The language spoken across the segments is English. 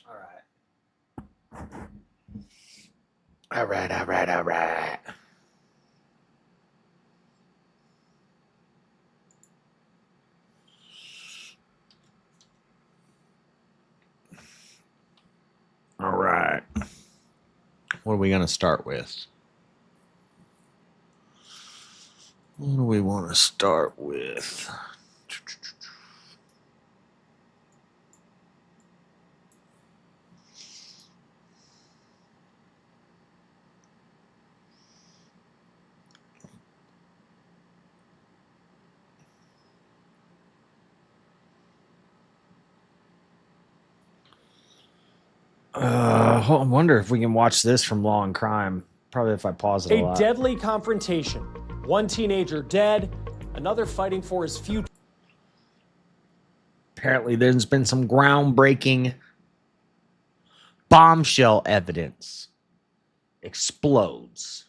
All right. All right, all right, all right. All right. What are we going to start with? What do we want to start with? I wonder if we can watch this from Law and Crime. Probably if I pause it a lot. A deadly confrontation. One teenager dead, another fighting for his future. Apparently, there's been some groundbreaking bombshell evidence. Explodes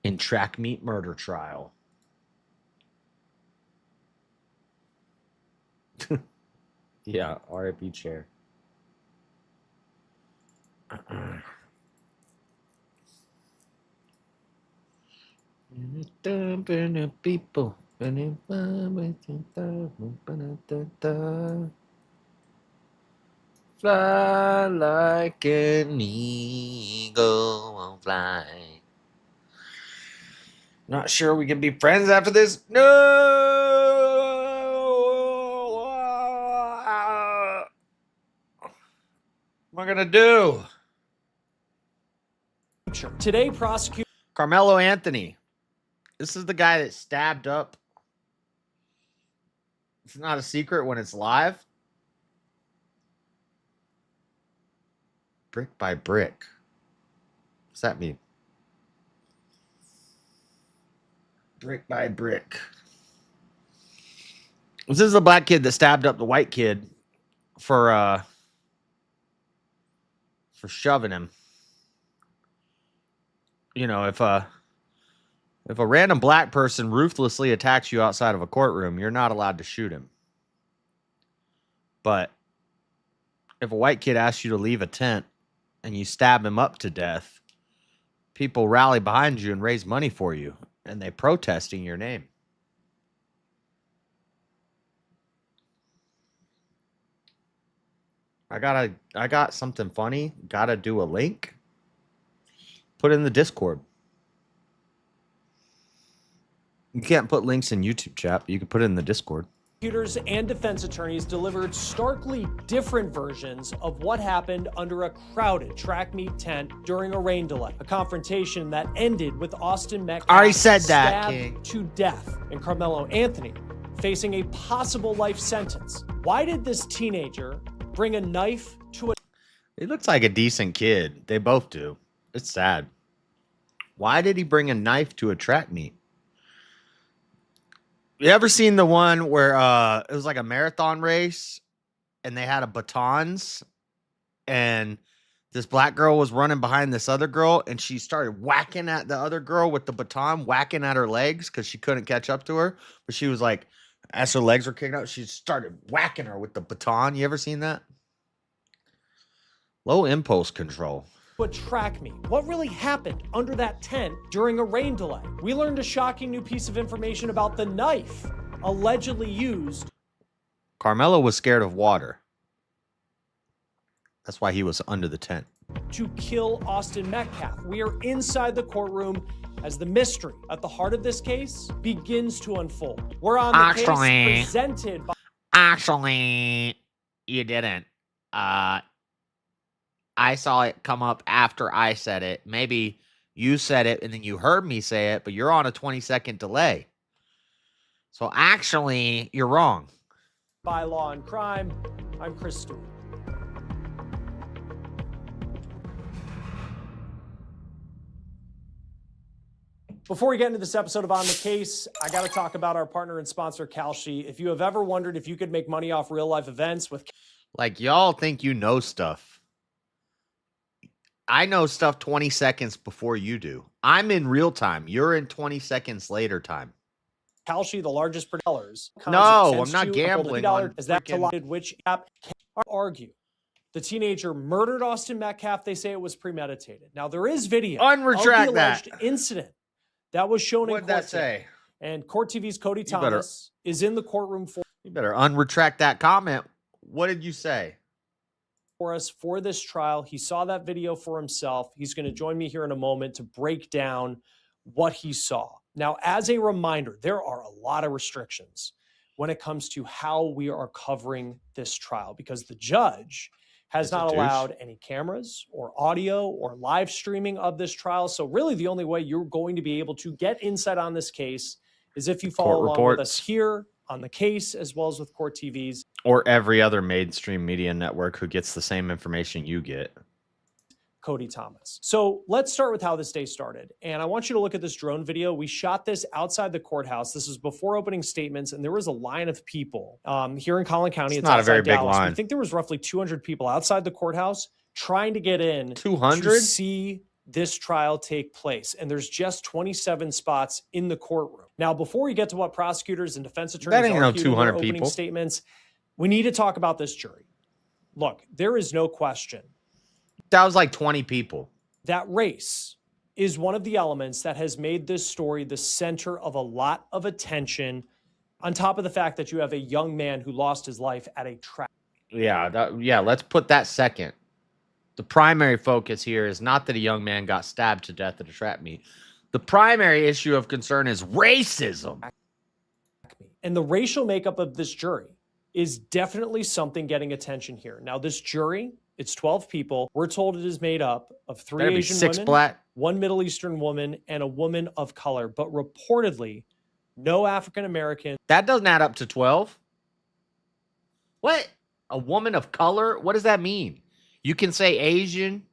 in track meet murder trial. Yeah, RIP chair. People. Fly like an eagle will fly. Not sure we can be friends after this. No. What am I gonna do? Today, prosecutors. Carmelo Anthony. This is the guy that stabbed up. It's not a secret when it's live. Brick by brick. What's that mean? Brick by brick. This is the black kid that stabbed up the white kid for shoving him. You know, if a random black person ruthlessly attacks you outside of a courtroom, you're not allowed to shoot him. But if a white kid asks you to leave a tent and you stab him up to death, people rally behind you and raise money for you, and they protest in your name. I got something funny. Gotta do a link. Put it in the Discord. You can't put links in YouTube chat, but you can put it in the Discord. Prosecutors and defense attorneys delivered starkly different versions of what happened under a crowded track meet tent during a rain delay. A confrontation that ended with Austin Metcalf I already said that, stabbed King. to death, and Carmelo Anthony facing a possible life sentence. Why did this teenager bring a knife to a... He looks like a decent kid. They both do. It's sad. Why did he bring a knife to a track meet? You ever seen the one where it was like a marathon race and they had a batons and this black girl was running behind this other girl and she started whacking at the other girl with the baton, whacking at her legs because she couldn't catch up to her. But she was like, as her legs were kicking out, she started whacking her with the baton. You ever seen that? Low impulse control. A track meet. What really happened under that tent during a rain delay? We learned a shocking new piece of information about the knife allegedly used. Carmelo was scared of water. That's why he was under the tent. To kill Austin Metcalf. We are inside the courtroom as the mystery at the heart of this case begins to unfold. We're on the case presented by... Actually, you didn't. I saw it come up after I said it. Maybe you said it and then you heard me say it, but you're on a 20-second delay. So actually, you're wrong. By Law and Crime, I'm Chris Stewart. Before we get into this episode of On the Case, I got to talk about our partner and sponsor, Calshi. If you have ever wondered if you could make money off real-life events with... Like, y'all think you know stuff. I know stuff 20 seconds before you do. I'm in real time. You're in 20 seconds later time. Calshi, the largest dollars. No, I'm not gambling on is that selected which app can argue the teenager murdered Austin Metcalf. They say it was premeditated. Now, there is video Unretract of the alleged incident that was shown in What'd court that say? today. And Court TV's Cody You better- Thomas is in the courtroom You better unretract that comment. What did you say? for us for this trial. He saw that video for himself. He's going to join me here in a moment to break down what he saw. Now, as a reminder, there are a lot of restrictions when it comes to how we are covering this trial because the judge has not allowed any cameras or audio or live streaming of this trial. So really the only way you're going to be able to get insight on this case is if you follow along with us here on the case as well as with Court TV's. Or every other mainstream media network who gets the same information you get. Cody Thomas. So let's start with how this day started. And I want you to look at this drone video. We shot this outside the courthouse. This was before opening statements, and there was a line of people here in Collin County. It's not a very big line. I think there was roughly 200 people outside the courthouse trying to get in 200 to see this trial take place. And there's just 27 spots in the courtroom. Now, before we get to what prosecutors and defense attorneys that ain't no argued in their 200 opening people. statements, we need to talk about this jury. Look, there is no question That was like 20 people. that race is one of the elements that has made this story the center of a lot of attention, on top of the fact that you have a young man who lost his life at a track. Yeah, let's put that second. The primary focus here is not that a young man got stabbed to death at a trap meet. The primary issue of concern is racism. And the racial makeup of this jury is definitely something getting attention here. Now, this jury, it's 12 people. We're told it is made up of 3 Asian 6 women, black. 1 Middle Eastern woman, and a woman of color. But reportedly, no African American. That doesn't add up to 12. What? A woman of color? What does that mean? You can say Asian.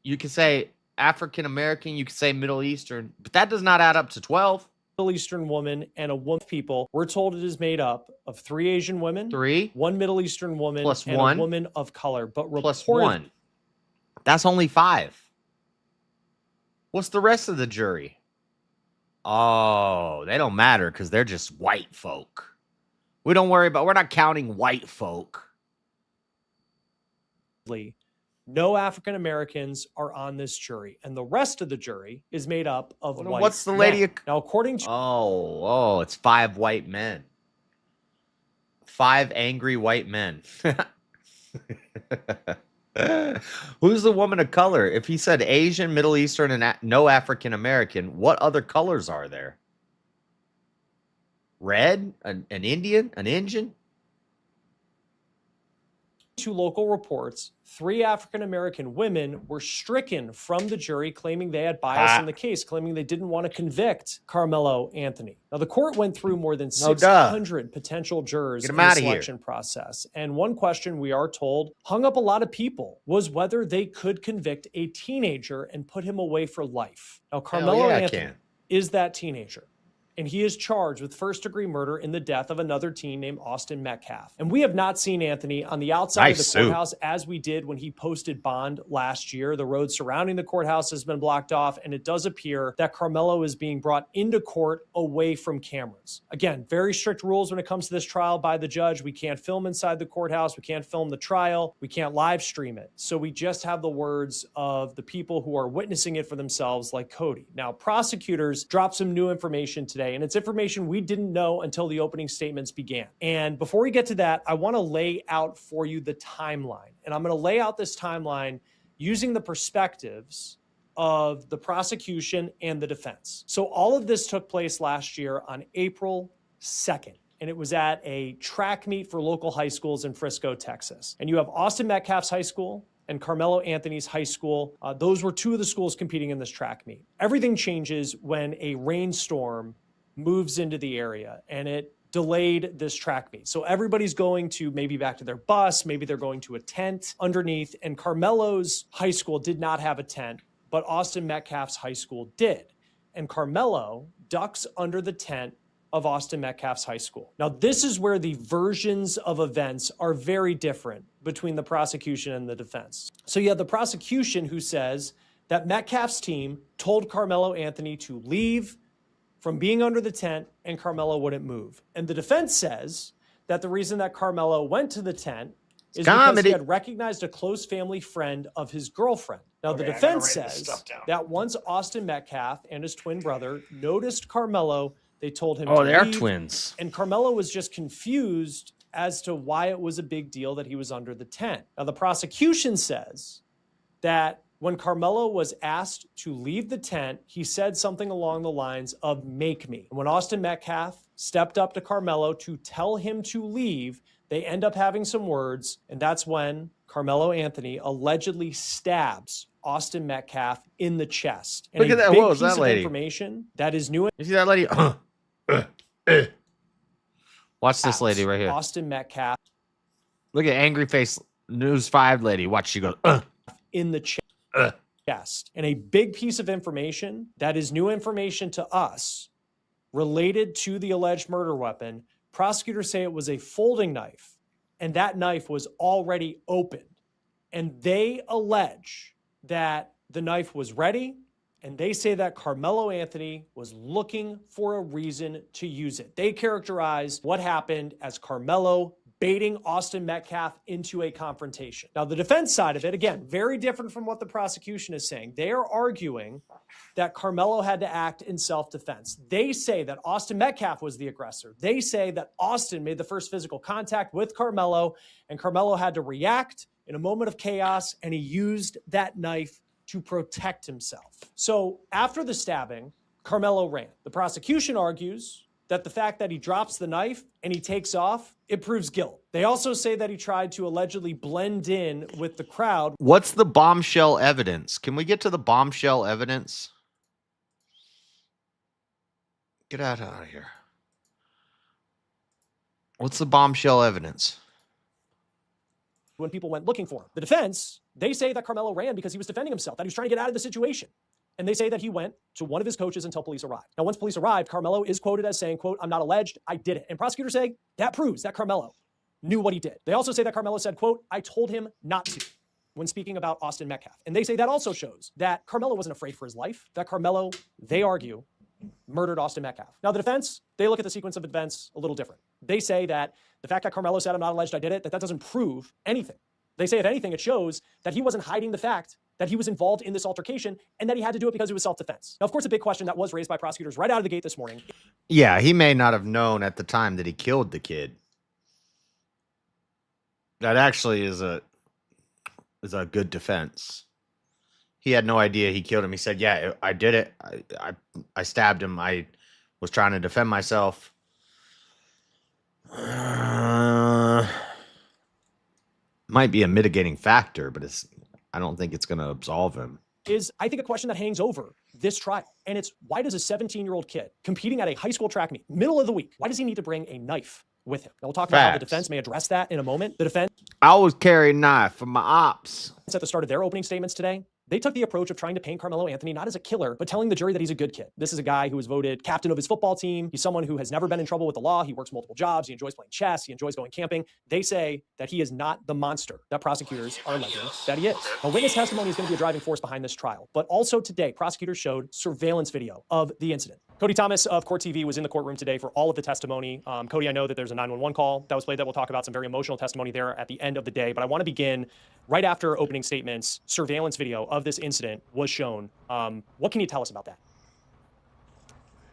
You can say African American. You can say Middle Eastern. But that does not add up to 12. Middle Eastern woman and a woman of people. We're told it is made up of 3 Asian women, 1 Middle Eastern woman, plus and 1 a woman of color. But plus 1. That's only 5. What's the rest of the jury? Oh, they don't matter because they're just white folk. We're not counting white folk. No African Americans are on this jury, and the rest of the jury is made up of white What's the lady? men. Now, according to Oh, it's 5 white men. 5 angry white men. Who's the woman of color? If he said Asian, Middle Eastern, and no African American, what other colors are there? Red? An Indian? An Indian? to local reports, 3 African-American women were stricken from the jury, claiming they had bias in the case, claiming they didn't want to convict Carmelo Anthony. Now, the court went through more than 600 potential jurors in the selection process. And one question, we are told, hung up a lot of people was whether they could convict a teenager and put him away for life. Now, Carmelo Anthony is that teenager, and he is charged with first-degree murder in the death of another teen named Austin Metcalf. And we have not seen Anthony on the outside of the courthouse as we did when he posted bond last year. The road surrounding the courthouse has been blocked off, and it does appear that Carmelo is being brought into court away from cameras. Again, very strict rules when it comes to this trial by the judge. We can't film inside the courthouse. We can't film the trial. We can't live stream it. So we just have the words of the people who are witnessing it for themselves, like Cody. Now, prosecutors dropped some new information today, and it's information we didn't know until the opening statements began. And before we get to that, I want to lay out for you the timeline. And I'm going to lay out this timeline using the perspectives of the prosecution and the defense. So all of this took place last year on April 2nd. And it was at a track meet for local high schools in Frisco, Texas. And you have Austin Metcalf's high school and Carmelo Anthony's high school. Those were 2 of the schools competing in this track meet. Everything changes when a rainstorm moves into the area, and it delayed this track meet. So everybody's going to maybe back to their bus, maybe they're going to a tent underneath, and Carmelo's high school did not have a tent, but Austin Metcalf's high school did. And Carmelo ducks under the tent of Austin Metcalf's high school. Now, this is where the versions of events are very different between the prosecution and the defense. So you have the prosecution who says that Metcalf's team told Carmelo Anthony to leave from being under the tent, and Carmelo wouldn't move. And the defense says that the reason that Carmelo went to the tent is because comedy. he had recognized a close family friend of his girlfriend. Now, the defense says that once Austin Metcalf and his twin brother noticed Carmelo, they told him to they are leave, twins. and Carmelo was just confused as to why it was a big deal that he was under the tent. Now, the prosecution says that when Carmelo was asked to leave the tent, he said something along the lines of, "Make me." And when Austin Metcalf stepped up to Carmelo to tell him to leave, they end up having some words, and that's when Carmelo Anthony allegedly stabs Austin Metcalf in the chest. And look at that. What was that lady? Information that is new. You see that lady? Watch this lady right here. Austin Metcalf. Look at angry face News 5 lady. Watch, she goes in the chest. And a big piece of information that is new information to us related to the alleged murder weapon. Prosecutors say it was a folding knife, and that knife was already opened. And they allege that the knife was ready, and they say that Carmelo Anthony was looking for a reason to use it. They characterize what happened as Carmelo baiting Austin Metcalf into a confrontation. Now, the defense side of it, again, very different from what the prosecution is saying. They are arguing that Carmelo had to act in self-defense. They say that Austin Metcalf was the aggressor. They say that Austin made the first physical contact with Carmelo, and Carmelo had to react in a moment of chaos, and he used that knife to protect himself. So after the stabbing, Carmelo ran. The prosecution argues that the fact that he drops the knife and he takes off, it proves guilt. They also say that he tried to allegedly blend in with the crowd. What's the bombshell evidence? Can we get to the bombshell evidence? Get out of here. What's the bombshell evidence? When people went looking for him. The defense, they say that Carmelo ran because he was defending himself, that he was trying to get out of the situation. And they say that he went to one of his coaches until police arrived. Now, once police arrived, Carmelo is quoted as saying, quote, "I'm not alleged, I did it." And prosecutors say that proves that Carmelo knew what he did. They also say that Carmelo said, quote, "I told him not to," when speaking about Austin Metcalf. And they say that also shows that Carmelo wasn't afraid for his life, that Carmelo, they argue, murdered Austin Metcalf. Now, the defense, they look at the sequence of events a little different. They say that the fact that Carmelo said, "I'm not alleged, I did it," that doesn't prove anything. They say, if anything, it shows that he wasn't hiding the fact that he was involved in this altercation and that he had to do it because it was self-defense. Now, of course, a big question that was raised by prosecutors right out of the gate this morning. Yeah, he may not have known at the time that he killed the kid. That actually is a good defense. He had no idea he killed him. He said, "Yeah, I did it. I stabbed him. I was trying to defend myself." Might be a mitigating factor, but I don't think it's going to absolve him. Is, I think, a question that hangs over this trial. And it's, why does a 17-year-old kid competing at a high school track meet, middle of the week, why does he need to bring a knife with him? Now, we'll talk about how the defense may address that in a moment. The defense, I always carry a knife for my ops. At the start of their opening statements today, they took the approach of trying to paint Carmelo Anthony not as a killer, but telling the jury that he's a good kid. This is a guy who was voted captain of his football team. He's someone who has never been in trouble with the law. He works multiple jobs. He enjoys playing chess. He enjoys going camping. They say that he is not the monster that prosecutors are alleging that he is. A witness testimony is going to be a driving force behind this trial. But also today, prosecutors showed surveillance video of the incident. Cody Thomas of Court TV was in the courtroom today for all of the testimony. Cody, I know that there's a 911 call that was played that we'll talk about, some very emotional testimony there at the end of the day. But I want to begin right after opening statements. Surveillance video of this incident was shown. What can you tell us about that?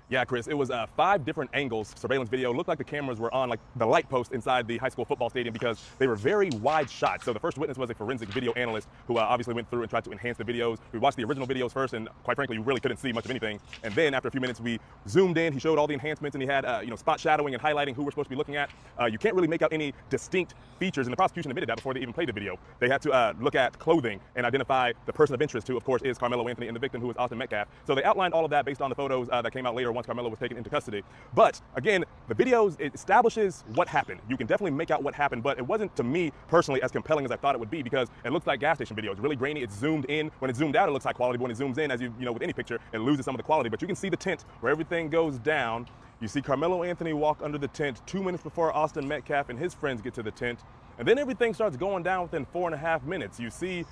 Yeah, Chris, it was 5 different angles. Surveillance video. It looked like the cameras were on like the light post inside the high school football stadium because they were very wide shots. So the first witness was a forensic video analyst who obviously went through and tried to enhance the videos. We watched the original videos first, and quite frankly, you really couldn't see much of anything. And then after a few minutes, we zoomed in. He showed all the enhancements, and he had spot shadowing and highlighting who we're supposed to be looking at. You can't really make out any distinct features, and the prosecution admitted that before they even played the video. They had to look at clothing and identify the person of interest, who of course is Carmelo Anthony, and the victim, who is Austin Metcalf. So they outlined all of that based on the photos that came out later once Carmelo was taken into custody. But again, the videos, it establishes what happened. You can definitely make out what happened, but it wasn't, to me personally, as compelling as I thought it would be, because it looks like gas station video. It's really grainy. It's zoomed in. When it's zoomed out, it looks high quality. But when it zooms in, as you know, with any picture, it loses some of the quality. But you can see the tent where everything goes down. You see Carmelo Anthony walk under the tent 2 minutes before Austin Metcalf and his friends get to the tent. And then everything starts going down within 4.5 minutes. You see,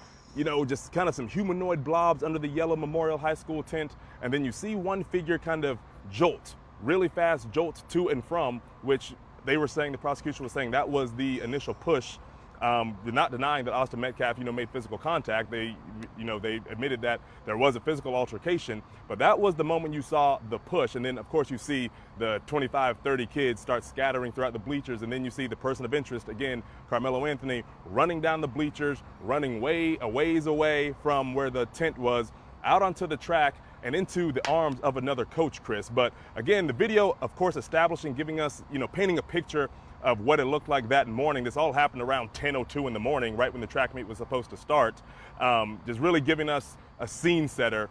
just kind of some humanoid blobs under the yellow Memorial High School tent. And then you see one figure kind of jolt, really fast jolt to and from, which they were saying, the prosecution was saying, that was the initial push They're not denying that Austin Metcalf, made physical contact. They admitted that there was a physical altercation, but that was the moment you saw the push. And then, of course, you see the 25, 30 kids start scattering throughout the bleachers, and then you see the person of interest, again, Carmelo Anthony, running down the bleachers, running a ways away from where the tent was, out onto the track and into the arms of another coach, Chris. But again, the video, of course, establishing, giving us, painting a picture of what it looked like that morning. This all happened around 10:02 in the morning, right when the track meet was supposed to start. Just really giving us a scene setter,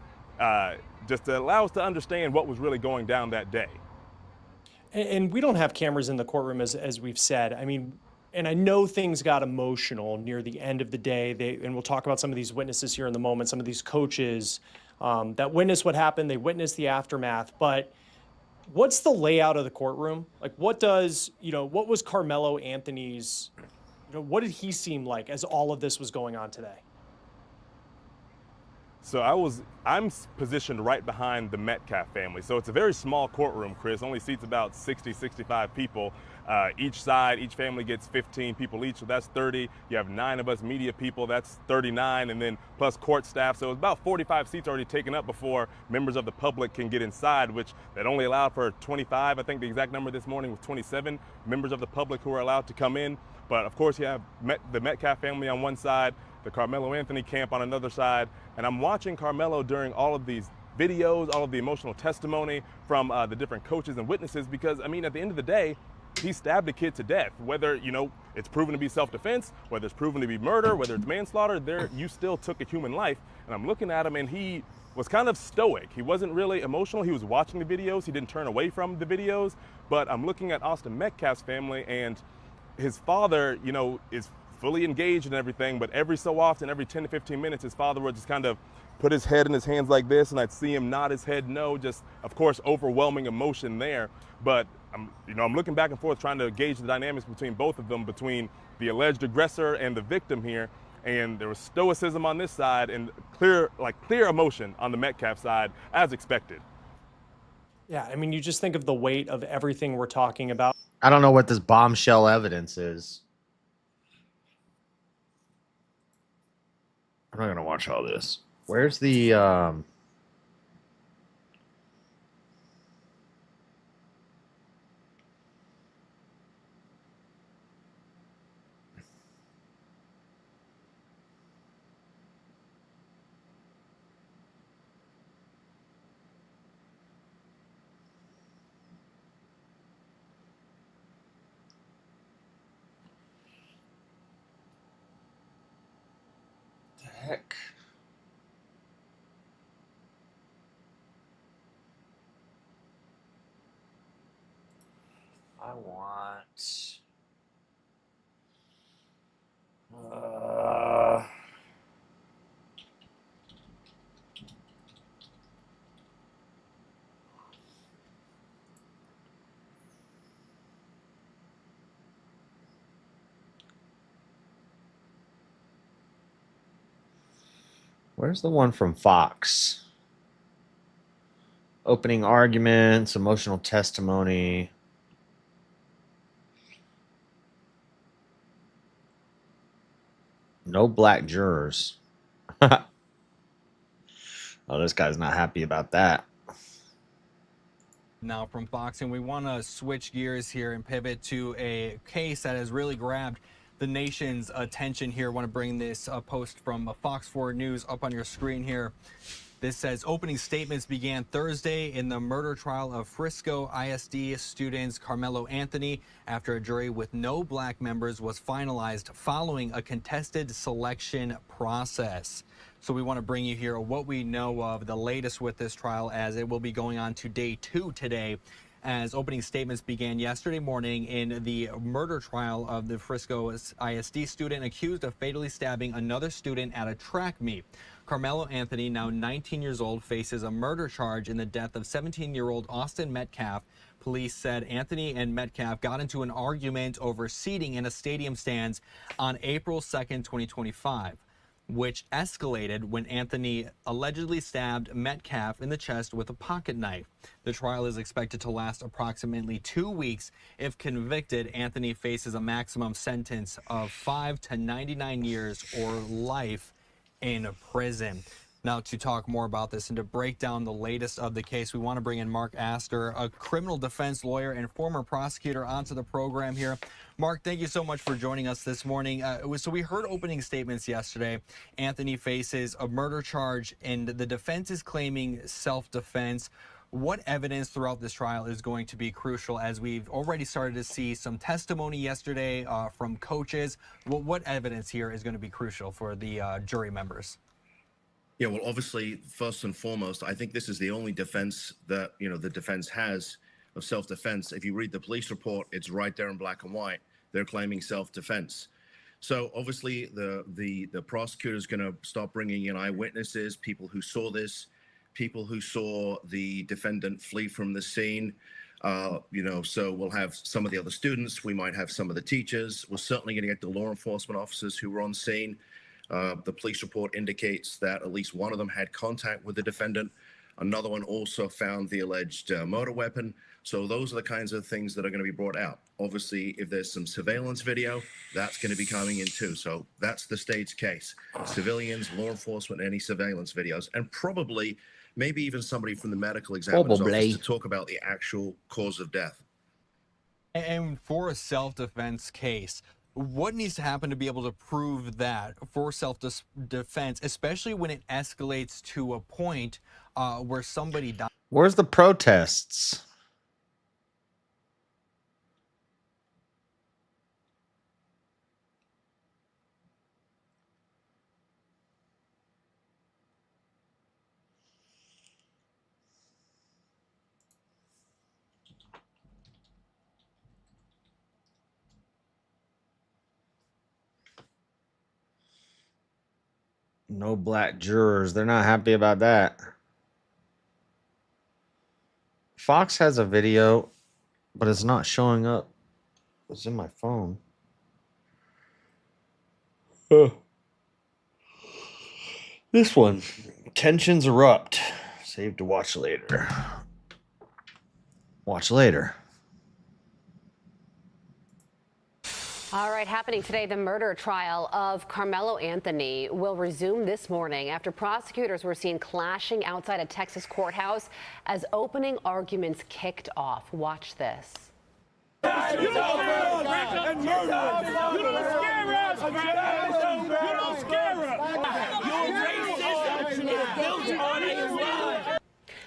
just to allow us to understand what was really going down that day. And we don't have cameras in the courtroom, as we've said. I mean, and I know things got emotional near the end of the day. And we'll talk about some of these witnesses here in the moment, some of these coaches that witnessed what happened. They witnessed the aftermath. But what's the layout of the courtroom? Like, what was Carmelo Anthony's, what did he seem like as all of this was going on today? So I'm positioned right behind the Metcalf family. So it's a very small courtroom, Chris, only seats about 60, 65 people. Each side, each family gets 15 people each, so that's 30. You have 9 of us media people, that's 39, and then plus court staff. So it's about 45 seats already taken up before members of the public can get inside, which that only allowed for 25. I think the exact number this morning was 27 members of the public who are allowed to come in. But of course you have the Metcalf family on one side, the Carmelo Anthony camp on another side, and I'm watching Carmelo during all of these videos, all of the emotional testimony from the different coaches and witnesses, because, I mean, at the end of the day, he stabbed a kid to death. Whether, it's proven to be self-defense, whether it's proven to be murder, whether it's manslaughter, you still took a human life. And I'm looking at him, and he was kind of stoic. He wasn't really emotional. He was watching the videos. He didn't turn away from the videos. But I'm looking at Austin Metcalf's family, and his father, is fully engaged in everything, but every so often, every 10 to 15 minutes, his father would just kind of put his head in his hands like this, and I'd see him nod his head no, just, of course, overwhelming emotion there. But I'm looking back and forth trying to gauge the dynamics between both of them, between the alleged aggressor and the victim here. And there was stoicism on this side and clear emotion on the Metcalf side, as expected. Yeah, I mean, you just think of the weight of everything we're talking about. I don't know what this bombshell evidence is. I'm not going to watch all this. Where's the... heck? I want... Where's the one from Fox? Opening arguments, emotional testimony. No black jurors. Oh, this guy's not happy about that. Now from Fox, and we want to switch gears here and pivot to a case that has really grabbed the nation's attention here. I want to bring this post from Fox 4 News up on your screen here. This says opening statements began Thursday in the murder trial of Frisco ISD students Carmelo Anthony after a jury with no black members was finalized following a contested selection process. So we want to bring you here what we know of the latest with this trial, as it will be going on to day 2 today, as opening statements began yesterday morning in the murder trial of the Frisco ISD student accused of fatally stabbing another student at a track meet. Carmelo Anthony, now 19 years old, faces a murder charge in the death of 17-year-old Austin Metcalf. Police said Anthony and Metcalf got into an argument over seating in a stadium stands on April 2nd, 2025. which escalated when Anthony allegedly stabbed Metcalf in the chest with a pocket knife. The trial is expected to last approximately 2 weeks. If convicted, Anthony faces a maximum sentence of 5 to 99 years or life in prison. Now, to talk more about this and to break down the latest of the case, we want to bring in Mark Astor, a criminal defense lawyer and former prosecutor, onto the program here. Mark, thank you so much for joining us this morning. So we heard opening statements yesterday. Anthony faces a murder charge, and the defense is claiming self-defense. What evidence throughout this trial is going to be crucial, as we've already started to see some testimony yesterday from coaches? What evidence here is going to be crucial for the jury members? Yeah, well, obviously, first and foremost, I think this is the only defense that, the defense has of self-defense. If you read the police report, it's right there in black and white. They're claiming self-defense. So obviously, the prosecutor is going to start bringing in eyewitnesses, people who saw this, people who saw the defendant flee from the scene. So we'll have some of the other students. We might have some of the teachers. We're certainly going to get the law enforcement officers who were on scene. The police report indicates that at least one of them had contact with the defendant. Another one also found the alleged murder weapon. So those are the kinds of things that are going to be brought out. Obviously, if there's some surveillance video, that's going to be coming in too. So that's the state's case. Civilians, law enforcement, any surveillance videos, and probably maybe even somebody from the medical examiner's office to talk about the actual cause of death. And for a self-defense case, what needs to happen to be able to prove that for self-defense, especially when it escalates to a point where somebody dies? Where's the protests? No black jurors. They're not happy about that. Fox has a video, but it's not showing up. It's in my phone. This one. Tensions erupt. Save to watch later. Watch later. All right, happening today, the murder trial of Carmelo Anthony will resume this morning after prosecutors were seen clashing outside a Texas courthouse as opening arguments kicked off. Watch this. You don't scare us, You don't scare us. You're racist.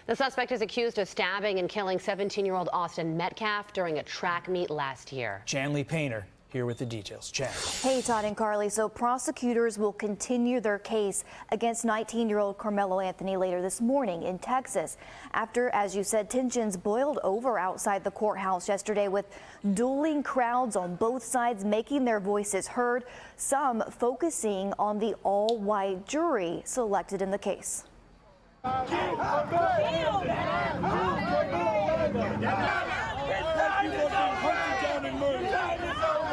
The suspect is accused of stabbing and killing 17-year-old Austin Metcalf during a track meet last year. Chanley Painter here with the details. Chad. Hey, Todd and Carly. So prosecutors will continue their case against 19-year-old Carmelo Anthony later this morning in Texas after, as you said, tensions boiled over outside the courthouse yesterday with dueling crowds on both sides making their voices heard, some focusing on the all-white jury selected in the case.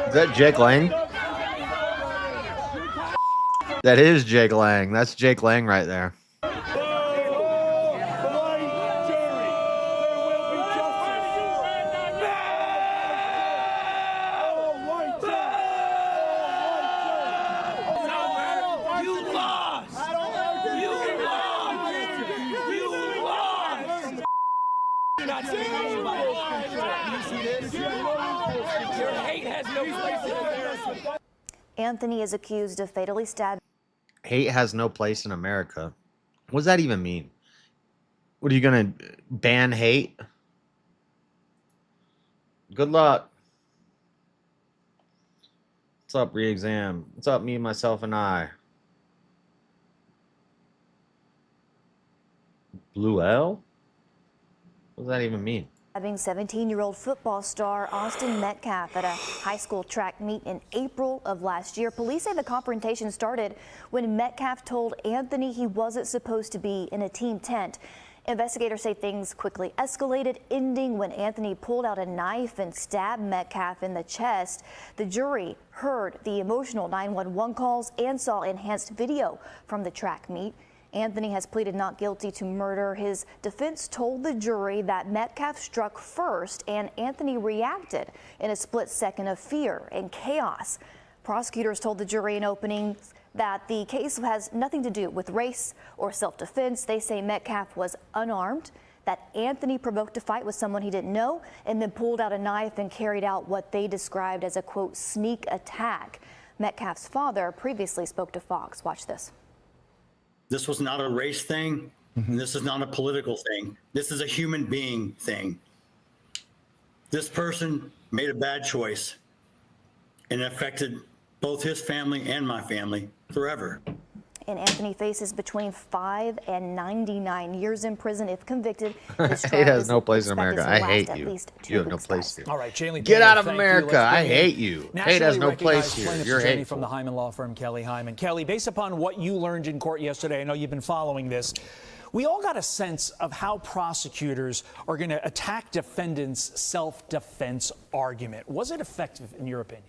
Is that Jake Lang? That is Jake Lang. That's Jake Lang right there. Anthony is accused of fatally stabbing. Hate has no place in America. What does that even mean? What are you going to ban hate? Good luck. What's up, re-exam? What's up, me, myself, and I? Blue L? What does that even mean? Stabbing 17-year-old football star Austin Metcalf at a high school track meet in April of last year. Police say the confrontation started when Metcalf told Anthony he wasn't supposed to be in a team tent. Investigators say things quickly escalated, ending when Anthony pulled out a knife and stabbed Metcalf in the chest. The jury heard the emotional 911 calls and saw enhanced video from the track meet. Anthony has pleaded not guilty to murder. His defense told the jury that Metcalf struck first and Anthony reacted in a split second of fear and chaos. Prosecutors told the jury in openings that the case has nothing to do with race or self-defense. They say Metcalf was unarmed, that Anthony provoked a fight with someone he didn't know, and then pulled out a knife and carried out what they described as a, quote, sneak attack. Metcalf's father previously spoke to Fox. Watch this. This was not a race thing, and this is not a political thing. This is a human being thing. This person made a bad choice, and it affected both his family and my family forever. And Anthony faces between 5 and 99 years in prison if convicted. Hate has no place in America. I hate you. You have no place here. All right, Jaylee, get out of America. I hate you. Hate has no place here. You're hateful. From the Hyman Law Firm, Kelly Hyman. Kelly, based upon what you learned in court yesterday, I know you've been following this. We all got a sense of how prosecutors are going to attack defendants' self-defense argument. Was it effective in your opinion?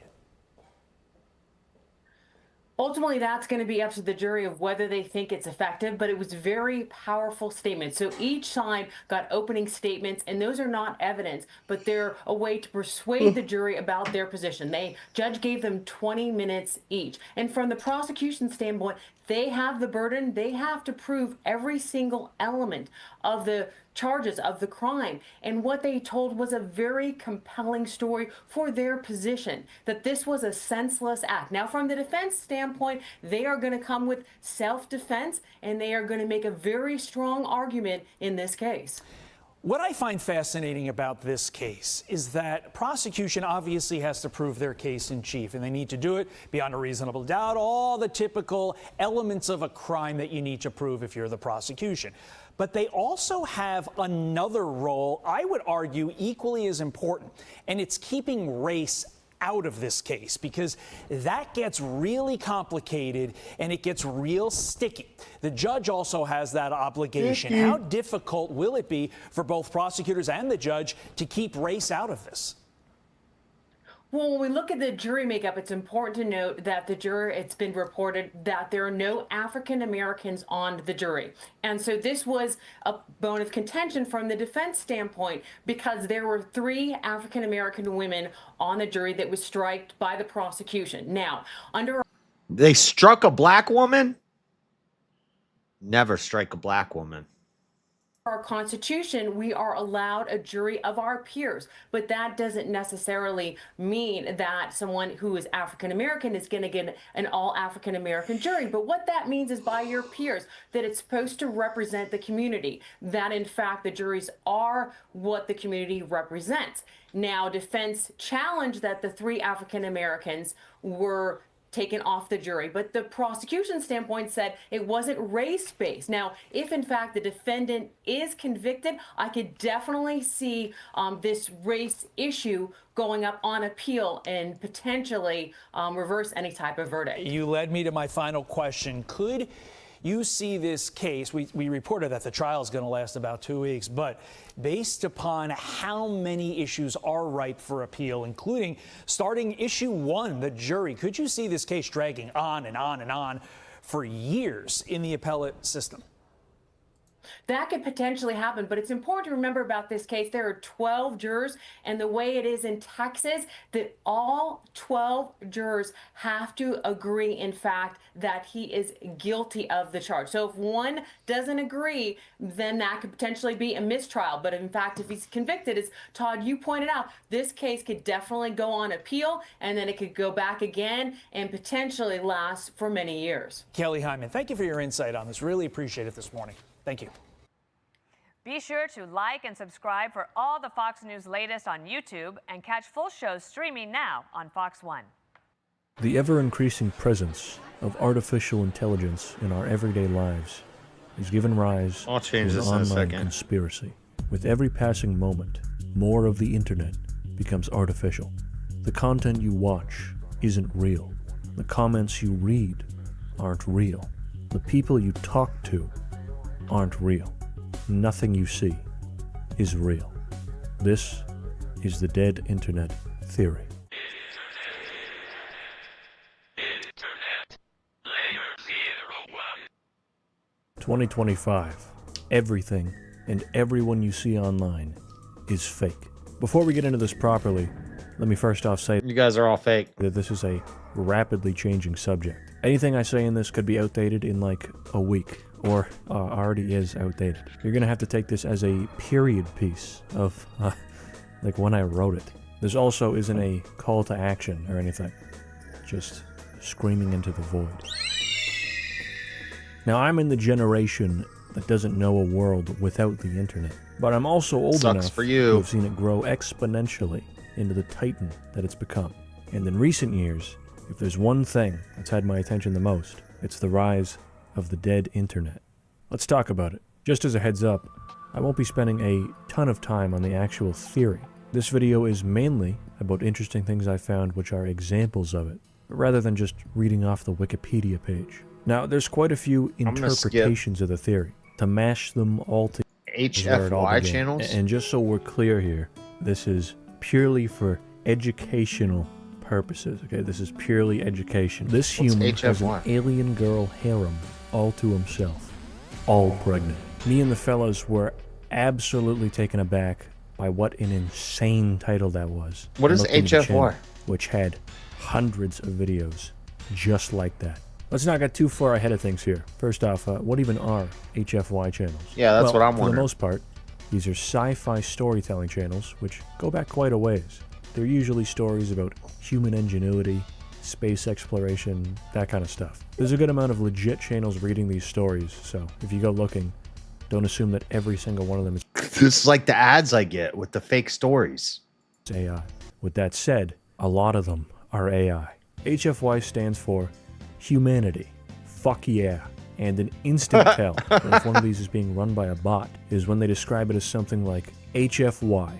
Ultimately, that's going to be up to the jury of whether they think it's effective, but it was very powerful statements. So each side got opening statements, and those are not evidence, but they're a way to persuade the jury about their position. Judge gave them 20 minutes each. And from the prosecution standpoint, they have the burden. They have to prove every single element of the charges of the crime. And what they told was a very compelling story for their position, that this was a senseless act. Now, from the defense standpoint, they are going to come with self-defense, and they are going to make a very strong argument in this case. What I find fascinating about this case is that prosecution obviously has to prove their case in chief, and they need to do it beyond a reasonable doubt, all the typical elements of a crime that you need to prove if you're the prosecution. But they also have another role, I would argue, equally as important, and it's keeping race out of this case, because that gets really complicated and it gets real sticky. The judge also has that obligation. How difficult will it be for both prosecutors and the judge to keep race out of this? Well, when we look at the jury makeup, it's important to note that the jury, it's been reported that there are no African Americans on the jury. And so this was a bone of contention from the defense standpoint, because there were 3 African American women on the jury that was striked by the prosecution. Now, they struck a black woman? Never strike a black woman. our Constitution, we are allowed a jury of our peers, but that doesn't necessarily mean that someone who is African American is going to get an all African American jury. But what that means is by your peers, that it's supposed to represent the community, that in fact the juries are what the community represents. Now, defense challenged that the 3 African Americans were taken off the jury, but the prosecution standpoint said it wasn't race-based. Now, if in fact the defendant is convicted, I could definitely see this race issue going up on appeal and potentially reverse any type of verdict. You led me to my final question. Could you see this case, we reported that the trial is going to last about 2 weeks, but based upon how many issues are ripe for appeal, including starting issue 1, the jury, could you see this case dragging on and on and on for years in the appellate system? That could potentially happen, but it's important to remember about this case, there are 12 jurors, and the way it is in Texas, that all 12 jurors have to agree, in fact, that he is guilty of the charge. So if one doesn't agree, then that could potentially be a mistrial. But in fact, if he's convicted, as Todd, you pointed out, this case could definitely go on appeal, and then it could go back again and potentially last for many years. Kelly Hyman, thank you for your insight on this. Really appreciate it this morning. Thank you. Be sure to like and subscribe for all the Fox News latest on YouTube, and catch full shows streaming now on Fox One. The ever-increasing presence of artificial intelligence in our everyday lives has given rise to an online conspiracy. With every passing moment, more of the internet becomes artificial. The content you watch isn't real. The comments you read aren't real. The people you talk to aren't real. nothing you see is real. This is the dead internet theory. 2025. Everything and everyone you see online is fake. Before we get into this properly, let me first off say you guys are all fake. That this is a rapidly changing subject. Anything I say in this could be outdated in like a week, or already is outdated. You're gonna have to take this as a period piece of like when I wrote it. This also isn't a call to action or anything. Just screaming into the void. Now, I'm in the generation that doesn't know a world without the internet, but I'm also old enough to have seen it grow exponentially into the titan that it's become. And in recent years, if there's one thing that's had my attention the most, it's the rise of the dead internet. Let's talk about it. Just as a heads up, I won't be spending a ton of time on the actual theory. This video is mainly about interesting things I found which are examples of it, rather than just reading off the Wikipedia page. Now, there's quite a few interpretations of the theory. To mash them all together, HFY channels? And just so we're clear here, this is purely for educational purposes, okay? This is purely education. This human has an alien girl harem all to himself, all pregnant. Me and the fellas were absolutely taken aback by what an insane title that was. What is HFY? Which had hundreds of videos just like that. Let's not get too far ahead of things here. First off, what even are HFY channels? Yeah, that's what I'm wondering. For the most part, these are sci-fi storytelling channels, which go back quite a ways. They're usually stories about human ingenuity, space exploration, that kind of stuff. There's a good amount of legit channels reading these stories, so if you go looking, don't assume that every single one of them is... This is like the ads I get with the fake stories. It's AI. With that said, a lot of them are AI. HFY stands for humanity. Fuck yeah. And an instant tell if one of these is being run by a bot is when they describe it as something like HFY,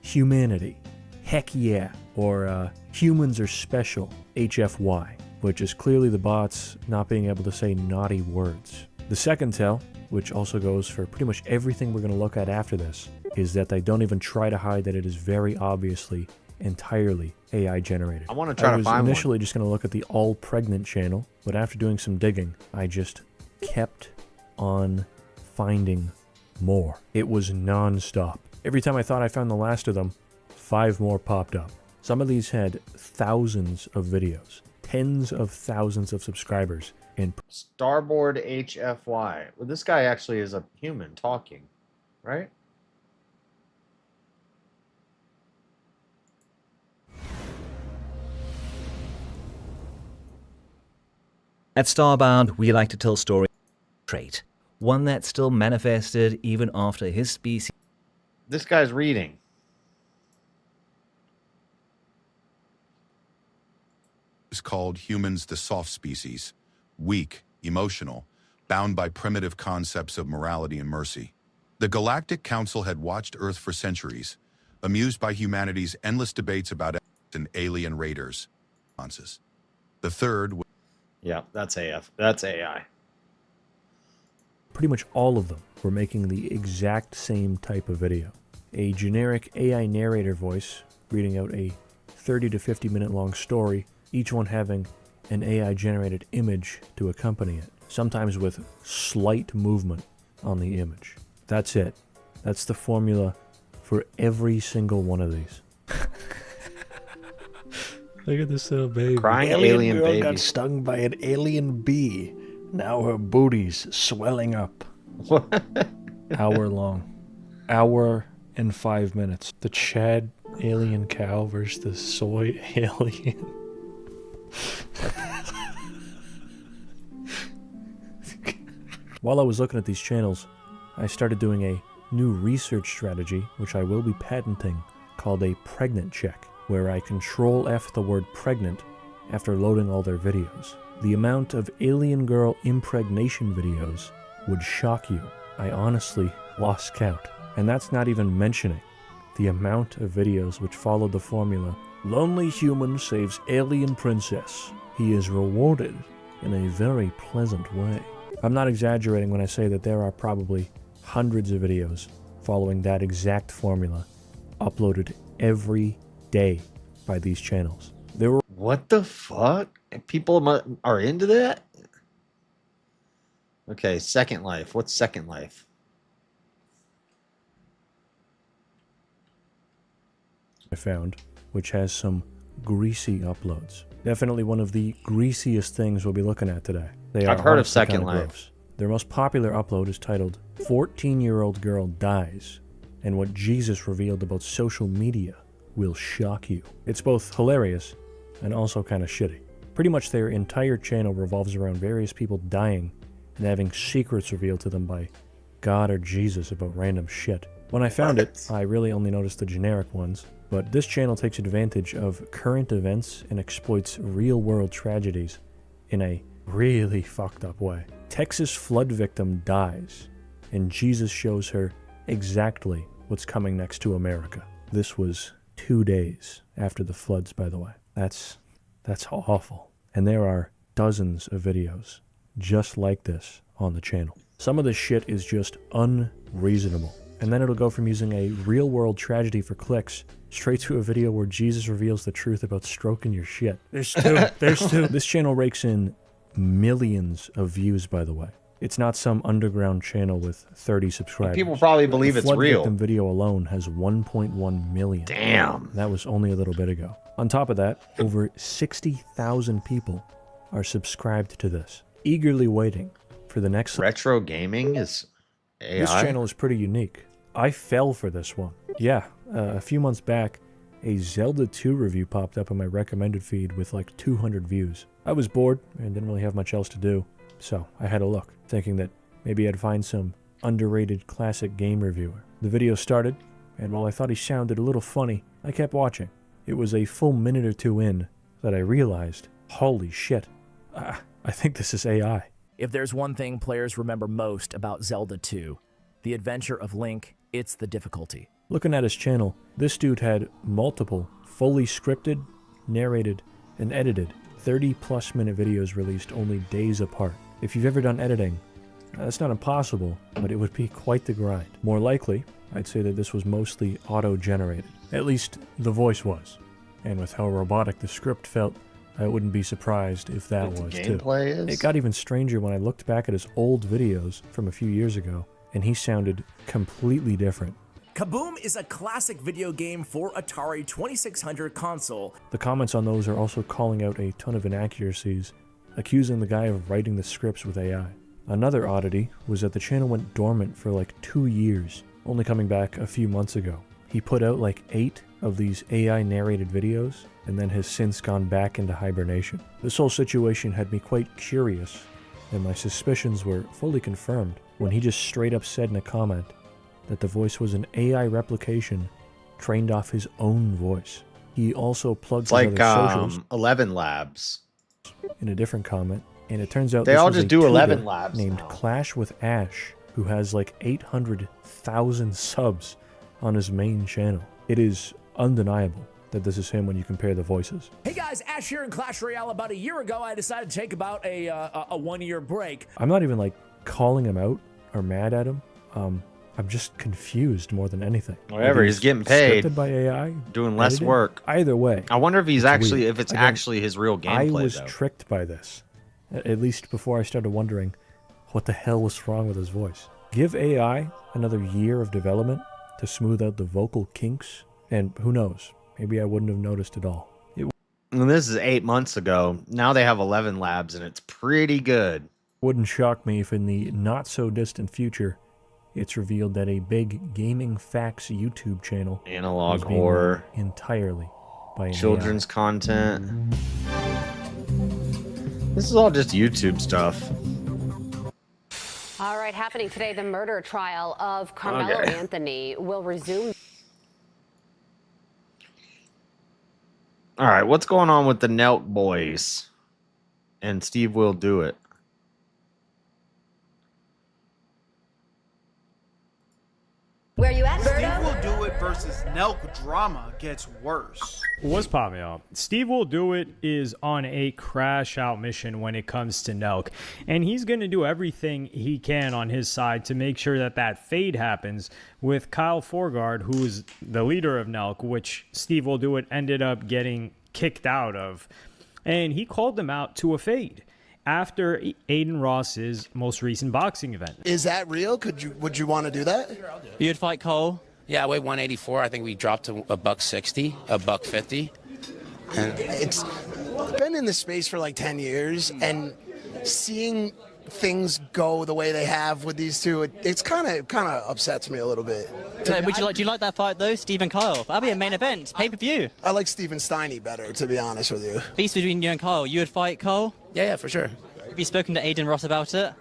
humanity, heck yeah, or humans are special, HFY, which is clearly the bots not being able to say naughty words. The second tell, which also goes for pretty much everything we're going to look at after this, is that they don't even try to hide that it is very obviously entirely AI generated. I want to try to find one. I was initially just going to look at the all pregnant channel, but after doing some digging, I just kept on finding more. It was non-stop. Every time I thought I found the last of them, 5 more popped up. Some of these had thousands of videos, tens of thousands of subscribers. And Starboard HFY. Well, this guy actually is a human talking, right? At Starbound, we like to tell stories trait, one that's still manifested even after his species. This guy's reading. Is called humans the soft species, weak, emotional, bound by primitive concepts of morality and mercy. The Galactic Council had watched Earth for centuries, amused by humanity's endless debates about and alien raiders. The third. Yeah, that's AF. That's AI. Pretty much all of them were making the exact same type of video. A generic AI narrator voice reading out a 30 to 50 minute long story, each one having an AI generated image to accompany it, sometimes with slight movement on the image. That's it. That's the formula for every single one of these. Look at this little baby. Crying alien girl baby got stung by an alien bee. Now her booty's swelling up. Hour long. Hour and 5 minutes. The Chad alien cow versus the soy alien. While I was looking at these channels, I started doing a new research strategy, which I will be patenting, called a pregnant check, where I Control F the word pregnant after loading all their videos. The amount of alien girl impregnation videos would shock you. I honestly lost count. And that's not even mentioning the amount of videos which followed the formula, lonely human saves alien princess. He is rewarded in a very pleasant way. I'm not exaggerating when I say that there are probably hundreds of videos following that exact formula uploaded every day by these channels. There were What the fuck? People are into that? Okay, Second Life. What's Second Life? I found, which has some greasy uploads. Definitely one of the greasiest things we'll be looking at today. I've heard of Second Life. Gross. Their most popular upload is titled 14-Year-Old Girl Dies, and What Jesus Revealed About Social Media Will Shock You. It's both hilarious and also kind of shitty. Pretty much their entire channel revolves around various people dying and having secrets revealed to them by God or Jesus about random shit. When I found it, I really only noticed the generic ones, but this channel takes advantage of current events and exploits real-world tragedies in a really fucked up way. Texas flood victim dies, and Jesus shows her exactly what's coming next to America. This was 2 days after the floods, by the way. That's awful. And there are dozens of videos just like this on the channel. Some of this shit is just unreasonable. And then it'll go from using a real-world tragedy for clicks straight to a video where Jesus reveals the truth about stroking your shit. There's two. This channel rakes in millions of views, by the way. It's not some underground channel with 30 subscribers. People probably believe it's real. The flood victim video alone has 1.1 million. Damn. That was only a little bit ago. On top of that, over 60,000 people are subscribed to this, eagerly waiting for the next... Retro gaming is AI? This channel is pretty unique. I fell for this one. Yeah, a few months back, a Zelda 2 review popped up in my recommended feed with like 200 views. I was bored and didn't really have much else to do, so I had a look, thinking that maybe I'd find some underrated classic game reviewer. The video started, and while I thought he sounded a little funny, I kept watching. It was a full minute or two in that I realized, holy shit, I think this is AI. If there's one thing players remember most about Zelda 2, the adventure of Link, it's the difficulty. Looking at his channel, this dude had multiple, fully scripted, narrated, and edited 30-plus minute videos released only days apart. If you've ever done editing, that's not impossible, but it would be quite the grind. More likely, I'd say that this was mostly auto-generated. At least, the voice was. And with how robotic the script felt, I wouldn't be surprised if that was too. It got even stranger when I looked back at his old videos from a few years ago, and he sounded completely different. Kaboom is a classic video game for Atari 2600 console. The comments on those are also calling out a ton of inaccuracies, accusing the guy of writing the scripts with AI. Another oddity was that the channel went dormant for like 2 years, only coming back a few months ago. He put out like 8 of these AI narrated videos, and then has since gone back into hibernation. This whole situation had me quite curious, and my suspicions were fully confirmed when he just straight up said in a comment that the voice was an AI replication trained off his own voice. He also plugged like socials 11 Labs in a different comment, and it turns out they all just do 11 Labs named now. Clash with Ash, who has like 800,000 subs on his main channel. It is undeniable that this is him when you compare the voices. Hey guys, Ash here in Clash Royale. About a year ago, I decided to take about a 1-year break. I'm not even like calling him out or mad at him. I'm just confused more than anything. Whatever, he's getting paid. Scripted by AI, doing less edited. Work. Either way. I wonder if he's actually, weird. if it's Again, actually his real gameplay. I was tricked by this, at least before I started wondering what the hell was wrong with his voice. Give AI another year of development to smooth out the vocal kinks, and who knows, maybe I wouldn't have noticed at all. And this is 8 months ago. Now they have 11 Labs, and it's pretty good. Wouldn't shock me if in the not-so-distant future, it's revealed that a big Gaming Facts YouTube channel analog was being horror run entirely by an children's AI. content. This is all just YouTube stuff. All right, happening today, the murder trial of Carmelo Anthony will resume. All right, what's going on with the Nelk boys? And Steve will do it. Where you at, Birdo? Steve will do it versus Nelk drama gets worse. What's popping up? Steve Will Do It is on a crash out mission when it comes to Nelk, and he's going to do everything he can on his side to make sure that that fade happens with Kyle Forgard, who is the leader of Nelk, which Steve Will Do It ended up getting kicked out of, and he called them out to a fade after Aiden Ross's most recent boxing event. Is that real? Would you want to do that? You'd fight Cole? Yeah, I weigh 184. I think we dropped to $160, $150. And it's been in this space for like 10 years, and seeing things go the way they have with these two, it's kind of upsets me a little bit. So do you like that fight though, Steve and Kyle? That'd be a main event, pay-per-view. I like Steven Steiny better, to be honest with you. Peace between you and Kyle. You would fight Kyle? Yeah, for sure. Have you spoken to Aiden Ross about it?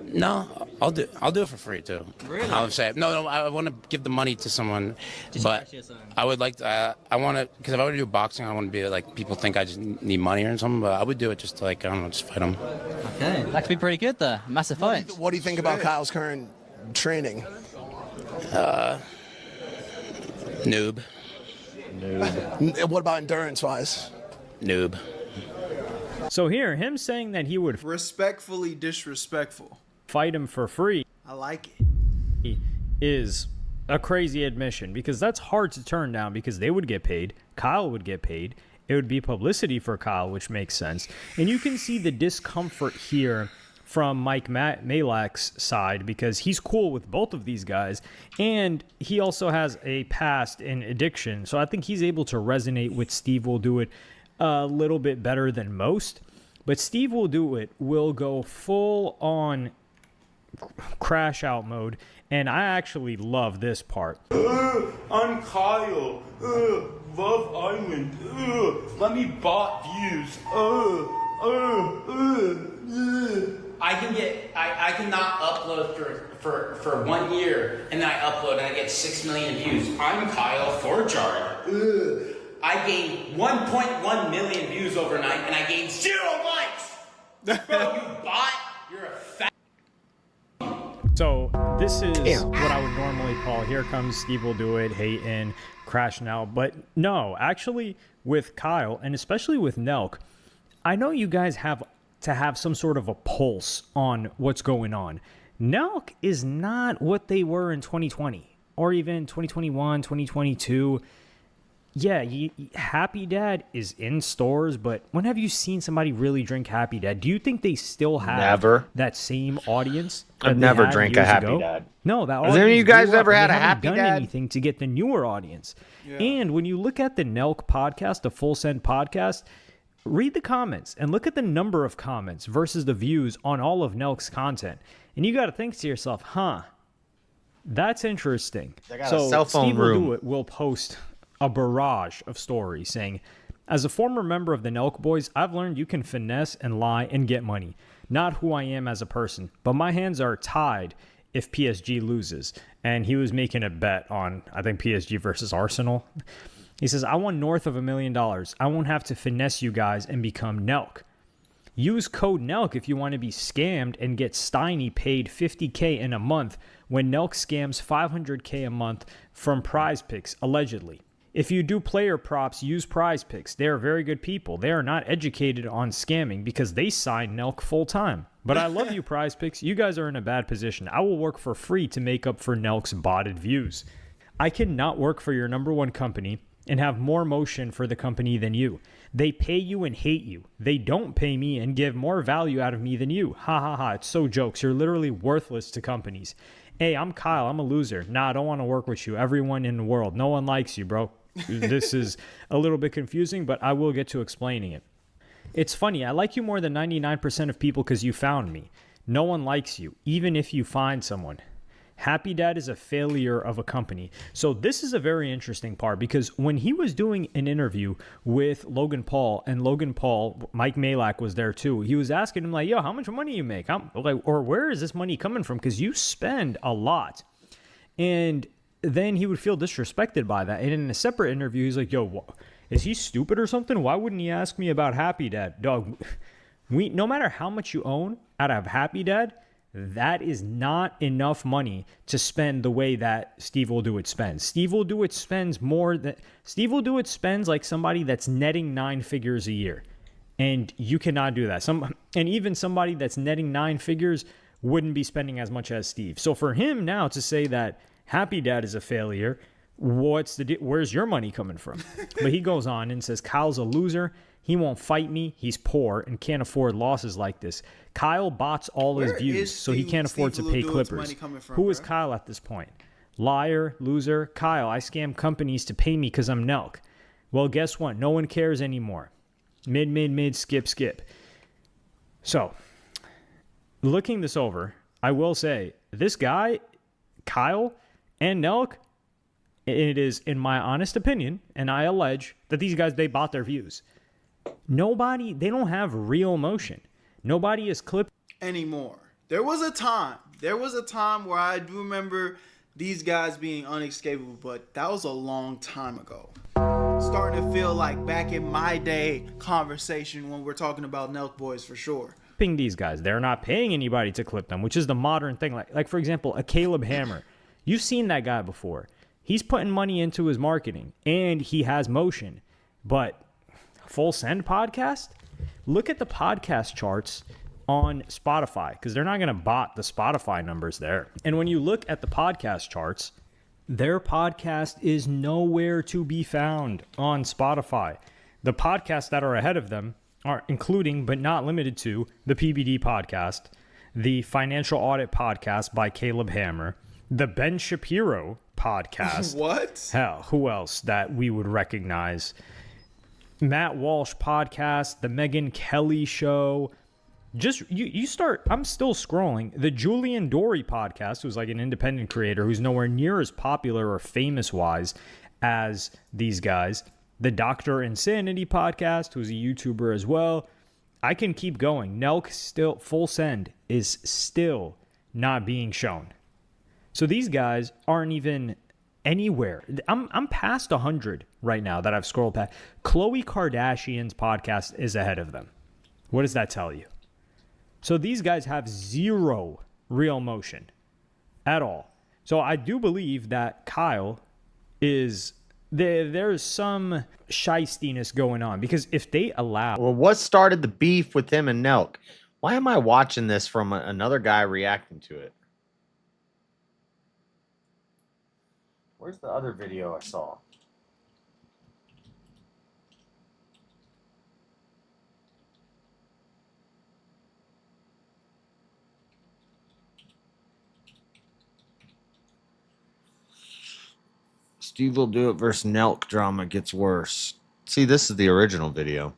No, I'll do it for free too. Really? I would say no. I want to give the money to someone, but I would like to. I want to, because if I were to do boxing, I want to be like people think I just need money or something. But I would do it just to, like, I don't know, just fight them. Okay, that could be pretty good though. Massive fight. What do you think about Kyle's current training? Noob. What about endurance-wise? Noob. So here, him saying that he would respectfully disrespectful fight him for free, I like it, is a crazy admission, because that's hard to turn down, because they would get paid, Kyle would get paid, it would be publicity for Kyle, which makes sense. And you can see the discomfort here from Mike Malak's side, because he's cool with both of these guys, and he also has a past in addiction, so I think he's able to resonate with Steve Will Do It a little bit better than most. But Steve Will Do It will go full on crash out mode, and I actually love this part. I'm Kyle. Love Island. Let me bot views. I cannot upload for 1 year, and then I upload and I get 6 million views. I'm Kyle Forgard. I gained 1.1 million views overnight, and I gained 0 likes. Bro, you bot. You're a fat. So this is what I would normally call, here comes Steve Will Do It, hating, crashing out. But no, actually with Kyle, and especially with Nelk, I know you guys have to have some sort of a pulse on what's going on. Nelk is not what they were in 2020 or even 2021, 2022. Yeah, Happy Dad is in stores, but when have you seen somebody really drink Happy Dad? Do you think they still have that same audience? I've never drank a Happy Dad. No, that has any of you guys ever had a Happy Dad? Dad? Anything to get the newer audience? Yeah. And when you look at the Nelk podcast, the Full Send podcast, read the comments and look at the number of comments versus the views on all of Nelk's content, and you got to think to yourself, that's interesting. They got a cell phone Steve room. Will Do It will post a barrage of stories saying, as a former member of the Nelk Boys, I've learned you can finesse and lie and get money. Not who I am as a person, but my hands are tied if PSG loses. And he was making a bet on, I think, PSG versus Arsenal. He says, I won north of $1 million. I won't have to finesse you guys and become Nelk. Use code Nelk if you want to be scammed and get Steiny paid $50K in a month when Nelk scams $500K a month from Prize Picks, allegedly. If you do player props, use Prize Picks. They are very good people. They are not educated on scamming because they sign Nelk full time. But I love you, Prize Picks. You guys are in a bad position. I will work for free to make up for Nelk's botted views. I cannot work for your number one company and have more motion for the company than you. They pay you and hate you. They don't pay me and give more value out of me than you. Ha ha ha. It's so jokes. You're literally worthless to companies. Hey, I'm Kyle. I'm a loser. Nah, I don't want to work with you. Everyone in the world. No one likes you, bro. This is a little bit confusing, but I will get to explaining it. It's funny. I like you more than 99% of people because you found me. No one likes you, even if you find someone. Happy Dad is a failure of a company. So this is a very interesting part, because when he was doing an interview with Logan Paul, and Logan Paul, Mike Malak was there too, he was asking him like, yo, how much money you make? Or where is this money coming from? Because you spend a lot. And then he would feel disrespected by that. And in a separate interview, he's like, yo, is he stupid or something? Why wouldn't he ask me about Happy Dad? Dog, no matter how much you own out of Happy Dad, that is not enough money to spend the way that Steve Will Do It spends. Steve Will Do It spends like somebody that's netting 9 figures a year. And you cannot do that. And even somebody that's netting 9 figures wouldn't be spending as much as Steve. So for him now to say that Happy Dad is a failure, where's your money coming from? But he goes on and says, Kyle's a loser. He won't fight me. He's poor and can't afford losses like this. Kyle bots all his views, so he can't afford to pay Clippers. Who is Kyle at this point? Liar, loser. Kyle, I scam companies to pay me because I'm Nelk. Well, guess what? No one cares anymore. Mid, skip. So, looking this over, I will say, this guy, Kyle and Nelk, it is, in my honest opinion, and I allege, that these guys, they bought their views. They don't have real emotion. Nobody is clipped anymore. There was a time where I do remember these guys being unescapable, but that was a long time ago. Starting to feel like back in my day conversation when we're talking about Nelk boys for sure. These guys, they're not paying anybody to clip them, which is the modern thing. Like for example, a Caleb Hammer. You've seen that guy before. He's putting money into his marketing and he has motion. But Full Send podcast? Look at the podcast charts on Spotify, because they're not going to bot the Spotify numbers there. And when you look at the podcast charts, their podcast is nowhere to be found on Spotify. The podcasts that are ahead of them are including, but not limited to, the PBD podcast, the Financial Audit podcast by Caleb Hammer, the Ben Shapiro podcast. What? Hell, who else that we would recognize? Matt Walsh podcast, the Megyn Kelly show. Just you start, I'm still scrolling. The Julian Dory podcast, who's like an independent creator who's nowhere near as popular or famous wise as these guys. The Dr. Insanity podcast, who's a YouTuber as well. I can keep going. Nelk still, Full Send is still not being shown. So these guys aren't even anywhere. I'm past 100 right now that I've scrolled past. Khloe Kardashian's podcast is ahead of them. What does that tell you? So these guys have zero real motion at all. So I do believe that Kyle is there's some shystiness going on, because if they allow... Well, what started the beef with him and Nelk? Why am I watching this from another guy reacting to it? Where's the other video I saw? Steve Will Do It versus Nelk drama gets worse. See, this is the original video.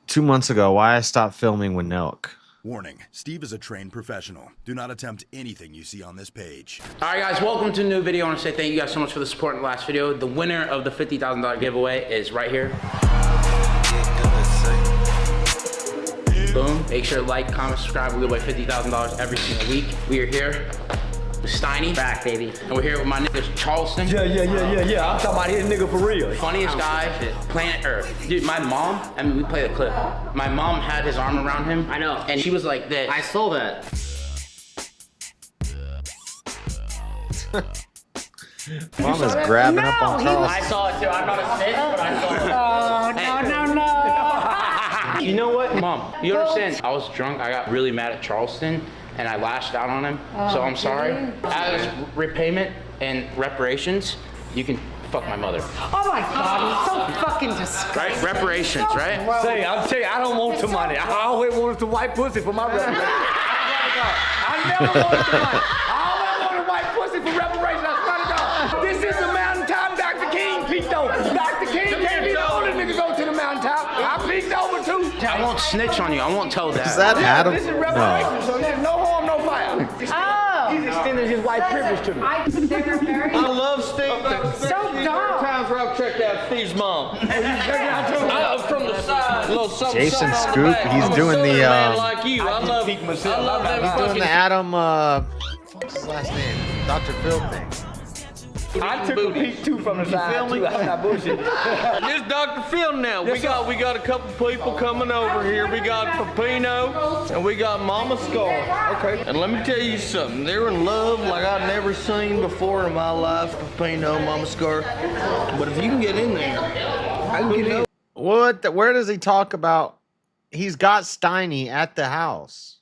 Two months ago, why I stopped filming with Nelk. Warning, Steve is a trained professional. Do not attempt anything you see on this page. All right, guys, welcome to a new video. I want to say thank you guys so much for the support in the last video. The winner of the $50,000 giveaway is right here. Boom. Make sure to like, comment, subscribe. We give away $50,000 every single week. We are here with Steiny. Back, baby. And we're here with my niggas, Charleston. Yeah. I'm talking about his nigga for real. Funniest guy, planet Earth. Dude, my mom, I mean, we play the clip. My mom had his arm around him. I know. And she was like this. I saw that. Mom is grabbing up on Charleston. I saw it too. I'm not a snitch, but I saw it. No. You know what, Mom? You understand? I was drunk. I got really mad at Charleston, and I lashed out on him. So I'm sorry. As repayment and reparations, you can fuck my mother. Oh my God, he's so fucking disgusting. Right? Reparations, right? Say, I'll tell you, I don't want the money. I always wanted the white pussy for my reparations. I never wanted the money. I always wanted white pussy for reparations. I swear to God. This is the mountaintop Dr. King peeked over. Dr. King can't be the only nigga go to the mountaintop. I peeked over too. I won't snitch on you. I won't tell that. Is that Adam? This is reparations, so there's no harm, no foul. He's extending his white privilege to me. I love Steve. So dumb. Times where I've checked out Steve's mom. From the side. Jason Scoop, he's doing the like you. I love them. he's doing the Adam what's his last name? Dr. Phil thing. I took a peek too from the side. feel me? Too. I'm not bullshit. This Dr. Phil now. We got a couple people coming over here. We got Pepino and we got Mama Scar. Okay. And let me tell you something. They're in love like I've never seen before in my life. Pepino, Mama Scar. But if you can get in there, I can get in. What? Where does he talk about? He's got Steiny at the house.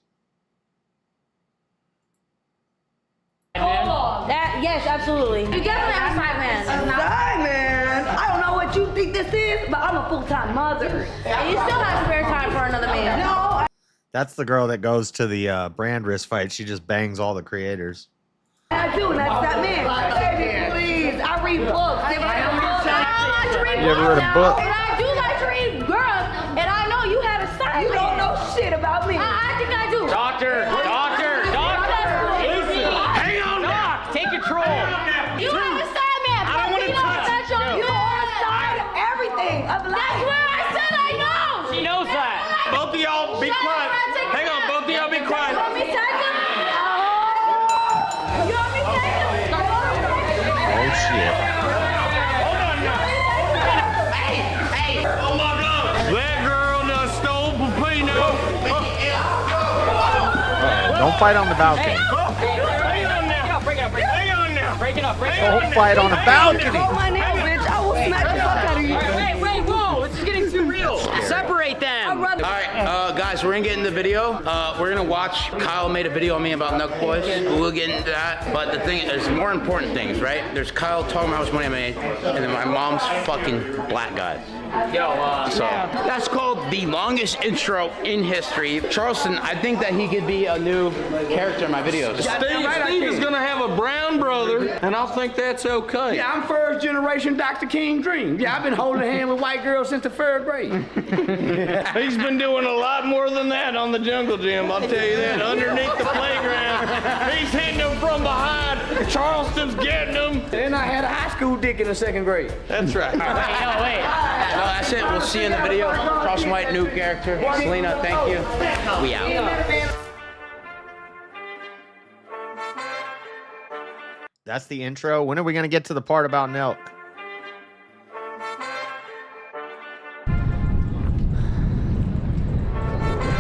Yes, absolutely. You definitely have side man. Side man? I don't know what you think this is, but I'm a full-time mother. And you still have spare time for another man. No. That's the girl that goes to the brand risk fight. She just bangs all the creators. I do, and that's that man. Baby, please. I read books. I like to read You ever read a book? And I do like to read girls, and I know you have a side man. You don't know shit about me. I think I do. Doctor. Take control. You have a side man. I don't want to touch you. You are a side of everything of life. That's where I said I know. She knows that. Both of y'all be quiet. Hang on, both of y'all be quiet. You want me to take him? You want me to take him? Oh shit. Hold on now. Hey. Oh my God. That girl done stole Pepino. Don't fight on the balcony. Break it up. Don't fight on the balcony. Hold my nail, bitch. I will smack the fuck out of you. Wait, whoa. This is getting too real. Separate them. All right, guys, we're gonna get in the video. We're gonna watch. Kyle made a video on me about Nelk Boys. We'll get into that. But the thing, there's more important things, right? There's Kyle talking about how much money I made, and then my mom's fucking black guy. So that's called the longest intro in history. Charleston, I think that he could be a new character in my videos. Steve is gonna have a brown brother, and I think that's okay. Yeah, I'm first generation Dr. King Dream. Yeah, I've been holding hand with white girls since the 3rd grade. He's been doing a lot more than that on the Jungle Gym, I'll tell you that. Underneath the playground, he's hitting them from behind. Charleston's getting them. And I had a high school dick in the 2nd grade. That's right. No, that's it. We'll see you in the video. Charleston White, new character. Selena, thank you. We out. That's the intro. When are we going to get to the part about Nelk?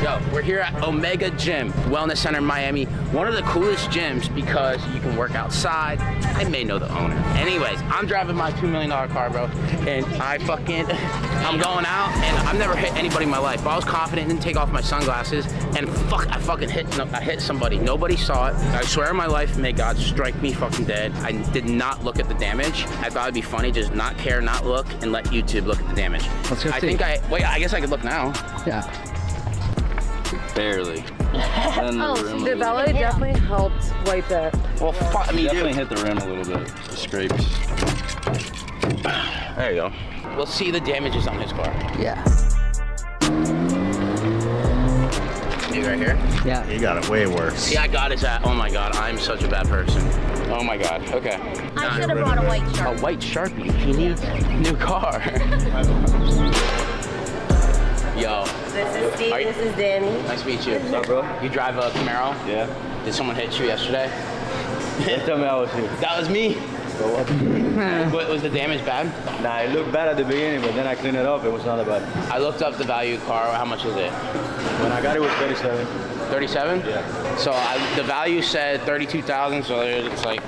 Yo, we're here at Omega Gym, Wellness Center in Miami. One of the coolest gyms because you can work outside. I may know the owner. Anyways, I'm driving my $2 million car, bro, and I'm going out, and I've never hit anybody in my life, but I was confident, didn't take off my sunglasses, and I hit somebody. Nobody saw it. I swear on my life, may God strike me fucking dead. I did not look at the damage. I thought it'd be funny, just not care, not look, and let YouTube look at the damage. Let's go see. I guess I could look now. Yeah. Barely. The valet definitely helped wipe it. Well, fuck, I mean, definitely hit the rim a little bit. Scrapes. There you go. We'll see the damages on his car. Yeah. You right here? Yeah. You got it way worse. Yeah, I got his at. Oh my God, I'm such a bad person. Oh my God. Okay. I should have brought a white Sharpie. A white Sharpie. He needs a new car. Yo. This is Steve, this is Danny. Nice to meet you. What's up, bro? You drive a Camaro? Yeah. Did someone hit you yesterday? Don't tell me I was you. That was me. What, was the damage bad? Nah, it looked bad at the beginning, but then I cleaned it up. It was not that bad. I looked up the value of the car. How much is it? When I got it, it was 37. 37? Yeah. So the value said 32,000. So it's like,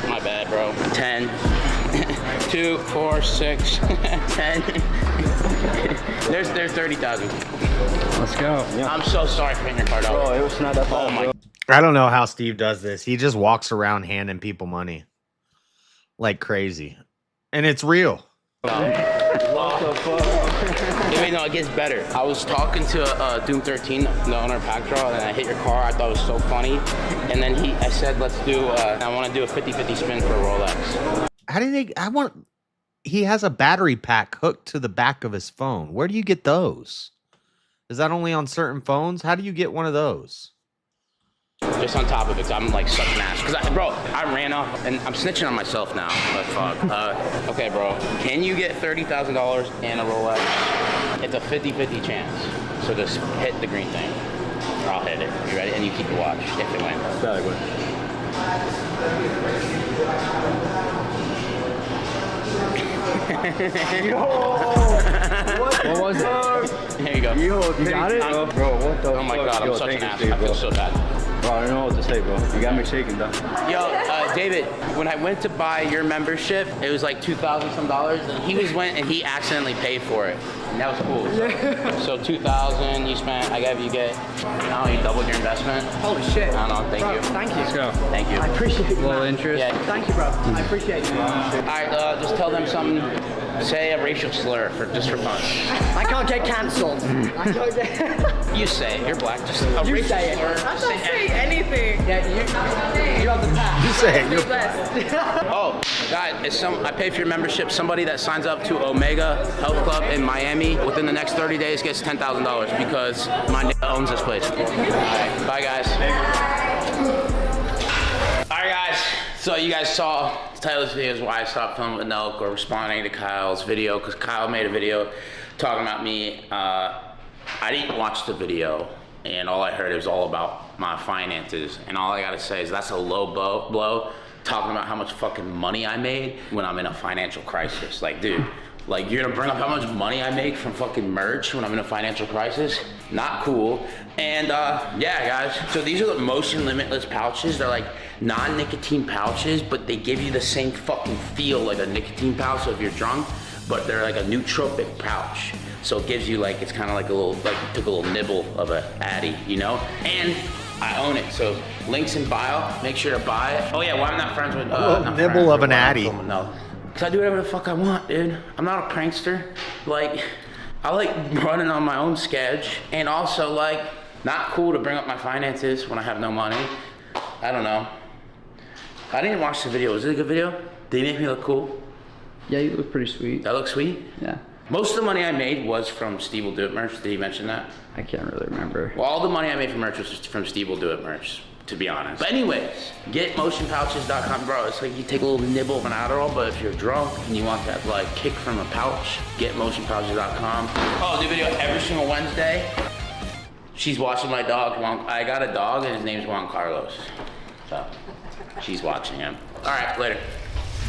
my bad, bro. 10, 2, 4, 6, 10. There's 30,000. Let's go. Yeah. I'm so sorry for hitting your car, dog. Bro, it was not that bad. Oh my. I don't know how Steve does this. He just walks around handing people money like crazy. And it's real. What the fuck? Wait, no, it gets better. I was talking to Doom 13, the owner of Pack Draw, and I hit your car. I thought it was so funny. And then I said, let's do, I want to do a 50-50 spin for a Rolex. How do they, he has a battery pack hooked to the back of his phone. Where do you get those? Is that only on certain phones? How do you get one of those? Just on top of it, 'cause I'm like such an ass. Because I ran off, and I'm snitching on myself now. But fuck. Okay, bro. Can you get $30,000 and a Rolex? It's a 50-50 chance. So just hit the green thing. Or I'll hit it. You ready? And you keep the watch if it wins. Yo! What was it? Here you go. Yo, you got it? Bro, what the Oh my fuck? God, I'm Yo, such an thank you, ass. Steve, I feel bro. so bad. Bro, I don't know what to say, bro. You got me shaking, though. Yo, David, when I went to buy your membership, it was like $2,000 some, and he accidentally paid for it. And that was cool. So, $2,000 you spent, I gave you you doubled your investment. Holy shit. I don't know, thank Bro, you. Thank you. Let's go. Thank you. I appreciate it. A little man. interest. Yeah. Thank you, bro. I appreciate you. Alright, just tell them something. Say a racial slur just for fun. I can't get cancelled. I can't get... You say it. You're black. Just a You racial say it. slur. I Just don't say say anything. Yeah, you have the pass. You say it. You're blessed. Oh, guys, I pay for your membership. Somebody that signs up to Omega Health Club in Miami within the next 30 days gets $10,000 because my nigga owns this place. All right, bye guys. All right, guys. So you guys saw the title of this video is why I stopped filming with Nelk or responding to Kyle's video because Kyle made a video talking about me. I didn't watch the video, and all I heard was all about my finances. And all I gotta say is that's a low blow, talking about how much fucking money I made when I'm in a financial crisis. Like, dude, like you're gonna bring up how much money I make from fucking merch when I'm in a financial crisis? Not cool. And yeah, guys, so these are the Motion Limitless pouches. They're like non-nicotine pouches, but they give you the same fucking feel like a nicotine pouch so if you're drunk, but they're like a nootropic pouch. So it gives you like, it's kind of like a little, like you took a little nibble of a Addy, you know? And I own it, so links in bio, make sure to buy it. Oh yeah, well I'm not friends with, nibble of an Addy. No, cause I do whatever the fuck I want, dude. I'm not a prankster. Like, I like running on my own sketch, and also like, not cool to bring up my finances when I have no money. I don't know. I didn't watch the video. Was it a good video? Did he make me look cool? Yeah, you look pretty sweet. That look sweet? Yeah. Most of the money I made was from Steve Will Do It merch. Did he mention that? I can't really remember. Well, all the money I made from merch was from Steve Will Do It merch, to be honest. But anyways, getmotionpouches.com. Bro, it's like you take a little nibble of an Adderall, but if you're drunk and you want that like kick from a pouch, getmotionpouches.com. Oh, do video every single Wednesday. She's watching my dog. I got a dog and his name's Juan Carlos. So she's watching him. All right, later.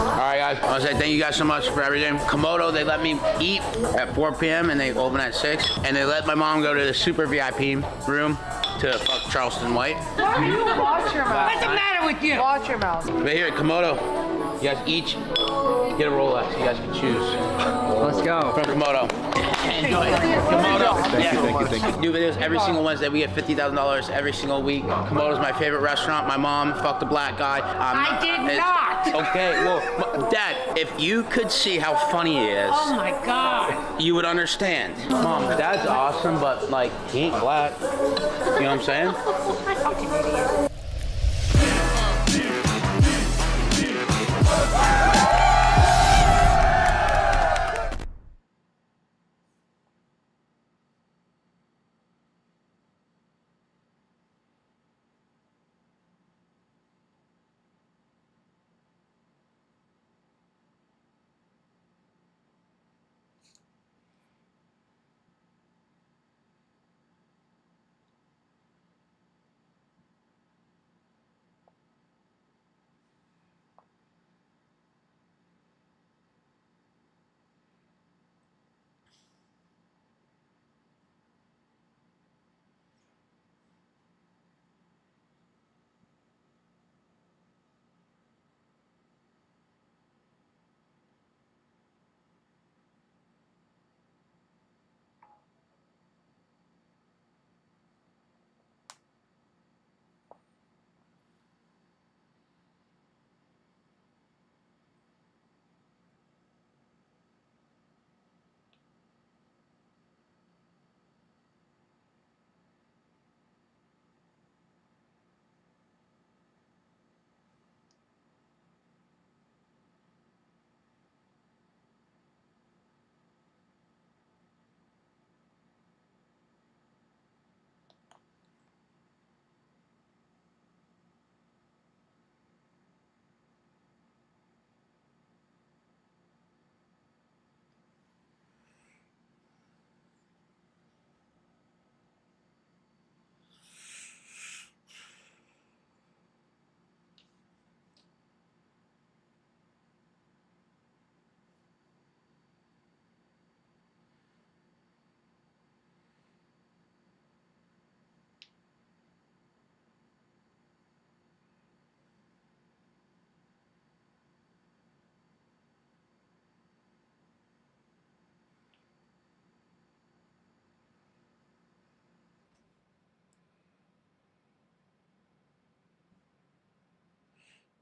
All right, guys. I want to say thank you guys so much for everything. Komodo, they let me eat at 4 p.m. and they open at 6. And they let my mom go to the super VIP room to fuck Charleston White. Why do you watch your mouth? What's the matter with you? Watch your mouth. Right here, Komodo. You guys each get a Rolex. You guys can choose. Let's go. From Komodo. Enjoy. Komodo. Thank you. Do videos every single Wednesday. We get $50,000 every single week. Komodo's my favorite restaurant. My mom fucked a black guy. I did not. Okay, well, Dad, if you could see how funny he is. Oh my God. You would understand. Mom, Dad's awesome, but like, he ain't black. You know what I'm saying? Fucking idiot.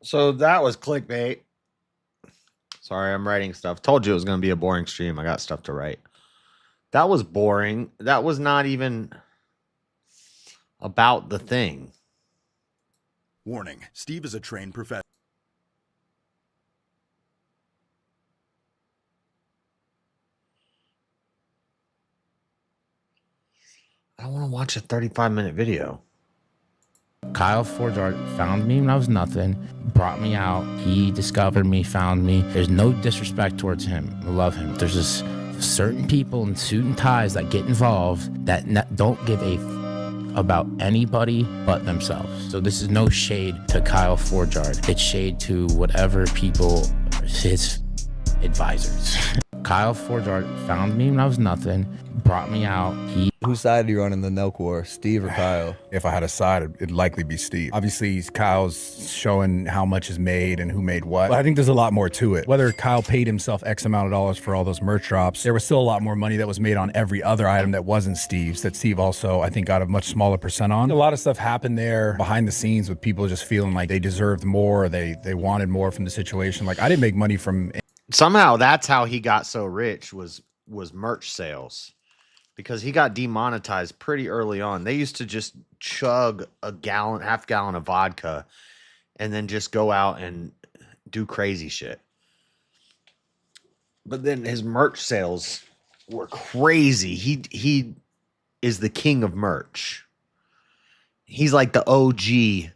So that was clickbait. Sorry, I'm writing stuff. Told you it was going to be a boring stream. I got stuff to write. That was boring. That was not even about the thing. Warning, Steve is a trained professional. I don't want to watch a 35-minute video. Kyle Forjard found me when I was nothing, brought me out. He discovered me, found me. There's no disrespect towards him. I love him. There's just certain people in suit and ties that get involved that don't give a about anybody but themselves. So this is no shade to Kyle Forjard. It's shade to whatever people, his advisors. Kyle Forjard found me when I was nothing, brought me out. Whose side are you on in the Nelk war, Steve or Kyle? If I had a side, it'd likely be Steve. Obviously, Kyle's showing how much is made and who made what. But I think there's a lot more to it. Whether Kyle paid himself X amount of dollars for all those merch drops, there was still a lot more money that was made on every other item that wasn't Steve's, that Steve also, I think, got a much smaller percent on. A lot of stuff happened there behind the scenes with people just feeling like they deserved more, or they wanted more from the situation. Like, I didn't make money from... Somehow that's how he got so rich, was merch sales. Because he got demonetized pretty early on. They used to just chug a half gallon of vodka and then just go out and do crazy shit. But then his merch sales were crazy. He is the king of merch. He's like the OG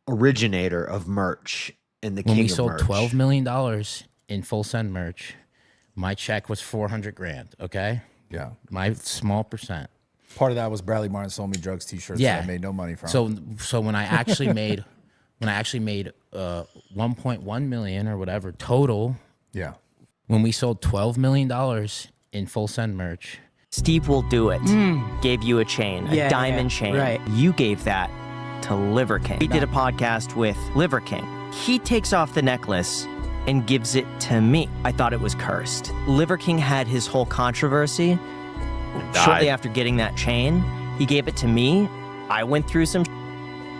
originator of merch and the king of merch. When we sold $12 million in full send merch, my check was $400,000, okay? Yeah. My small percent. Part of that was Bradley Martin sold me drugs t-shirts that I made no money from. So when I actually made 1.1 million or whatever total. Yeah. When we sold $12 million in full send merch. Steve Will Do It gave you a chain, a diamond chain. Right. You gave that to Liver King. He did a podcast with Liver King. He takes off the necklace and gives it to me. I thought it was cursed. Liver King had his whole controversy. Shortly after getting that chain, he gave it to me. I went through some.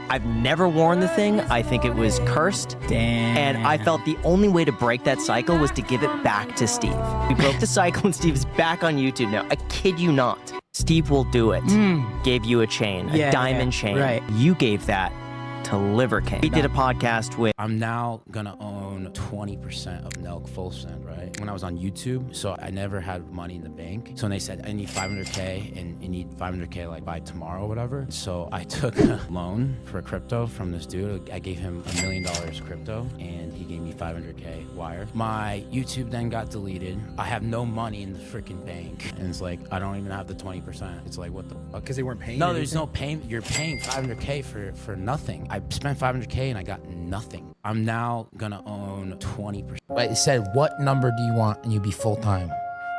I've never worn the thing. I think it was cursed. Damn. And I felt the only way to break that cycle was to give it back to Steve. We broke the cycle and Steve is back on YouTube now. I kid you not. Steve Will Do It gave you a chain, a diamond chain. Right. You gave that to Liver King. He did a podcast with... I'm now gonna own 20% of Nelk full send, right? When I was on YouTube, so I never had money in the bank. So when they said, I need 500K and you need 500K like by tomorrow or whatever. So I took a loan for crypto from this dude. I gave him $1 million crypto and he gave me 500K wire. My YouTube then got deleted. I have no money in the freaking bank. And it's like, I don't even have the 20%. It's like, what the fuck? Because they weren't paying No, there's no payment. You're paying 500K for nothing. I spent 500K and I got nothing. I'm now gonna own 20%. But it said, what number do you want? And you'd be full-time.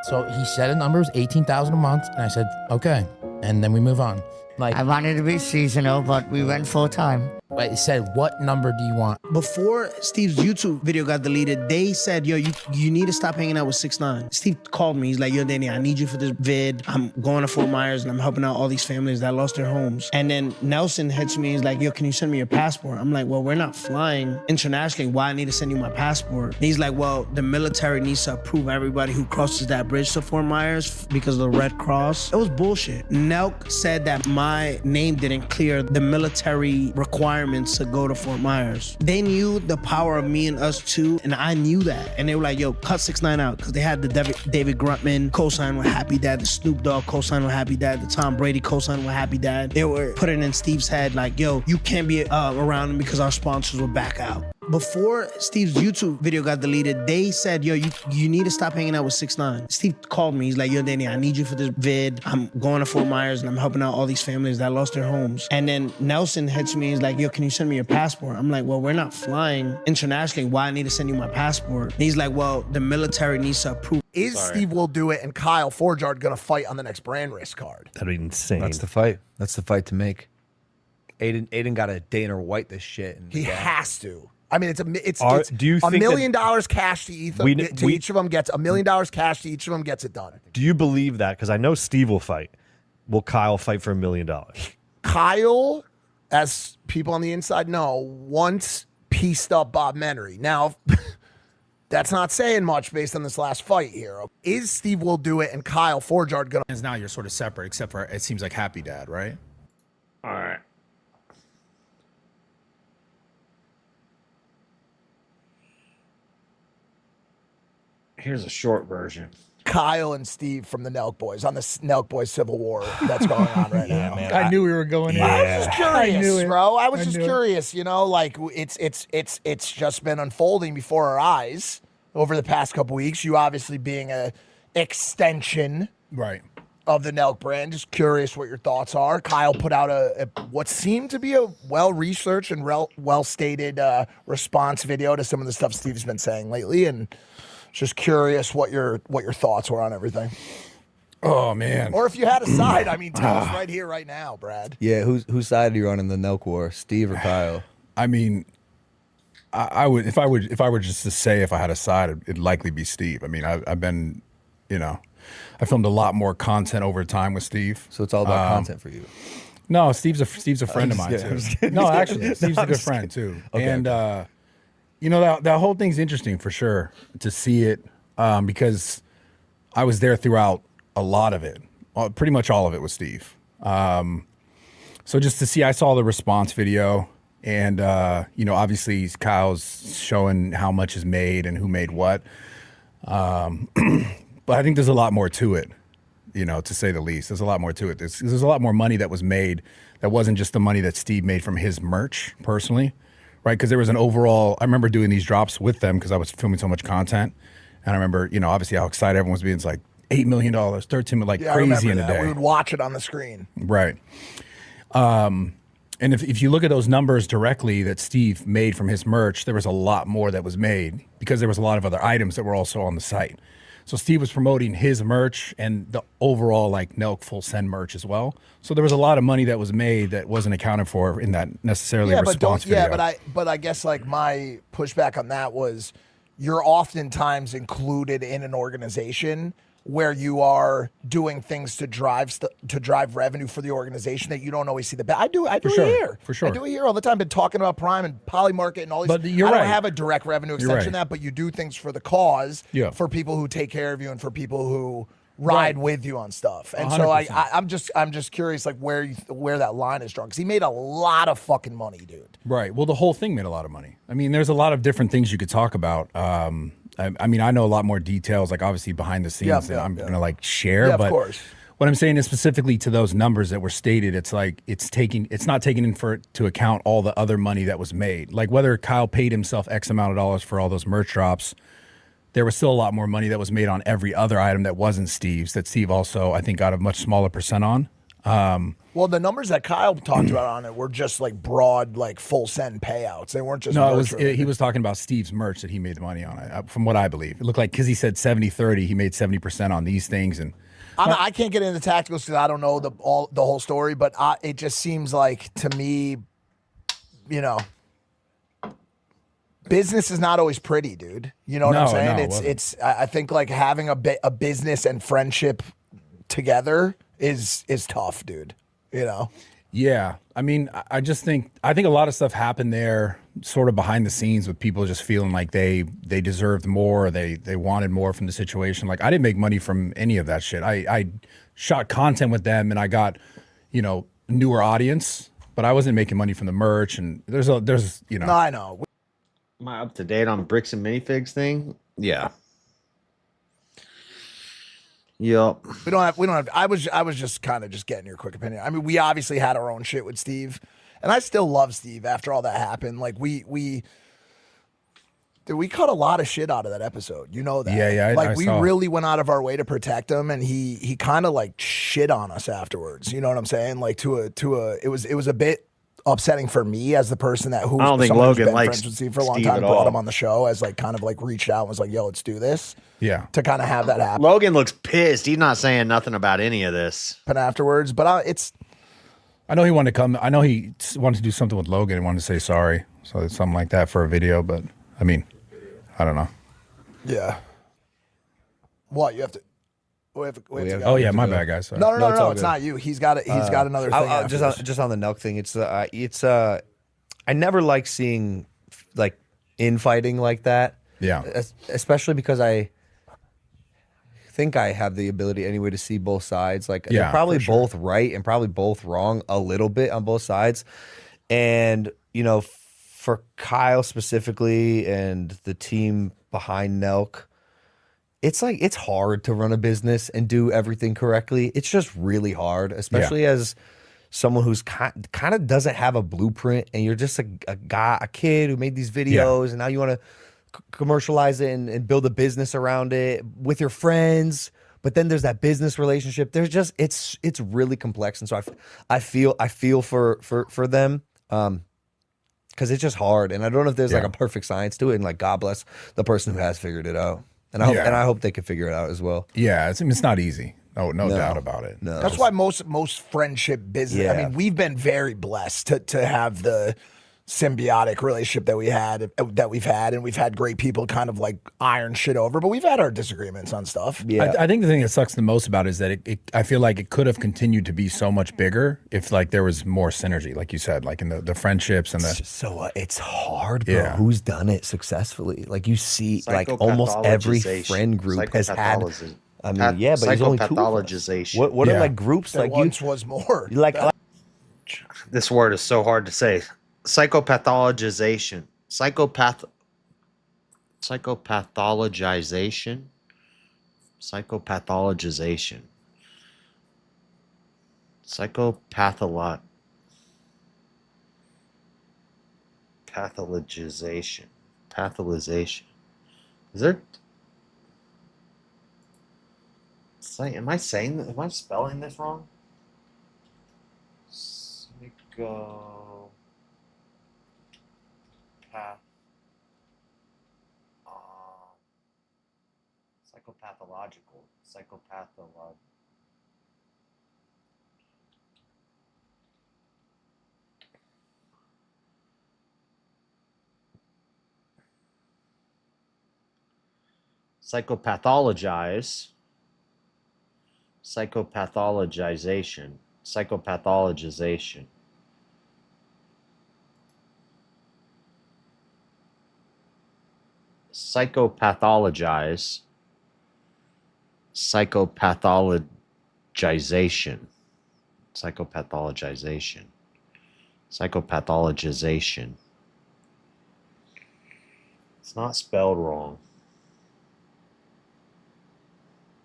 So he said a number was $18,000 a month. And I said, okay. And then we move on. Like, I wanted to be seasonal, but we went full-time. But it said, what number do you want? Before Steve's YouTube video got deleted, they said, yo, you need to stop hanging out with 6ix9ine. Steve called me. He's like, yo, Danny, I need you for this vid. I'm going to Fort Myers and I'm helping out all these families that lost their homes. And then Nelson hits me. He's like, yo, can you send me your passport? I'm like, well, we're not flying internationally. Why I need to send you my passport? And he's like, well, the military needs to approve everybody who crosses that bridge to Fort Myers because of the Red Cross. It was bullshit. Nelk said that my name didn't clear the military requirements to go to Fort Myers. They knew the power of me and us too, and I knew that. And they were like, yo, cut 6ix9ine out, because they had the David Gruntman co-sign with Happy Dad, the Snoop Dogg co-sign with Happy Dad, the Tom Brady co-sign with Happy Dad. They were putting in Steve's head like, yo, you can't be around him because our sponsors will back out. Before Steve's YouTube video got deleted, they said, yo, you need to stop hanging out with 6ix9ine. Steve called me. He's like, yo, Danny, I need you for this vid. I'm going to Fort Myers and I'm helping out all these families that lost their homes. And then Nelson hits me. He's like, yo, can you send me your passport? I'm like, well, we're not flying internationally. Why I need to send you my passport? And he's like, well, the military needs to approve. Is Steve Will Do It and Kyle Forjard going to fight on the next brand risk card? That'd be insane. That's the fight. That's the fight to make. Aiden got to Dana White this shit. And he has to. I mean, it's do you $1 think million cash to each of them gets $1 million cash to each of them gets it done. Do you believe that? Because I know Steve will fight. Will Kyle fight for $1 million? Kyle, as people on the inside know, once pieced up Bobmentary. Now, that's not saying much based on this last fight here. Is Steve Will Do It and Kyle Forjard gonna? Now you're sort of separate, except for it seems like Happy Dad, right? All right. Here's a short version. Kyle and Steve from the Nelk Boys on the Nelk Boys Civil War that's going on right now. Man, I knew we were going in. I was just I knew curious, it. bro. I was I just knew it. curious, you know, like it's just been unfolding before our eyes over the past couple weeks. You obviously being a extension right of the Nelk brand. Just curious what your thoughts are. Kyle put out a what seemed to be a well-researched and well-stated response video to some of the stuff Steve's been saying lately, and just curious what your thoughts were on everything. Oh man! Or if you had a side, I mean, tell us right here, right now, Brad. Yeah, whose side are you on in the Nelk war, Steve or Kyle? I mean, I would if I were just to say if I had a side, it'd likely be Steve. I mean, I've been, you know, I filmed a lot more content over time with Steve. So it's all about content for you. No, Steve's a friend of mine too. No, actually, Steve's a good friend too. Okay, And you know, that whole thing's interesting for sure to see it because I was there throughout a lot of it. Pretty much all of it was Steve. So just to see, I saw the response video, and you know, obviously Kyle's showing how much is made and who made what. But I think there's a lot more to it, you know, to say the least. There's a lot more to it. There's a lot more money that was made that wasn't just the money that Steve made from his merch personally, right? Because there was an overall, I remember doing these drops with them because I was filming so much content. And I remember, you know, obviously how excited everyone was being. It's like $8 million, $13 million, like crazy in a day. We would watch it on the screen. Right. And if you look at those numbers directly that Steve made from his merch, there was a lot more that was made because there was a lot of other items that were also on the site. So Steve was promoting his merch and the overall like Nelk full send merch as well. So there was a lot of money that was made that wasn't accounted for in that necessarily response video. Yeah, but I guess like my pushback on that was you're oftentimes included in an organization where you are doing things to drive revenue for the organization that you don't always see I do it here. For sure. I do it here all the time. Been talking about Prime and Polymarket and all these. But you're I don't right. have a direct revenue extension of that, but you do things for the cause, Yeah. for people who take care of you and for people who ride with you on stuff. And 100%. so I'm just curious like where that line is drawn, because he made a lot of fucking money, dude. Right. Well, the whole thing made a lot of money. I mean, there's a lot of different things you could talk about. I mean, I know a lot more details, like obviously behind the scenes that I'm gonna like share. Yeah, but of course. what I'm saying is specifically to those numbers that were stated, it's like it's not taking into account all the other money that was made. Like whether Kyle paid himself X amount of dollars for all those merch drops, there was still a lot more money that was made on every other item that wasn't Steve's, that Steve also, I think, got a much smaller percent on. Well, the numbers that Kyle talked about on it were just like broad, like full send payouts. They weren't just No, merch related. he was talking about Steve's merch that he made the money on, from what I believe. It looked like, because he said 70-30, he made 70% on these things. And I can't get into tacticals because I don't know the whole story, but it just seems like to me, you know, business is not always pretty, dude. You know what I'm saying? No, I think like having a business and friendship together is tough, dude. You know? Yeah. I mean, I think a lot of stuff happened there sort of behind the scenes with people just feeling like they deserved more, they wanted more from the situation. Like I didn't make money from any of that shit. I shot content with them and I got, you know, newer audience, but I wasn't making money from the merch. And there's you know. No, I know. Am I up to date on bricks and minifigs thing? Yeah. Yep. We don't have. I was just kind of just getting your quick opinion. I mean, we obviously had our own shit with Steve, and I still love Steve after all that happened. Like we cut a lot of shit out of that episode. You know that. Yeah. Like we really went out of our way to protect him, and he kind of like shit on us afterwards. You know what I'm saying? Like it was a bit upsetting for me as the person I don't think Logan likes friends with Steve for a long Steve time. at Brought all. him on the show as like kind of like reached out and was like, "Yo, let's do this." Yeah. To kind of have that happen. Logan looks pissed. He's not saying nothing about any of this. But afterwards, but I know he wanted to come. I know he wanted to do something with Logan and wanted to say sorry. So it's something like that for a video. But I mean, I don't know. Yeah. What you have to? We have to go. Oh yeah, my bad, guys. Sorry. No, it's not you. He's got it. He's got another thing. Just on the Nelk thing. It's I never like seeing like infighting like that. Yeah. Especially because I think I have the ability anyway to see both sides. Like Yeah, they're probably for sure. both right and probably both wrong a little bit on both sides. And, you know, for Kyle specifically and the team behind Nelk, it's like it's hard to run a business and do everything correctly. It's just really hard, especially as someone who's kind of doesn't have a blueprint, and you're just a kid who made these videos, and now you want to commercialize it and build a business around it with your friends. But then there's that business relationship. There's just it's really complex, and so I feel for them. Because it's just hard, and I don't know if there's like a perfect science to it. And like, God bless the person who has figured it out, and I hope they can figure it out as well. Yeah, it's not easy. No doubt about it. No, That's why most friendship business. Yeah. I mean, we've been very blessed to have the symbiotic relationship that we've had, and we've had great people kind of like iron shit over, but we've had our disagreements on stuff. Yeah, I think the thing that sucks the most about it is that I feel like it could have continued to be so much bigger if like there was more synergy, like you said, like in the friendships and the. So it's hard, bro. Yeah. Who's done it successfully? Like you see, like almost every friend group has had. I mean, yeah, but there's only two of us. Psychopathologization. What are like groups There like once you? was more. You like This word is so hard to say. Psychopathologization. Psychopathologization. Psychopathologization. Pathologization. Pathologization. Is there? Am I spelling this wrong? Psychopathological. Psychopathologize. Psychopathologization. Psychopathologization. Psychopathologize. Psychopathologization. Psychopathologization. Psychopathologization. It's not spelled wrong.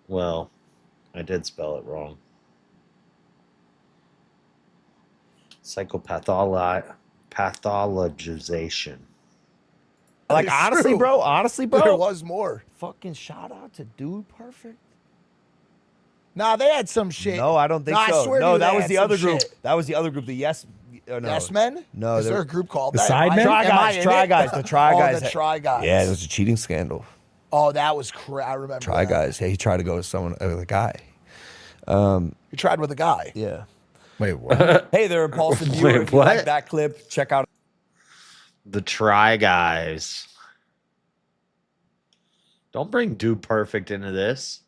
Well, I did spell it wrong. Pathologization. Like honestly, bro. There was more. Fucking shout out to Dude Perfect. Nah, they had some shit. No, I don't think Nah, so. I swear to No, you, that they was had the some other group. shit. That was the other group. The Yes. No. Yes Men? No, Is there a group called that? Side Men? Try Am I Guys. in Try it? Guys. The Try Guys. The Try Guys. Yeah, it was a cheating scandal. Oh, that was I remember. Try that. Guys. Yeah, he tried to go with someone, a guy. You tried with a guy. Yeah. Wait, what? Hey there, Impulsive viewer. Wait, If you like what? that clip, check out. The Try Guys. Don't bring Dude Perfect into this.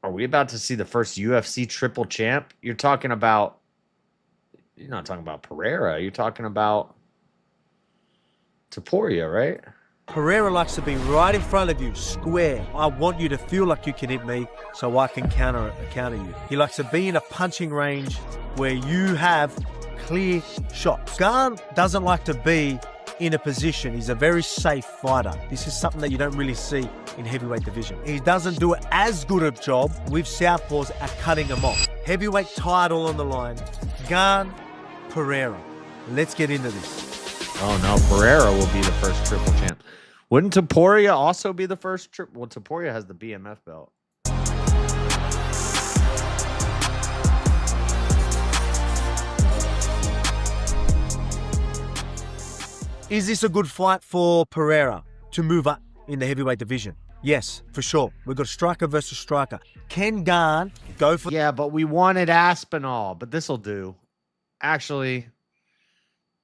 Are we about to see the first UFC triple champ? You're not talking about Pereira. You're talking about Taporia, right? Pereira likes to be right in front of you, square. I want you to feel like you can hit me so I can counter you. He likes to be in a punching range where you have clear shots. Garn doesn't like to be in a position. He's a very safe fighter. This is something that you don't really see in heavyweight division. He doesn't do it as good a job with southpaws at cutting him off. Heavyweight title on the line. Garn, Pereira. Let's get into this. Oh no, Pereira will be the first triple champ. Wouldn't Taporia also be the first triple? Well, Taporia has the BMF belt. Is this a good fight for Pereira to move up in the heavyweight division? Yes, for sure. We've got striker versus striker. Can Garn go for... Yeah, but we wanted Aspinall, but this'll do. Actually,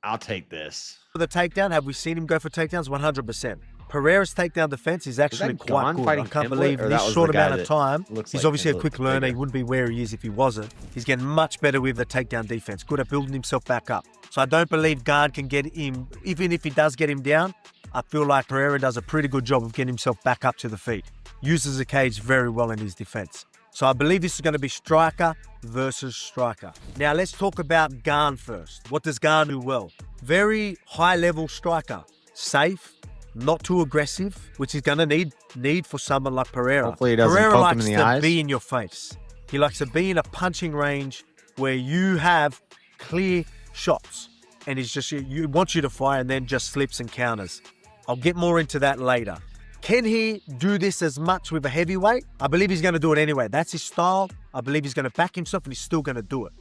I'll take this. the takedown? Have we seen him go for takedowns? 100%. Pereira's takedown defense is actually that quite Gone good. I fighting can't Pimblett, believe or in that this was short the guy amount of that time. looks He's like obviously a Pimblett quick learner. bigger? He wouldn't be where he is if he wasn't. He's getting much better with the takedown defense. Good at building himself back up. So I don't believe Gane can get him, even if he does get him down, I feel like Pereira does a pretty good job of getting himself back up to the feet. Uses the cage very well in his defense. So I believe this is going to be striker versus striker. Now let's talk about Gane first. What does Gane do well? Very high-level striker. Safe, not too aggressive, which he's going to need for someone like Pereira. Hopefully he doesn't Pereira poke him likes in the to eyes. be in your face. He likes to be in a punching range where you have clear shots. And he's just, you wants you to fire and then just slips and counters. I'll get more into that later. Can he do this as much with a heavyweight? I believe he's going to do it anyway. That's his style. I believe he's going to back himself and he's still going to do it.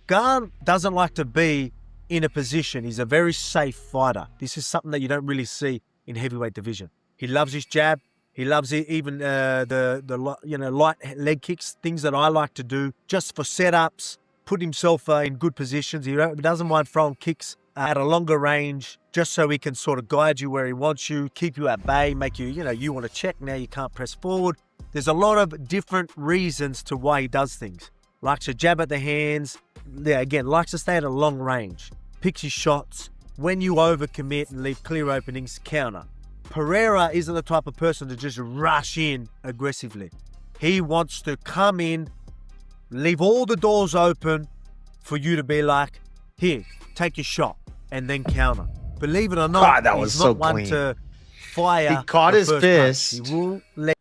Gane doesn't like to be in a position. He's a very safe fighter. This is something that you don't really see in heavyweight division. He loves his jab. He loves it, even the light leg kicks, things that I like to do just for setups, put himself in good positions. He doesn't mind throwing kicks at a longer range just so he can sort of guide you where he wants you, keep you at bay, make you, you want to check, now you can't press forward. There's a lot of different reasons to why he does things. Likes to jab at the hands. Yeah, again, likes to stay at a long range. Picks his shots. When you overcommit and leave clear openings, counter. Pereira isn't the type of person to just rush in aggressively. He wants to come in, leave all the doors open for you to be like, here, take your shot, and then counter. Believe it or not, God, that was he's so not one clean. to fire. He caught the his first fist. punch. He will let.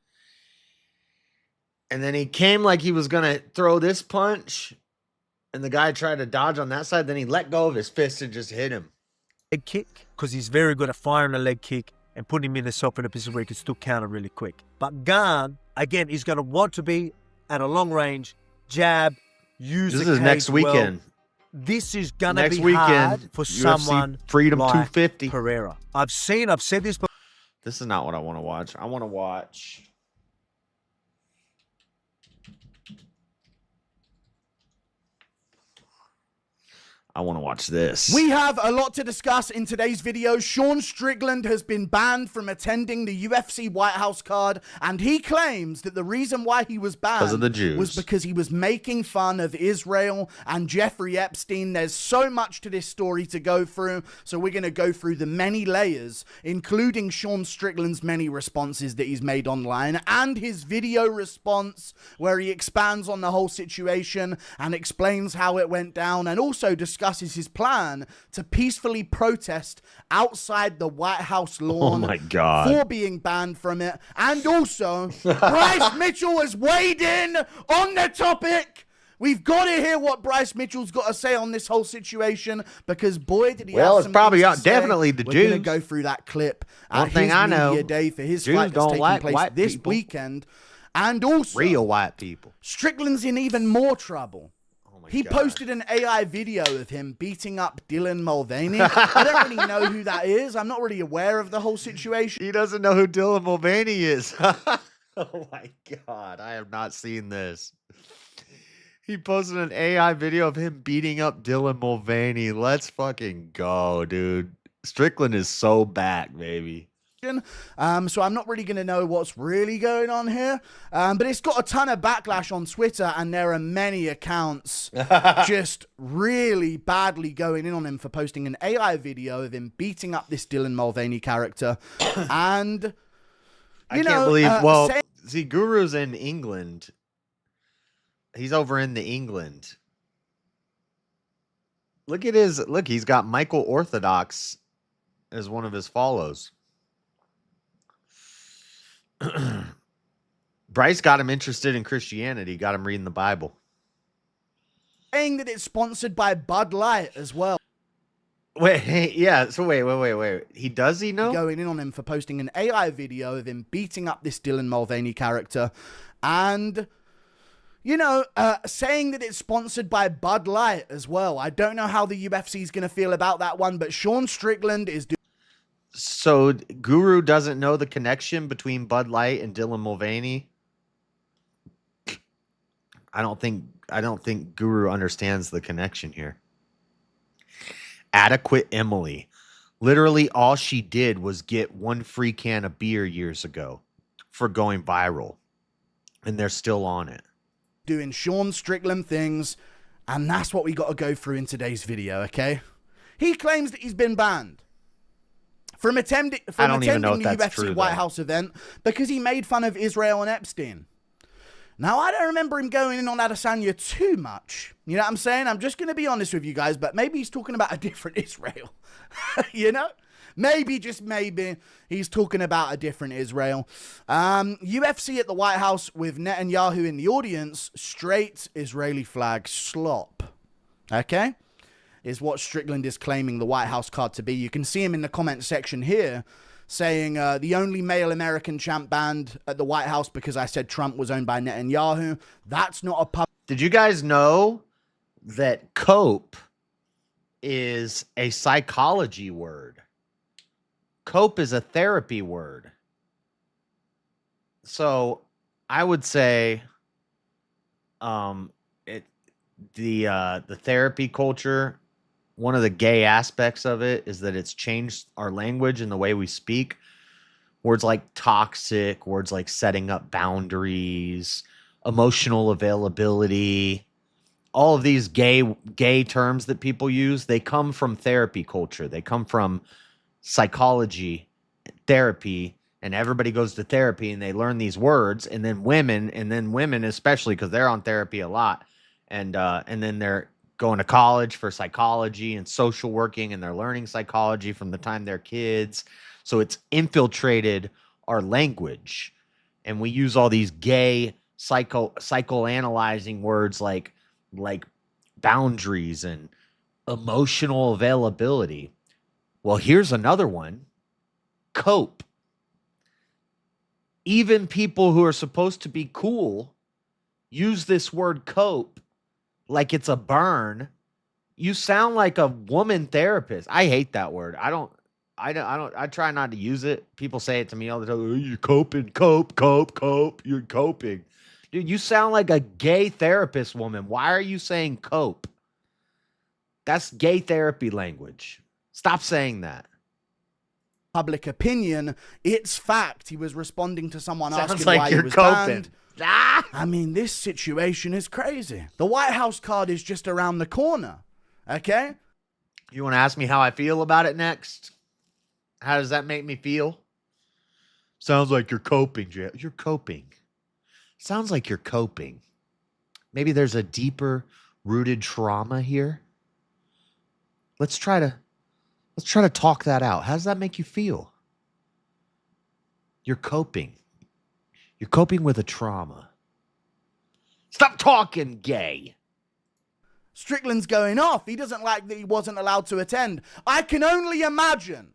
And then he came like he was going to throw this punch. And the guy tried to dodge on that side. Then he let go of his fist and just hit him. Leg kick, because he's very good at firing a leg kick and putting himself in a position where he can still counter really quick. But Gane, again, he's going to want to be at a long range, jab, use This the is cage next weekend. well. This is going to Next be weekend, hard for UFC someone Freedom like 250. Pereira. I've said this before. This is not what I want to watch. I want to watch. I want to watch this. We have a lot to discuss in today's video. Sean Strickland has been banned from attending the UFC White House card, and he claims that the reason why he was banned Because of the Jews. was because he was making fun of Israel and Jeffrey Epstein. There's so much to this story to go through, so we're going to go through the many layers, including Sean Strickland's many responses that he's made online, and his video response where he expands on the whole situation and explains how it went down, and also discusses his plan to peacefully protest outside the White House lawn my God. for being banned from it. And also, Bryce Mitchell has weighed in on the topic. We've got to hear what Bryce Mitchell's got to say on this whole situation, because boy, did he Well, have it's some probably things to say. definitely the We're going to Jews. go through that clip One at thing his I know, media day for his Jews fight that's don't taking like place white this people. weekend. And also, Real white people. Strickland's in even more trouble. He God. posted an AI video of him beating up Dylan Mulvaney. I don't really know who that is. I'm not really aware of the whole situation. He doesn't know who Dylan Mulvaney is. Oh my God. I have not seen this. He posted an AI video of him beating up Dylan Mulvaney. Let's fucking go, dude. Strickland is so back, baby. So I'm not really going to know what's really going on here. But it's got a ton of backlash on Twitter, and there are many accounts just really badly going in on him for posting an AI video of him beating up this Dylan Mulvaney character. And, I can't believe, see, Guru's in England. He's over in the England. Look, he's got Michael Orthodox as one of his follows. Bryce got him interested in Christianity, got him reading the Bible. saying that it's sponsored by Bud Light as well. Wait, yeah, so wait. He know? Going in on him for posting an AI video of him beating up this Dylan Mulvaney character and, saying that it's sponsored by Bud Light as well. I don't know how the UFC is going to feel about that one, but Sean Strickland is doing... So Guru doesn't know the connection between Bud Light and Dylan Mulvaney. I don't think Guru understands the connection here. Adequate Emily. Literally, all she did was get one free can of beer years ago for going viral, and they're still on it. Doing Sean Strickland things, and that's what we got to go through in today's video, okay? He claims that he's been banned from attending the UFC White House event because he made fun of Israel and Epstein. Now, I don't remember him going in on Adesanya too much. You know what I'm saying? I'm just going to be honest with you guys, but maybe he's talking about a different Israel. You know? Maybe, just maybe, he's talking about a different Israel. UFC at the White House with Netanyahu in the audience. Straight Israeli flag slop. Okay? Is what Strickland is claiming the White House card to be. You can see him in the comment section here saying the only male American champ banned at the White House because I said Trump was owned by Netanyahu. That's not a pub. Did you guys know that cope is a psychology word? Cope is a therapy word. So I would say the therapy culture, one of the gay aspects of it is that it's changed our language and the way we speak. Words like toxic, words like setting up boundaries, emotional availability, all of these gay terms that people use, they come from therapy culture. They come from psychology, therapy, and everybody goes to therapy and they learn these words, and then women especially, because they're on therapy a lot, and then they're going to college for psychology and social working, and they're learning psychology from the time they're kids. So it's infiltrated our language, and we use all these gay psychoanalyzing words like boundaries and emotional availability. Well, here's another one. Cope. Even people who are supposed to be cool use this word cope like it's a burn. You sound like a woman therapist. I hate that word. I try not to use it. People say it to me all the time. Oh, you're coping, cope. You're coping. Dude, you sound like a gay therapist woman. Why are you saying cope? That's gay therapy language. Stop saying that. Public opinion, it's fact. He was responding to someone asking like why you're he was coping. banned. I mean, this situation is crazy. The White House card is just around the corner. Okay? You want to ask me how I feel about it next? How does that make me feel? Sounds like you're coping, Jay. You're coping. Sounds like you're coping. Maybe there's a deeper rooted trauma here. Let's try to talk that out. How does that make you feel? You're coping. You're coping with a trauma. Stop talking gay. Strickland's going off. He doesn't like that he wasn't allowed to attend. I can only imagine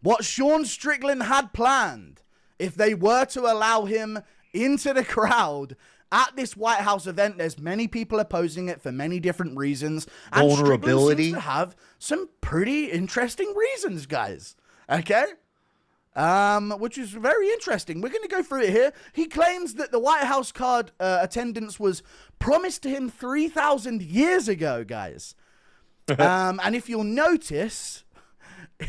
what Sean Strickland had planned if they were to allow him into the crowd at this White House event. There's many people opposing it for many different reasons. And Vulnerability. Strickland seems to have some pretty interesting reasons, guys. Okay? Which is very interesting. We're going to go through it here. He claims that the White House card attendance was promised to him 3,000 years ago, guys. And if you'll notice,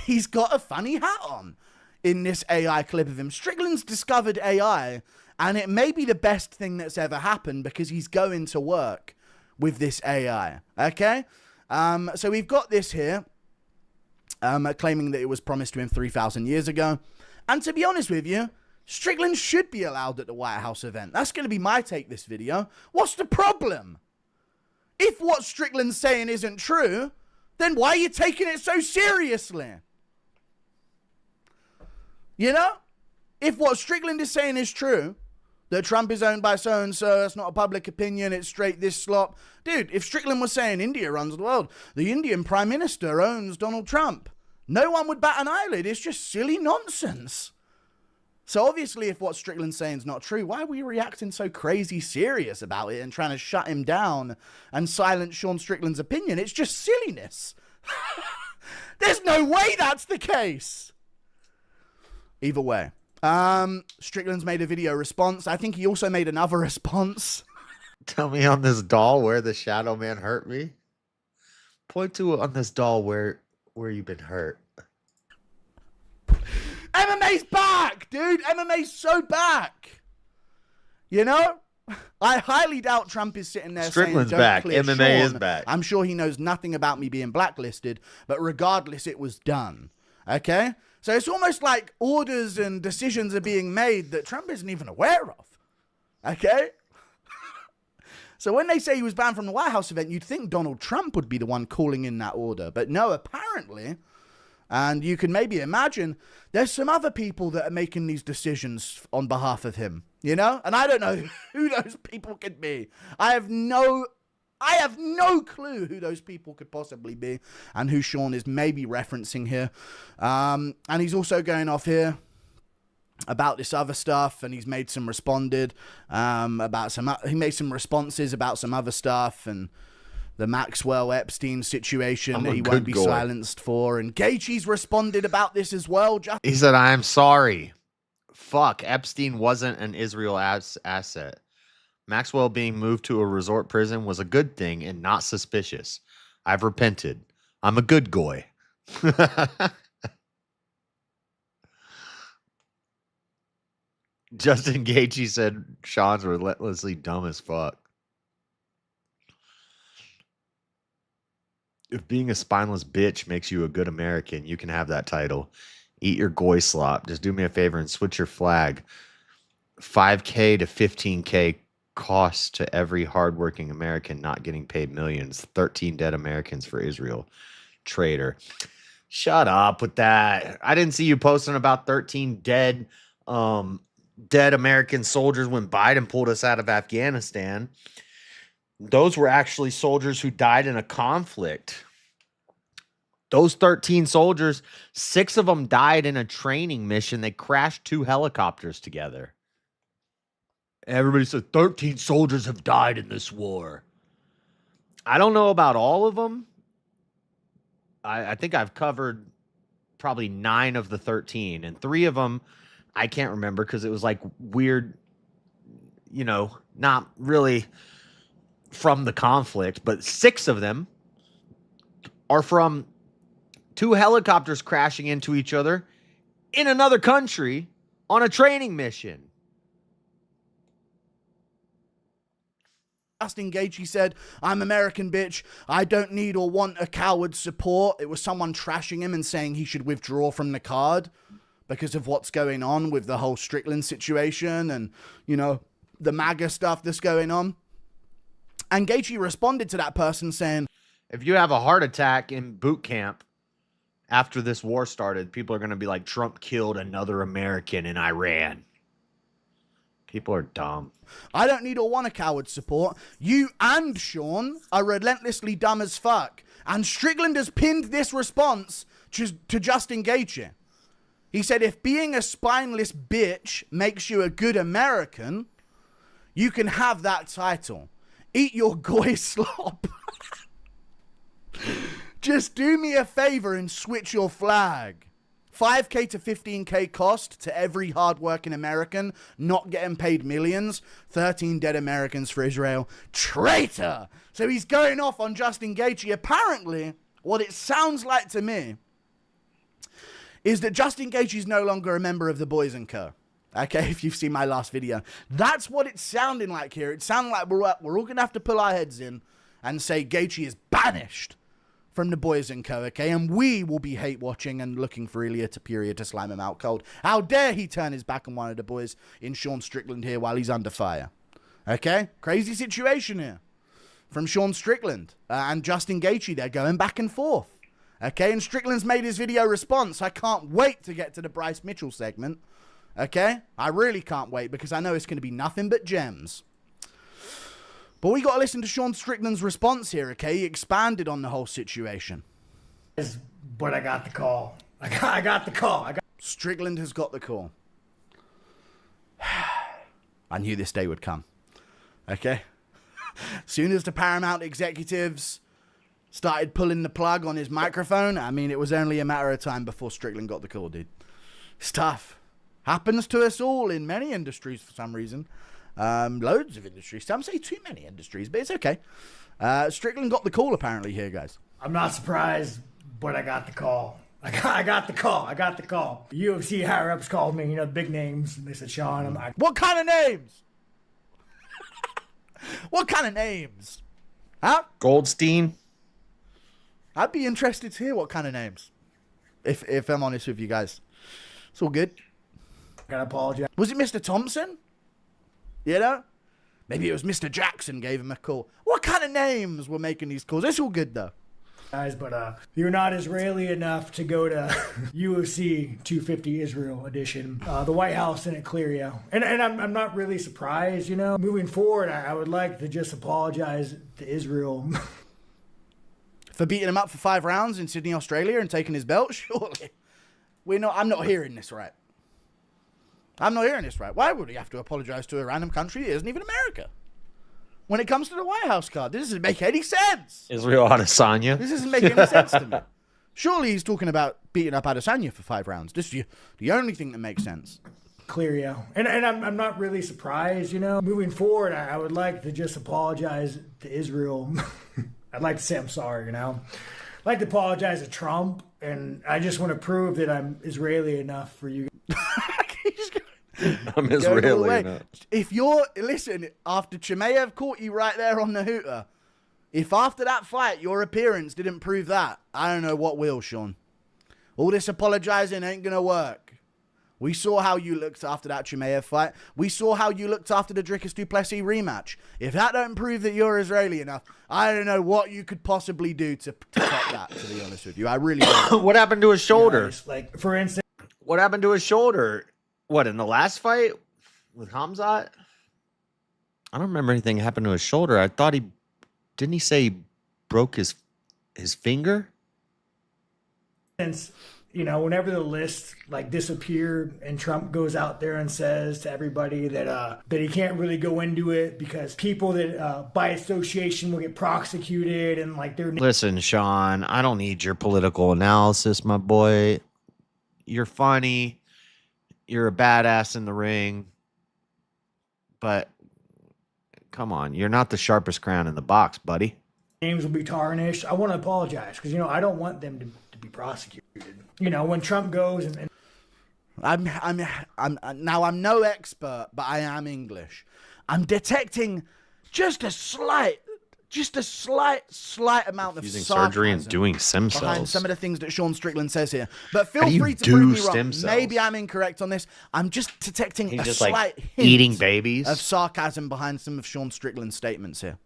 he's got a funny hat on in this AI clip of him. Strickland's discovered AI, and it may be the best thing that's ever happened because he's going to work with this AI. Okay? So we've got this here, claiming that it was promised to him 3,000 years ago. And to be honest with you, Strickland should be allowed at the White House event. That's going to be my take this video. What's the problem? If what Strickland's saying isn't true, then why are you taking it so seriously? You know? If what Strickland is saying is true, that Trump is owned by so-and-so, that's not a public opinion, it's straight this slop. Dude, if Strickland was saying India runs the world, the Indian Prime Minister owns Donald Trump, no one would bat an eyelid. It's just silly nonsense. So obviously, if what Strickland's saying is not true, why are we reacting so crazy serious about it and trying to shut him down and silence Sean Strickland's opinion? It's just silliness. There's no way that's the case. Either way. Strickland's made a video response. I think he also made another response. Tell me on this doll where the Shadow Man hurt me. Point to on this doll where where you been hurt? MMA's back, dude. MMA's so back. You know? I highly doubt Trump is sitting there Strickland's saying, "Don't back. clear MMA is Sean." back. I'm sure he knows nothing about me being blacklisted, but regardless, it was done. Okay? So it's almost like orders and decisions are being made that Trump isn't even aware of. Okay? So when they say he was banned from the White House event, you'd think Donald Trump would be the one calling in that order. But no, apparently, and you can maybe imagine, there's some other people that are making these decisions on behalf of him, you know? And I don't know who those people could be. I have no clue who those people could possibly be and who Sean is maybe referencing here. And he's also going off here about this other stuff, and he's made some he made some responses about some other stuff and the Maxwell Epstein situation that he won't be silenced for. And Gaethje's responded about this as well. He said, "I am sorry. Fuck, Epstein wasn't an Israel asset. Maxwell being moved to a resort prison was a good thing and not suspicious. I've repented. I'm a good goy." Justin Gaethje said Sean's relentlessly dumb as fuck. If being a spineless bitch makes you a good American, you can have that title. Eat your goy slop. Just do me a favor and switch your flag. 5K to 15K cost to every hardworking American not getting paid millions. 13 dead Americans for Israel. Traitor. Shut up with that. I didn't see you posting about 13 dead American soldiers when Biden pulled us out of Afghanistan. Those were actually soldiers who died in a conflict. Those 13 soldiers, 6 of them died in a training mission. They crashed 2 helicopters together. Everybody said 13 soldiers have died in this war. I don't know about all of them. I think I've covered probably 9 of the 13, and 3 of them I can't remember because it was like weird, you know, not really from the conflict, but 6 of them are from 2 helicopters crashing into each other in another country on a training mission. Justin Gaethje said, "I'm American, bitch. I don't need or want a coward's support." It was someone trashing him and saying he should withdraw from the card because of what's going on with the whole Strickland situation and, you know, the MAGA stuff that's going on. And Gaethje responded to that person saying, "If you have a heart attack in boot camp after this war started, people are going to be like, Trump killed another American in Iran." People are dumb. "I don't need or want a coward's support. You and Sean are relentlessly dumb as fuck." And Strickland has pinned this response to Justin Gaethje. He said, "If being a spineless bitch makes you a good American, you can have that title. Eat your goy slop. Just do me a favor and switch your flag. 5K to 15K cost to every hardworking American not getting paid millions. 13 dead Americans for Israel. Traitor." So he's going off on Justin Gaethje. Apparently, what it sounds like to me is that Justin Gaethje is no longer a member of the Boys & Co. Okay, if you've seen my last video. That's what it's sounding like here. It sounds like we're all going to have to pull our heads in and say Gaethje is banished from the Boys & Co., okay? And we will be hate-watching and looking for Ilya Tapiria to slime him out cold. How dare he turn his back on one of the boys in Sean Strickland here while he's under fire. Okay? Crazy situation here from Sean Strickland and Justin Gaethje. They're going back and forth. Okay? And Strickland's made his video response. I can't wait to get to the Bryce Mitchell segment. Okay? I really can't wait because I know it's going to be nothing but gems. But we got to listen to Sean Strickland's response here, okay? He expanded on the whole situation. But I got the call. I got the call. Strickland has got the call. I knew this day would come. Okay? Soon as the Paramount executives started pulling the plug on his microphone, I mean, it was only a matter of time before Strickland got the call, dude. It's tough. Happens to us all in many industries for some reason. Loads of industries. Some say too many industries, but it's okay. Strickland got the call apparently here, guys. I'm not surprised, But I got the call. I got the call. UFC higher ups called me, big names. And they said, Sean, I'm like, what kind of names? What kind of names? Huh? Goldstein. I'd be interested to hear what kind of names. If I'm honest with you guys. It's all good. Gotta apologize. Was it Mr. Thompson? You know? Maybe it was Mr. Jackson gave him a call. What kind of names were making these calls? It's all good though. Guys, but you're not Israeli enough to go to UFC 250 Israel edition. The White House didn't clear you. And I'm not really surprised, Moving forward, I would like to just apologize to Israel. For beating him up for 5 rounds in Sydney, Australia and taking his belt? Surely. I'm not hearing this right. Why would he have to apologize to a random country that isn't even America? When it comes to the White House card, this doesn't make any sense. Israel Adesanya. This doesn't make any sense to me. Surely he's talking about beating up Adesanya for 5 rounds. This is the only thing that makes sense. Clear you. And I'm not really surprised, Moving forward, I would like to just apologize to Israel. I'd like to say I'm sorry, I'd like to apologize to Trump, and I just want to prove that I'm Israeli enough for you. I'm Israeli enough. Listen, after Chimaev caught you right there on the hooter, if after that fight your appearance didn't prove that, I don't know what will, Sean. All this apologizing ain't gonna work. We saw how you looked after that Chimaev fight. We saw how you looked after the Dricus Duplessis rematch. If that don't prove that you're Israeli enough, I don't know what you could possibly do to top that, to be honest with you. I really don't. What happened to his shoulder? Like, for instance, what happened to his shoulder? What, in the last fight with Hamzat? I don't remember anything happened to his shoulder. I thought didn't he say he broke his finger? Since, whenever the list disappeared and Trump goes out there and says to everybody that he can't really go into it because people that by association will get prosecuted and Listen, Sean, I don't need your political analysis, my boy. You're funny. You're a badass in the ring. But come on, you're not the sharpest crown in the box, buddy. names will be tarnished. I want to apologize because, I don't want them to be prosecuted. When Trump goes and I'm no expert, but I am English. I'm detecting just a slight amount of using sarcasm surgery and doing stem behind cells. some of the things that Sean Strickland says here. But feel How do you free to do prove me stem wrong. cells? Maybe I'm incorrect on this. I'm just detecting He's a just, slight hint eating babies of sarcasm behind some of Sean Strickland's statements here.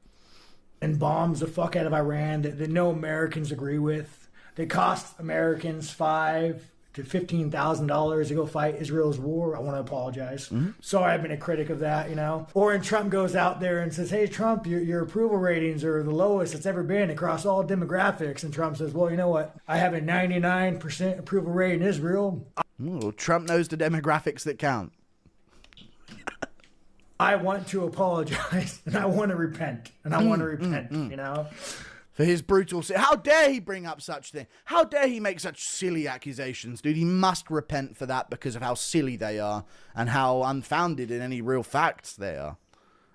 and bombs the fuck out of Iran that no Americans agree with. They cost Americans $5,000 to $15,000 to go fight Israel's war. I want to apologize. Sorry, I've been a critic of that, Or when Trump goes out there and says, "Hey, Trump, your approval ratings are the lowest it's ever been across all demographics." And Trump says, "Well, you know what? I have a 99% approval rate in Israel." Ooh, Trump knows the demographics that count. I want to apologize and I want to repent. For his brutal... How dare he bring up such thing? How dare he make such silly accusations, dude? He must repent for that because of how silly they are and how unfounded in any real facts they are.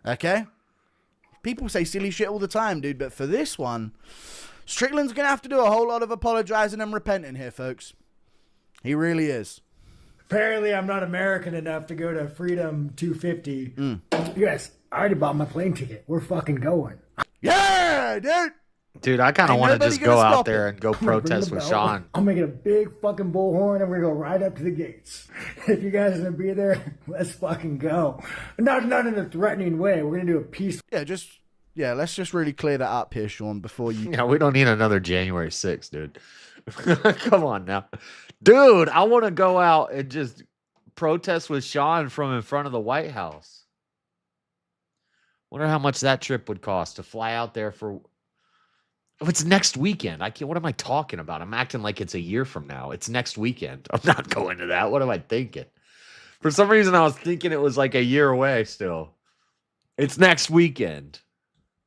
Okay? People say silly shit all the time, dude, but for this one, Strickland's going to have to do a whole lot of apologizing and repenting here, folks. He really is. Apparently, I'm not American enough to go to Freedom 250. Yes, I already bought my plane ticket. We're fucking going. Yeah, dude. Dude, I kind of want to just go out there and go I'm gonna protest bring with the bell. Sean. I'm making a big fucking bullhorn and we're gonna go right up to the gates. If you guys are gonna be there, let's fucking go. Not in a threatening way. We're gonna do a peaceful. Let's just really clear that up here, Sean, before you... Yeah, we don't need another January 6th, dude. Come on now. Dude, I want to go out and just protest with Sean from in front of the White House. Wonder how much that trip would cost to fly out there for... Oh, it's next weekend. What am I talking about? I'm acting like it's a year from now. It's next weekend. I'm not going to that. What am I thinking? For some reason, I was thinking it was like a year away still. It's next weekend.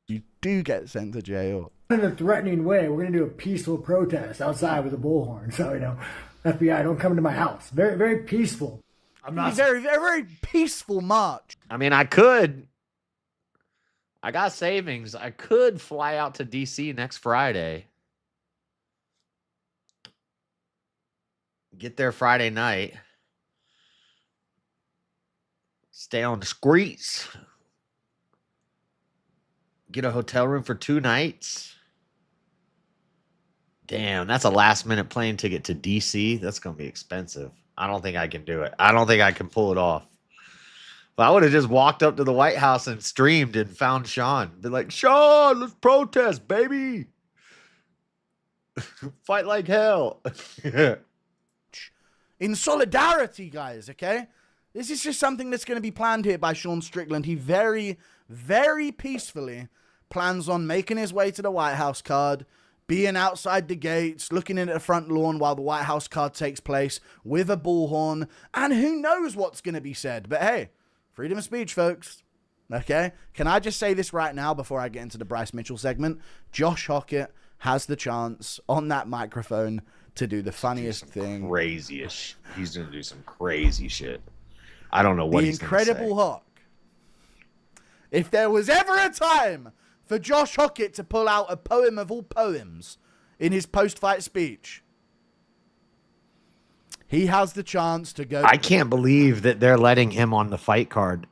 You do get sent to jail. In a threatening way, we're gonna do a peaceful protest outside with a bullhorn. So FBI, don't come into my house. Very, very peaceful. I'm not very, very, very peaceful march. I mean, I could. I got savings. I could fly out to DC next Friday. Get there Friday night. Stay on the streets. Get a hotel room for 2 nights. Damn, that's a last-minute plane ticket to D.C. That's going to be expensive. I don't think I can do it. I don't think I can pull it off. But I would have just walked up to the White House and streamed and found Sean. Be like, Sean, let's protest, baby. Fight like hell. In solidarity, guys, okay? This is just something that's going to be planned here by Sean Strickland. He very, very peacefully plans on making his way to the White House card, being outside the gates, looking in at the front lawn while the White House card takes place with a bullhorn, and who knows what's going to be said. But hey, freedom of speech, folks. Okay? Can I just say this right now before I get into the Bryce Mitchell segment? Josh Hockett has the chance on that microphone to do the funniest thing. Craziest. He's going to do some crazy shit. I don't know what he's going to say. The Incredible Hawk. If there was ever a time for Josh Hockett to pull out a poem of all poems in his post-fight speech, he has the chance to go. I can't believe that they're letting him on the fight card.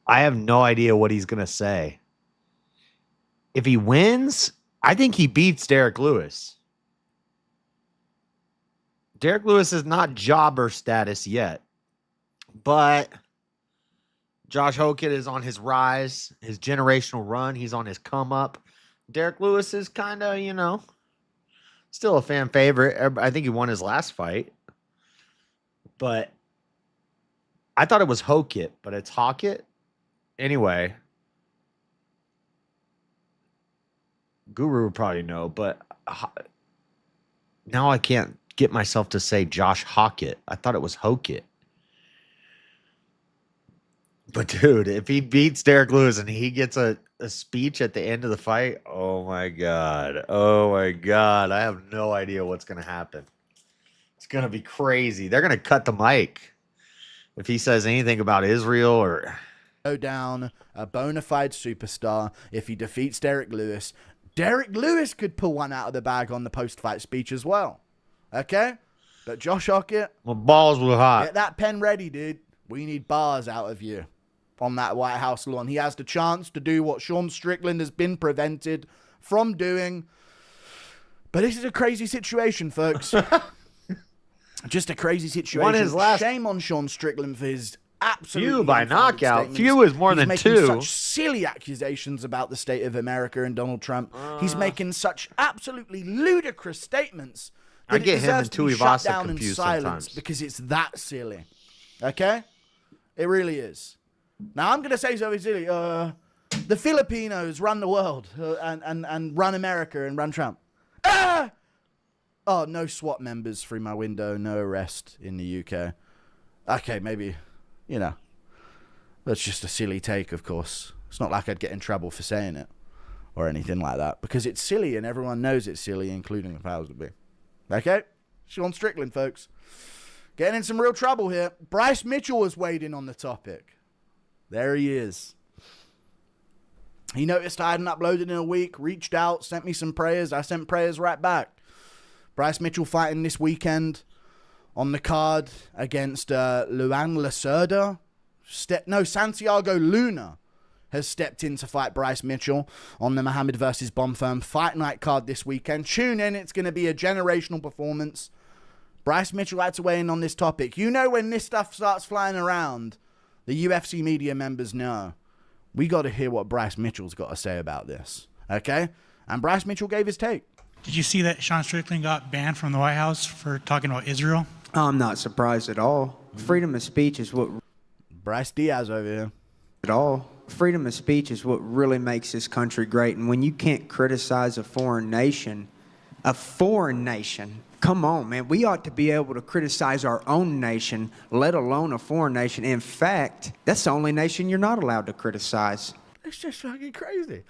I have no idea what he's going to say. If he wins, I think he beats Derek Lewis. Derek Lewis is not jobber status yet, but Josh Hockett is on his rise, his generational run. He's on his come up. Derek Lewis is kind of, still a fan favorite. I think he won his last fight. But I thought it was Hockett, but it's Hockett. Anyway, Guru would probably know, but now I can't get myself to say Josh Hockett. I thought it was Hockett. But dude, if he beats Derek Lewis and he gets a speech at the end of the fight, oh my God. I have no idea what's going to happen. It's going to be crazy. They're going to cut the mic if he says anything about Israel or... Go down a bona fide superstar. If he defeats Derek Lewis, Derek Lewis could pull one out of the bag on the post-fight speech as well. Okay? But Josh Hockett... My balls were hot. Get that pen ready, dude. We need bars out of you on that White House lawn. He has the chance to do what Sean Strickland has been prevented from doing. But this is a crazy situation, folks. Just a crazy situation. Shame on Sean Strickland for his absolutely few by knockout. Statements. Few is more than making 2. Such silly accusations about the state of America and Donald Trump. He's making such absolutely ludicrous statements. I get him and Tuivasa confused sometimes because it's that silly. Okay, it really is. Now I'm gonna say something silly. The Filipinos run the world and run America and run Trump. Ah! Oh, no SWAT members through my window. No arrest in the UK. Okay, maybe, that's just a silly take, of course. It's not like I'd get in trouble for saying it or anything like that because it's silly and everyone knows it's silly, including the powers that be. Okay? Sean Strickland, folks. Getting in some real trouble here. Bryce Mitchell was weighed in on the topic. There he is. He noticed I hadn't uploaded in a week, reached out, sent me some prayers. I sent prayers right back. Bryce Mitchell fighting this weekend on the card against Luan Lacerda. Santiago Luna has stepped in to fight Bryce Mitchell on the Muhammad vs. Bonfirm Fight Night card this weekend. Tune in. It's going to be a generational performance. Bryce Mitchell had to weigh in on this topic. When this stuff starts flying around, the UFC media members know. We got to hear what Bryce Mitchell's got to say about this. Okay? And Bryce Mitchell gave his take. Did you see that Sean Strickland got banned from the White House for talking about Israel? I'm not surprised at all. Freedom of speech is what... Bryce Diaz over here. At all. Freedom of speech is what really makes this country great. And when you can't criticize a foreign nation, come on, man. We ought to be able to criticize our own nation, let alone a foreign nation. In fact, that's the only nation you're not allowed to criticize. It's just fucking crazy.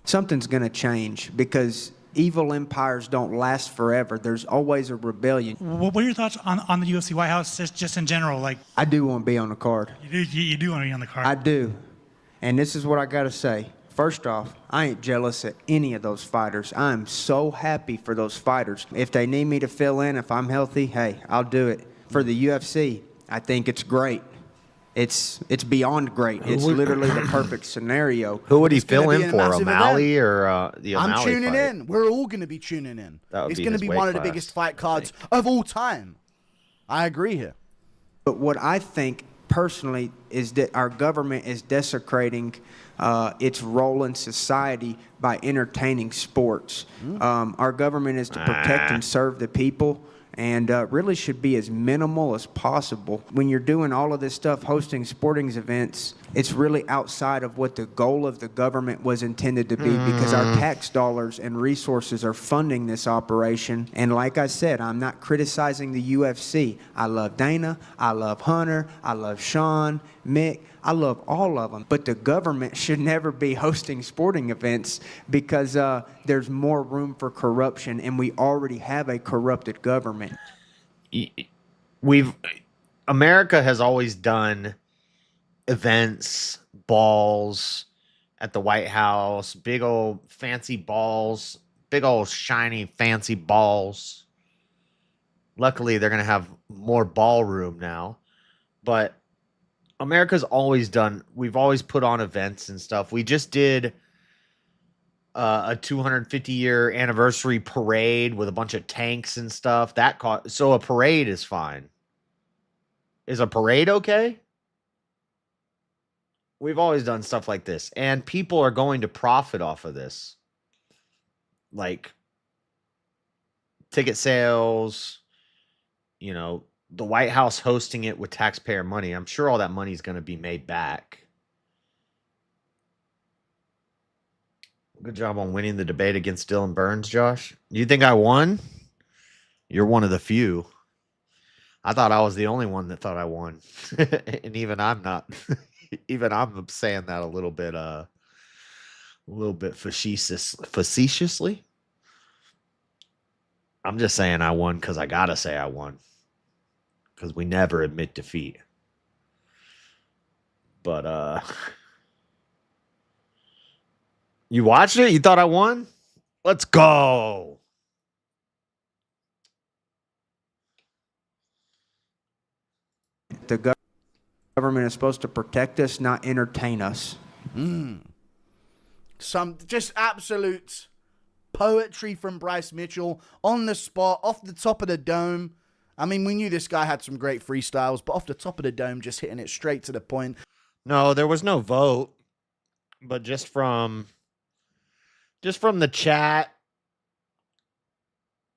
Something's going to change because evil empires don't last forever. There's always a rebellion. What are your thoughts on the UFC White House just in general? I do want to be on the card. You do want to be on the card? I do. And this is what I got to say. First off, I ain't jealous of any of those fighters. I'm so happy for those fighters. If they need me to fill in, if I'm healthy, hey, I'll do it. For the UFC, I think it's great. It's beyond great. It's literally the perfect scenario. Who would he It's gonna fill be in a for? massive O'Malley event. or the O'Malley I'm tuning fight? in. We're all going to be tuning in. That would It's be going to his be weight one of the class, biggest fight cards of all time. I agree here. But what I think personally is that our government is desecrating its role in society by entertaining sports. Our government is to protect and serve the people, and really should be as minimal as possible. When you're doing all of this stuff, hosting sporting events, it's really outside of what the goal of the government was intended to be, because our tax dollars and resources are funding this operation. And like I said, I'm not criticizing the UFC. I love Dana, I love Hunter, I love Sean, Mick, I love all of them. But the government should never be hosting sporting events, because there's more room for corruption, and we already have a corrupted government. America has always done events, balls at the White House, big old fancy balls, big old shiny fancy balls. Luckily, they're going to have more ballroom now, but America's always done, we've always put on events and stuff. We just did a 250-year anniversary parade with a bunch of tanks and stuff. So a parade is fine. Is a parade okay? We've always done stuff like this, and people are going to profit off of this. Like ticket sales, the White House hosting it with taxpayer money. I'm sure all that money is going to be made back. Good job on winning the debate against Dylan Burns, Josh. Do you think I won? You're one of the few. I thought I was the only one that thought I won. And even I'm not. Even I'm saying that a little bit facetiously. I'm just saying I won because I gotta say I won. Because we never admit defeat. But you watched it? You thought I won? Let's go. The government is supposed to protect us, not entertain us. Some just absolute poetry from Bryce Mitchell on the spot, off the top of the dome. I mean, we knew this guy had some great freestyles, but off the top of the dome, just hitting it straight to the point. No, there was no vote, but just from the chat,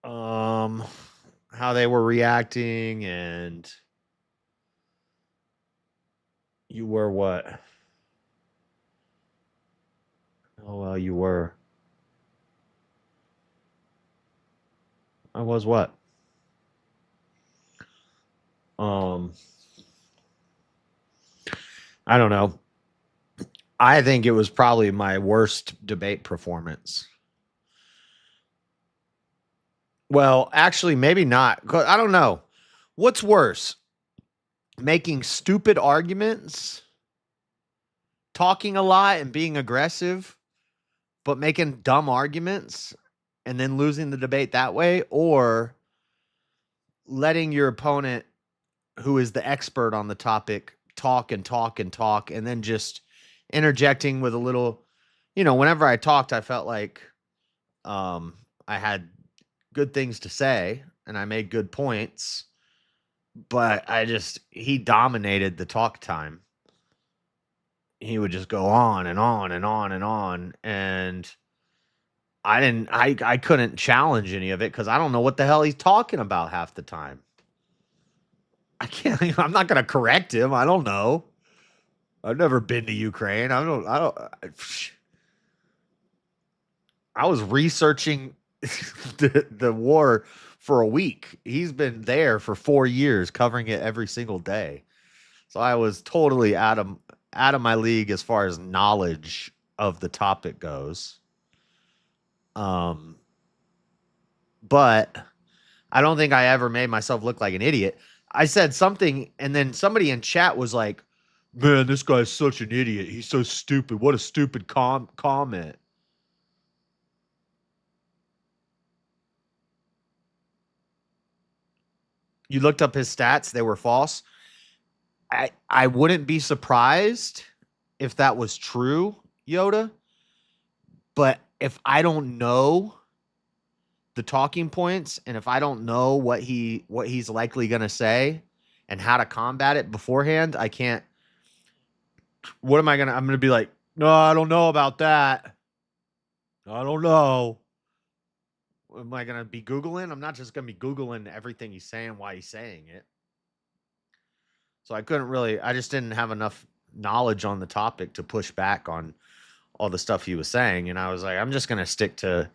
how they were reacting, and you were what? Oh, well, you were. I was what? I don't know. I think it was probably my worst debate performance. Well, actually, maybe not. I don't know. What's worse? Making stupid arguments, talking a lot and being aggressive, but making dumb arguments and then losing the debate that way, or letting your opponent, who is the expert on the topic, talk and talk and talk, and then just interjecting with a little, whenever I talked, I felt like I had good things to say and I made good points, but he dominated the talk time. He would just go on and on and on and on, and I couldn't challenge any of it because I don't know what the hell he's talking about half the time. I'm not going to correct him. I don't know. I've never been to Ukraine. I was researching the war for a week. He's been there for 4 years, covering it every single day. So I was totally out of my league as far as knowledge of the topic goes. But I don't think I ever made myself look like an idiot. I said something, and then somebody in chat was like, Man, this guy's such an idiot. He's so stupid. What a stupid comment. You looked up his stats. They were false. I wouldn't be surprised if that was true, Yoda. But if I don't know the talking points, and if I don't know what he's likely going to say and how to combat it beforehand, I can't. What am I going to? I'm going to be like, no, I don't know about that. I don't know. Am I going to be Googling? I'm not just going to be Googling everything he's saying while he's saying it. So I just didn't have enough knowledge on the topic to push back on all the stuff he was saying. And I was like, I'm just going to stick to,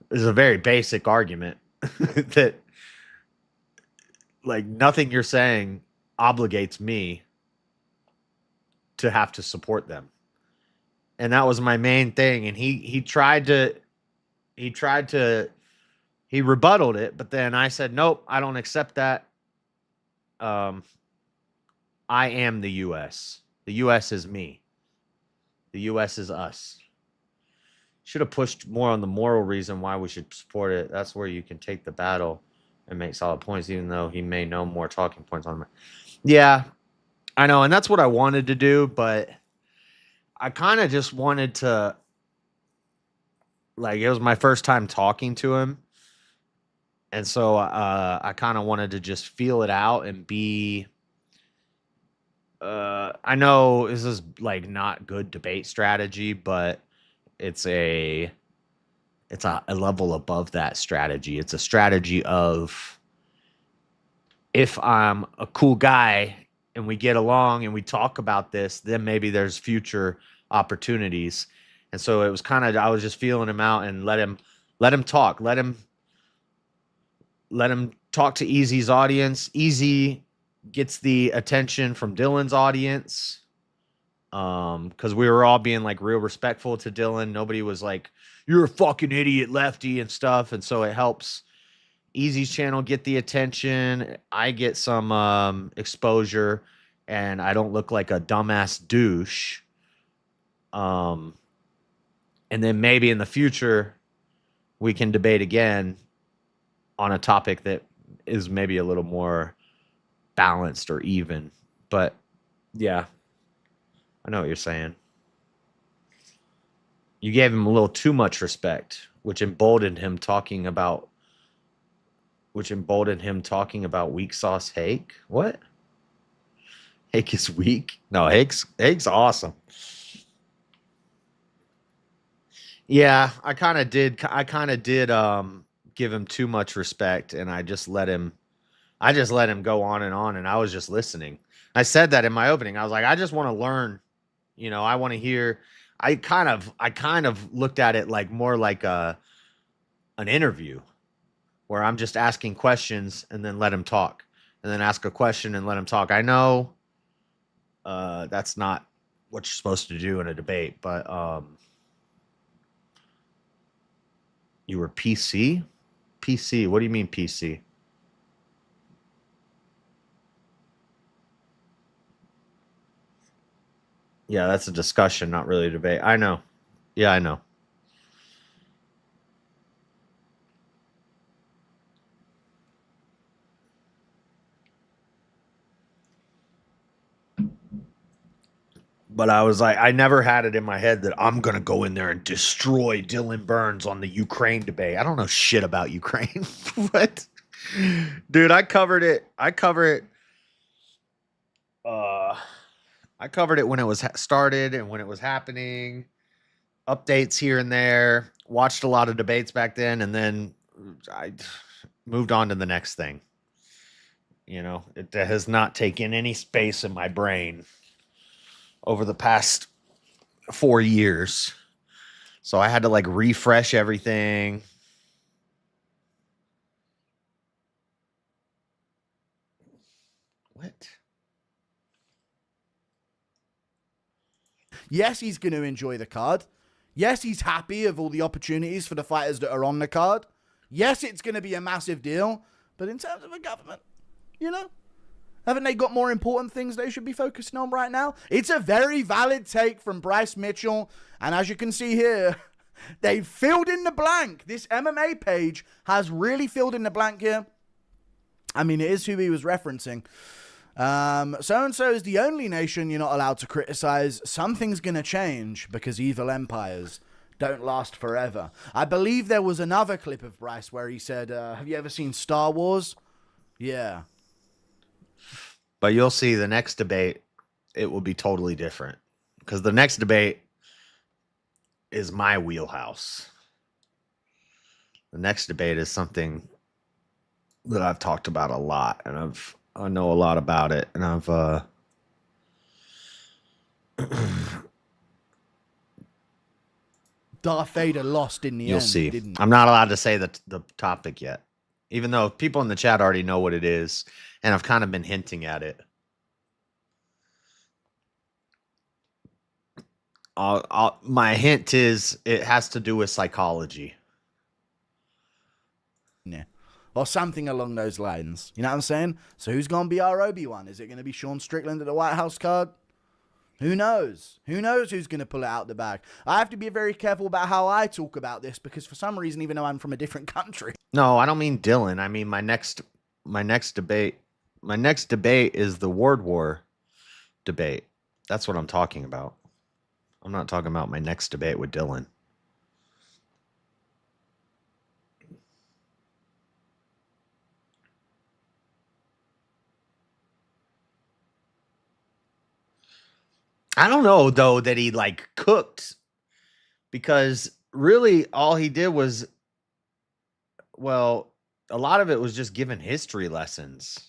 this is a very basic argument that like nothing you're saying obligates me to have to support them. And that was my main thing. And he rebutted it, but then I said, nope, I don't accept that. I am the U.S. The U.S. is me. The U.S. is us. Should have pushed more on the moral reason why we should support it. That's where you can take the battle and make solid points, even though he may know more talking points on it. Yeah, I know, and that's what I wanted to do, but I kind of just wanted to, like, it was my first time talking to him, and so I kind of wanted to just feel it out and be. I know this is like not good debate strategy, but it's a level above that strategy. It's a strategy of, if I'm a cool guy and we get along and we talk about this, then maybe there's future opportunities. And so it was kind of, I was just feeling him out and let him talk. Let him talk to Easy's audience. Easy gets the attention from Dylan's audience. Because we were all being like real respectful to Dylan. Nobody was like, you're a fucking idiot, lefty, and stuff. And so it helps Easy's channel get the attention. I get some exposure, and I don't look like a dumbass douche. And then maybe in the future we can debate again on a topic that is maybe a little more balanced or even. But yeah, I know what you're saying. You gave him a little too much respect, which emboldened him talking about weak sauce Hake. What? Hake is weak? No, Hake's awesome. Yeah, I kind of did give him too much respect, and I just let him go on, and I was just listening. I said that in my opening. I was like, I just want to learn. You know, I want to hear. I kind of looked at it like more like an interview, where I'm just asking questions and then let him talk, and then ask a question and let him talk. I know that's not what you're supposed to do in a debate, but you were PC? PC? What do you mean PC? Yeah, that's a discussion, not really a debate. I know. Yeah, I know. But I was like, I never had it in my head that I'm going to go in there and destroy Dylan Burns on the Ukraine debate. I don't know shit about Ukraine. What? Dude, I covered it when it was started and when it was happening. Updates here and there. Watched a lot of debates back then, and then I moved on to the next thing. You know, it has not taken any space in my brain over the past 4 years. So I had to like refresh everything. What? Yes, he's going to enjoy the card. Yes, he's happy of all the opportunities for the fighters that are on the card. Yes, it's going to be a massive deal. But in terms of a government, you know, Haven't they got more important things they should be focusing on right now? It's a very valid take from Bryce Mitchell. And as you can see here, they filled in the blank. This MMA page has really filled in the blank here. I mean, it is who he was referencing. So-and-so is the only nation you're not allowed to criticize. Something's going to change because evil empires don't last forever. I believe there was another clip of Bryce where he said, have you ever seen Star Wars? Yeah. But you'll see the next debate, it will be totally different. Because the next debate is my wheelhouse. The next debate is something that I've talked about a lot, and I know a lot about it, and I've Darth Vader lost in the you'll end. see. Didn't I'm not allowed to say the topic yet, even though people in the chat already know what it is, and I've kind of been hinting at it. My hint is it has to do with psychology. Yeah. Or something along those lines. You know what I'm saying? So who's going to be our Obi-Wan? Is it going to be Sean Strickland at the White House card? Who knows? Who knows who's going to pull it out the bag? I have to be very careful about how I talk about this because for some reason, even though I'm from a different country. No, I don't mean Dylan. I mean my next debate. My next debate is the World War debate. That's what I'm talking about. I'm not talking about my next debate with Dylan. I don't know, though, that he, like, cooked. Because really all he did was, well, a lot of it was just giving history lessons.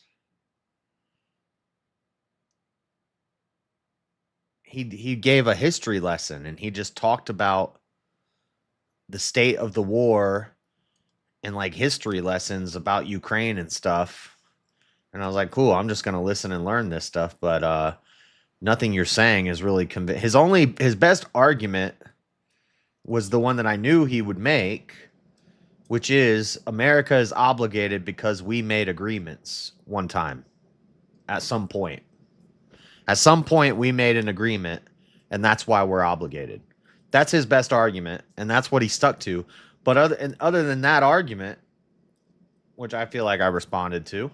He gave a history lesson, and he just talked about the state of the war and, like, history lessons about Ukraine and stuff. And I was like, cool, I'm just going to listen and learn this stuff. But nothing you're saying is really his best argument was the one that I knew he would make, which is America is obligated because we made agreements one time at some point. At some point, we made an agreement, and that's why we're obligated. That's his best argument, and that's what he stuck to. But other than that argument, which I feel like I responded to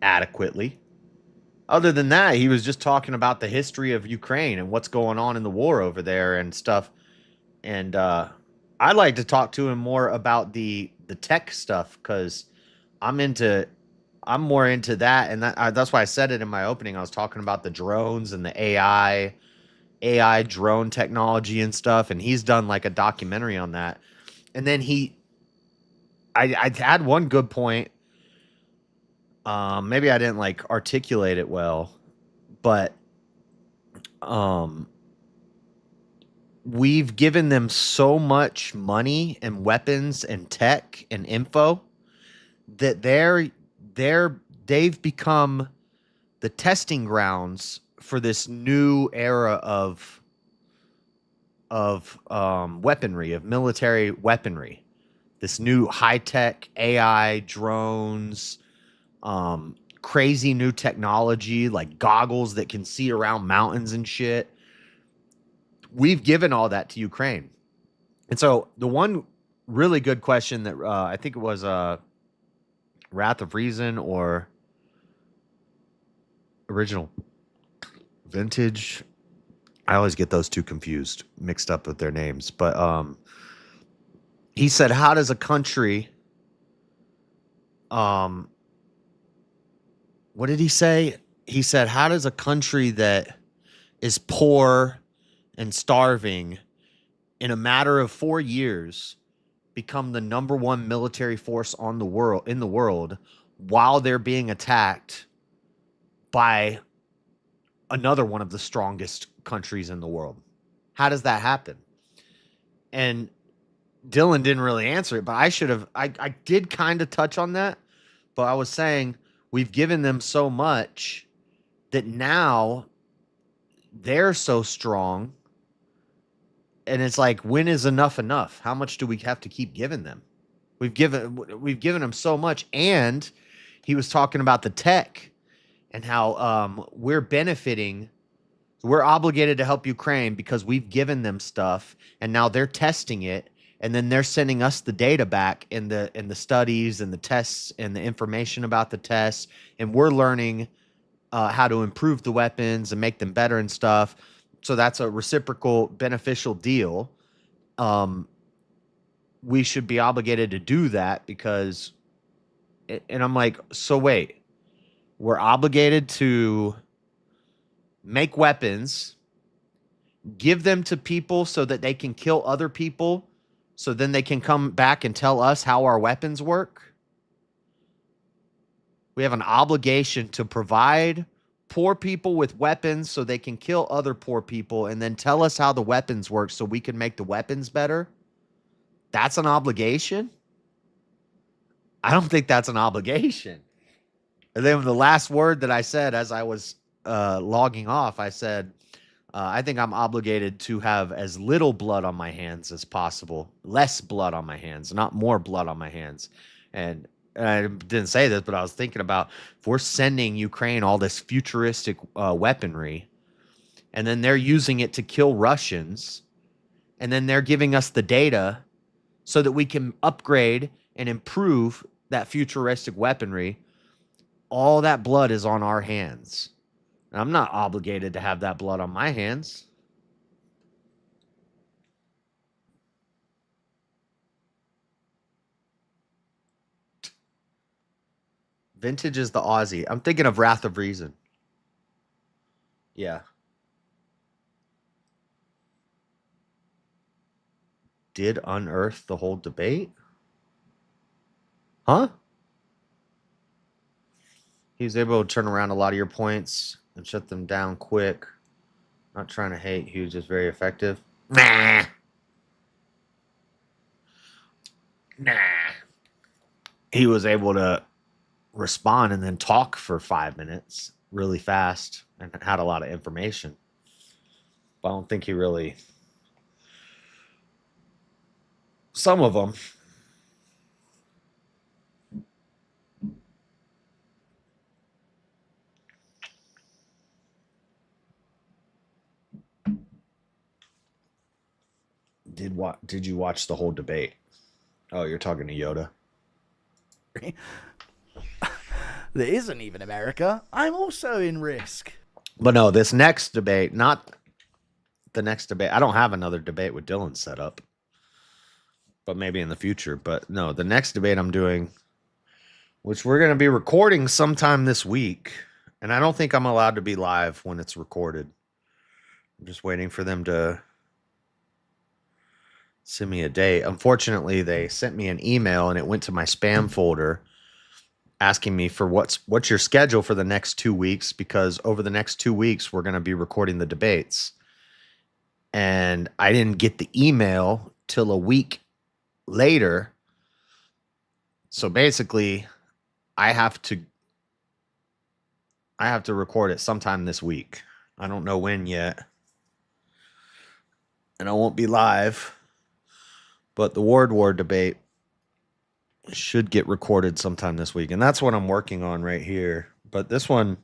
adequately, other than that, he was just talking about the history of Ukraine and what's going on in the war over there and stuff. And I'd like to talk to him more about the tech stuff because I'm more into that, and that's why I said it in my opening. I was talking about the drones and the AI drone technology and stuff, and he's done like a documentary on that. And then I had one good point. Maybe I didn't like articulate it well, but we've given them so much money and weapons and tech and info that they've become the testing grounds for this new era of weaponry, of military weaponry. This new high-tech AI drones, crazy new technology like goggles that can see around mountains and shit. We've given all that to Ukraine. And so the one really good question that I think it was Wrath of Reason or Original Vintage. I always get those two confused, mixed up with their names. But he said, how does a country... what did he say? He said, how does a country that is poor and starving in a matter of 4 years become the #1 military force in the world while they're being attacked by another one of the strongest countries in the world? How does that happen? And Dylan didn't really answer it, but I did kind of touch on that, but I was saying we've given them so much that now they're so strong. And it's like, when is enough enough? How much do we have to keep giving them? We've given them so much, and he was talking about the tech and how we're benefiting. We're obligated to help Ukraine because we've given them stuff, and now they're testing it, and then they're sending us the data back in the studies and the tests and the information about the tests, and we're learning how to improve the weapons and make them better and stuff. So that's a reciprocal, beneficial deal. We should be obligated to do that because, and I'm like, so wait, we're obligated to make weapons, give them to people so that they can kill other people, so then they can come back and tell us how our weapons work. We have an obligation to provide poor people with weapons so they can kill other poor people and then tell us how the weapons work so we can make the weapons better. That's an obligation? I don't think that's an obligation. And then the last word that I said as I was logging off, I said, I think I'm obligated to have as little blood on my hands as possible. Less blood on my hands, not more blood on my hands. And I didn't say this, but I was thinking about if we're sending Ukraine all this futuristic weaponry, and then they're using it to kill Russians, and then they're giving us the data so that we can upgrade and improve that futuristic weaponry, all that blood is on our hands. And I'm not obligated to have that blood on my hands. Vintage is the Aussie. I'm thinking of Wrath of Reason. Yeah. Did unearth the whole debate? Huh? He was able to turn around a lot of your points and shut them down quick. Not trying to hate. He was just very effective. Nah. He was able to respond and then talk for 5 minutes really fast and had a lot of information. But I don't think he really... Some of them. Did you watch the whole debate? Oh, you're talking to Yoda. There isn't even America. I'm also in Risk. But no, this next debate, not the next debate. I don't have another debate with Dylan set up. But maybe in the future. But no, the next debate I'm doing, which we're going to be recording sometime this week. And I don't think I'm allowed to be live when it's recorded. I'm just waiting for them to send me a date. Unfortunately, they sent me an email and it went to my spam folder asking me for what's your schedule for the next 2 weeks, because over the next 2 weeks we're going to be recording the debates. And I didn't get the email till a week later. So basically I have to record it sometime this week. I don't know when yet. And I won't be live. But the Ward War debate should get recorded sometime this week. And that's what I'm working on right here. But this one,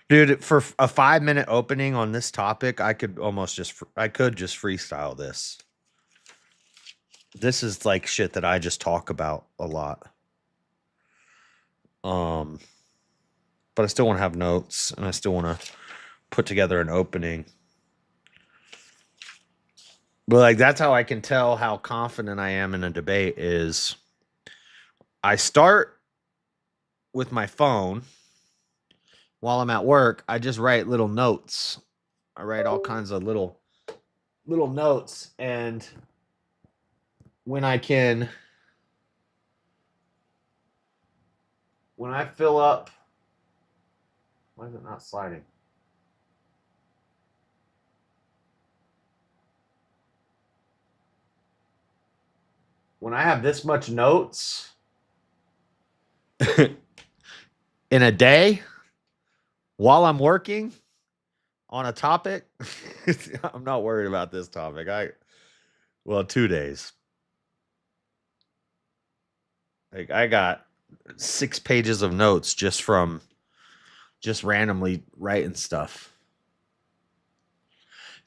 dude, for a 5-minute opening on this topic, I could just freestyle this. This is like shit that I just talk about a lot. But I still want to have notes and I still want to put together an opening. But like, that's how I can tell how confident I am in a debate is I start with my phone while I'm at work. I just write little notes. I write all kinds of little notes. And when I fill up, why is it not sliding? When I have this much notes in a day while I'm working on a topic, I'm not worried about this topic. 2 days. Like I got 6 pages of notes just from just randomly writing stuff.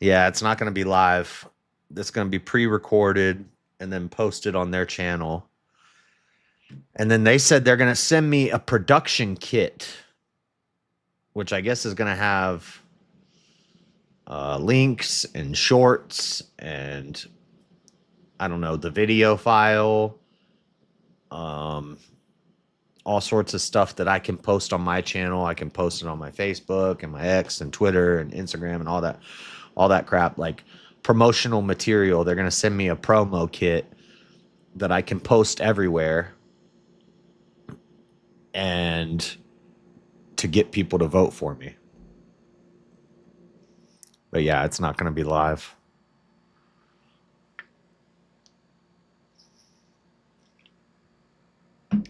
Yeah, it's not going to be live. It's going to be pre-recorded and then posted on their channel. And then they said they're going to send me a production kit, which I guess is going to have links and shorts and I don't know, the video file, all sorts of stuff that I can post on my channel. I can post it on my Facebook and my X and Twitter and Instagram and all that crap, like promotional material. They're going to send me a promo kit that I can post everywhere and to get people to vote for me. But yeah, it's not going to be live.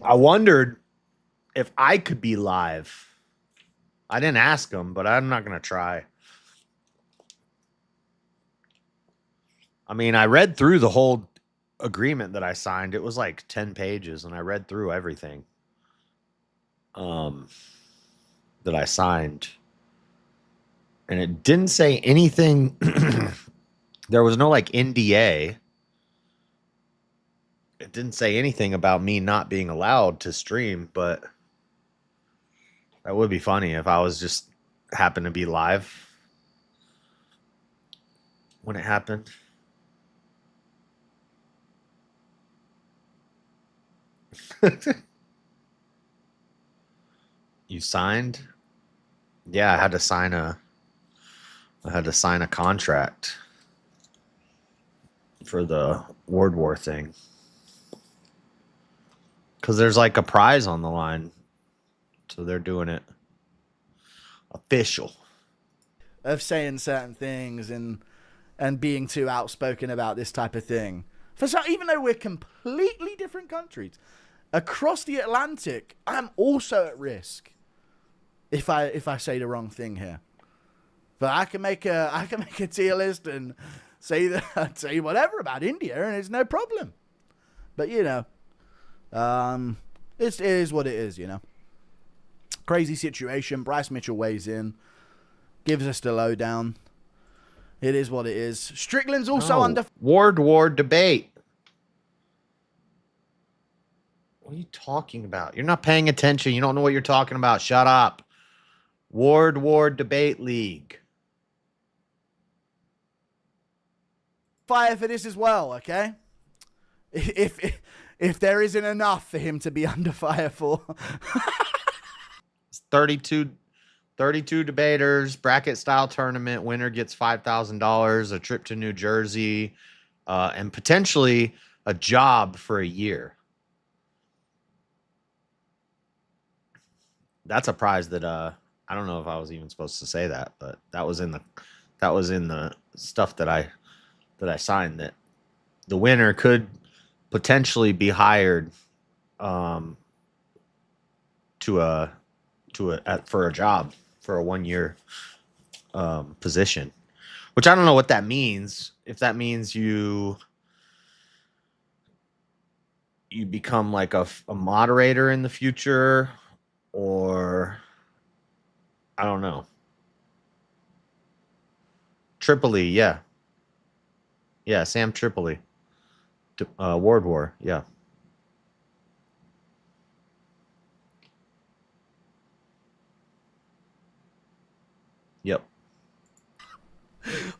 I wondered if I could be live. I didn't ask them, but I'm not going to try. I mean, I read through the whole agreement that I signed. It was like 10 pages, and I read through everything that I signed. And it didn't say anything. There was no like NDA. It didn't say anything about me not being allowed to stream, but that would be funny if I was just happened to be live when it happened. You signed? Yeah, I had to sign a contract for the World War thing. Because there's like a prize on the line. So they're doing it official. Of saying certain things and being too outspoken about this type of thing. Even though we're completely different countries, across the Atlantic, I'm also at risk if I say the wrong thing here. But I can make a tier list and say whatever about India, and it's no problem. But you know, it is what it is. You know, crazy situation. Bryce Mitchell weighs in, gives us the lowdown. It is what it is. Strickland's also under war debate. What are you talking about? You're not paying attention. You don't know what you're talking about. Shut up. War debate league. Fire for this as well, okay? If there isn't enough for him to be under fire for. 32 debaters, bracket style tournament. Winner gets $5,000, a trip to New Jersey, and potentially a job for a year. That's a prize that I don't know if I was even supposed to say that, but that was in the stuff that I signed, that the winner could potentially be hired for a job for a 1 year position, which I don't know what that means. If that means you become like a moderator in the future, or I don't know. Tripoli, yeah, Sam Tripoli, World War, yeah. Yep.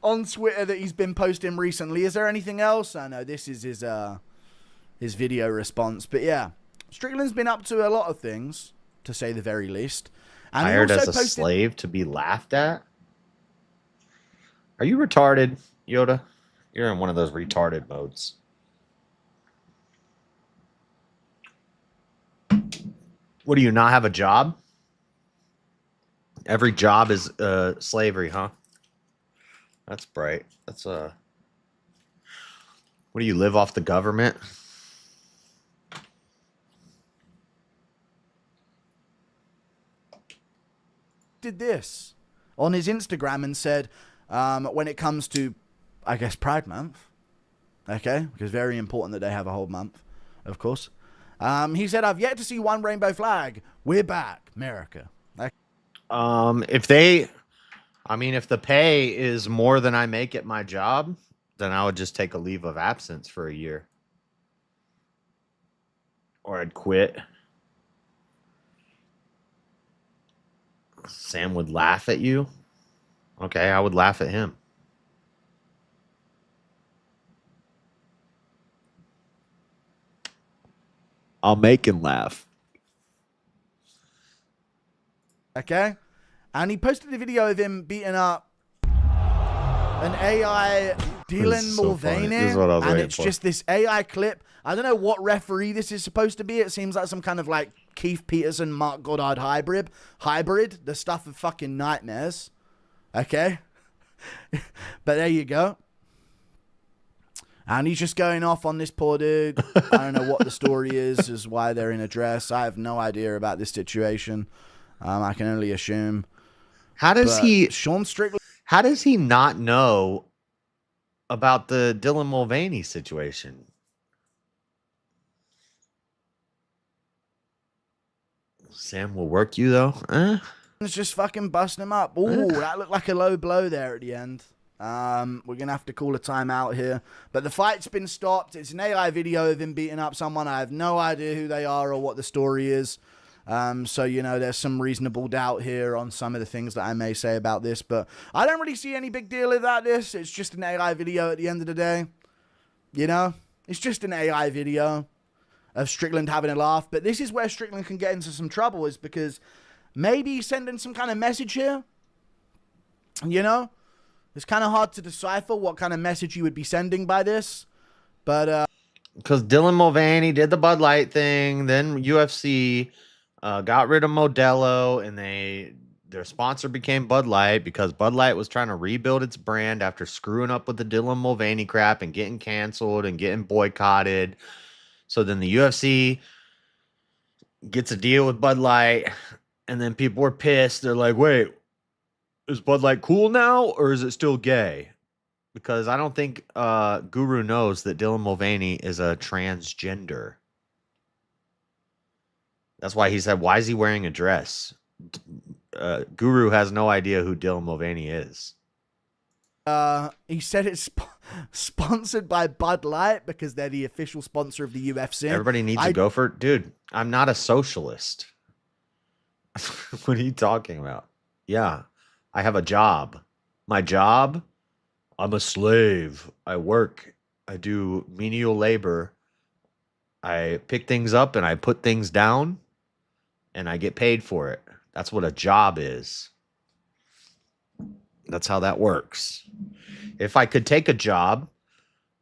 On Twitter that he's been posting recently. Is there anything else? I know this is his video response, but yeah, Strickland's been up to a lot of things, to say the very least. And Hired as a slave to be laughed at? Are you retarded, Yoda? You're in one of those retarded modes. What, do you not have a job? Every job is slavery, huh? That's bright. That's what do you live off the government? Did this on his Instagram and said, when it comes to, I guess, Pride Month, okay, because very important that they have a whole month, of course. He said, I've yet to see one rainbow flag. We're back, America. If the pay is more than I make at my job, then I would just take a leave of absence for a year. Or I'd quit. Sam would laugh at you. Okay, I would laugh at him. I'll make him laugh. Okay? And he posted a video of him beating up an AI Dylan Mulvaney. And it's just this AI clip. I don't know what referee this is supposed to be. It seems like some kind of like Keith Peterson, Mark Goddard hybrid. The stuff of fucking nightmares. Okay? But there you go. And he's just going off on this poor dude. I don't know what the story is why they're in a dress. I have no idea about this situation. I can only assume. How does Sean Strickland? How does he not know about the Dylan Mulvaney situation? Sam will work you though. It's just fucking busting him up. Ooh, that looked like a low blow there at the end. We're gonna have to call a timeout here. But the fight's been stopped. It's an AI video of him beating up someone. I have no idea who they are or what the story is. So, you know, there's some reasonable doubt here on some of the things that I may say about this. But I don't really see any big deal about this. It's just an AI video at the end of the day. You know? It's just an AI video of Strickland having a laugh. But this is where Strickland can get into some trouble, is because maybe he's sending some kind of message here. You know? It's kind of hard to decipher what kind of message you would be sending by this. But because Dylan Mulvaney did the Bud Light thing, then UFC got rid of Modelo, and their sponsor became Bud Light because Bud Light was trying to rebuild its brand after screwing up with the Dylan Mulvaney crap and getting canceled and getting boycotted. So then the UFC gets a deal with Bud Light, and then people were pissed. They're like, wait, is Bud Light cool now, or is it still gay? Because I don't think Guru knows that Dylan Mulvaney is a transgender. That's why he said, why is he wearing a dress? Guru has no idea who Dylan Mulvaney is. He said it's sponsored by Bud Light because they're the official sponsor of the UFC. Everybody needs to go for it. Dude, I'm not a socialist. What are you talking about? Yeah, I have a job. My job, I'm a slave. I work. I do menial labor. I pick things up and I put things down, and I get paid for it. That's what a job is. That's how that works. If I could take a job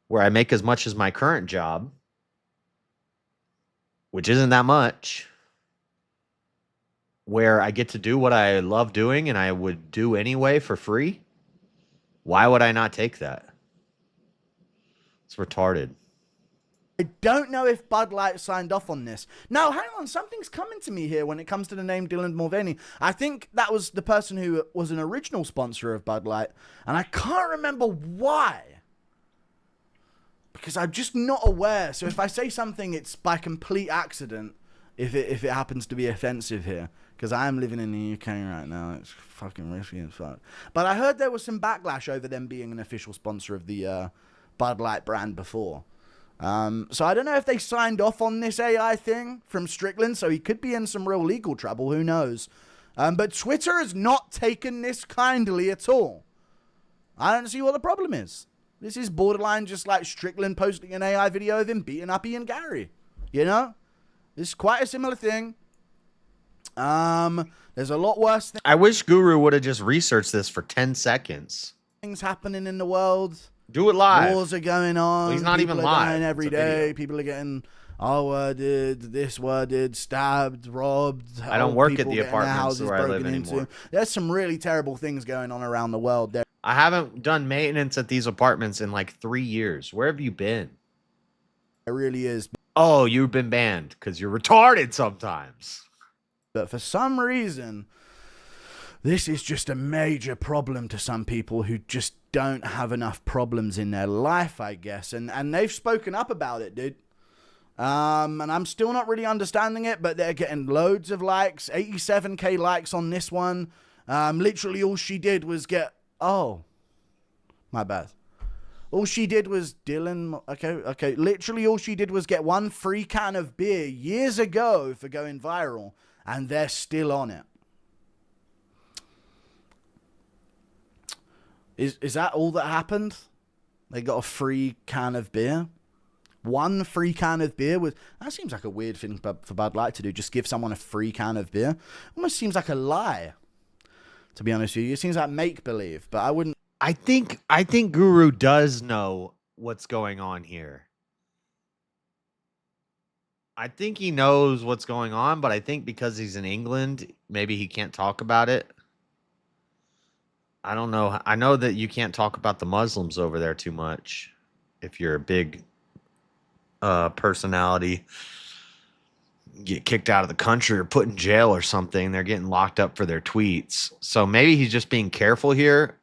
where I make as much as my current job, which isn't that much, where I get to do what I love doing and I would do anyway for free, why would I not take that? It's retarded. I don't know if Bud Light signed off on this. No, hang on. Something's coming to me here when it comes to the name Dylan Mulvaney. I think that was the person who was an original sponsor of Bud Light, and I can't remember why. Because I'm just not aware. So if I say something, it's by complete accident if it happens to be offensive here. Because I am living in the UK right now. It's fucking risky as fuck. But I heard there was some backlash over them being an official sponsor of the Bud Light brand before. So I don't know if they signed off on this AI thing from Strickland, so he could be in some real legal trouble, who knows. But Twitter has not taken this kindly at all. I don't see what the problem is. This is borderline just like Strickland posting an AI video of him beating up Ian Gary. You know? This is quite a similar thing. There's a lot worse I wish Guru would have just researched this for 10 seconds. things happening in the world. Do it live. Wars are going on. Well, he's not People even are live. dying every day. People are getting worded, stabbed, robbed. I don't work at people the getting their apartments houses where I live broken anymore. into. There's some really terrible things going on around the world there. I haven't done maintenance at these apartments in like 3 years. Where have you been? It really is. Oh, you've been banned because you're retarded sometimes. But for some reason, this is just a major problem to some people who just don't have enough problems in their life, I guess. And they've spoken up about it, dude. And I'm still not really understanding it, but they're getting loads of likes, 87K likes on this one. Literally all she did was get, oh, my bad. All she did was okay. Literally all she did was get one free can of beer years ago for going viral, and they're still on it. Is that all that happened? They got a free can of beer? One free can of beer that seems like a weird thing for Bud Light to do. Just give someone a free can of beer. Almost seems like a lie, to be honest with you. It seems like make-believe, but I wouldn't. I think Guru does know what's going on here. I think he knows what's going on, but I think because he's in England, maybe he can't talk about it. I don't know. I know that you can't talk about the Muslims over there too much if you're a big personality. Get kicked out of the country or put in jail or something. They're getting locked up for their tweets. So maybe he's just being careful here.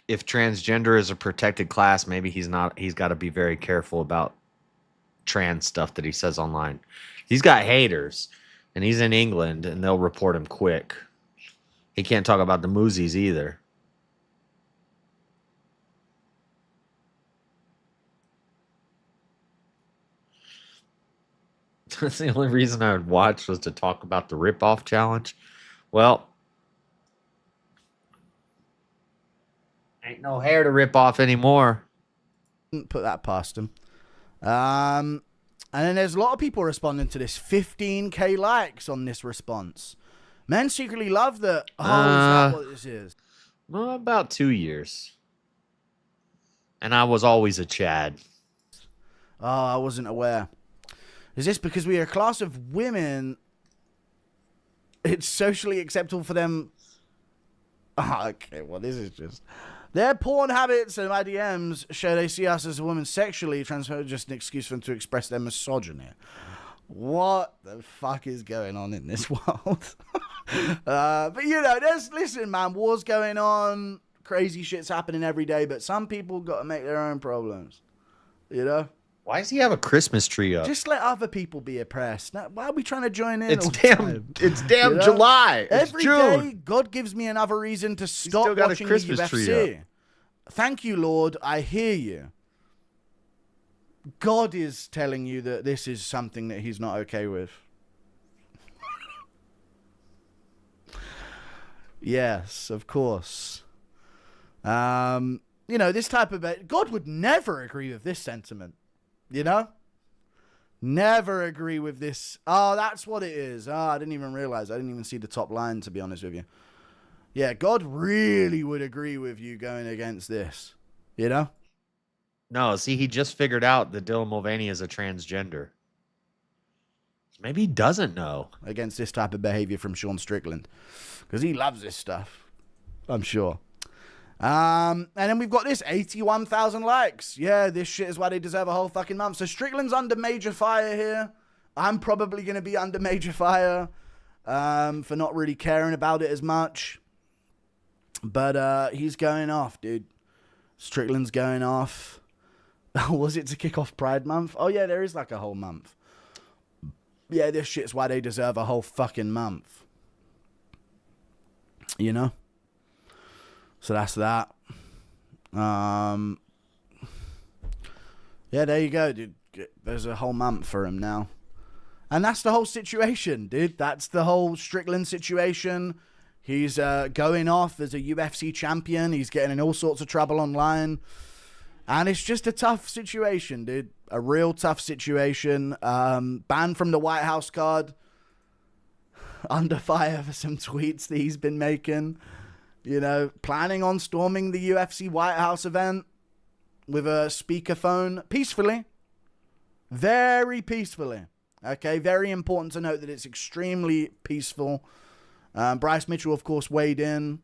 If transgender is a protected class, maybe he's not. He's got to be very careful about trans stuff that he says online. He's got haters, and he's in England, and they'll report him quick. He can't talk about the Moosies either. That's the only reason I would watch was to talk about the rip-off challenge. Well, ain't no hair to rip off anymore. Put that past him. And then there's a lot of people responding to this. 15K likes on this response. Men secretly love that. Oh, is that what this is? Well, about 2 years. And I was always a Chad. Oh, I wasn't aware. Is this because we are a class of women? It's socially acceptable for them. Oh, okay, well, this is just... Their porn habits and my DMs show they see us as a woman sexually transferred, just an excuse for them to express their misogyny. What the fuck is going on in this world? But, you know, listen, man, war's going on. Crazy shit's happening every day, but some people got to make their own problems. You know? Why does he have a Christmas tree up? Just let other people be oppressed. Now, why are we trying to join in? It's damn you know? July. It's Every June. day, God gives me another reason to stop still got watching a Christmas the tree UFC. up. Thank you, Lord. I hear you. God is telling you that this is something that he's not okay with. Yes, of course. You know, this type of... God would never agree with this sentiment. You know? Never agree with this. Oh, that's what it is. Oh, I didn't even realize. I didn't even see the top line, to be honest with you. Yeah, God really would agree with you going against this. You know? No, see, he just figured out that Dylan Mulvaney is a transgender. Maybe he doesn't know. Against this type of behavior from Sean Strickland. Because he loves this stuff. I'm sure. And then we've got this 81,000 likes. Yeah, this shit is why they deserve a whole fucking month. So Strickland's under major fire here. I'm probably going to be under major fire for not really caring about it as much. But he's going off, dude. Strickland's going off. Was it to kick off Pride Month? Oh, yeah, there is like a whole month. Yeah, this shit's why they deserve a whole fucking month. You know? So that's that. Yeah, there you go, dude. There's a whole month for him now. And that's the whole situation, dude. That's the whole Strickland situation. He's going off as a UFC champion. He's getting in all sorts of trouble online. And it's just a tough situation, dude. A real tough situation. Banned from the White House card. Under fire for some tweets that he's been making. You know, planning on storming the UFC White House event with a speakerphone peacefully. Very peacefully. Okay, very important to note that it's extremely peaceful. Bryce Mitchell, of course, weighed in.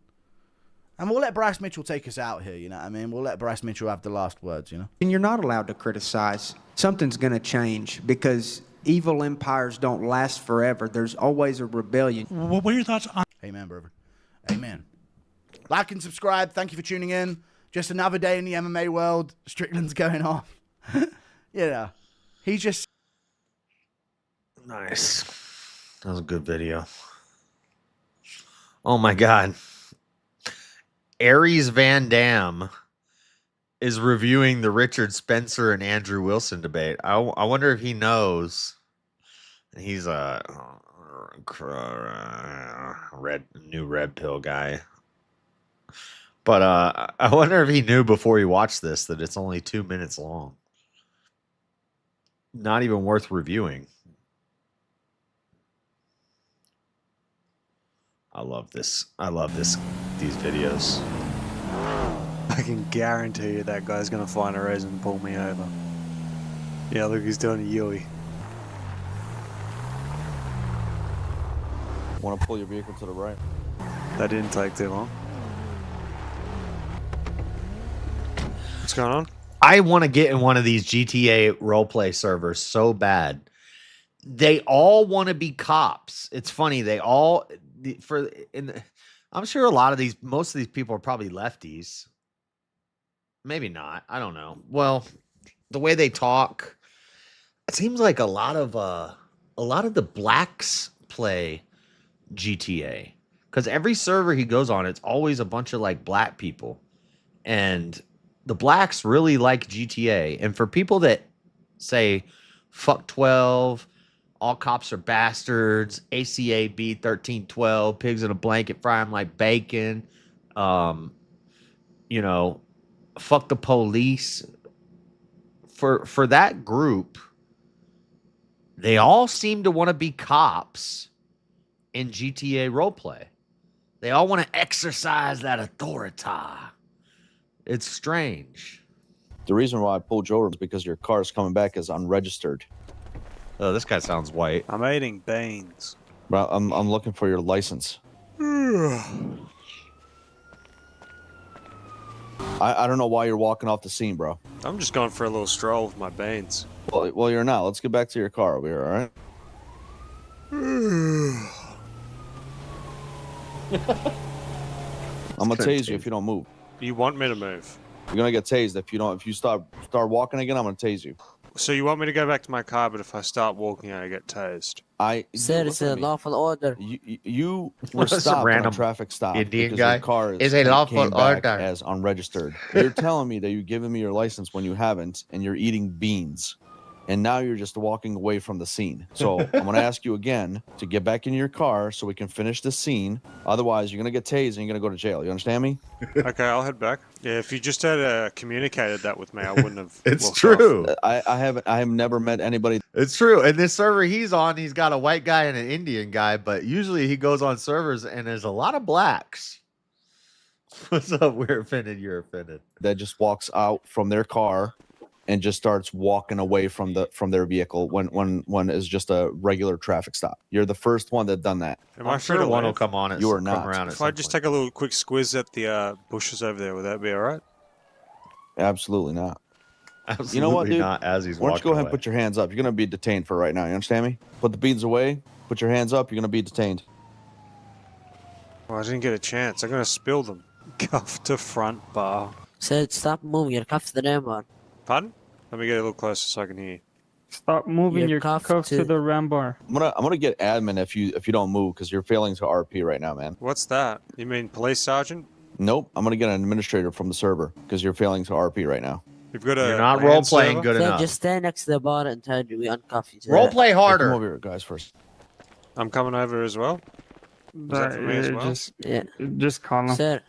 And we'll let Bryce Mitchell take us out here, you know what I mean? We'll let Bryce Mitchell have the last words, you know? And you're not allowed to criticize. Something's going to change because evil empires don't last forever. There's always a rebellion. What are your thoughts on... Amen, brother. Amen. Like and subscribe. Thank you for tuning in. Just another day in the MMA world. Strickland's going off. You know, He just Nice. That was a good video. Oh my God. Aries Van Dam is reviewing the Richard Spencer and Andrew Wilson debate. I wonder if he knows. He's a new red pill guy. But I wonder if he knew before he watched this that it's only 2 minutes long. Not even worth reviewing. I love this. These videos. I can guarantee you that guy's gonna find a reason and pull me over. Yeah, look, he's doing a Yui. Want to pull your vehicle to the right? That didn't take too long. What's going on? I want to get in one of these GTA roleplay servers so bad. They all want to be cops. It's funny. I'm sure most of these people are probably lefties. Maybe not. I don't know. Well, the way they talk, it seems like a lot of the blacks play GTA, because every server he goes on, it's always a bunch of like black people, and the blacks really like GTA. And for people that say fuck 12, all cops are bastards, ACAB 1312, pigs in a blanket, fry them like bacon, fuck the police. For that group, they all seem to want to be cops in GTA roleplay. They all want to exercise that authority. It's strange. The reason why I pulled you over is because your car is coming back as unregistered. Oh, this guy sounds white. I'm eating beans. Well, I'm looking for your license. I don't know why you're walking off the scene, bro. I'm just going for a little stroll with my beans. Well, you're not. Let's get back to your car over here, all right? I'm gonna tase you if you don't move. You want me to move? You're gonna get tased if you don't. If you start walking again, I'm gonna tase you. So you want me to go back to my car, but if I start walking, I get tased? Sir, it's a lawful order. You were stopped on a traffic stop Indian because guy your car is a lawful came back order as unregistered. You're telling me that you're giving me your license when you haven't, and you're eating beans. And now you're just walking away from the scene. So I'm going to ask you again to get back in your car so we can finish this scene. Otherwise, you're going to get tased and you're going to go to jail. You understand me? Okay, I'll head back. Yeah, if you just had communicated that with me, I wouldn't have. It's true. I have never met anybody. It's true. And this server he's on, he's got a white guy and an Indian guy, but usually he goes on servers and there's a lot of blacks. What's up? We're offended. You're offended. That just walks out from their car and just starts walking away from their vehicle when it's just a regular traffic stop. You're the first one that done that. Am I free to one will leave? come on. You are not. If I just take a little quick squiz at the bushes over there, would that be all right? Absolutely not. Absolutely you know what, dude? not. As he's Why don't you go ahead and away. put your hands up? You're gonna be detained for right now. You understand me? Put the beans away. Put your hands up. You're gonna be detained. Well, I didn't get a chance. I'm gonna spill them. Cuff to front bar. Sir, stop moving. You're cuffed to the ram bar. Pardon? Let me get a little closer so I can hear you. Stop moving your cuff to the ram bar. I'm gonna get admin if you don't move because you're failing to RP right now, man. What's that? You mean police sergeant? Nope. I'm gonna get an administrator from the server because you're failing to RP right now. You've got a You're not role playing good Sir, enough. just stand next to the bar and tell you we uncuff you. Role play Come harder. over here, guys, first. I'm coming over as well. Is that for me as well? Just call him. Sir,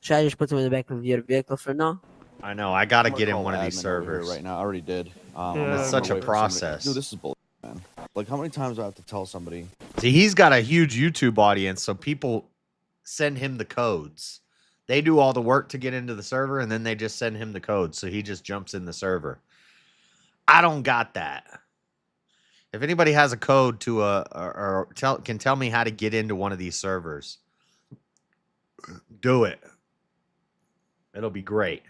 should I just put him in the back of your vehicle for now? I know. I got to I'm get gonna in call one of these admin over here servers. right now. I already did. It's such a process. Dude, this is bullshit, man. Like, how many times do I have to tell somebody? See, he's got a huge YouTube audience, so people send him the codes. They do all the work to get into the server, and then they just send him the codes, so he just jumps in the server. I don't got that. If anybody has a code to can tell me how to get into one of these servers, do it. It'll be great.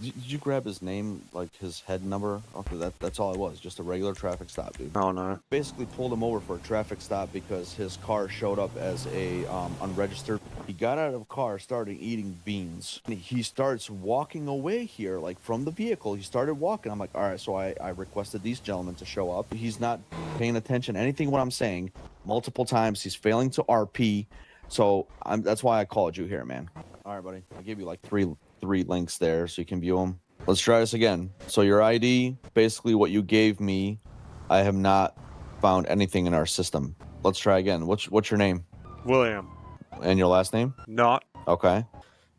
Did you grab his name, like his head number? Okay, that's all it was. Just a regular traffic stop, dude. Oh no. Basically pulled him over for a traffic stop because his car showed up as a unregistered. He got out of the car, started eating beans. And he starts walking away here, like from the vehicle. He started walking. I'm like, all right, so I requested these gentlemen to show up. He's not paying attention to anything what I'm saying. Multiple times, he's failing to RP. So that's why I called you here, man. All right, buddy. I gave you like three links there so you can view them. Let's try this again. So your ID, basically what you gave me, I have not found anything in our system. Let's try again. What's your name? William. And your last name? Not. Okay.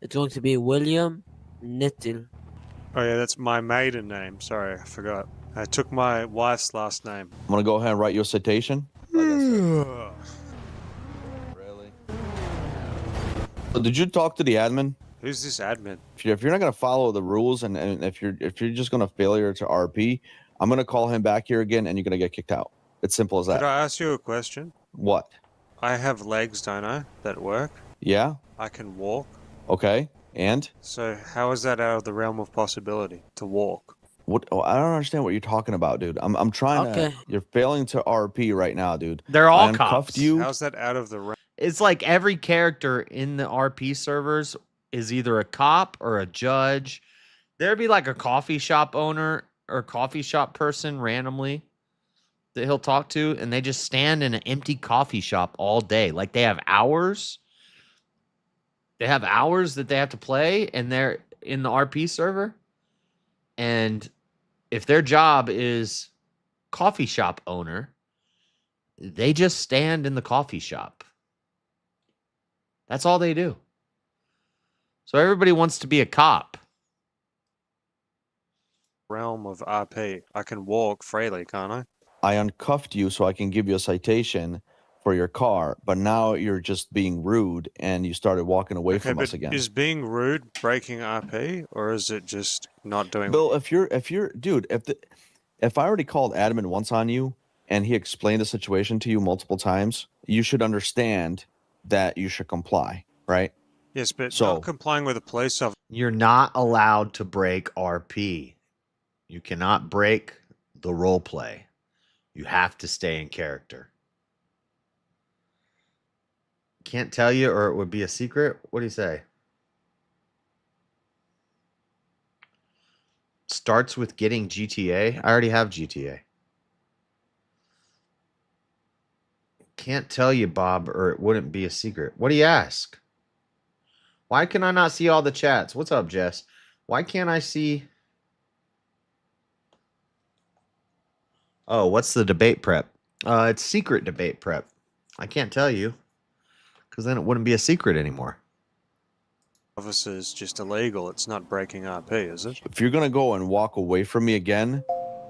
It's going to be William Nittil. Oh yeah, that's my maiden name. Sorry, I forgot. I took my wife's last name. I'm going to go ahead and write you a citation. Really? So did you talk to the admin? Who's this admin? If you're not going to follow the rules and if you're just going to failure to RP, I'm going to call him back here again and you're going to get kicked out. It's simple as that. Could I ask you a question? What? I have legs, don't I, that work? Yeah? I can walk. Okay. And? So how is that out of the realm of possibility to walk? What? Oh, I don't understand what you're talking about, dude. I'm trying to. You're failing to RP right now, dude. They're all I cops. You. How's that out of the realm? It's like every character in the RP servers is either a cop or a judge. There'd be like a coffee shop owner or coffee shop person randomly that he'll talk to, and they just stand in an empty coffee shop all day. Like they have hours. They have hours that they have to play, and they're in the RP server. And if their job is coffee shop owner, they just stand in the coffee shop. That's all they do. So everybody wants to be a cop. Realm of RP. I can walk freely, can't I? I uncuffed you so I can give you a citation for your car, but now you're just being rude and you started walking away from us again. Is being rude breaking RP, or is it just not doing? Bill, if you're dude, if I already called admin once on you and he explained the situation to you multiple times, you should understand that you should comply, right? Yes, but not complying with a police officer. You're not allowed to break RP. You cannot break the role play. You have to stay in character. Can't tell you, or it would be a secret. What do you say? Starts with getting GTA. I already have GTA. Can't tell you, Bob, or it wouldn't be a secret. What do you ask? Why can I not see all the chats? What's up, Jess? Why can't I see? Oh, what's the debate prep? It's secret debate prep. I can't tell you because then it wouldn't be a secret anymore. Officer is just illegal. It's not breaking RP, is it? If you're going to go and walk away from me again,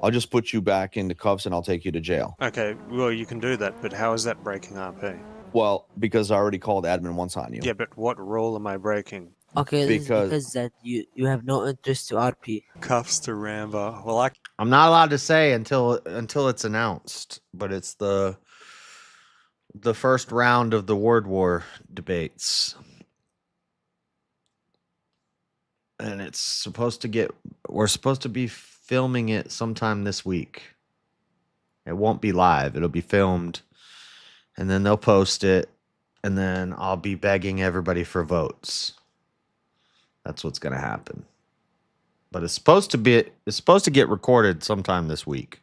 I'll just put you back into cuffs and I'll take you to jail. Okay, well, you can do that, but how is that breaking RP? Well, because I already called admin once on you. Yeah, but what rule am I breaking? Okay, because that you have no interest to RP. Cuffs to Rambo. Well, I'm not allowed to say until it's announced, but it's the first round of the Word War debates. And it's supposed to get, we're supposed to be filming it sometime this week. It won't be live. It'll be filmed and then they'll post it and then I'll be begging everybody for votes. That's what's going to happen. But it's supposed to get recorded sometime this week.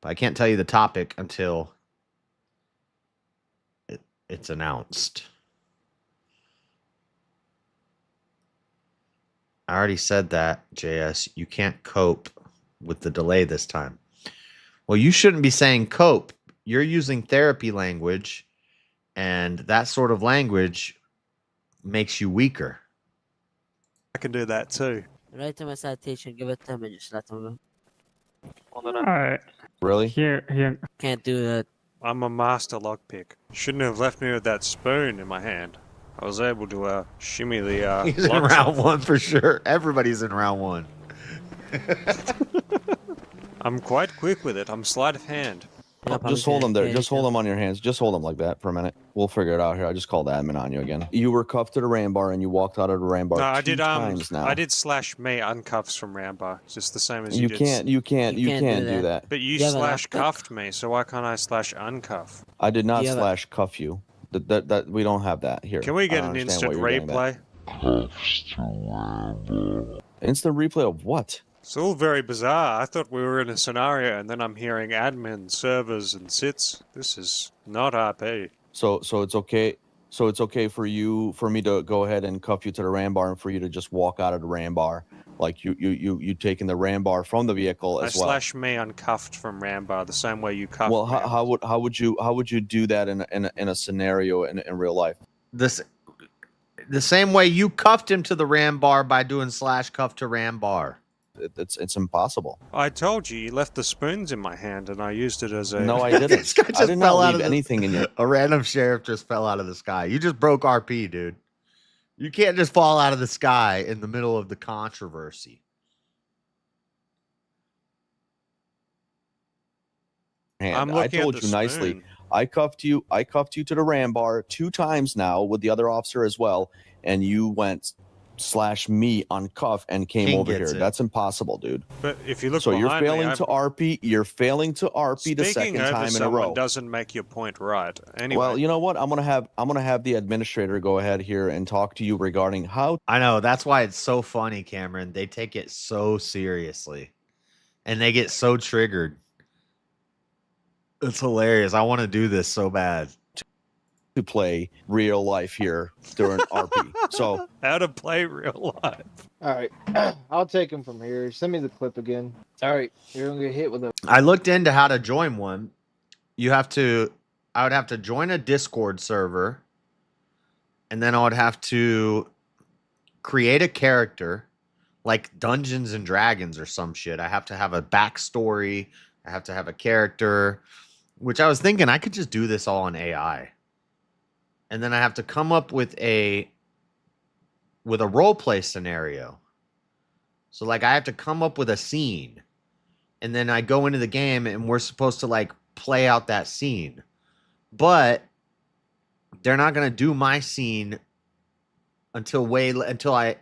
But I can't tell you the topic until it's announced. I already said that, JS. You can't cope with the delay this time. Well, you shouldn't be saying cope. You're using therapy language, and that sort of language makes you weaker. I can do that too. Write him a citation, give it to him, and just let him go. Alright. Really? Here. Can't do that. I'm a master lockpick. Shouldn't have left me with that spoon in my hand. I was able to shimmy the He's in locks round off. one for sure. Everybody's in round one. I'm quite quick with it. I'm sleight of hand. Just hold them there. Just hold them on your hands. Just hold them like that for a minute. We'll figure it out here. I just called admin on you again. You were cuffed to the ram bar and you walked out of the ram bar No, I two did. times now. I did slash me uncuffs from Rambo, just the same as you did. You can't do that. But you slash cuffed me, so why can't I slash uncuff? I did not slash cuff you. That we don't have that here. Can we I get don't an understand instant what you're getting at. replay? Instant replay of what? It's all very bizarre. I thought we were in a scenario, and then I'm hearing admin, servers, and sits. This is not RP. So it's okay. So it's okay for me to go ahead and cuff you to the ram bar and for you to just walk out of the ram bar, like you taking the ram bar from the vehicle I as well. slash me uncuffed from Rambar the same way you cuffed Well, me. how would you do that in a scenario in real life? The same way you cuffed him to the ram bar by doing slash cuff to ram bar. It's impossible. I told you left the spoons in my hand, and I used it as a. No, I didn't. This guy just I did fell not out leave of anything in your. A random sheriff just fell out of the sky. You just broke RP, dude. You can't just fall out of the sky in the middle of the controversy. Hand. I'm I looking at told the you nicely. spoon. I cuffed you to the ram bar 2 times now with the other officer as well, and you went slash me uncuff and came King over gets here. it. That's impossible, dude. But if you look So you're behind failing me, to RP. You're failing to RP the speaking second over time in a someone row. doesn't make your point right. Anyway, Well, you know what? I'm gonna have the administrator go ahead here and talk to you regarding how. I know. That's why it's so funny, Cameron. They take it so seriously. And they get so triggered. It's hilarious. I want to do this so bad. To play real life here during RP. So how to play real life. All right, I'll take him from here. Send me the clip again. All right, you're gonna get hit with a. I looked into how to join one. I would have to join a Discord server, and then I would have to create a character like Dungeons and Dragons or some shit. I have to have a backstory. I have to have a character, which I was thinking I could just do this all on AI. And then I have to come up with a role play scenario. So like I have to come up with a scene, and then I go into the game and we're supposed to like play out that scene. But they're not going to do my scene until I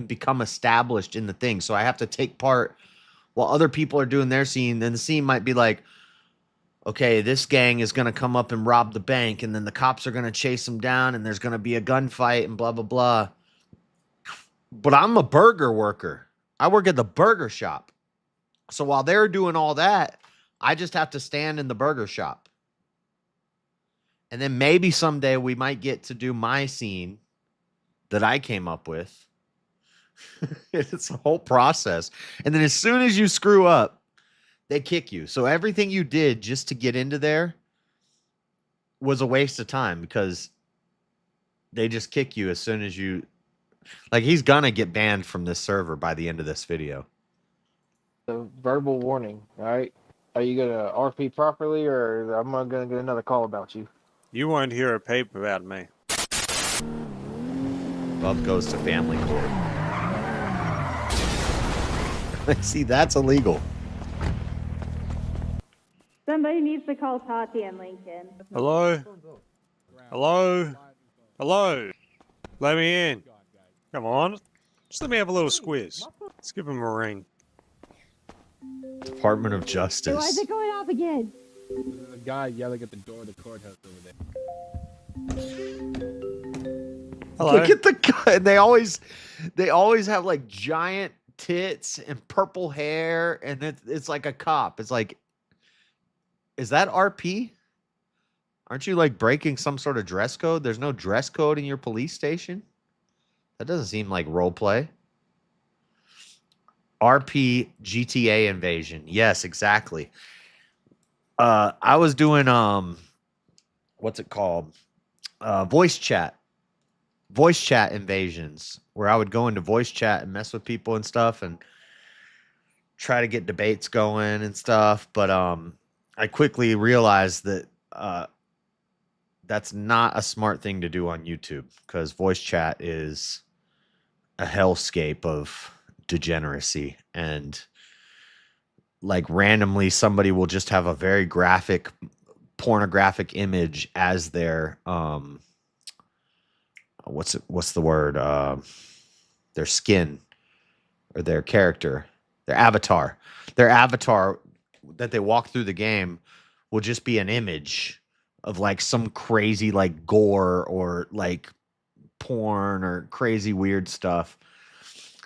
become established in the thing. So I have to take part while other people are doing their scene. Then the scene might be like, okay, this gang is going to come up and rob the bank, and then the cops are going to chase them down, and there's going to be a gunfight and blah, blah, blah. But I'm a burger worker. I work at the burger shop. So while they're doing all that, I just have to stand in the burger shop. And then maybe someday we might get to do my scene that I came up with. It's a whole process. And then as soon as you screw up, they kick you. So everything you did just to get into there was a waste of time because they just kick you as soon as you... Like, he's gonna get banned from this server by the end of this video. The verbal warning. All right, are you gonna RP properly, or am I gonna get another call about you? You won't hear a peep about me. Love goes to family court. See, that's illegal. Somebody needs to call Tati and Lincoln. Hello? Hello? Hello? Let me in. Come on. Just let me have a little squiz. Let's give him a ring. Department of Why is Justice. it going off again? There's a guy yelling at the door of the courthouse over there. Hello? Look at the guy. They always have like giant tits and purple hair, and it's like a cop. It's like, is that RP? Aren't you like breaking some sort of dress code? There's no dress code in your police station? That doesn't seem like role play. RP GTA invasion. Yes, exactly. I was doing what's it called? Voice chat invasions, where I would go into voice chat and mess with people and stuff and try to get debates going and stuff. But I quickly realized that that's not a smart thing to do on YouTube, because voice chat is a hellscape of degeneracy, and like randomly somebody will just have a very graphic pornographic image as their what's the word, their skin or their character, their avatar that they walk through the game will just be an image of like some crazy like gore or like porn or crazy weird stuff.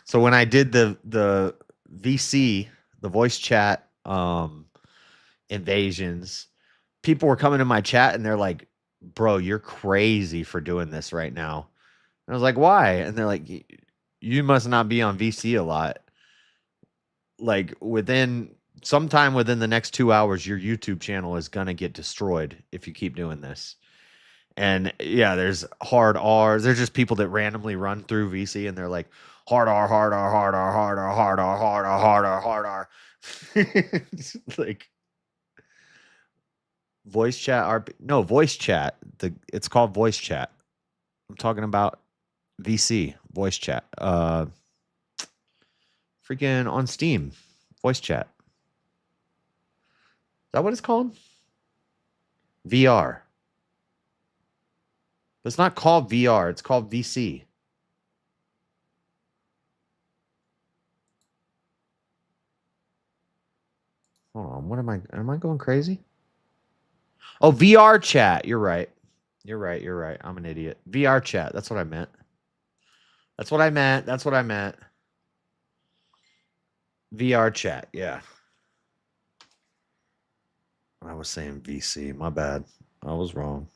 So when I did the VC, the voice chat invasions, people were coming in my chat and they're like, "Bro, you're crazy for doing this right now." And I was like, "Why?" And they're like, "You must not be on VC a lot. Like sometime within the next 2 hours, your YouTube channel is gonna get destroyed if you keep doing this." And yeah, there's hard R's. There's just people that randomly run through VC and they're like, hard R, hard R, hard R, hard R, hard R, hard R, hard R, hard R. Like voice chat RP. No, voice chat. It's called voice chat. I'm talking about VC, voice chat. Freaking on Steam, voice chat. Is that what it's called? VR. But it's not called VR. It's called VC. Hold on. What am I going crazy? Oh, VR chat. You're right. You're right. I'm an idiot. VR chat. That's what I meant. That's what I meant. VR chat. Yeah. I was saying VC. My bad. I was wrong.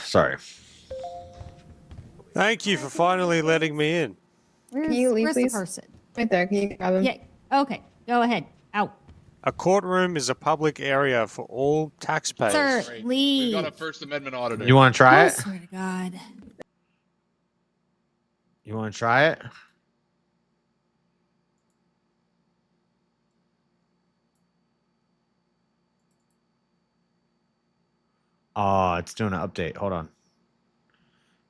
Sorry. Thank you for finally letting me in. Can you leave, where's please? the person? Right there. Can you grab him? Yeah. Okay. Go ahead. Out. A courtroom is a public area for all taxpayers. Sir, leave. We've got a First Amendment auditor. You want to try I it? swear to God. You want to try it? Oh, it's doing an update. Hold on.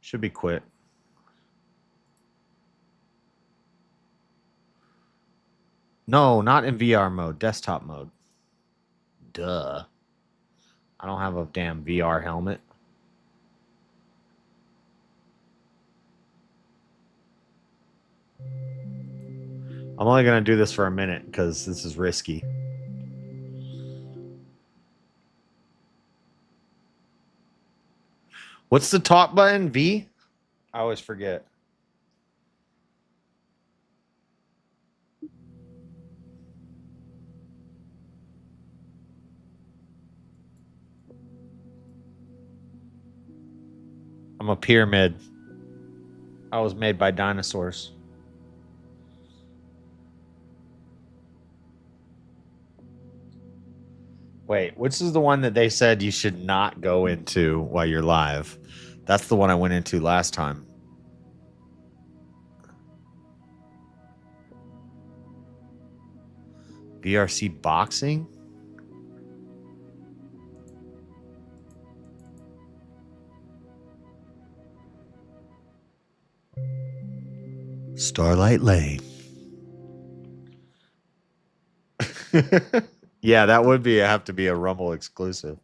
Should be quick. No, not in VR mode. Desktop mode. Duh. I don't have a damn VR helmet. I'm only going to do this for a minute because this is risky. What's the top button? V? I always forget. I'm a pyramid. I was made by dinosaurs. Wait, which is the one that they said you should not go into while you're live? That's the one I went into last time. VRC boxing? Starlight Lane. Yeah, that would have to be a Rumble exclusive.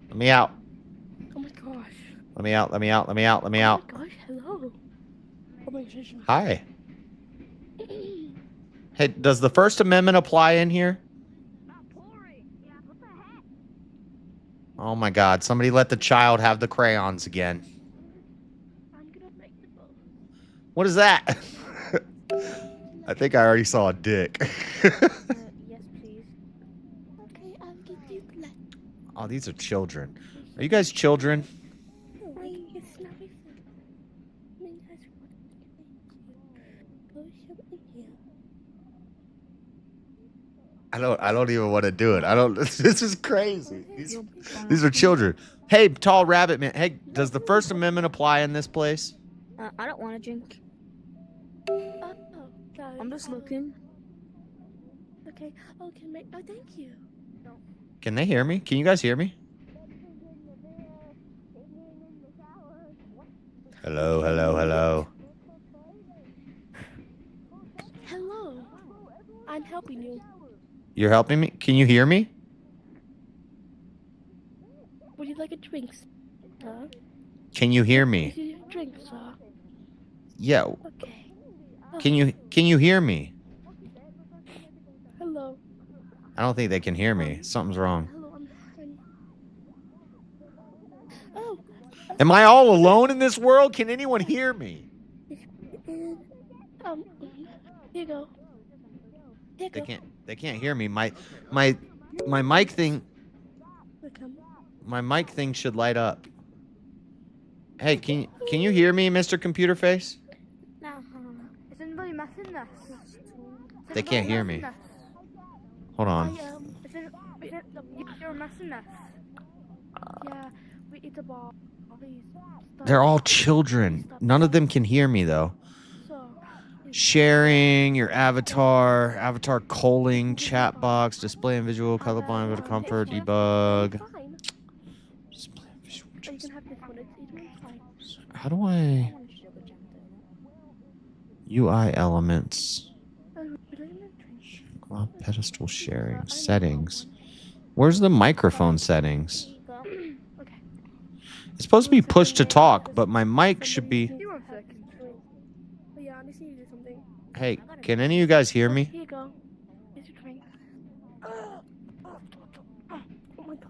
Let me out. Oh my gosh. Let me out. Let me out. Let me out. Let me out. Gosh, hello. Oh my gosh. Hi. Hey, does the First Amendment apply in here? Oh my God! Somebody let the child have the crayons again. What is that? I think I already saw a dick. Yes, please. Okay, I'll get you that. Oh, these are children. Are you guys children? It's not my fault. I don't even want to do it. I don't. This is crazy. These are children. Hey, tall rabbit man. Hey, does the First Amendment apply in this place? I don't want to drink. I'm just looking. Okay. Oh, oh, thank you. Can they hear me? Can you guys hear me? Hello, hello, hello. Hello. I'm helping you. You're helping me? Can you hear me? Would you like a drink, sir? Can you hear me? Would you like a drink, sir? Yeah. Okay. Can you hear me? Hello. I don't think they can hear me. Something's wrong. Hello, Oh. Am I all alone in this world? Can anyone hear me? Here you go. They can't hear me. My mic thing. My mic thing should light up. Hey, can you hear me, Mr. Computer Face? No. Is anybody messing this? They can't hear me. Hold on. You're messing this. Yeah, we eat the ball. They're all children. None of them can hear me though. Sharing your avatar calling, chat box, display and visual, colorblind, visual comfort, debug. How do I? UI elements. Pedestal sharing settings. Where's the microphone settings? It's supposed to be push to talk, but my mic should be. Hey, can any of you guys hear me? Here you go. Here's your drink. Oh my God.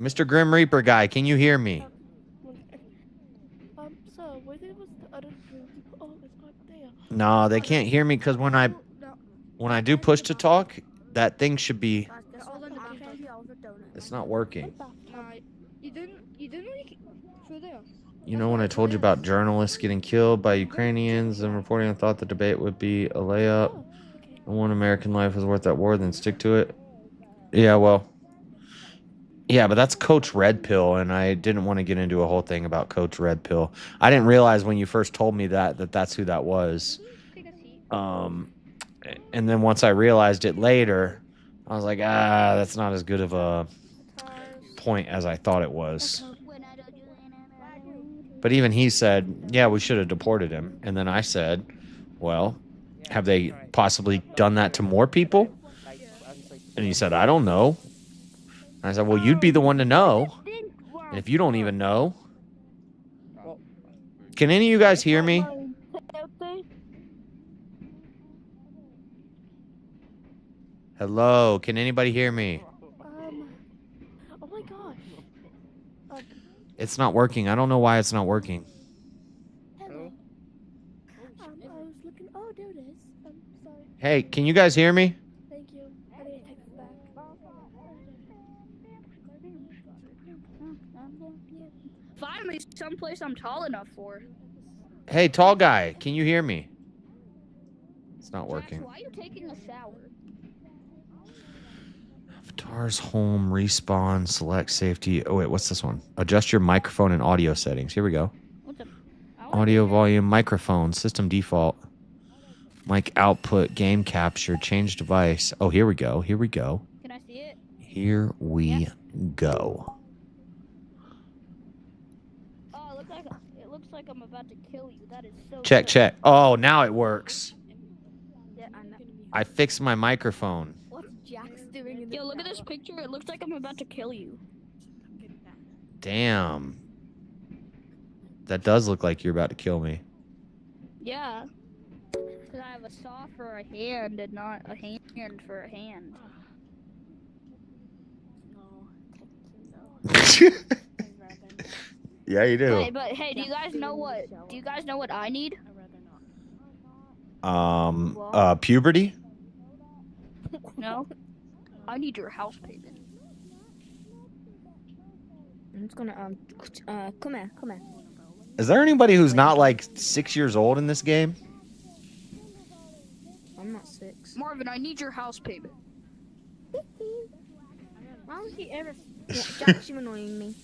Mr. Grim Reaper guy, can you hear me? So where was the other drink? Oh, it's not there. No, they can't hear me because when I do push to talk, that thing should be. It's not working. You didn't like through there. You know when I told you about journalists getting killed by Ukrainians and reporting, I thought the debate would be a layup. One American life is worth that war, then stick to it. Yeah, well. Yeah, but that's Coach Red Pill, and I didn't want to get into a whole thing about Coach Red Pill. I didn't realize when you first told me that's who that was. And then once I realized it later, I was like, that's not as good of a point as I thought it was. But even he said, yeah, we should have deported him. And then I said, well, have they possibly done that to more people? And he said, I don't know. And I said, well, you'd be the one to know. And if you don't even know. Can any of you guys hear me? Hello, can anybody hear me? Oh my gosh. It's not working. I don't know why it's not working. Hello. I was looking. Oh, there it is. I'm sorry. Hey, can you guys hear me? Thank you. I need to take this back. Finally, someplace I'm tall enough for. Hey, tall guy, can you hear me? It's not working. Why are you taking a shower? Avatars, home, respawn, select safety. Oh, wait, what's this one? Adjust your microphone and audio settings. Here we go. Audio volume, microphone, system default, mic output, game capture, change device. Oh, here we go. Here we go. Can I see it? Here we go. Oh, it looks like I'm about to kill you. That is so. Check. Oh, now it works. Yeah, I know. I fixed my microphone. What's Jack's doing? Yo, look at this picture. It looks like I'm about to kill you. Damn. That does look like you're about to kill me. Yeah. Because I have a saw for a hand and not a hand for a hand. Yeah, you do. But hey, do you guys know what I need? Puberty? No. I need your house payment. I'm just gonna come here. Is there anybody who's not like 6 years old in this game? I'm not 6. Marvin, I need your house payment. Why would he ever? Yeah, Jack's you annoying me.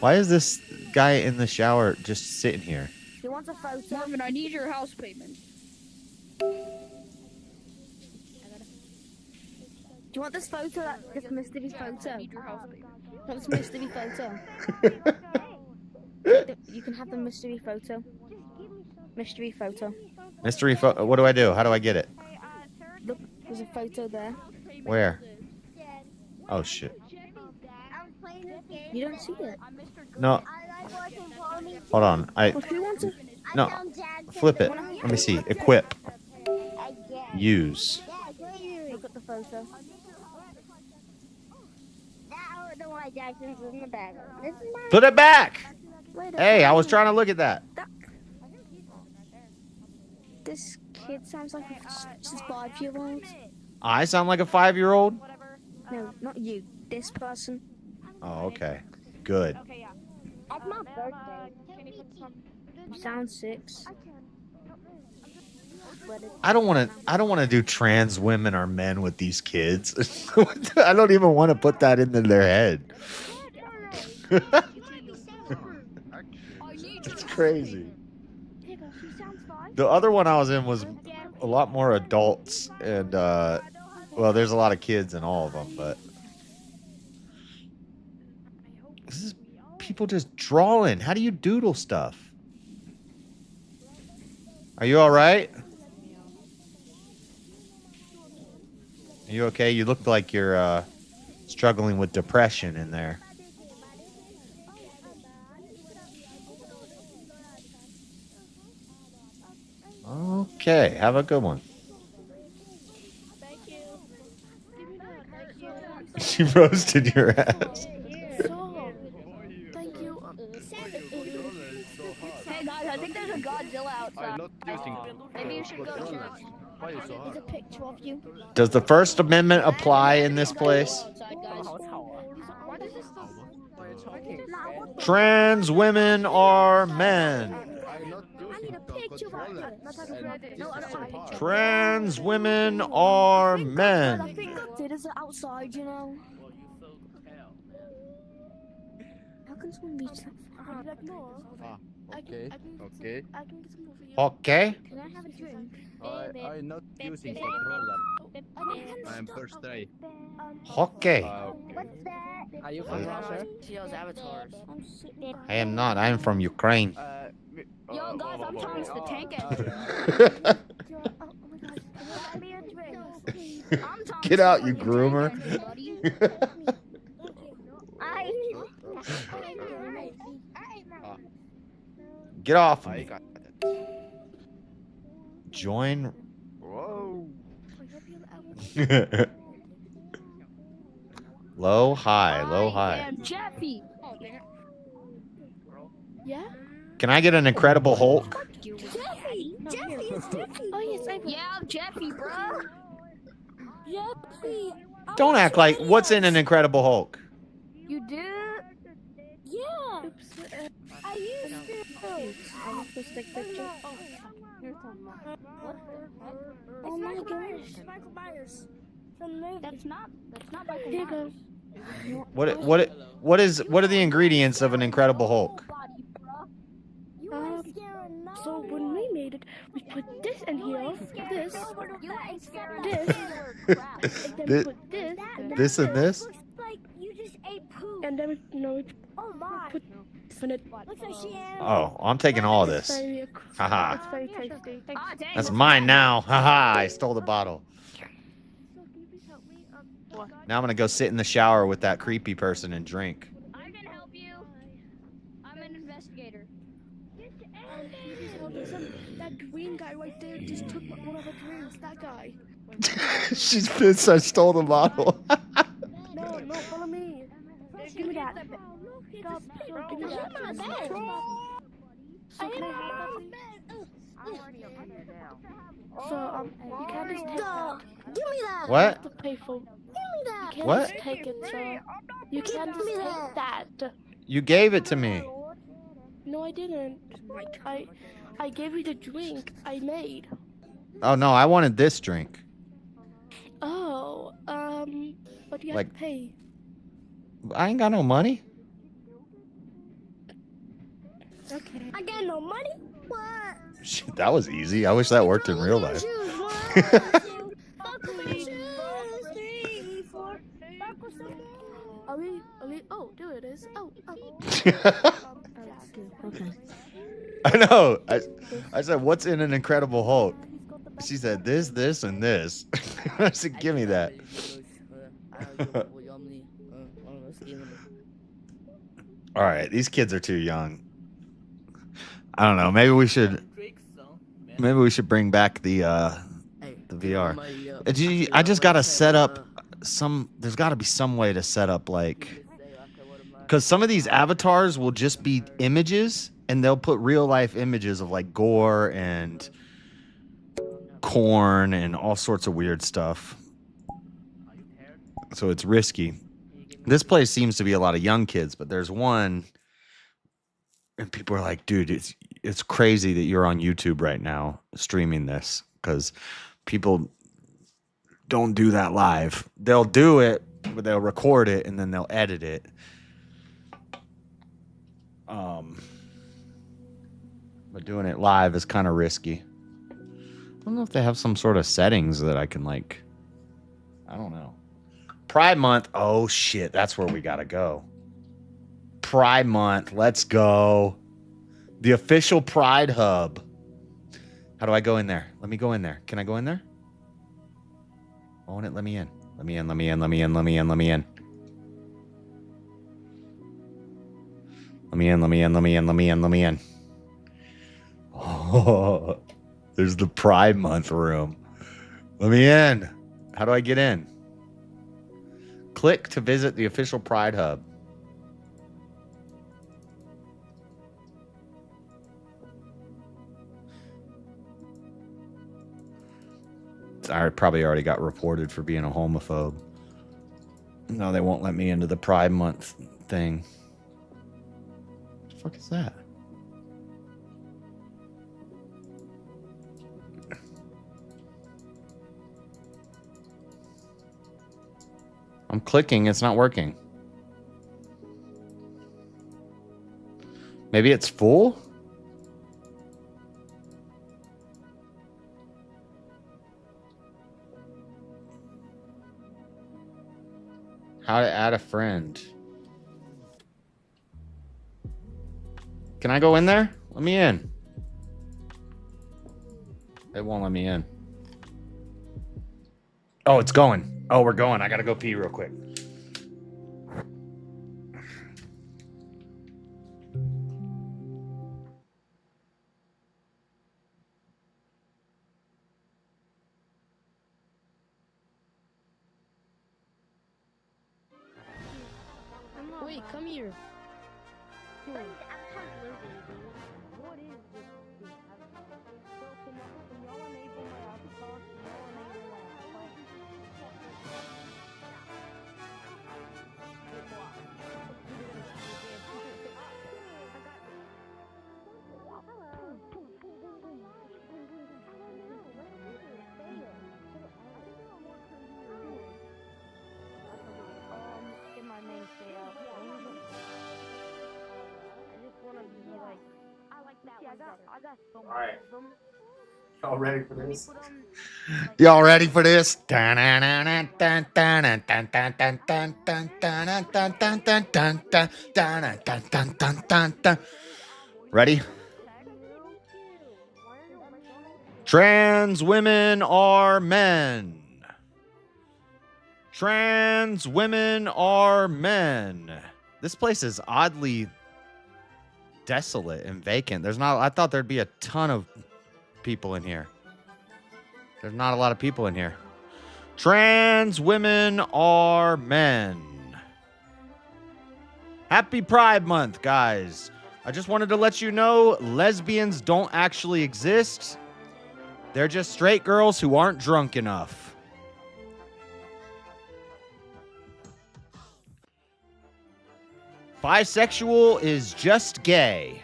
Why is this guy in the shower just sitting here? He wants a photo. Marvin, I need your house payment. Do you want this photo? This mystery photo. I need your house payment. Want this mystery photo? You can have the mystery photo. Mystery photo. Mystery photo. What do I do? How do I get it? Look, there's a photo there. Where? Oh shit. You don't see it. No. Hold on. Who wants it? No. Flip it. Let me see. Equip. Use. Look at the photo. Put it back. Wait, Hey, I was trying to look at that. This kid sounds like a 5-year-old. I sound like a 5-year-old? No, not you. This person. Oh, okay. Good. It's my birthday. You sound 6. I don't want to do trans women or men with these kids. I don't even want to put that into their head. It's crazy. The other one I was in was a lot more adults and well, there's a lot of kids in all of them, but this is people just drawing. How do you doodle stuff? Are you all right? Are you okay? You look like you're struggling with depression in there. Okay, have a good one. She roasted your ass. Thank you. Hey guys, I think there's a Godzilla outside. Maybe you should go check. There's a picture of you. Does the First Amendment apply in this place? Trans women are men. Trans women are men. I think I did as outside, you know. How can someone reach that far? Okay. Okay. Okay. Can I have a drink? I'm not using controller. I'm first try. Okay. Are you from Russia? avatars. I am not. I am from Ukraine. Yo guys, I'm Thomas the Tank Engine. Get out, you groomer. Get off of me. Join. Whoa. Low, high, low, high. And Jeffy. Yeah? Can I get an Incredible Hulk? Jeffy! Jeffy! It's Jeffy! Oh, yes, Yeah, I'm Jeffy, bro. Jeffy! Don't act like what's in an Incredible Hulk? You do? Yeah! I used to. I want to take picture. Oh my gosh. Michael Myers. That's not Michael Myers. What are the ingredients of an Incredible Hulk? So when we made it, we put this in here, this, and then put this, This and this? and then we put in it. Oh, I'm taking all of this. Haha. It's very tasty. That's mine now. Haha, I stole the bottle. Now I'm gonna go sit in the shower with that creepy person and drink. I can help you. just took one of our drinks. That guy. She's pissed I stole the bottle. No, no, follow me. Give me that. Stop, stop, give me that. So can I have that? So you can't just take that. Give me that. What? You have to pay for. Give me that. You can't What? just take it. So you can't just take that. You gave it to me. No, I didn't. I gave you the drink I made. Oh no, I wanted this drink. Oh, but you have Like- to pay. I ain't got no money. Okay. I got no money. What? Shit, that was easy. I wish that worked in real life. Oh, there it is. Oh. Okay. I know. I said, what's in an Incredible Hulk? She said, this, and this. I said, give me that. All right, these kids are too young. I don't know. Maybe we should bring back the VR. I just gotta set up some. There's got to be some way to set up like, because some of these avatars will just be images, and they'll put real life images of like gore and corn and all sorts of weird stuff. So it's risky. This place seems to be a lot of young kids, but there's one, and people are like, dude, it's crazy that you're on YouTube right now streaming this, because people don't do that live. They'll do it, but they'll record it and then they'll edit it. But doing it live is kind of risky. I don't know if they have some sort of settings that I can like, I don't know. Pride Month. Oh shit, that's where we gotta go. Pride Month. Let's go. The official Pride Hub. How do I go in there? Let me go in there. Can I go in there? I want it. Let me in. Let me in. Let me in. Let me in. Let me in. Let me in. Let me in. Let me in. Let me in. Let me in. Let me in. Oh, there's the Pride Month room. Let me in. How do I get in? Click to visit the official Pride Hub. I probably already got reported for being a homophobe. No, they won't let me into the Pride Month thing. What the fuck is that? I'm clicking, it's not working. Maybe it's full? How to add a friend. Can I go in there? Let me in. It won't let me in. Oh, it's going. Oh, we're going. I gotta go pee real quick. Wait, come here. Alright. Y'all ready for this? Y'all ready for this? Ready? Trans women are men. Trans women are men. This place is oddly desolate and vacant. There's not. I thought there'd be a ton of people in here. There's not a lot of people in here. Trans women are men. Happy Pride Month, guys. I just wanted to let you know lesbians don't actually exist. They're just straight girls who aren't drunk enough. Bisexual is just gay.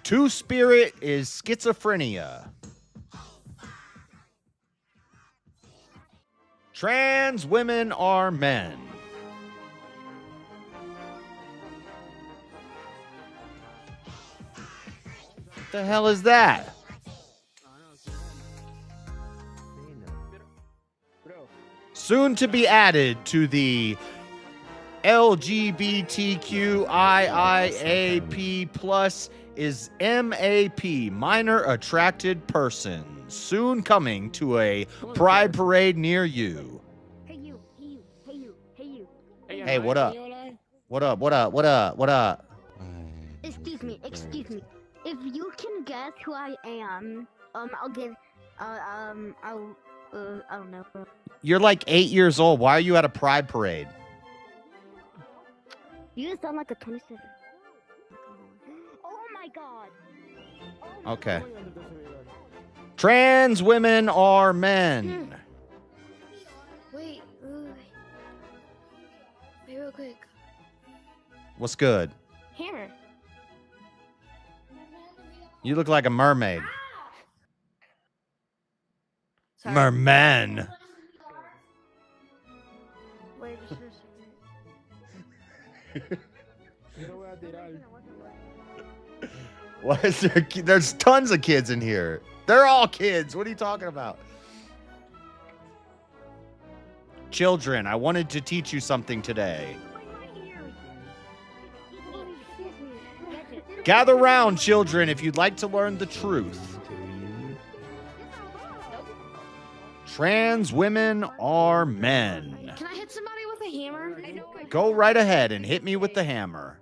Two-spirit is schizophrenia. Trans women are men. What the hell is that? Soon to be added to the LGBTQIIAP plus is MAP, minor attracted person. Soon coming to a pride parade near you. Hey, what up? What up? What up? What up? What up? Excuse me. If you can guess who I am, I'll give, I don't know. You're like 8 years old. Why are you at a pride parade? You sound like a 27. Oh my god. Okay. Trans women are men. Wait, real quick. What's good? Hammer. You look like a mermaid. Sorry. Merman. Wait, Why is there? There's tons of kids in here. They're all kids. What are you talking about? Children, I wanted to teach you something today. Gather round, children, if you'd like to learn the truth. Trans women are men. Can I hit somebody with a hammer? Go right ahead and hit me with the hammer.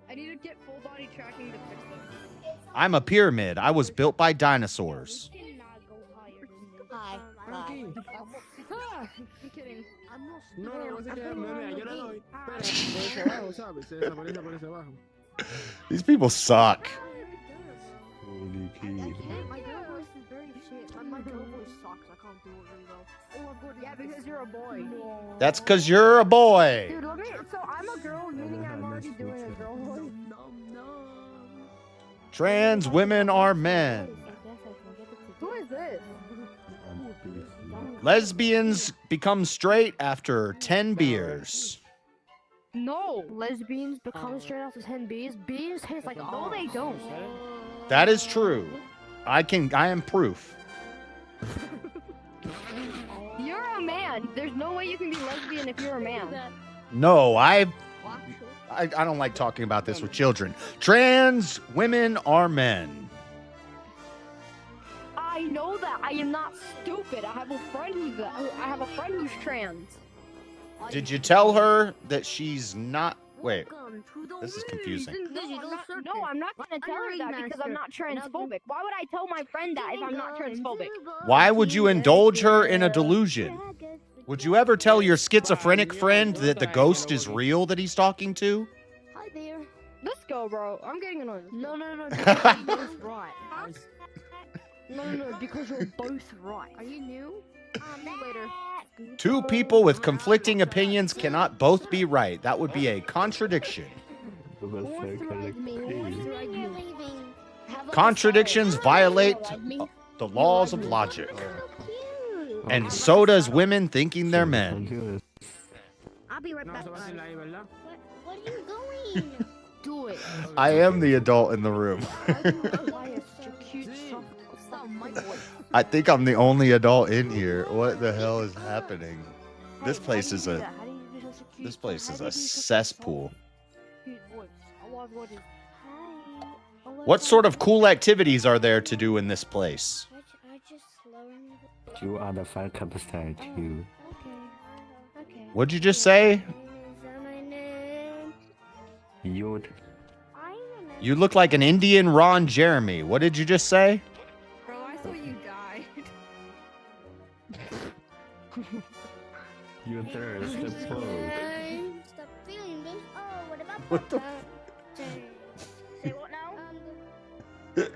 I need to get full body tracking to fix them. I'm a pyramid. I was built by dinosaurs. Hi. Bye. I'm kidding. No, lo que pasa es que meme, yo le doy. Pero por ese abajo, ¿sabes? Se desaparece por ese abajo. These people suck. My girl voice is very shit. My girl voice sucks. I can't do it really well. Oh, I'm good. Yeah, because you're a boy. That's because you're a boy. Dude, let me. So I'm a girl, meaning I'm already doing a girl voice. Trans women are men. Who is this? Lesbians become straight after 10 beers. No, lesbians become straight after 10 bees. Bees taste like no, they don't. That is true. I am proof. You're a man. There's no way you can be lesbian if you're a man. No, I don't like talking about this with children. Trans women are men. I know that. I am not stupid. I have a friend who's trans. Did you tell her that she's not? Wait, this is confusing. No, I'm not gonna tell her that because I'm not transphobic. Why would I tell my friend that if I'm not transphobic? Why would you indulge her in a delusion? Would you ever tell your schizophrenic friend that the ghost is real that he's talking to? Hi there. Let's go, bro. I'm getting annoyed. No. You're both right. No, because you're both right. Are you new? Later. Two people with conflicting opinions cannot both be right. That would be a contradiction. Contradictions violate the laws of logic. And so does women thinking they're men. I'll be right back. What are you going? Do it. I am the adult in the room. I think I'm the only adult in here. What the hell is happening? This place is a cesspool. What sort of cool activities are there to do in this place? You are the fan capital too. What'd you just say? You. You look like an Indian Ron Jeremy. What did you just say? Bro, I thought you died. You and there is the plug. Stop feeling this. Oh, what about What the? Say what now?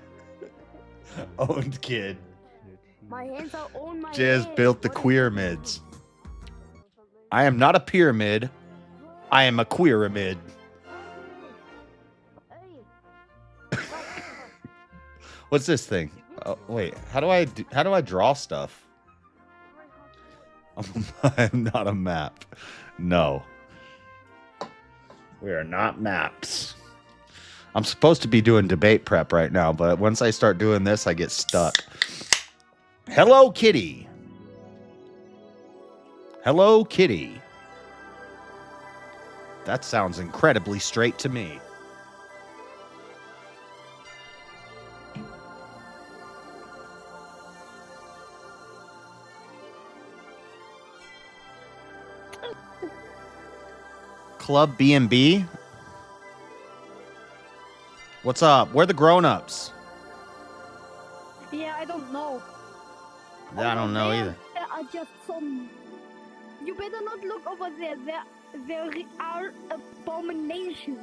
Owned kid. My hands are on my Jazz head. built the queer mids. I am not a pyramid. I am a queeramid. What's this thing? Oh, wait, how do I draw stuff? I'm not a map. No. We are not maps. I'm supposed to be doing debate prep right now, but once I start doing this, I get stuck. Hello, Kitty. Hello, Kitty. That sounds incredibly straight to me. Club B&B? What's up? Where are the grown-ups? Yeah, I don't know. I don't know either. There are just some. You better not look over there. There are abominations.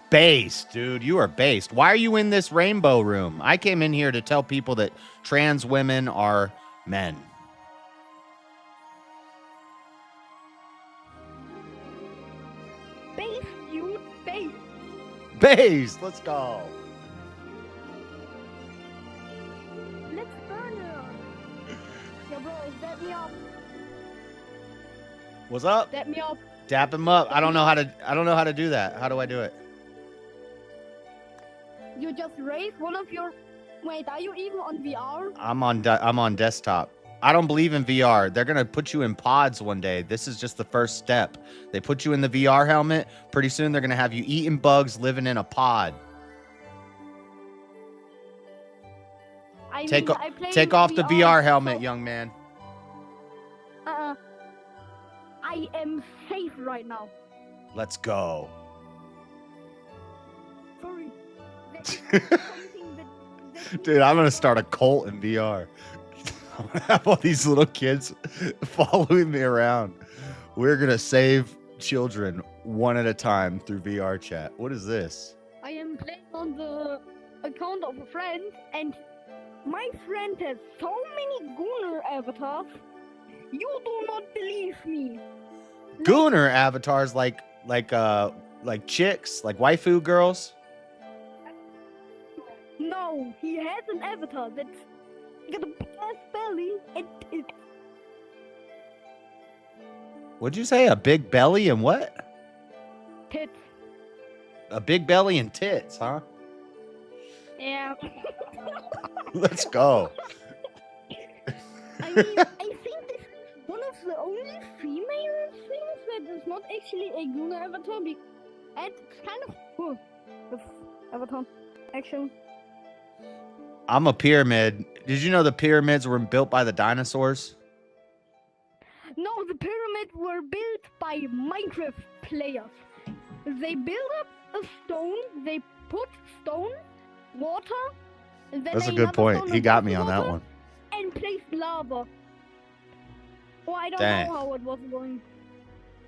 Based, dude. You are based. Why are you in this rainbow room? I came in here to tell people that trans women are men. Base, dude. Base. Based. Let's go. Let's burn her. Yo, bro, dap me up. What's up? Dap me up. Dap him up. I don't know how to do that. How do I do it? You just raise one of your. Wait, are you even on VR? I'm on desktop. I don't believe in VR. They're gonna put you in pods one day. This is just the first step. They put you in the VR helmet. Pretty soon they're gonna have you eating bugs, living in a pod. Take off the VR helmet, young man. I am safe right now. Let's go. Sorry. Dude, I'm gonna start a cult in VR. I'm gonna have all these little kids following me around. We're gonna save children one at a time through VR chat. What is this? I am playing on the account of a friend, and my friend has so many Gooner avatars. You do not believe me. Gooner avatars like chicks, like waifu girls. No, he has an avatar that's got a big ass belly and it. What'd you say? A big belly and what? Tits. A big belly and tits, huh? Yeah. Let's go. I mean, I think this is one of the only female things that is not actually a Gooner avatar. And it's kind of cool. With avatar action. I'm a pyramid. Did you know the pyramids were built by the dinosaurs? No, the pyramids were built by Minecraft players. They build up a stone, they put stone, water, and then That's a good point. He got me on that one. And placed lava. Well, I don't Dang. know how it was going.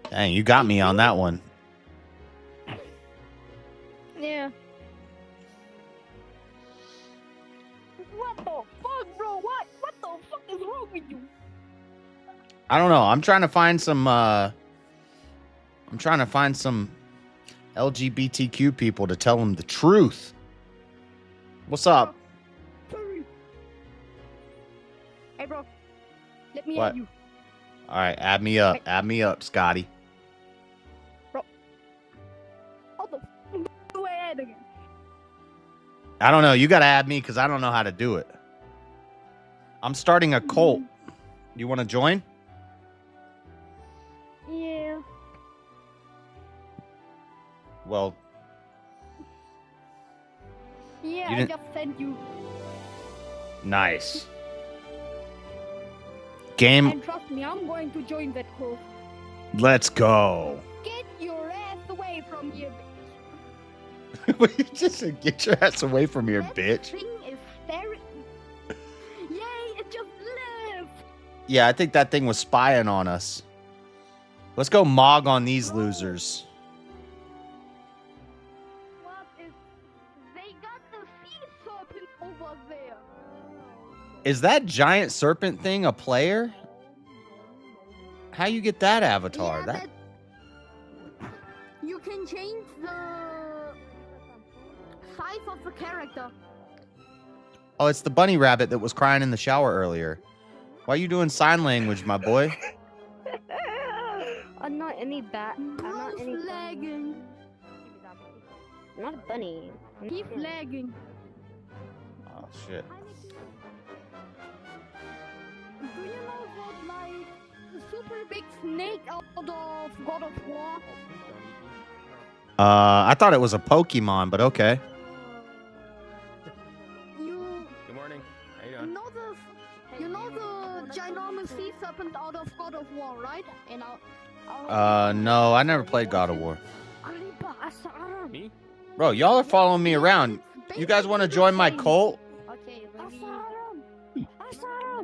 Dang, you got me on that one. Yeah. What the fuck, bro? What the fuck is wrong with you? I don't know. I'm trying to find some LGBTQ people to tell them the truth. What's up? Sorry. Hey, bro. Let me What? add you. All right, add me up. Add me up, Scotty. Bro. How the f do I add again? I don't know. You got to add me because I don't know how to do it. I'm starting a cult. You want to join? Yeah. Well, Yeah, You I didn't- just sent you. nice. Game. And trust me, I'm going to join that cult. Let's go. Get your ass away from here, bitch. Just get your ass away from here, bitch. Thing is very. Yay! It just lived. Yeah, I think that thing was spying on us. Let's go mog on these losers. What is? They got the sea serpent over there. Is that giant serpent thing a player? How you get that avatar? Yeah, that you can change the size of the character. Oh, it's the bunny rabbit that was crying in the shower earlier. Why are you doing sign language, my boy? I'm not any bat. I'm not any. Lagging. I'm not a bunny. He's lagging. Oh shit. Do you know that, like, the super big snake out of God of War? I thought it was a Pokemon, but okay. Good morning. How you doing? You know the ginormous sea serpent out of God of War, right? And No, I never played God of War. Me? Bro, y'all are following me around. You guys want to join my cult? Okay, let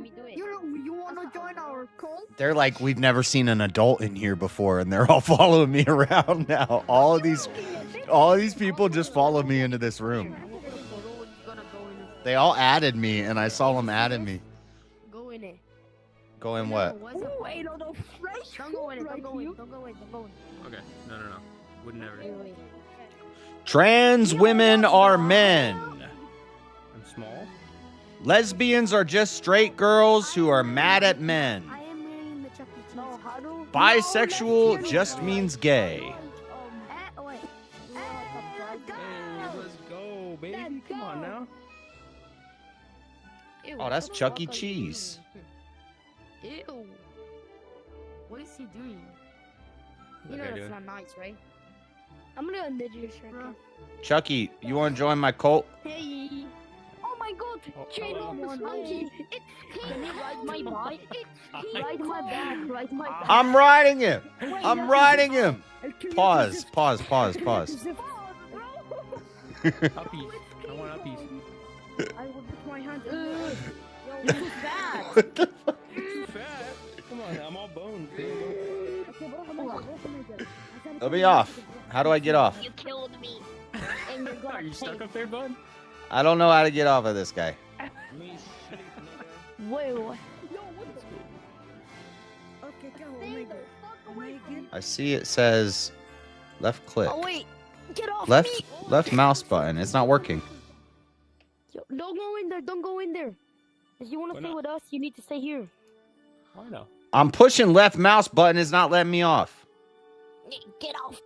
me do it. You want to join our cult? They're like, we've never seen an adult in here before, and they're all following me around now. All of these people just follow me into this room. They all added me, and I saw them added me. Go in it. Go in what? Ooh, a lot of fresh Don't go in it. food Don't go in. right Don't go in. Don't go in. Okay. No. Would never. Wait. Trans women are men. I'm small. Lesbians are just straight girls who are mad at men. I am wearing the Chuck E. Cheese. No, how do? Bisexual just means gay. Wait. Hey, let's go, baby. Come on now. Ew, Oh, that's what the Chuck fuck E. are you Cheese. doing? Ew. What is he doing? You know Okay, that's dude. not nice, right? I'm gonna undo your shirt. Chucky, you want to join my cult? Hey. Oh my god, Jado the monkey. Can you ride my bike? Ride my back. Ride my back. I'm riding him. I'm riding him. Pause. Puppies. I want puppies. I will put my hand. You're too fat. What the fuck? Too fat. Come on, I'm all bones. Let me off. How do I get off? You killed me. And you're gonna Are you stuck up there, bud? I don't know how to get off of this guy. Wait. Okay, go, I see it says left click. Oh wait. Get off Left me. left mouse button. It's not working. Yo, don't go in there. Don't go in there. If you want to stay with us, you need to stay here. Why not? I'm pushing left mouse button. It's not letting me off. Get off.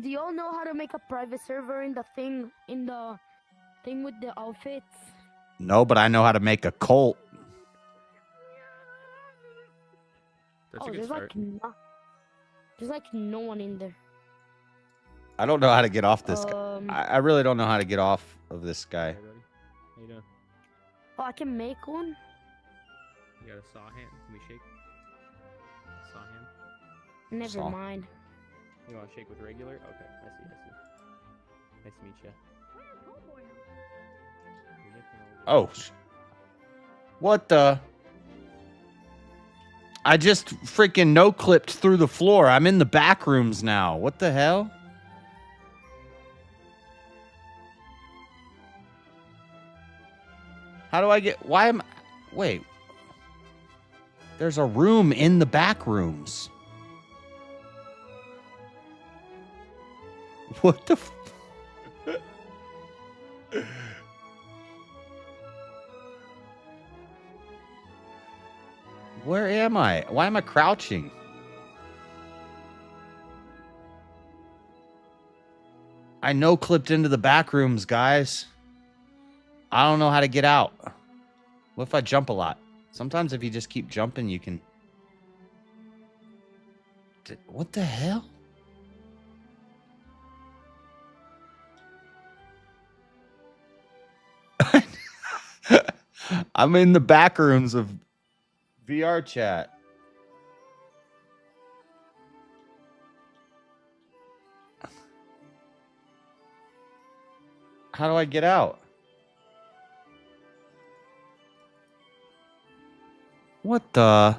Do y'all know how to make a private server in the thing with the outfits? No, but I know how to make a cult. That's a good there's start. there's like no one in there. I don't know how to get off this guy. I really don't know how to get off of this guy. How you doing? Oh, I can make one. You got a saw hand? Can we shake? Saw hand? Never Saw. mind. You want to shake with regular? Okay, I see. Nice to meet you. Oh. What the? I just freaking no-clipped through the floor. I'm in the back rooms now. What the hell? How do I get... Why am... Wait. There's a room in the back rooms. What the... Where am I? Why am I crouching? I no-clipped into the back rooms, guys. I don't know how to get out. What if I jump a lot? Sometimes if you just keep jumping, you can... What the hell? I'm in the back rooms of VR chat. How do I get out? What the?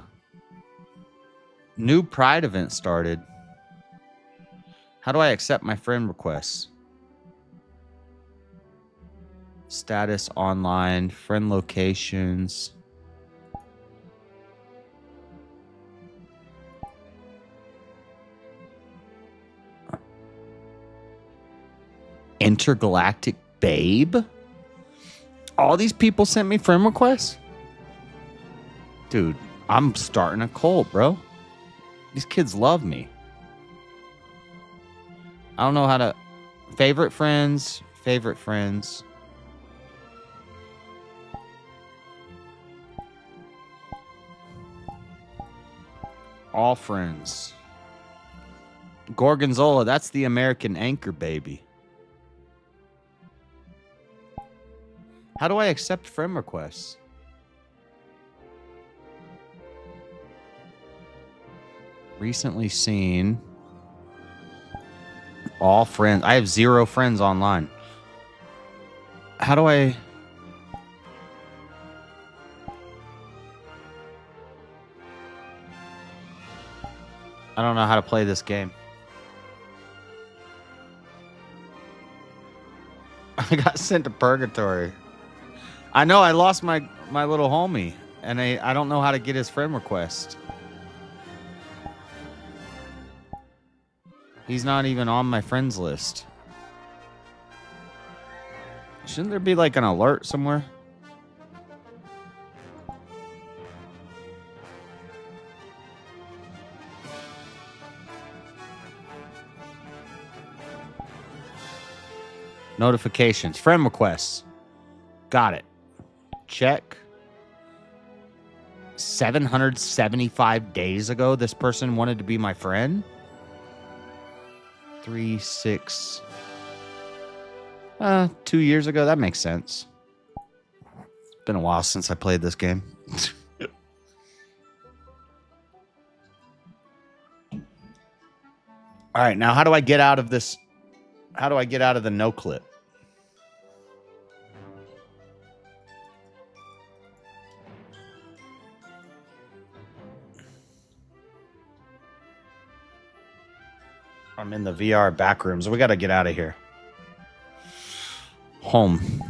New Pride event started. How do I accept my friend requests? Status online, friend locations. Intergalactic Babe? All these people sent me friend requests? Dude, I'm starting a cult, bro. These kids love me. I don't know how to... Favorite friends. Favorite friends. All friends. Gorgonzola, that's the American anchor baby. How do I accept friend requests? Recently seen. All friends. I have 0 friends online. How do I... I don't know how to play this game. I got sent to purgatory. I know, I lost my little homie, and I don't know how to get his friend request. He's not even on my friends list. Shouldn't there be like an alert somewhere? Notifications. Friend requests. Got it. Check. 775 days ago, this person wanted to be my friend. 3, 6. 2 years ago. That makes sense. It's been a while since I played this game. All right, now how do I get out of this? How do I get out of the no clip? I'm in the VR back rooms. We got to get out of here. Home.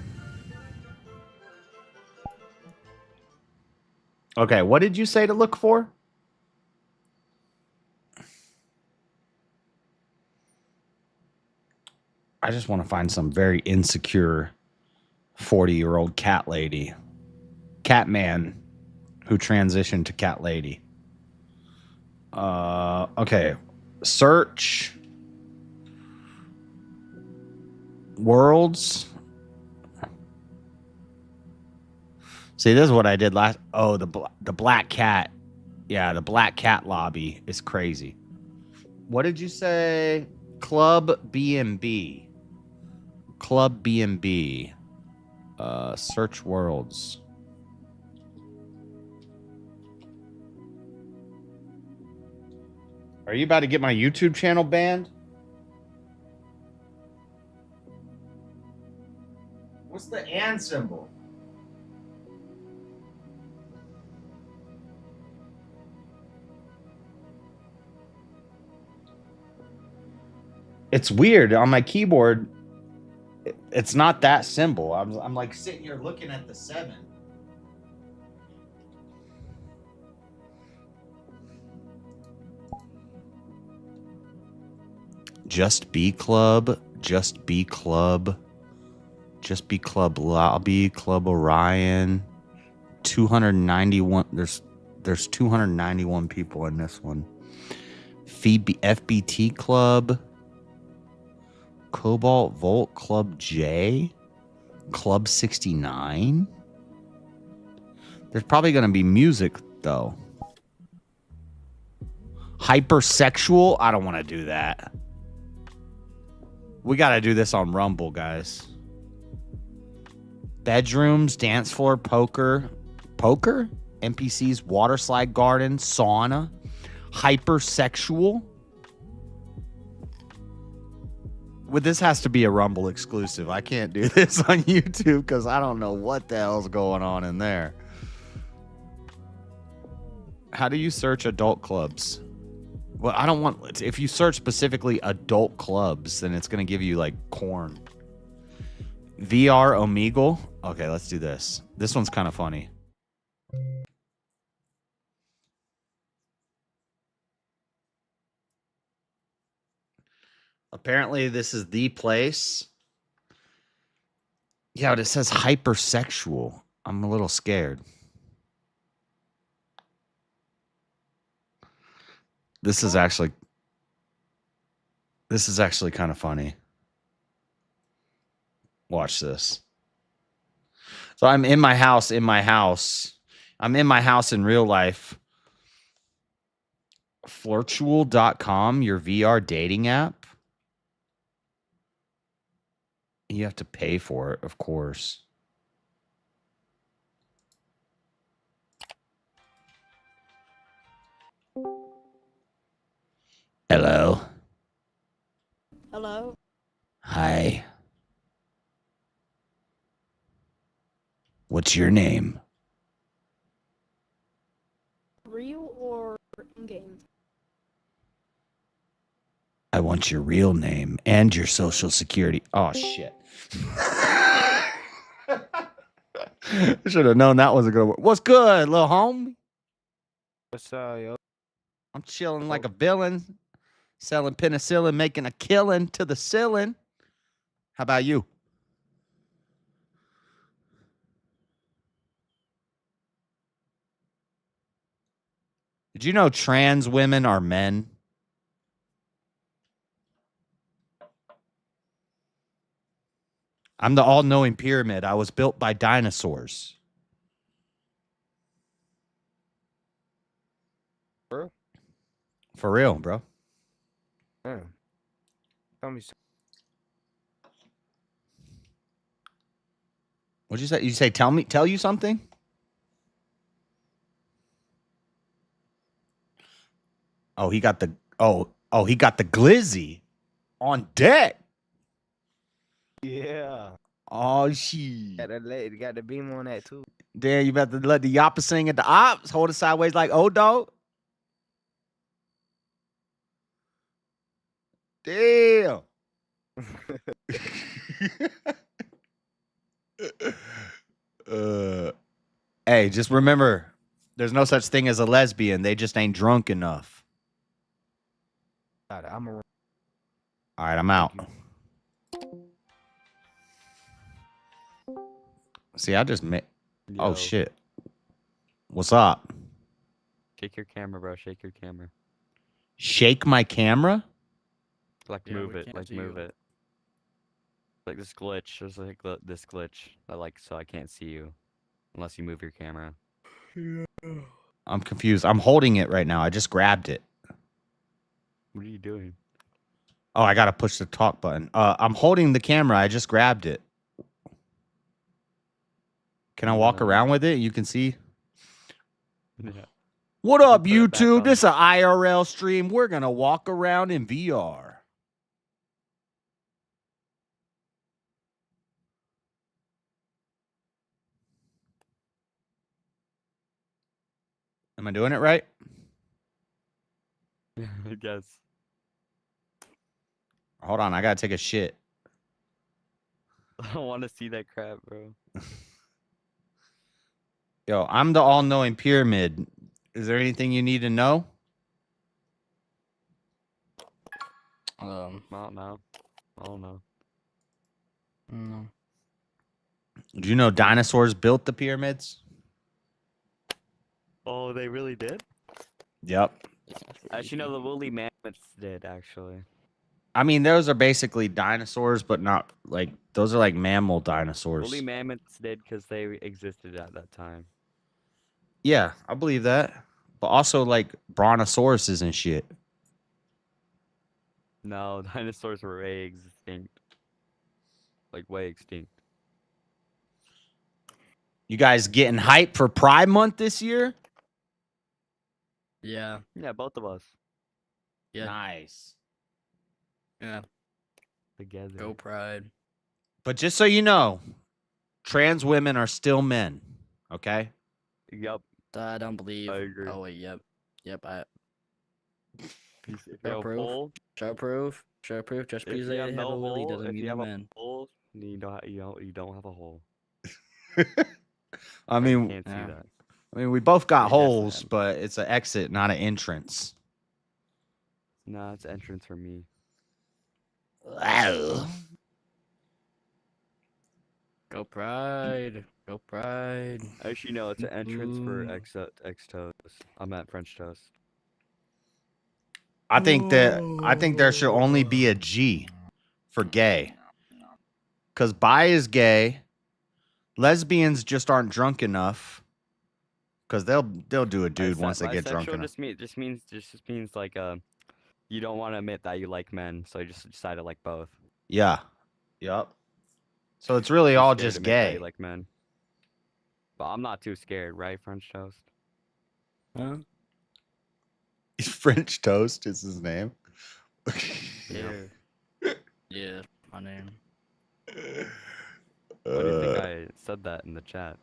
Okay, what did you say to look for? I just want to find some very insecure 40-year-old cat lady. Cat man who transitioned to cat lady. Okay. Search. Worlds. See, this is what I did last. Oh, the black cat. Yeah, the black cat lobby is crazy. What did you say? Club B&B. Club B&B. Search worlds. Are you about to get my YouTube channel banned? What's the and symbol? It's weird on my keyboard. It's not that symbol. I'm like sitting here looking at the 7. Just Be Club, Just Be Club, Just Be Club Lobby, Club Orion. 291. There's 291 people in this one. FBT Club. Cobalt Volt Club J. Club 69. There's probably going to be music, though. Hypersexual? I don't want to do that. We got to do this on Rumble, guys. Bedrooms, dance floor, poker. Poker? NPCs, water slide garden, sauna. Hypersexual? this has to be a Rumble exclusive. I can't do this on YouTube because I don't know what the hell's going on in there. How do you search adult clubs? Well, I don't want... If you search specifically adult clubs, then it's going to give you, like, corn. VR Omegle? Okay, let's do this. This one's kind of funny. Apparently, this is the place. Yeah, but it says hypersexual. I'm a little scared. This is actually kind of funny. Watch this. So I'm in my house. I'm in my house in real life. Flirtual.com, your VR dating app. You have to pay for it, of course. Hello. Hello. Hi. What's your name? Real or in-game? I want your real name and your social security. Oh, shit. I should have known that was a good one. What's good, little homie? What's up, yo? I'm chilling like a villain, selling penicillin, making a killing to the ceiling. How about you? Did you know trans women are men? I'm the all-knowing pyramid. I was built by dinosaurs. Bro? For real, bro. Yeah. Tell me something. What'd you say? You say tell you something? Oh, he got the he got the glizzy on deck. Yeah. Oh shit. Got the beam on that too. Damn, you better let the yapper sing at the ops. Hold it sideways like old dog. Damn. Hey, just remember, there's no such thing as a lesbian. They just ain't drunk enough. All right, I'm out. See, I just made... Oh, shit. What's up? Shake your camera, bro. Shake your camera. Shake my camera? Like move it. Like move it. Like this glitch. There's like this glitch. So I can't see you unless you move your camera. I'm confused. I'm holding it right now. I just grabbed it. What are you doing? Oh, I gotta push the talk button. I'm holding the camera. I just grabbed it. Can I walk around with it? You can see. Yeah. What up, YouTube? This is an IRL stream. We're gonna walk around in VR. Am I doing it right? I guess. Hold on, I gotta take a shit. I don't want to see that crap, bro. Yo, I'm the all-knowing pyramid. Is there anything you need to know? I don't know. I don't know. No. Do you know dinosaurs built the pyramids? Oh, they really did? Yep. Actually, no, the woolly mammoths did, actually. I mean, those are basically dinosaurs, but not like those are like mammal dinosaurs. Woolly mammoths did because they existed at that time. Yeah, I believe that. But also like brontosauruses and shit. No, dinosaurs were way extinct. Like, way extinct. You guys getting hype for Pride Month this year? Yeah. Yeah, both of us. Yeah. Nice. Yeah. together. Go Pride. But just so you know, trans women are still men. Okay. Yep. I don't believe. I agree. Oh wait, yep. If you Show have a proof. hole, Show proof. Show proof. Just if because you they have have no a willy hole, doesn't if mean you you're have a man. hole, you don't have a hole. I You mean, can't see that. we both got We definitely holes, but it's an exit, not an entrance. Nah, it's entrance for me. Go Pride. Go Pride. Actually, no, it's an entrance for X toast. I'm at French toast. I think there should only be a G for gay. Because bi is gay. Lesbians just aren't drunk enough. Because they'll do a dude once they get drunk enough. Just means like you don't want to admit that you like men, so you just decide to like both. Yeah. Yep. So it's really Too all scared to just admit that gay. you like men. But I'm not too scared, right, French toast? Huh? French toast is his name. Yeah. Yeah. My name. Why do you think I said that in the chat?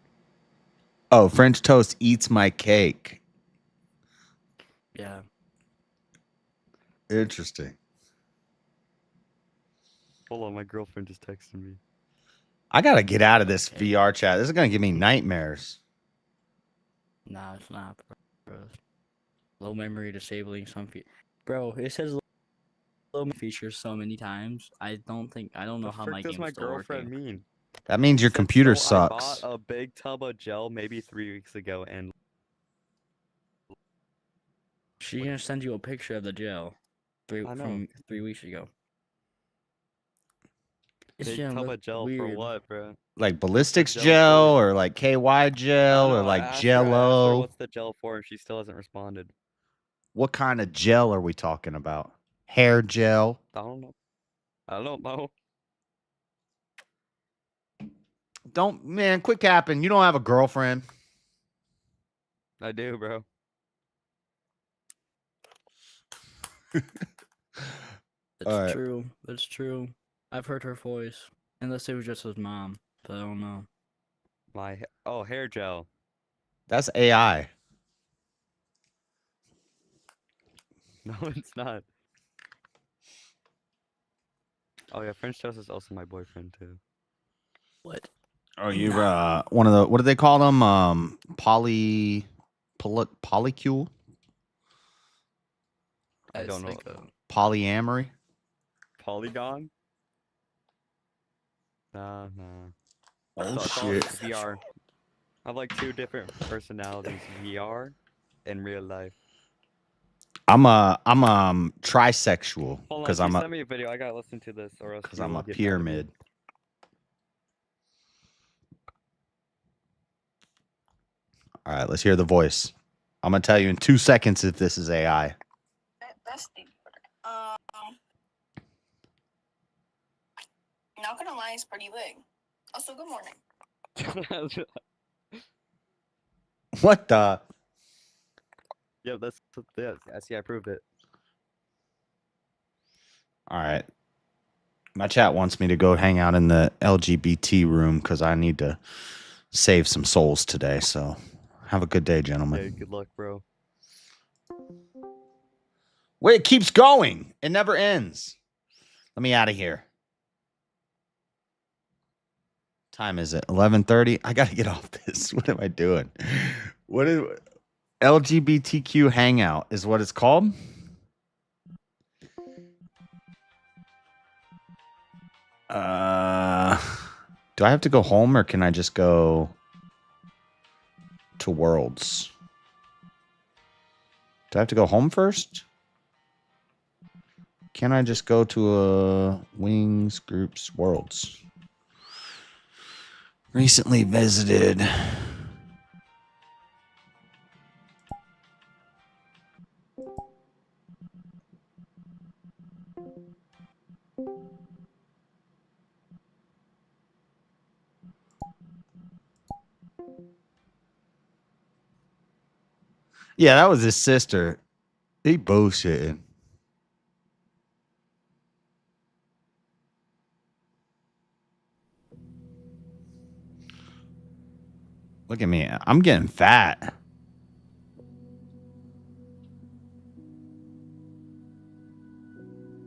Oh, French toast eats my cake. Yeah. Interesting. Hold on, my girlfriend just texted me. I gotta get out of this VR chat. This is gonna give me nightmares. Nah, it's not, bro. Low memory disabling some bro, it says low memory features so many times. I don't know how my What does game's my still girlfriend working. mean? That means your Said, computer "So I sucks. bought a big tub of gel maybe 3 weeks ago, and She's gonna send you a picture of the gel from 3 weeks ago. It's big gonna tub look of gel weird. for what, bro? Like ballistics gel gel for? or like KY gel or like I asked her Jello. what's the gel for, and she still hasn't responded. What kind of gel are we talking about? Hair gel? I don't know. Man, quit capping. You don't have a girlfriend. I do, bro. That's true. That's true. I've heard her voice. Unless it was just his mom, but I don't know. Hair gel. That's AI. No, it's not. Oh yeah, French toast is also my boyfriend too. What? Oh, you one of the, what do they call them? Polycule? I don't know. Polyamory? Polygon? Nah. Oh, It's all shit. just VR. I have like 2 different personalities, VR and real life. I'm trisexual Hold on, because she sent me a video. I gotta listen to this, or else because you I'm will a get mad at me. pyramid. All right, let's hear the voice. I'm gonna tell you in 2 seconds if this is AI. Not gonna lie, it's pretty lit. Also, good morning. What the? Yeah, I see. I proved it. All right. My chat wants me to go hang out in the LGBT room because I need to save some souls today. So have a good day, gentlemen. Yeah, good luck, bro. Wait, it keeps going. It never ends. Let me out of here. Time is it? 11:30. I gotta get off this. What am I doing? What is LGBTQ hangout is what it's called? Do I have to go home or can I just go to Worlds? Do I have to go home first? Can I just go to Wings Groups Worlds? Recently visited. Yeah, that was his sister. He bullshitting. Look at me. I'm getting fat.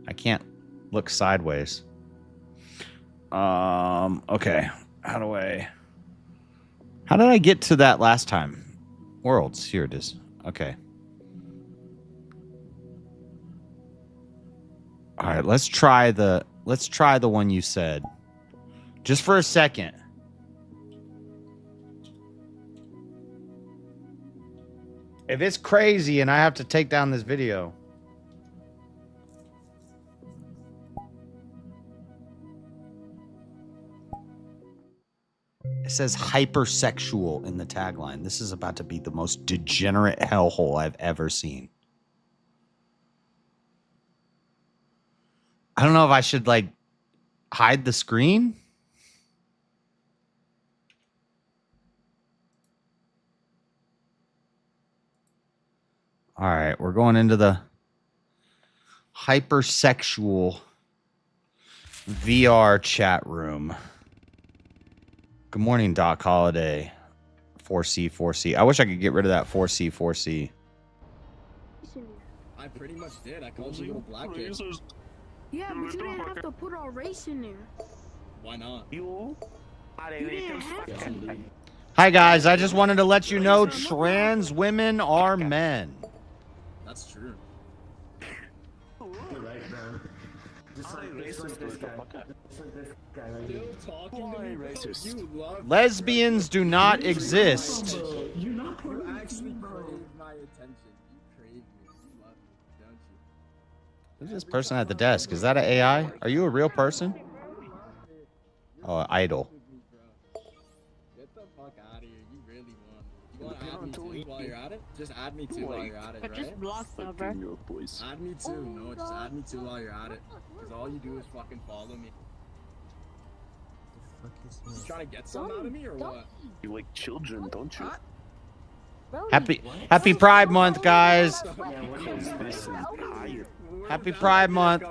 I can't look sideways. Okay. How did I get to that last time? Worlds. Here it is. Okay. All right, let's try the one you said. Just for a second. If it's crazy and I have to take down this video. It says hypersexual in the tagline. This is about to be the most degenerate hellhole I've ever seen. I don't know if I should, like, hide the screen. All right, we're going into the hypersexual VR chat room. Good morning, Doc Holiday. 4C. I wish I could get rid of that 4C. I pretty much did. I called you little black kid. Yeah, but you didn't have to put our race in there. Why not? You didn't have to. Hi, guys. I just wanted to let you know trans women are men. That's true. Lesbians do not exist. You actually crave my attention. You crave me. You love me, don't you? Who's this person at the desk? Is that an AI? Are you a real person? Oh, idol. Get the fuck out of here. You really want. You want to add me too while you're at it? Just add me too while you're at it, right? Just block now, bro. Add me too. No, just add me too while you're at it. Because all you do is fucking follow me. You trying to get something out of me or what? You like children, don't you? Happy Pride Month, guys. Happy Pride Month.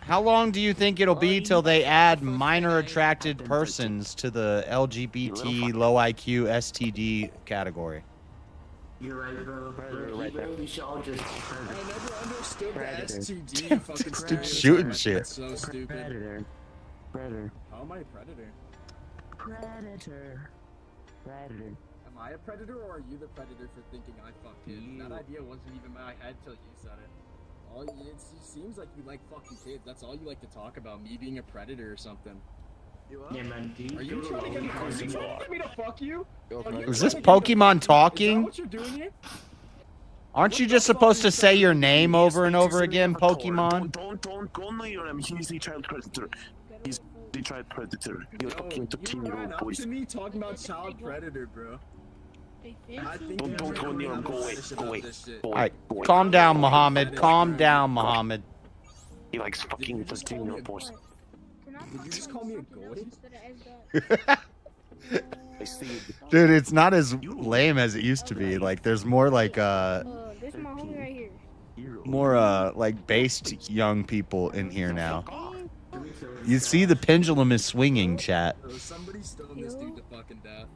How long do you think it'll be till they add minor attracted persons to the LGBT low IQ STD category? You're right, bro. We should all just. I never understood the STD fucking Dude, shooting shit. That's so stupid. Predator. How am I a predator? Predator. Am I a predator or are you the predator for thinking I fuck kids? That idea wasn't even in my head till you said it. It seems like you like fucking kids. That's all you like to talk about. Me being a predator or something. Yeah, man. Are you trying to get me to fuck you? Is this Pokemon talking? What you're doing here? Aren't you just supposed to say your name over and over again, Pokemon? Don't go near him. He's the child predator. He's the child predator. You're talking to 10-year-old boys. To me talking about child predator, bro. Don't go near him. Go away. Alright, calm down, Muhammad. Calm down, Muhammad. He likes fucking 13-year-old boys. Did you just call me a goy? Dude, it's not as lame as it used to be. Like, there's more like This is my homie right here. more like based young people in here now. You see the pendulum is swinging, chat. Somebody stoned this dude to fucking death.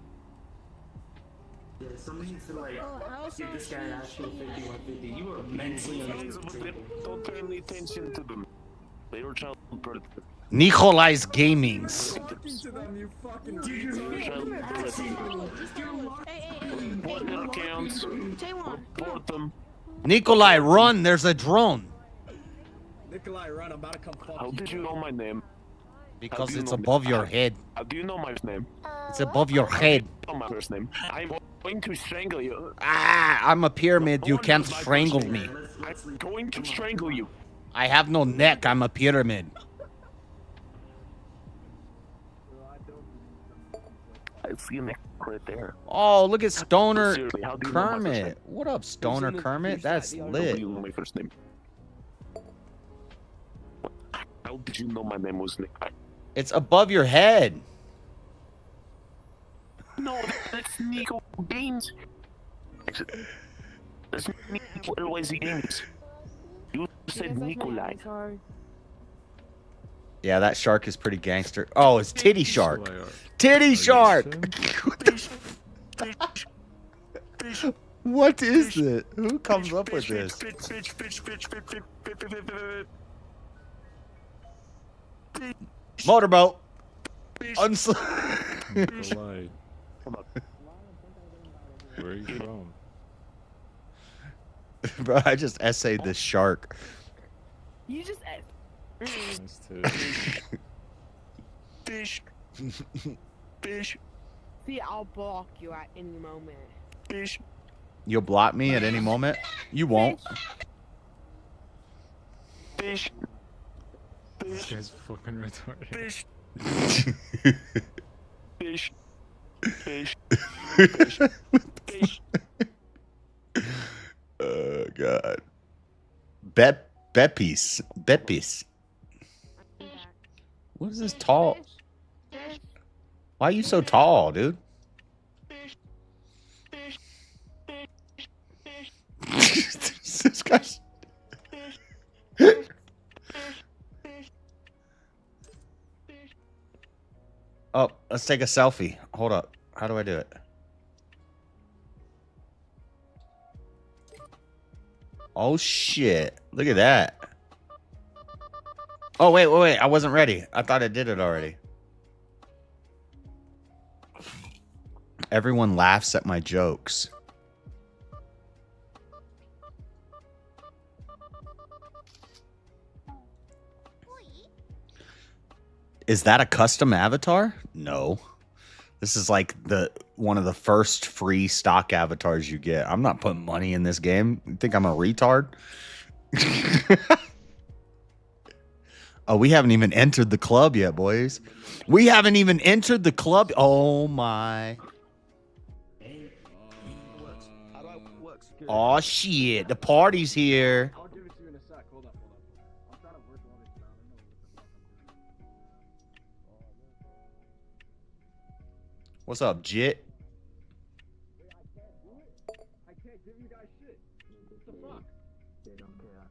Yeah, somebody needs to like give this guy an actual 5150. You are mentally unstable. Don't pay any attention to them. They are child predator. Nikolai's Gamings. Talking to them, you fucking Report their accounts. Report them. Nikolai, run! There's a drone. Nikolai, run! I'm about to come fuck you. How did you know my name? Because it's above your head. How do you know my name? It's above your head. I don't know my first name. I'm going to strangle you. Ah, I'm a pyramid. You can't strangle me. I'm going to strangle you. I have no neck. I'm a pyramid. I see a neck right there. Oh, look at Stoner Seriously, how do you know my first name? Kermit. What up, Stoner Kermit? That's How do lit. you know my first name? How did you know my name was Nick? It's above your head. No, that's Nico Games. That's Nico Lazy Games. You said Nikolai. Yeah, that shark is pretty gangster. Oh, it's Titty Shark. Titty Shark. What is this? Who comes up with this? Motorboat. Nikolai. Where are you from? Bro, I just essayed this shark. You just. Nice too. Fish. Fish. See, I'll block you at any moment. Fish. You'll block me at any moment? You won't. Fish. This guy's fucking retarded. Fish. Fish. Fish. Fish. Fish. Oh God. Beppis. What is this tall? Why are you so tall, dude? This guy's... Oh, let's take a selfie. Hold up. How do I do it? Oh shit. Look at that. Oh, wait. I wasn't ready. I thought I did it already. Everyone laughs at my jokes. Is that a custom avatar? No. This is like one of the first free stock avatars you get. I'm not putting money in this game. You think I'm a retard? Oh, we haven't even entered the club yet, boys. We haven't even entered the club. Oh my. Oh shit, the party's here. I'll give it to you in a sec. Hold up. I'm trying to work on it now. What's up, Jit? I can't give you guys shit. What the fuck? They don't care.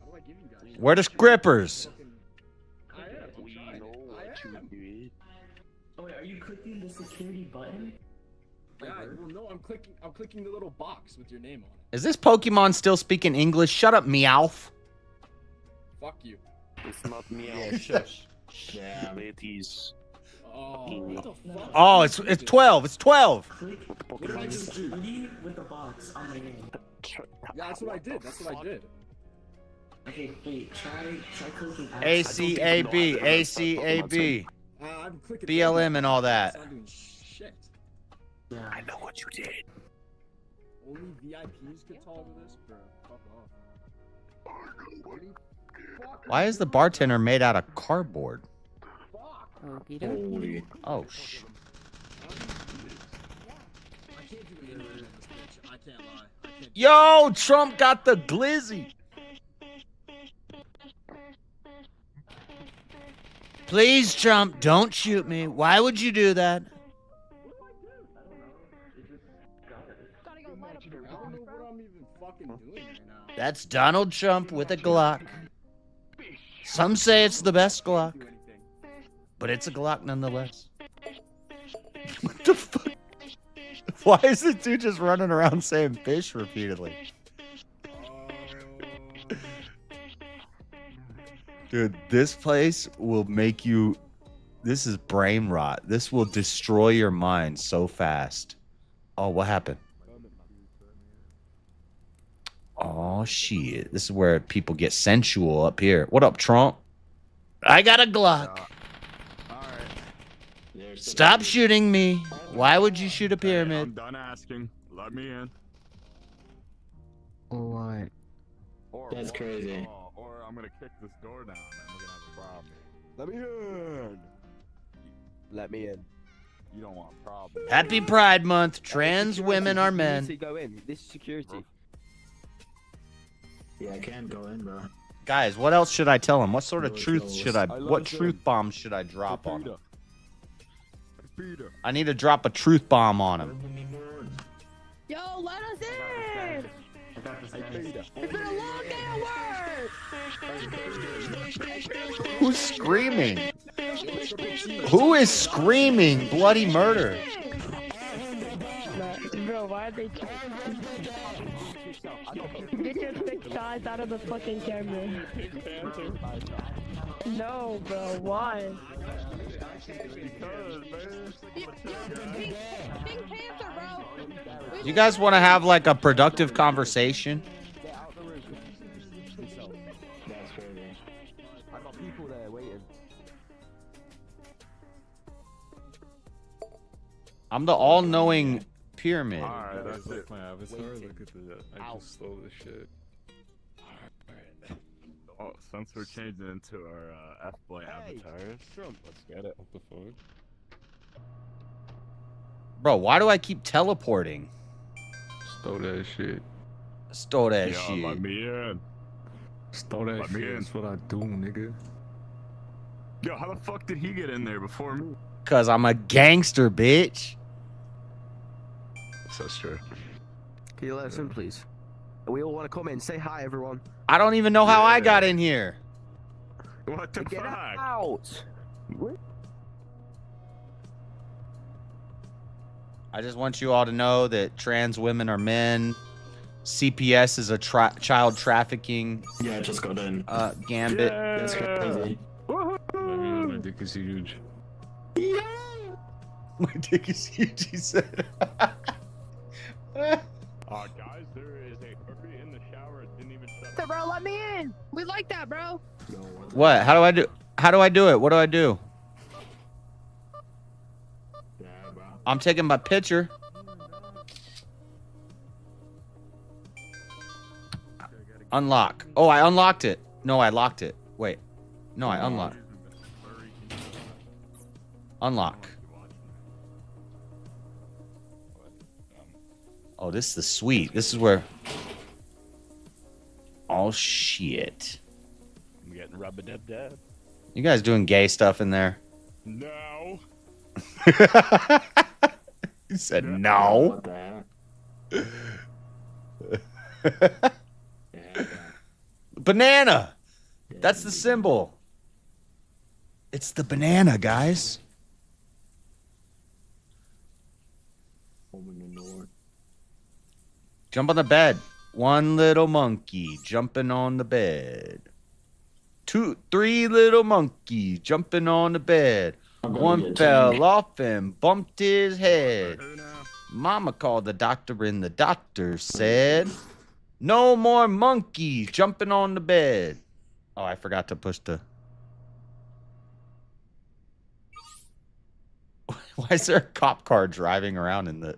How do I give you guys shit? Where the scrippers? I am. We know what you did. Oh wait, are you clicking the security button? Yeah, well, no, I'm clicking the little box with your name on it. Is this Pokemon still speaking English? Shut up, Meowth. Fuck you. It's not me. Yeah, shush. Yeah, it is. Oh, what the fuck? Oh, it's 12. It's 12. What did I just do? With the box on my name. Yeah, that's what I did. Okay, wait, try clicking ACAB, ACAB, I'm clicking BLM, and all that. I'm not doing shit. Yeah. I know what you did. Only VIPs could toggle this, bro. Fuck off. Why is the bartender made out of cardboard? Holy. Oh, sh. I can't do anything in this bitch. I can't lie. Yo, Trump got the glizzy. Please, Trump, don't shoot me. Why would you do that? I don't know what I'm even fucking doing right now. That's Donald Trump with a Glock. Some say it's the best Glock, but it's a Glock nonetheless. What the fuck? Why is this dude just running around saying fish repeatedly? Dude, this place will make you... This is brain rot. This will destroy your mind so fast. Oh, what happened? Oh, shit. This is where people get sensual up here. What up, Trump? I got a Glock. Stop shooting me. Why would you shoot a pyramid? I'm done asking. Let me in. What? That's crazy. Or I'm gonna kick this door down and we're gonna have a problem. Let me in. Let me in. You don't want a problem. Happy Pride Month. Trans women are men. Go in. This is security. Yeah, I can't go in, bro. Guys, what else should I tell him? What sort of No, truth no, should I... love What it. truth bomb should I drop on him? Peter. I need to drop a truth bomb on him. Yo, let us in! It's been a long day at work! Who's screaming? Who is screaming bloody murder? Bro, why are they Get your thick thighs out of the fucking camera. No, bro, why? You guys want to have like a productive conversation? That's crazy. I got people there waiting. I'm the all-knowing pyramid. Alright, that's Look it. my avatar. Look at the. I just stole this shit. Oh, since we're changing into our F-boy avatars, Let's get it. What the fuck? Bro, why do I keep teleporting? Stole that shit. Stole that yo, shit. let me in. Stole that Let me shit. in. That's what I do, nigga. Yo, how the fuck did he get in there before me? Cause I'm a gangster, bitch. So true. Can you let us in, please? We all want to come in. Say hi, everyone. I don't even know how I got in here. What the Get fuck? out! I just want you all to know that trans women are men. CPS is a child trafficking. Yeah, I just got in. Gambit. That's crazy. My dick is huge. My dick is huge, he said. Guys, there is a hurry in the shower. It didn't even shut. So, bro, let me in. We like that, bro. What? How do I do? How do I do it? What do I do? I'm taking my picture. Unlock. Oh, I unlocked it. No, I locked it. Wait. No, I unlocked. Unlock. Oh, this is the suite. This is where... Oh, shit. I'm getting rub-a-dub-dub. You guys doing gay stuff in there? No. He said no. Banana. That's the symbol. It's the banana, guys. Jump on the bed. One little monkey jumping on the bed. Three little monkeys jumping on the bed. One fell off and bumped his head. Mama called the doctor and the doctor said, no more monkeys jumping on the bed. Oh, I forgot to push the... Why is there a cop car driving around in the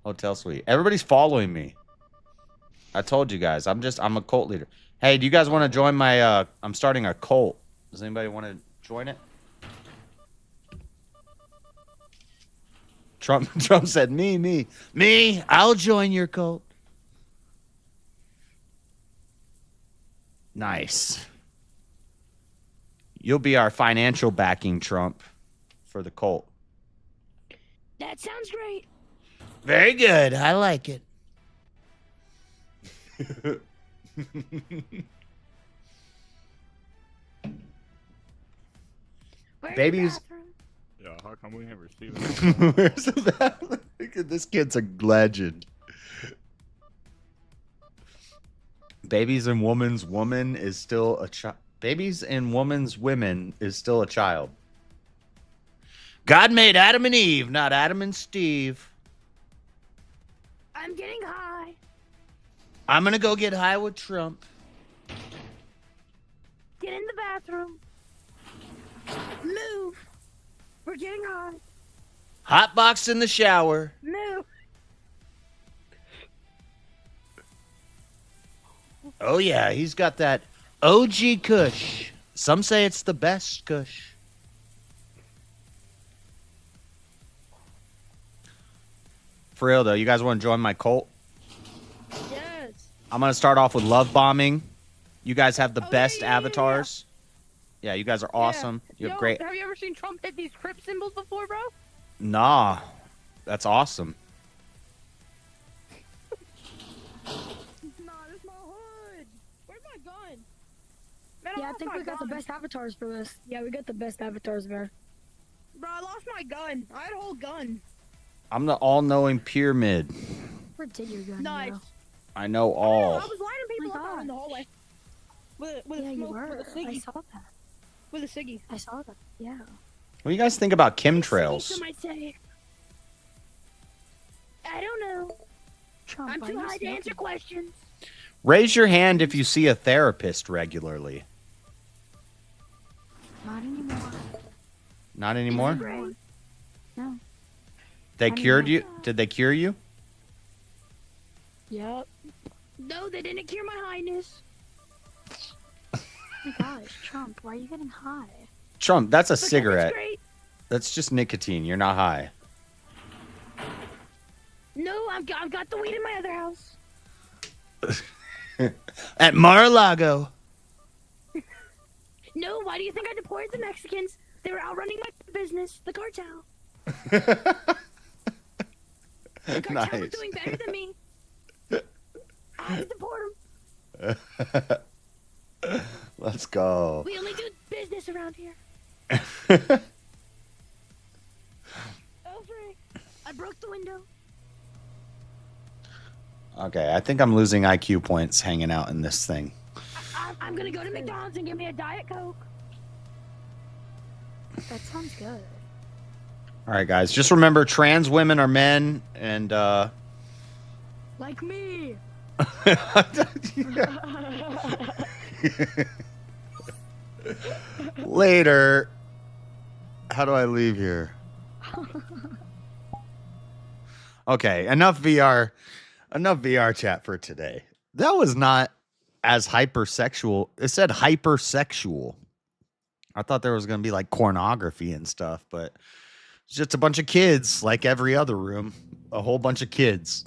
hotel suite? Everybody's following me. I told you guys, I'm a cult leader. Hey, do you guys want to join my, I'm starting a cult. Does anybody want to join it? Trump said, me, I'll join your cult. Nice. You'll be our financial backing, Trump, for the cult. That sounds great. Very good. I like it. Babies. Yeah, how come we ain't receiving Where's the bathroom? Look at this kid's a legend. Babies and woman's woman is still a child. Babies and woman's women is still a child. God made Adam and Eve, not Adam and Steve. I'm getting high. I'm gonna go get high with Trump. Get in the bathroom. Move. We're getting high. Hot box in the shower. Move. Oh yeah, he's got that OG Kush. Some say it's the best Kush. For real though, you guys want to join my cult? Yes. I'm gonna start off with love bombing. You guys have the best avatars. Yeah, you guys are awesome. You have great. Have you ever seen Trump hit these Crip symbols before, bro? Nah, that's awesome. Nah, this my hood. Where's my gun? Man, Yeah, I think we got the best avatars for this. Yeah, we got the best avatars, bro. Bro, I lost my gun. I had a whole gun. I'm the all-knowing pyramid. did your gun Nice. go? I know I all. was lining people up out in the hallway. With Yeah, a you smoke, were. with a I ciggy. saw that. With a ciggy. I saw that. Yeah. What do you guys think about Ciggy, chemtrails? some might say. I don't know. Trump, I'm why too are you high to answer smoking? questions. Raise your hand if you see a therapist regularly. Not anymore. Not anymore? Great. No. They I mean, cured like- you? Did they cure you? Yep. No, they didn't cure my highness. Oh my gosh, Trump, why are you getting high? Trump, that's a Because it's cigarette. great. That's just nicotine. You're not high. No, I've got the weed in my other house. At Mar-a-Lago. No, why do you think I deported the Mexicans? They were outrunning my business, the cartel. The cartel was doing better than me. I had to deport them. Let's go. We only do business around here. Alfred, I broke the window. Okay, I think I'm losing IQ points hanging out in this thing. I'm gonna go to McDonald's and get me a Diet Coke. That sounds good. All right, guys, just remember trans women are men, and Like me. later. How do I leave here? Okay, enough VR chat for today. That was not as hypersexual. It said hypersexual. I thought there was going to be like pornography and stuff, but it's just a bunch of kids like every other room. A whole bunch of kids.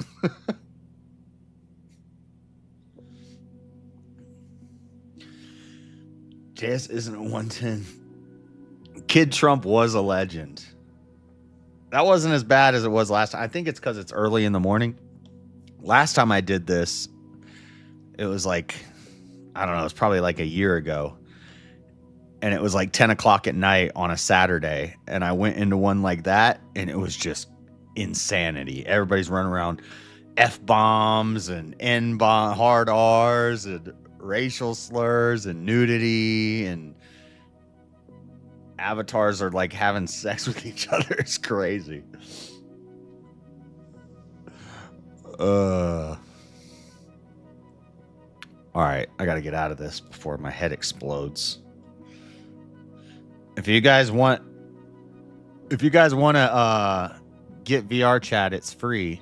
JS isn't a 110. Kid Trump was a legend. That wasn't as bad as it was last time. I think it's because it's early in the morning. Last time I did this, it was like, I don't know, it was probably like a year ago. And it was like 10 o'clock at night on a Saturday. And I went into one like that, and it was just insanity. Everybody's running around F-bombs and N-bomb, hard R's and racial slurs and nudity, and avatars are like having sex with each other. It's crazy. All right, I gotta get out of this before my head explodes. If you guys want to get VR chat, it's free.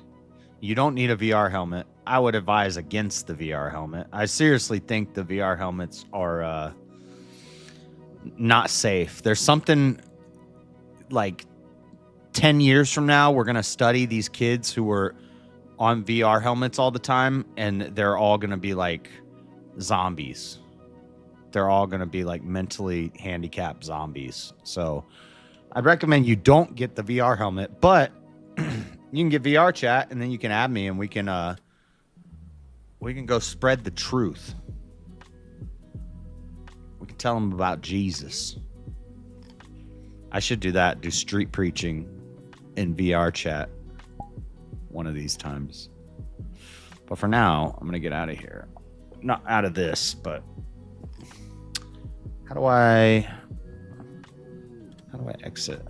You don't need a VR helmet. I would advise against the VR helmet. I seriously think the VR helmets are not safe. There's something like 10 years from now, we're going to study these kids who were on VR helmets all the time, and they're all going to be like zombies. They're all going to be like mentally handicapped zombies. So I'd recommend you don't get the VR helmet, but you can get VR chat, and then you can add me, and we can go spread the truth. We can tell them about Jesus. I should do that. Do street preaching in VR chat one of these times. But for now, I'm gonna get out of here. Not out of this, but how do I exit?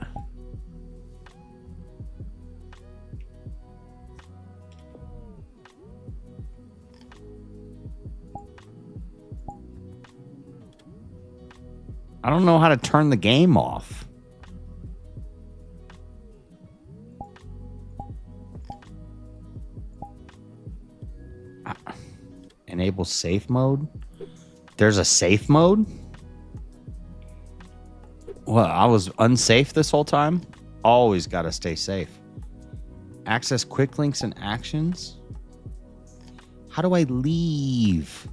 I don't know how to turn the game off. Enable safe mode? There's a safe mode? Well, I was unsafe this whole time? Always got to stay safe. Access quick links and actions? How do I leave?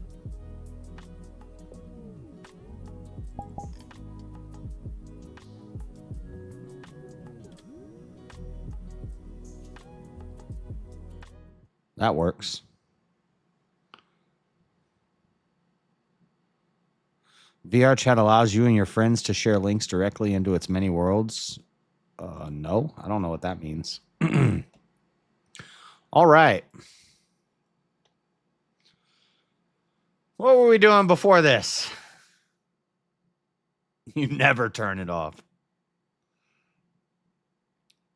That works. VR chat allows you and your friends to share links directly into its many worlds. No, I don't know what that means. All right. What were we doing before this? You never turn it off.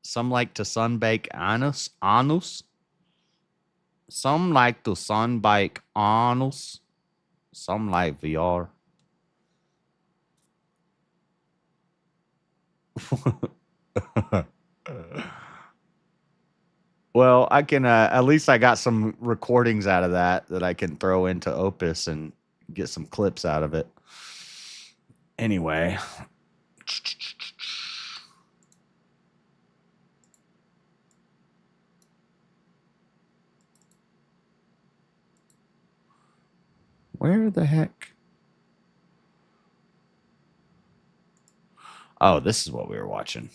Some like to sunbake anus. Some like to sunbake anus. Some like VR. Well, I can at least I got some recordings out of that I can throw into Opus and get some clips out of it. Anyway. Where the heck? Oh, this is what we were watching.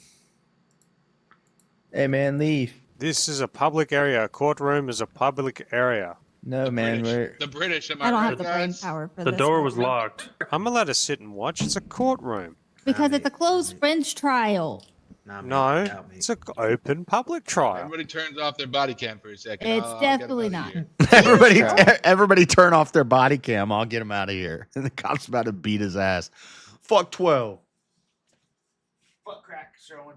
Hey man, leave. This is a public area. A courtroom is a public area. No man, we're The British, am I don't right, have the brain guys? power for The this. door right was now. locked. I'm allowed to sit and watch. It's a courtroom. Because it's a closed bench trial. No, it's an open public trial. Everybody turns off their body cam for a second. It's I'll get definitely them out of not. here. Everybody turn off their body cam. I'll get him out of here. And the cop's about to beat his ass. Fuck 12. Fuck crack showing.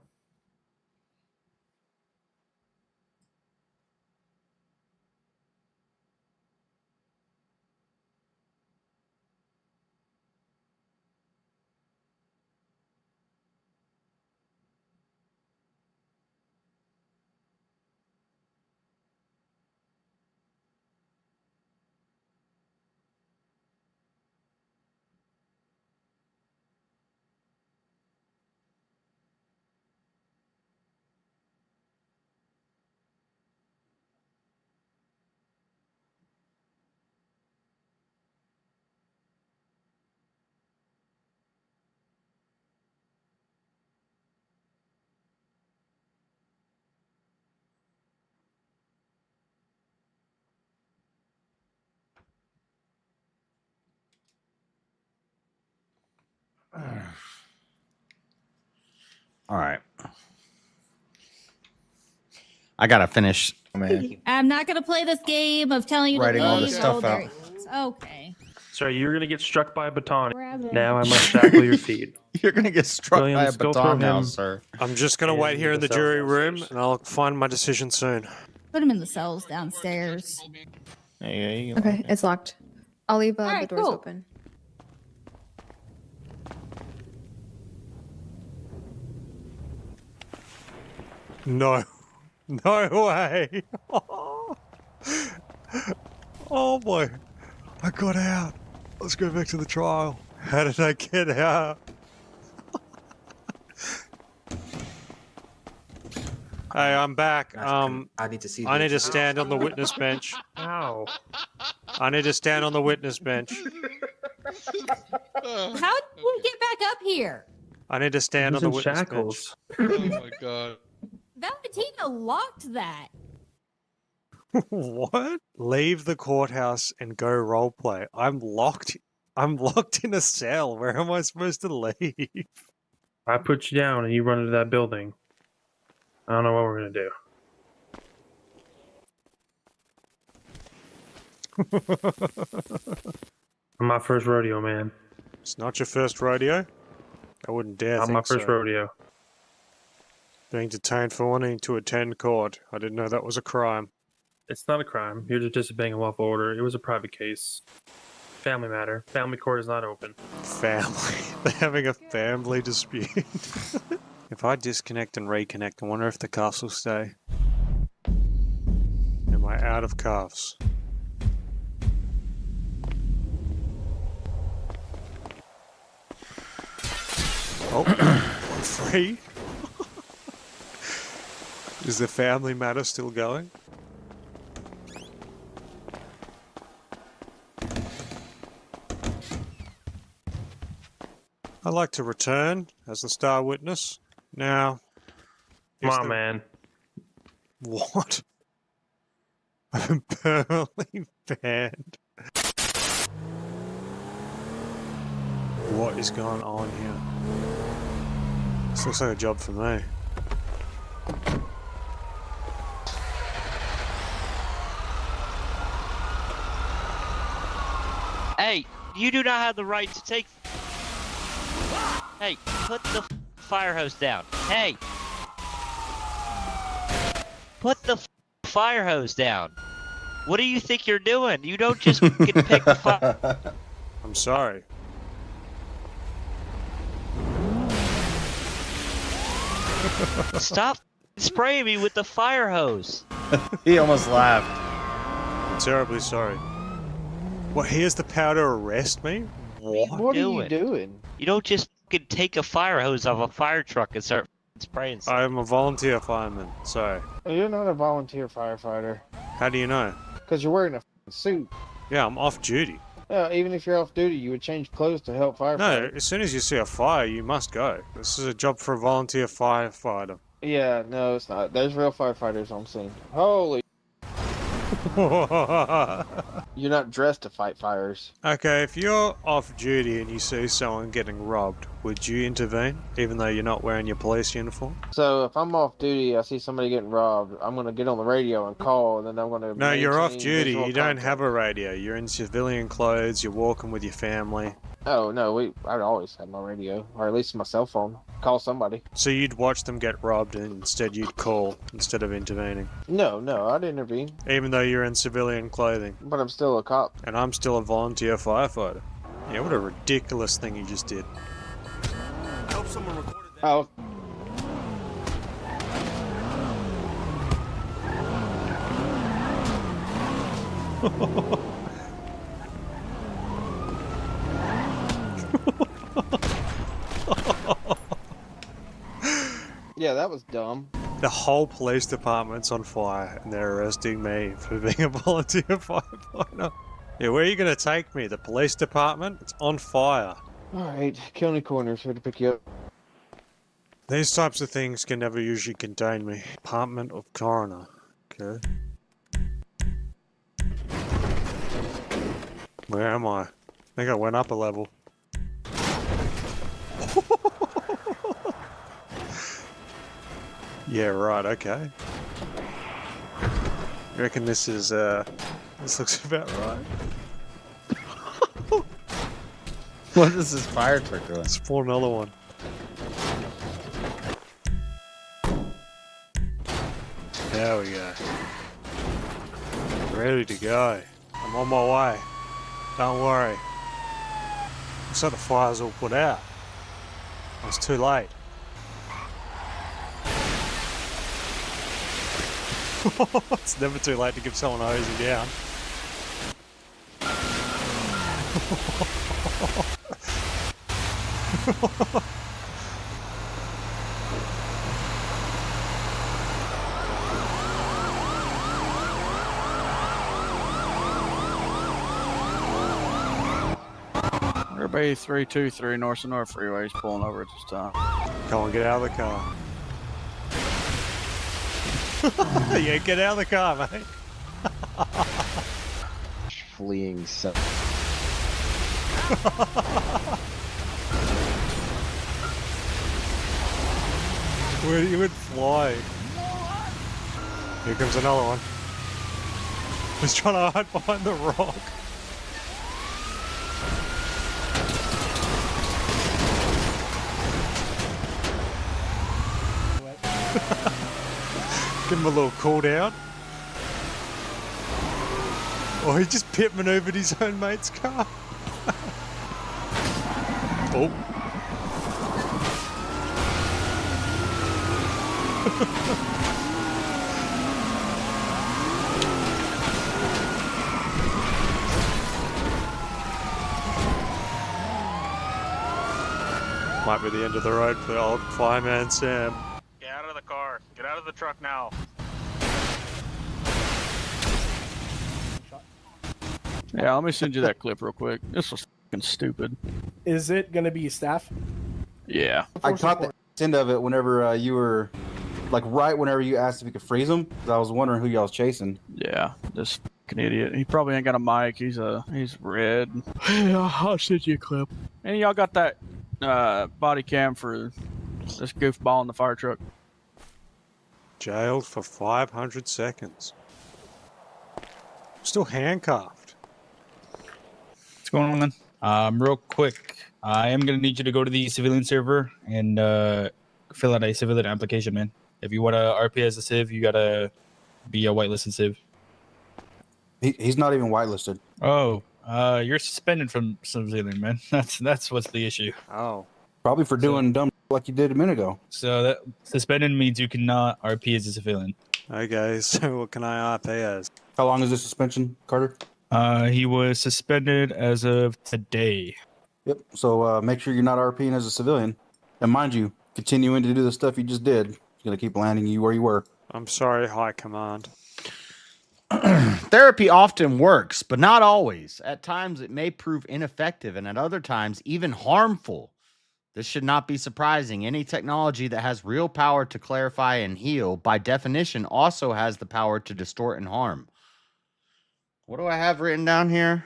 All right. I gotta finish. I'm not gonna play this game of telling you Writing to leave. all this stuff there out. it is. Okay. Sorry, you're gonna get struck by a baton. Grab it. Now I must shackle your feet. You're gonna get struck Williams, by a go throw baton now, him sir. I'm just going to wait here in the jury room, and I'll find my decision soon. Put him in the cells downstairs. Okay, it's locked. I'll leave the Alright, doors cool. open. No. No way. Oh boy. I got out. Let's go back to the trial. How did I get out? Hey, I'm back. I need to see. I need to stand on the witness bench. Ow. I need to stand on the witness bench. How did we get back up here? I need to stand on Who's the in witness shackles? Oh my god. Valentina locked that. bench. What? Leave the courthouse and go roleplay. I'm locked. I'm locked in a cell. Where am I supposed to leave? I put you down and you run into that building. I don't know what we're gonna do. My first rodeo, man. It's not your first rodeo? I wouldn't dare Not think my first so. rodeo. Being detained for wanting to attend court. I didn't know that was a crime. It's not a crime. You're just disobeying a lawful order. It was a private case. Family matter. Family court is not open. Family. They're having a family dispute. If I disconnect and reconnect, I wonder if the cuffs will stay. Am I out of cuffs? Oh, I'm free. Is the family matter still going? I'd like to return as the star witness. Now, Come is on, the- man. What? I'm permanently banned. What is going on here? This looks like a job for me. Hey, you do not have the right to take... Hey, put the fire hose down. Hey! Put the fire hose down. What do you think you're doing? You don't just get pick the fire... I'm sorry. Stop spraying me with the fire hose. He almost laughed. I'm terribly sorry. What, he has the power to arrest me? What are you doing? You don't just take a fire hose off a fire truck and start spraying stuff. I'm a volunteer fireman, sorry. You're not a volunteer firefighter. How do you know? Because you're wearing a suit. Yeah, I'm off duty. Even if you're off duty, you would change clothes to help firefighters. No, as soon as you see a fire, you must go. This is a job for a volunteer firefighter. Yeah, no, it's not. There's real firefighters on scene. Holy. You're not dressed to fight fires. Okay, if you're off duty and you see someone getting robbed, would you intervene, even though you're not wearing your police uniform? So if I'm off duty, I see somebody getting robbed, I'm going to get on the radio and call, and then I'm going to... No, you're off duty. You don't have a radio. You're in civilian clothes. You're walking with your family. Oh, no, I'd always have my radio, or at least my cell phone. Call somebody. So you'd watch them get robbed and instead you'd call instead of intervening? No, I'd intervene. Even though you're in civilian clothing? But I'm still a cop. And I'm still a volunteer firefighter. Yeah, what a ridiculous thing you just did. I hope someone recorded that. Oh. Yeah, that was dumb. The whole police department's on fire and they're arresting me for being a volunteer firefighter. Yeah, where are you going to take me? The police department? It's on fire. Alright, county coroner's here to pick you up. These types of things can never usually contain me. Department of Coroner. Okay. Where am I? I think I went up a level. Yeah, right, okay. You reckon this is, this looks about right? What is this fire truck doing? Let's pull another one. There we go. Ready to go. I'm on my way. Don't worry. Looks like the fire's all put out. It's too late. It's never too late to give someone a hosing down. Everybody 323 North and North Freeway is pulling over at this time. Come on, get out of the car. Yeah, get out of the car, mate. Fleeing so. Where you would fly. Here comes another one. He's trying to hide behind the rock. Give him a little cool down. Oh, he just pit maneuvered his own mate's car. Oh. Might be the end of the road for old fireman Sam. Get out of the car. Get out of the truck now. Yeah, let me send you that clip real quick. This was fucking stupid. Is it gonna be staff? Yeah. I caught the end of it whenever you were, like, right whenever you asked if you could freeze him. I was wondering who y'all was chasing. Yeah, this fucking idiot. He probably ain't got a mic. He's red. Yeah, I'll send you a clip. And y'all got that body cam for this goofball in the fire truck. Jailed for 500 seconds. Still handcuffed. What's going on, man? Real quick, I am gonna need you to go to the civilian server and fill out a civilian application, man. If you want to RP as a civ, you gotta be a whitelisted civ. He's not even whitelisted. Oh, you're suspended from civilian, man. That's what's the issue. Oh. Probably for doing dumb like you did a minute ago. So that suspended means you cannot RP as a civilian. Okay, so what can I RP as? How long is this suspension, Carter? He was suspended as of today. Yep. So make sure you're not RPing as a civilian. And mind you, continuing to do the stuff you just did is going to keep landing you where you were. I'm sorry, High Command. Therapy often works, but not always. At times, it may prove ineffective, and at other times, even harmful. This should not be surprising. Any technology that has real power to clarify and heal, by definition, also has the power to distort and harm. What do I have written down here?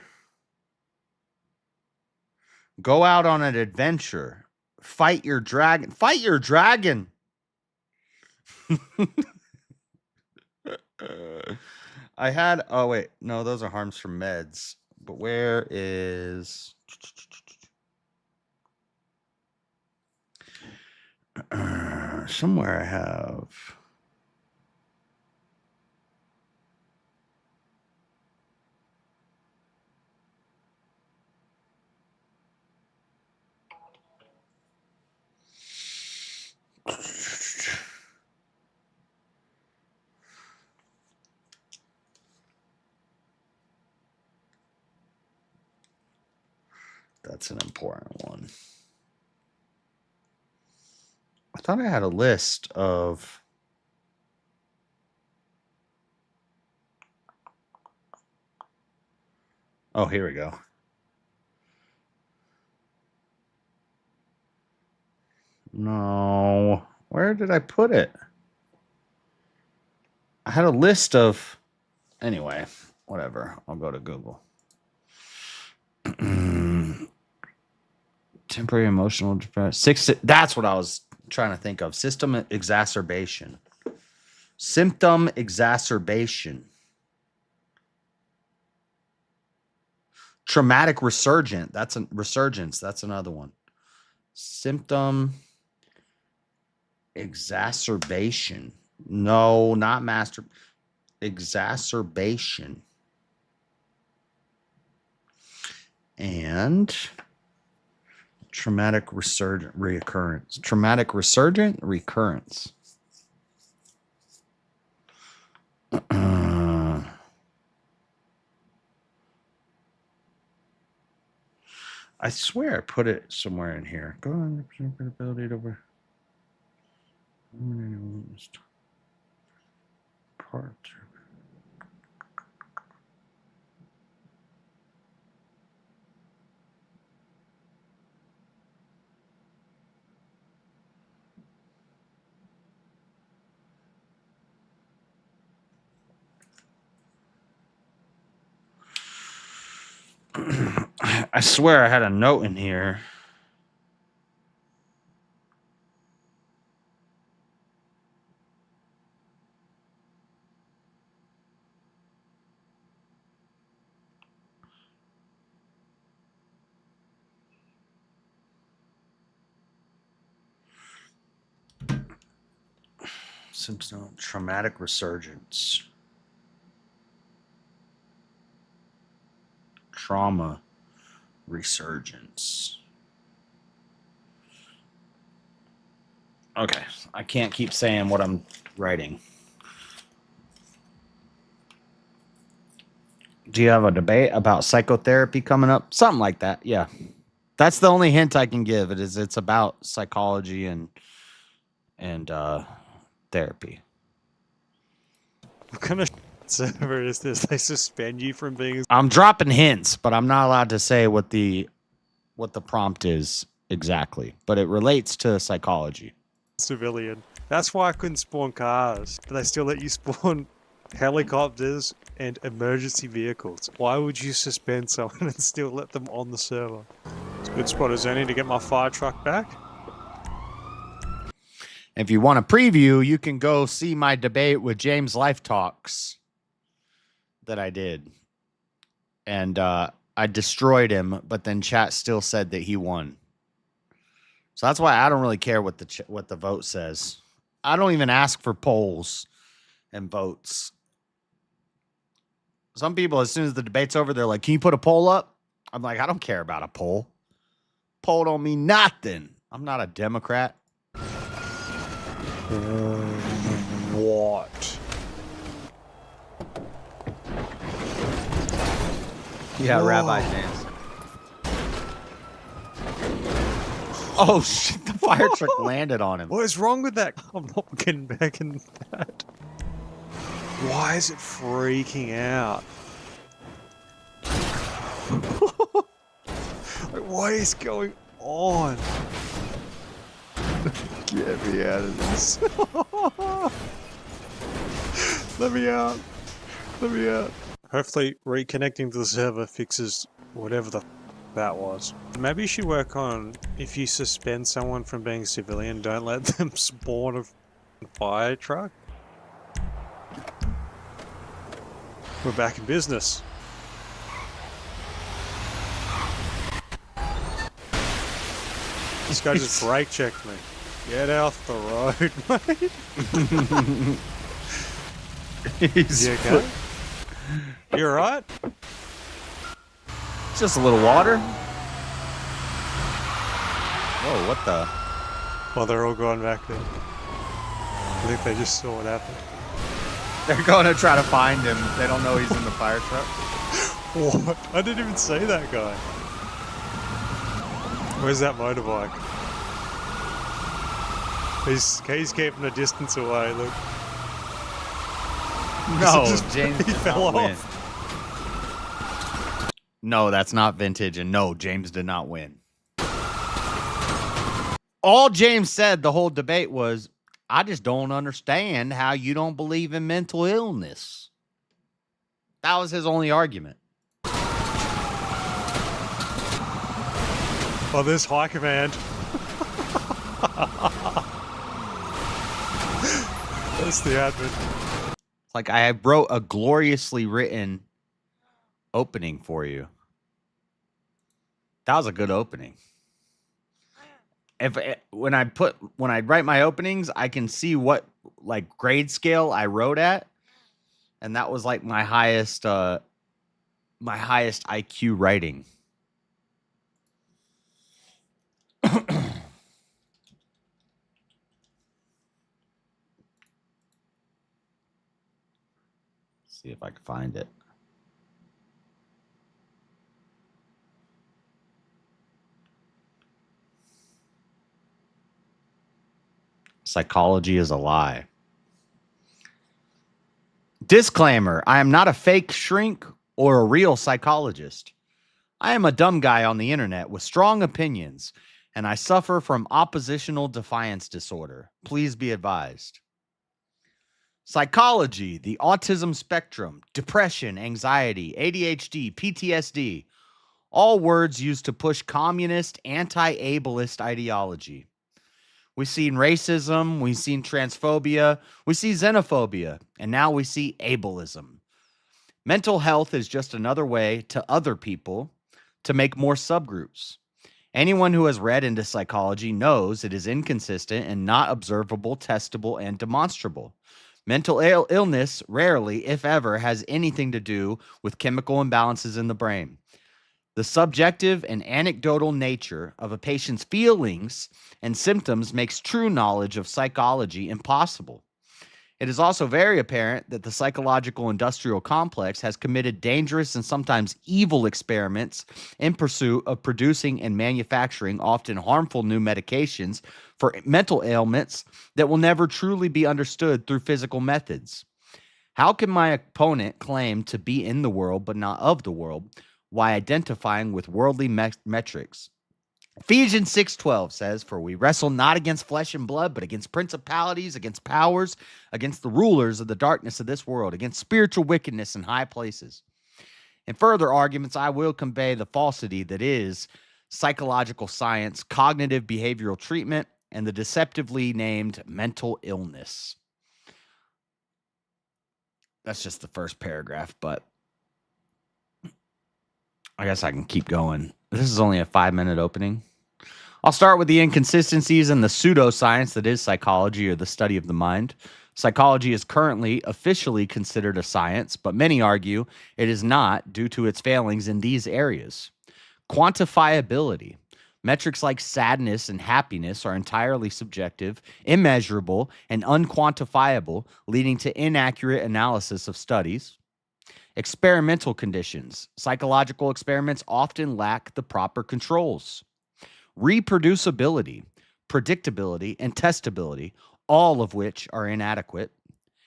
Go out on an adventure. Fight your dragon. Fight your dragon! I had... Oh, wait. No, those are harms from meds. But where is... somewhere I have... That's an important one. I thought I had a list of... Oh, here we go. No. Where did I put it? I had a list of... Anyway, whatever. I'll go to Google. Temporary emotional depression. That's what I was trying to think of. Symptom exacerbation. Symptom exacerbation. Traumatic resurgence. That's a resurgence. That's another one. Symptom exacerbation. No, not master. Exacerbation. And traumatic resurgent reoccurrence. Traumatic resurgent recurrence. I swear I put it somewhere in here. Go on, ability to part. I swear I had a note in here. Symptom traumatic resurgence. Trauma resurgence. Okay, I can't keep saying what I'm writing. Do you have a debate about psychotherapy coming up? Something like that, yeah. That's the only hint I can give. It's about psychology and therapy. What kind of server is this? They suspend you from being... I'm dropping hints, but I'm not allowed to say what the prompt is exactly. But it relates to psychology. Civilian. That's why I couldn't spawn cars, but they still let you spawn helicopters and emergency vehicles. Why would you suspend someone and still let them on the server? It's a good spot as any to get my fire truck back. If you want a preview, you can go see my debate with James Life Talks that I did. And I destroyed him, but then chat still said that he won. So that's why I don't really care what the vote says. I don't even ask for polls and votes. Some people, as soon as the debate's over, they're like, "Can you put a poll up?" I'm like, I don't care about a poll. Poll don't mean nothing. I'm not a Democrat. What? Yeah, Whoa. Rabbi James. Oh shit! The fire truck landed on him. What is wrong with that? I'm not getting back in that. Why is it freaking out? Like, what is going on? Get me out of this. Let me out. Let me out. Hopefully reconnecting to the server fixes whatever the that was. Maybe you should work on, if you suspend someone from being a civilian, don't let them spawn a fire truck. We're back in business. This guy just brake checked me. Get off the road, mate. He's you okay? You alright? Just a little water. Whoa, what the? Well, they're all going back there. I think they just saw what happened. They're going to try to find him. They don't know he's in the fire truck. What? I didn't even see that guy. Where's that motorbike? He's keeping a distance away, look. No, Just- James he did fell not win. off. No, that's not vintage, and no, James did not win. All James said the whole debate was, I just don't understand how you don't believe in mental illness. That was his only argument. Oh, there's High Command. That's the admin. Like, I wrote a gloriously written opening for you. That was a good opening. When I write my openings, I can see what like grade scale I wrote at, and that was like my highest IQ writing. See if I can find it. Psychology is a lie. Disclaimer: I am not a fake shrink or a real psychologist. I am a dumb guy on the internet with strong opinions, and I suffer from oppositional defiance disorder. Please be advised. Psychology, the autism spectrum, depression, anxiety, ADHD, PTSD, all words used to push communist, anti-ableist ideology. We've seen racism, we've seen transphobia, we see xenophobia, and now we see ableism. Mental health is just another way to other people to make more subgroups. Anyone who has read into psychology knows it is inconsistent and not observable, testable, and demonstrable. Mental illness rarely, if ever, has anything to do with chemical imbalances in the brain. The subjective and anecdotal nature of a patient's feelings and symptoms makes true knowledge of psychology impossible. It is also very apparent that the psychological industrial complex has committed dangerous and sometimes evil experiments in pursuit of producing and manufacturing often harmful new medications for mental ailments that will never truly be understood through physical methods. How can my opponent claim to be in the world but not of the world while identifying with worldly metrics? Ephesians 6:12 says, "For we wrestle not against flesh and blood, but against principalities, against powers, against the rulers of the darkness of this world, against spiritual wickedness in high places." In further arguments, I will convey the falsity that is psychological science, cognitive behavioral treatment, and the deceptively named mental illness. That's just the first paragraph, but I guess I can keep going. This is only a 5-minute opening. I'll start with the inconsistencies in the pseudoscience that is psychology, or the study of the mind. Psychology is currently officially considered a science, but many argue it is not due to its failings in these areas. Quantifiability. Metrics like sadness and happiness are entirely subjective, immeasurable, and unquantifiable, leading to inaccurate analysis of studies. Experimental conditions. Psychological experiments often lack the proper controls. Reproducibility, predictability, and testability, all of which are inadequate.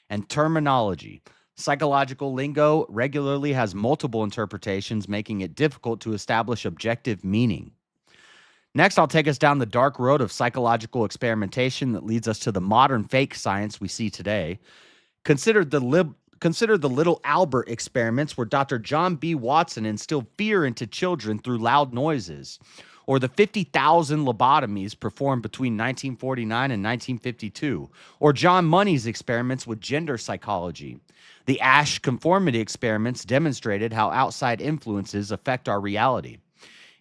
And terminology. Psychological lingo regularly has multiple interpretations, making it difficult to establish objective meaning. Next, I'll take us down the dark road of psychological experimentation that leads us to the modern fake science we see today. Consider the Little Albert experiments, where Dr. John B. Watson instilled fear into children through loud noises, or the 50,000 lobotomies performed between 1949 and 1952, or John Money's experiments with gender psychology. The Asch conformity experiments demonstrated how outside influences affect our reality.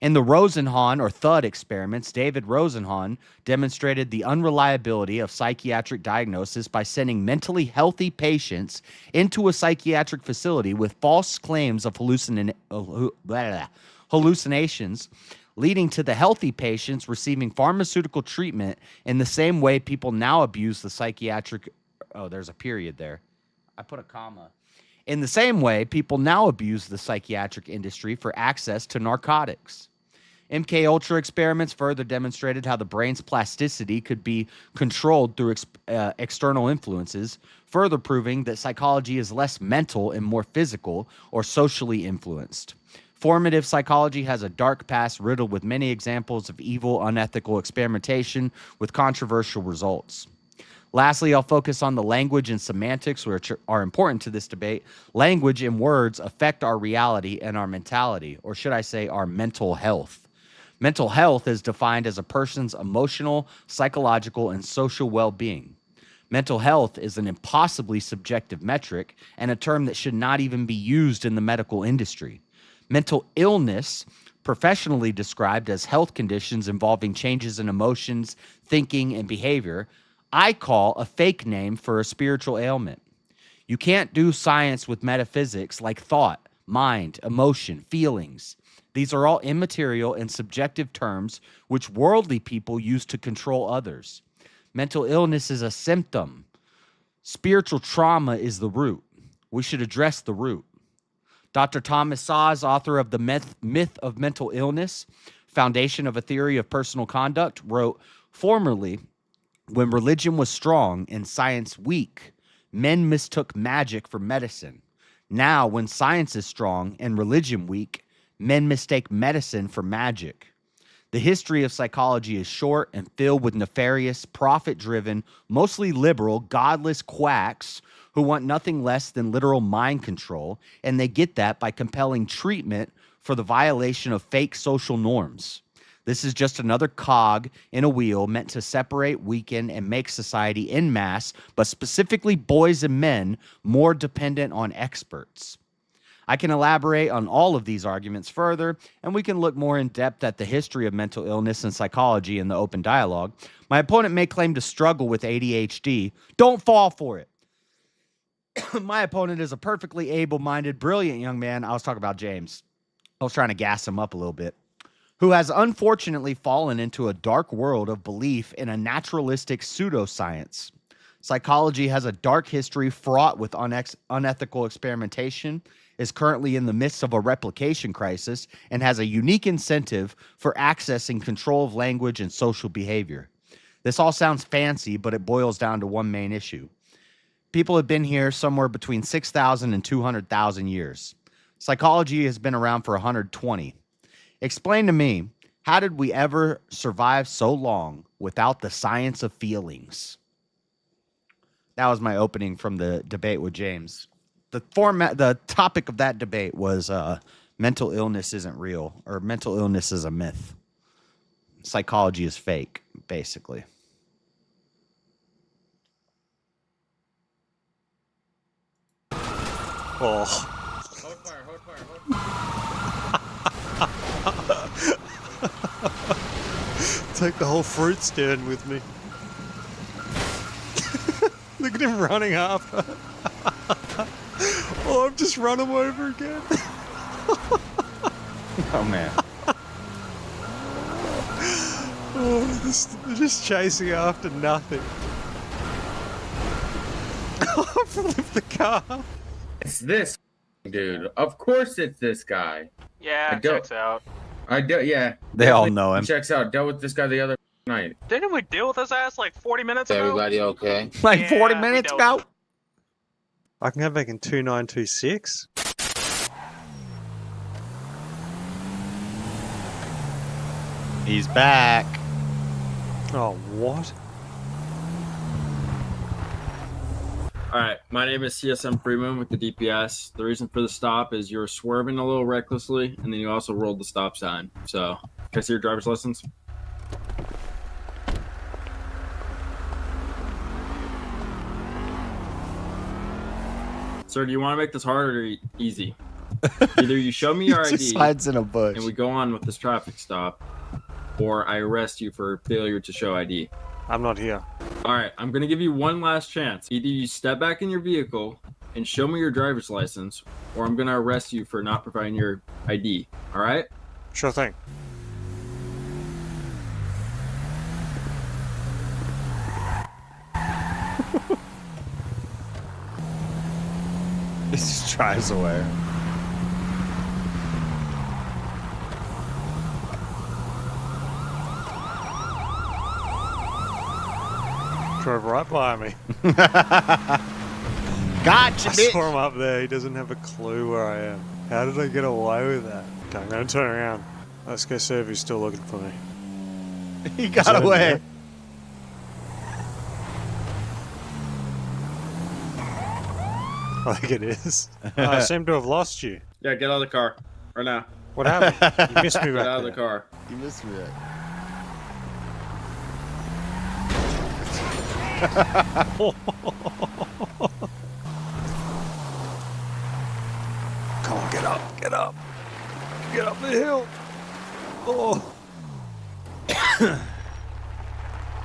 In the Rosenhan or Thud experiments, David Rosenhan demonstrated the unreliability of psychiatric diagnosis by sending mentally healthy patients into a psychiatric facility with false claims of hallucinations, leading to the healthy patients receiving pharmaceutical treatment in the same way people now abuse the psychiatric... Oh, there's a period there. I put a comma. In the same way, people now abuse the psychiatric industry for access to narcotics. MKUltra experiments further demonstrated how the brain's plasticity could be controlled through external influences, further proving that psychology is less mental and more physical or socially influenced. Formative psychology has a dark past riddled with many examples of evil, unethical experimentation with controversial results. Lastly, I'll focus on the language and semantics, which are important to this debate. Language and words affect our reality and our mentality, or should I say our mental health. Mental health is defined as a person's emotional, psychological, and social well-being. Mental health is an impossibly subjective metric and a term that should not even be used in the medical industry. Mental illness, professionally described as health conditions involving changes in emotions, thinking, and behavior, I call a fake name for a spiritual ailment. You can't do science with metaphysics like thought, mind, emotion, feelings. These are all immaterial and subjective terms which worldly people use to control others. Mental illness is a symptom. Spiritual trauma is the root. We should address the root. Dr. Thomas Szasz, author of The Myth of Mental Illness, Foundation of a Theory of Personal Conduct, wrote, "Formerly, when religion was strong and science weak, men mistook magic for medicine. Now, when science is strong and religion weak, men mistake medicine for magic. The history of psychology is short and filled with nefarious, profit-driven, mostly liberal, godless quacks who want nothing less than literal mind control, and they get that by compelling treatment for the violation of fake social norms. This is just another cog in a wheel meant to separate, weaken, and make society en masse, but specifically boys and men, more dependent on experts." I can elaborate on all of these arguments further, and we can look more in depth at the history of mental illness and psychology in the open dialogue. My opponent may claim to struggle with ADHD. Don't fall for it. My opponent is a perfectly able-minded, brilliant young man. I was talking about James. I was trying to gas him up a little bit. Who has unfortunately fallen into a dark world of belief in a naturalistic pseudoscience. Psychology has a dark history fraught with unethical experimentation, is currently in the midst of a replication crisis, and has a unique incentive for accessing control of language and social behavior. This all sounds fancy, but it boils down to one main issue. People have been here somewhere between 6,000 and 200,000 years. Psychology has been around for 120. Explain to me, how did we ever survive so long without the science of feelings? That was my opening from the debate with James. The topic of that debate was mental illness isn't real, or mental illness is a myth. Psychology is fake, basically. Oh. Take the whole fruit stand with me. Look at him running after. Oh, I've just run him over again. Oh man. Oh, they're just chasing after nothing. I flipped the car. It's this dude. Of course it's this guy. Yeah, checks out. Yeah. They all know him. Checks out. Dealt with this guy the other night. Didn't we deal with his ass like 40 minutes ago? Everybody okay? Like 40 minutes ago? I can go back in 2926. He's back. Oh, what? Alright, my name is CSM Freeman with the DPS. The reason for the stop is you're swerving a little recklessly, and then you also rolled the stop sign. So, can I see your driver's license? Sir, do you want to make this hard or easy? Either you show me your He just ID hides in a bush. and we go on with this traffic stop, or I arrest you for failure to show ID. I'm not here. Alright, I'm gonna give you one last chance. Either you step back in your vehicle and show me your driver's license, or I'm gonna arrest you for not providing your ID. Alright? Sure thing. He just drives away. Drove right by me. Gotcha, I bitch. saw him up there. He doesn't have a clue where I am. How did I get away with that? Okay, I'm gonna turn around. Let's go see if he's still looking for me. He Is that got in away. there? I think it is. I seem to have lost you. Yeah, get out of the car. Right now. What happened? You missed me Get back out of the there. car. You missed me. Come on, get up, get up. Get up the hill. Oh.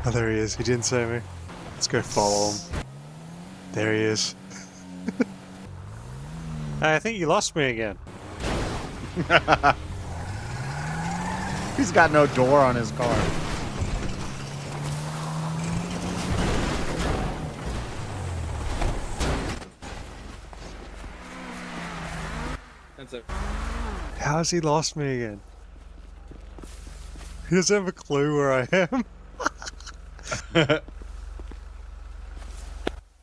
Oh, there he is. He didn't see me. Let's go follow him. There he is. Hey, I think you lost me again. He's got no door on his car. That's it. How has he lost me again? He doesn't have a clue where I am.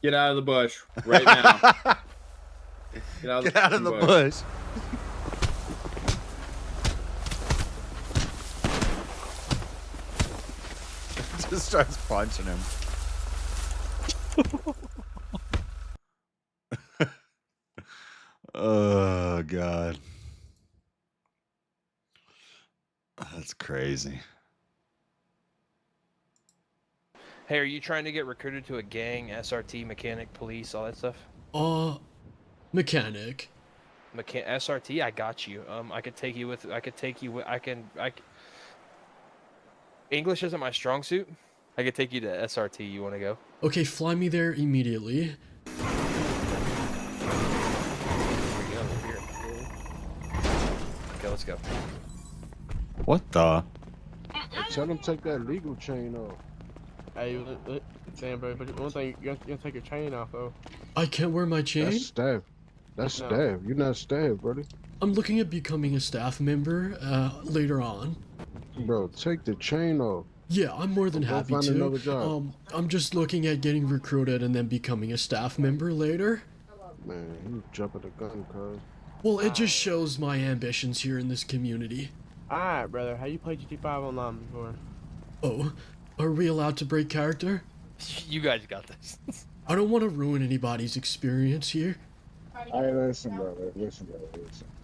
Get out of the bush. Right now. Get out of the bush. Just starts punching him. Oh god. That's crazy. Hey, are you trying to get recruited to a gang, SRT, mechanic, police, all that stuff? Mechanic. SRT, I got you. I could take you with. English isn't my strong suit. I could take you to SRT. You want to go? Okay, fly me there immediately. Okay, let's go. What the? Tell them take that legal chain off. Hey, damn, bro, but one thing, you gotta take your chain off, though. I can't wear my chain? That's staff. That's staff. You're not staff, brother. I'm looking at becoming a staff member later on. Bro, take the chain off. Yeah, I'm more than Go happy find to. another job. I'm just looking at getting recruited and then becoming a staff member later. Man, you jumping the gun, cuz. Well, it just shows my ambitions here in this community. Alright, brother. How you played GT5 online before? Oh, are we allowed to break character? You guys got this. I don't want to ruin anybody's experience here. Alright, listen, brother. Listen.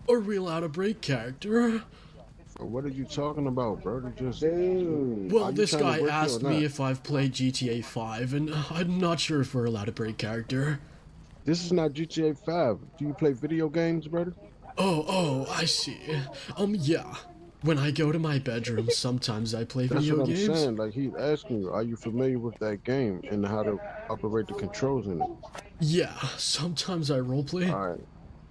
Are we allowed to break character? What are you talking about, brother? Just Well, this guy asked me if I've played GTA 5, and I'm not sure if we're allowed to break character. This is not GTA 5. Do you play video games, brother? Oh, I see. Yeah. When I go to my bedroom, sometimes I play That's video what I'm games. saying. Like he's asking you, are you familiar with that game and how to operate the controls in it? Yeah, sometimes I roleplay.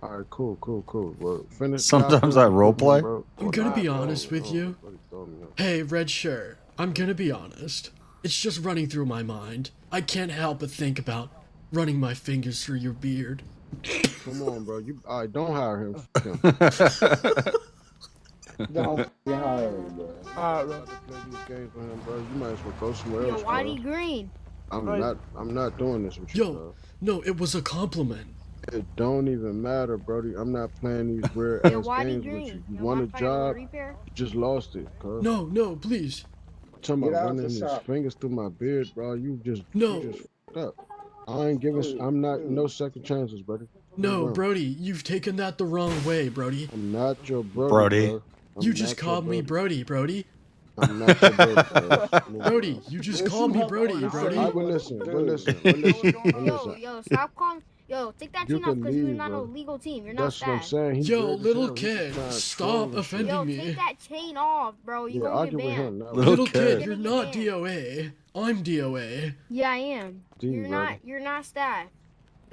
All right, cool. Well, finish. Sometimes I roleplay. Bro. I'm gonna be honest with you. Hey, Red Shirt, I'm gonna be honest. It's just running through my mind. I can't help but think about running my fingers through your beard. Come on, bro. All right, don't hire him. Don't hire him, bro. Alright, bro. Play these games with him, bro. You might as well go somewhere Yo, else, Whitey bro. Green. I'm not doing this with you, bro. No, it was a compliment. It don't even matter, Brody. I'm not playing these weird Yo, ass Whitey games Green. with you. You Yo, want a mind if I got a little job? repair? You just lost it, cuz. No, please. Talking Get about out running the his shop. fingers through my beard, bro. You just fucked up. Dude, I'm not no second chances, buddy. No, Brody, you've taken that the wrong way, Brody. I'm not your brody, Brody. bro. You just called me Brody, Brody. I'm not your brody, bro. Brody, you just called me Brody, Brody. I will listen. Yo, stop calling. Yo, take that You chain off can because you're leave, not bro. no legal team. You're not That's what I'm staff. saying. He's Yo, weird as little hell. He's kid, trying to stop troll and shit. offending Yo, me. take that chain off, bro. You Yeah, gonna argue get with banned. him. No. Little kid, You're you're gonna not get DOA. I'm DOA. Yeah, I am. D, You're brother. not staff.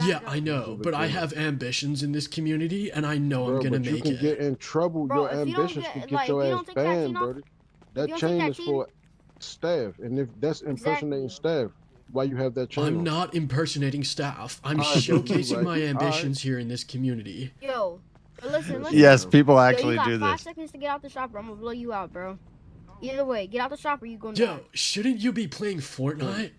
Yeah, I know, but I have ambitions in this community, and I know I'm Bro, gonna but you make can it. get in trouble. Bro, Your if you don't ambitions get- could get like, your if you ass don't take that banned, chain off- brody. That you don't take chain that is chain- for staff, and if that's impersonating staff, why you have that chain I'm on? not impersonating staff. I'm Alright, showcasing right. my ambitions here in this community. Yo, listen. Yes, people Yo, actually you got do 5 this. seconds to get out the shop, or I'm gonna blow you out, bro. Either way, get out the shop, or you gonna Yo, die. shouldn't you be playing Fortnite?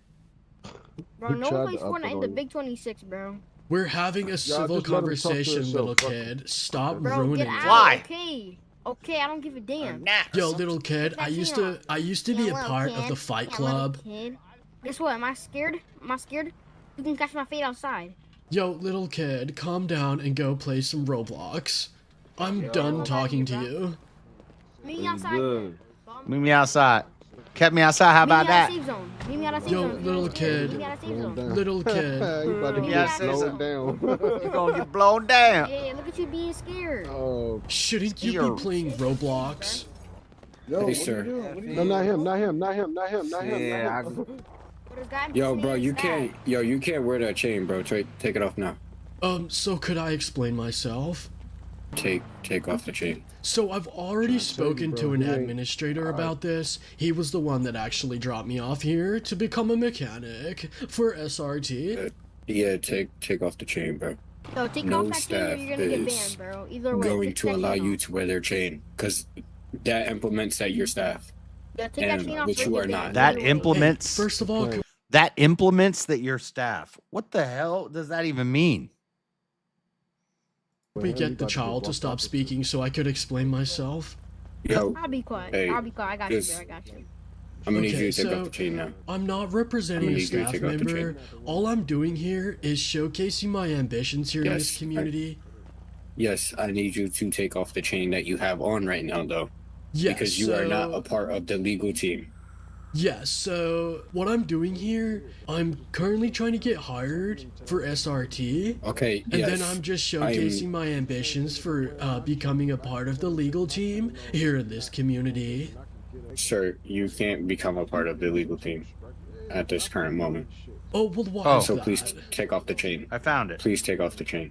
Bro, He no tried one plays to up it Fortnite in on the you. Big 26, bro. We're having a civil just let him talk to conversation, himself. little Fuck him. kid. Stop Bro, ruining get it. out. Fly. Okay, I don't give a damn. Yo, little kid, I used to be a Hello, part of kid. the Fight Yeah, little Club. kid. Guess what? Am I scared? You can catch my fate outside. Yo, little kid, calm down and go play some Roblox. I'm done talking to you. Meet me outside. Meet me outside. Kept me outside. How about that? Meet me out of safe Yo, zone. little Meet kid, me out of safe zone. little kid. You about to Yeah, get say slowed something. down. You're gonna get blown down. Yeah, look at you being scared. Oh, Shouldn't you Yo. be playing Roblox? Yo, Hey, sir. no, not him. Yeah, Yo, bro, you can't wear that chain, bro. Take it off now. So could I explain myself? Take off the chain. So I've already spoken to an he ain't- administrator about this. He was the one that actually dropped me off here to become a mechanic for SRT. Yeah, take off the chain, bro. Yo, take No off that chain or staff you're gonna get is banned, bro. Either way, Going take to that allow chain you off. to wear their chain, because that implements that you're staff. Yo, take that and chain off which or you get are not. banned. That Either way. implements. First of all, That implements that your staff. What the hell does that even mean? we get the child to stop speaking so I could explain myself. Yo, I'll be quiet. Hey, I'll be quiet. I got you, just- bro. I got you. I'm gonna need Okay, you to take so- off the chain now. I'm not representing I'm a gonna need you to staff take off the member. chain. All I'm doing here is showcasing my ambitions here in this Yes, community. Yes, I need you to take off the chain that you have on right now, though. Yes, Because you are not so- a part of the legal team. Yes, so what I'm doing here, I'm currently trying to get hired for SRT. Okay, And yes. then I'm just showcasing my ambitions for becoming a part of the legal team here in this community. Sir, you can't become a part of the legal team at this current moment. Oh, well, why is So that? please take off the chain. I found it. Please take off the chain.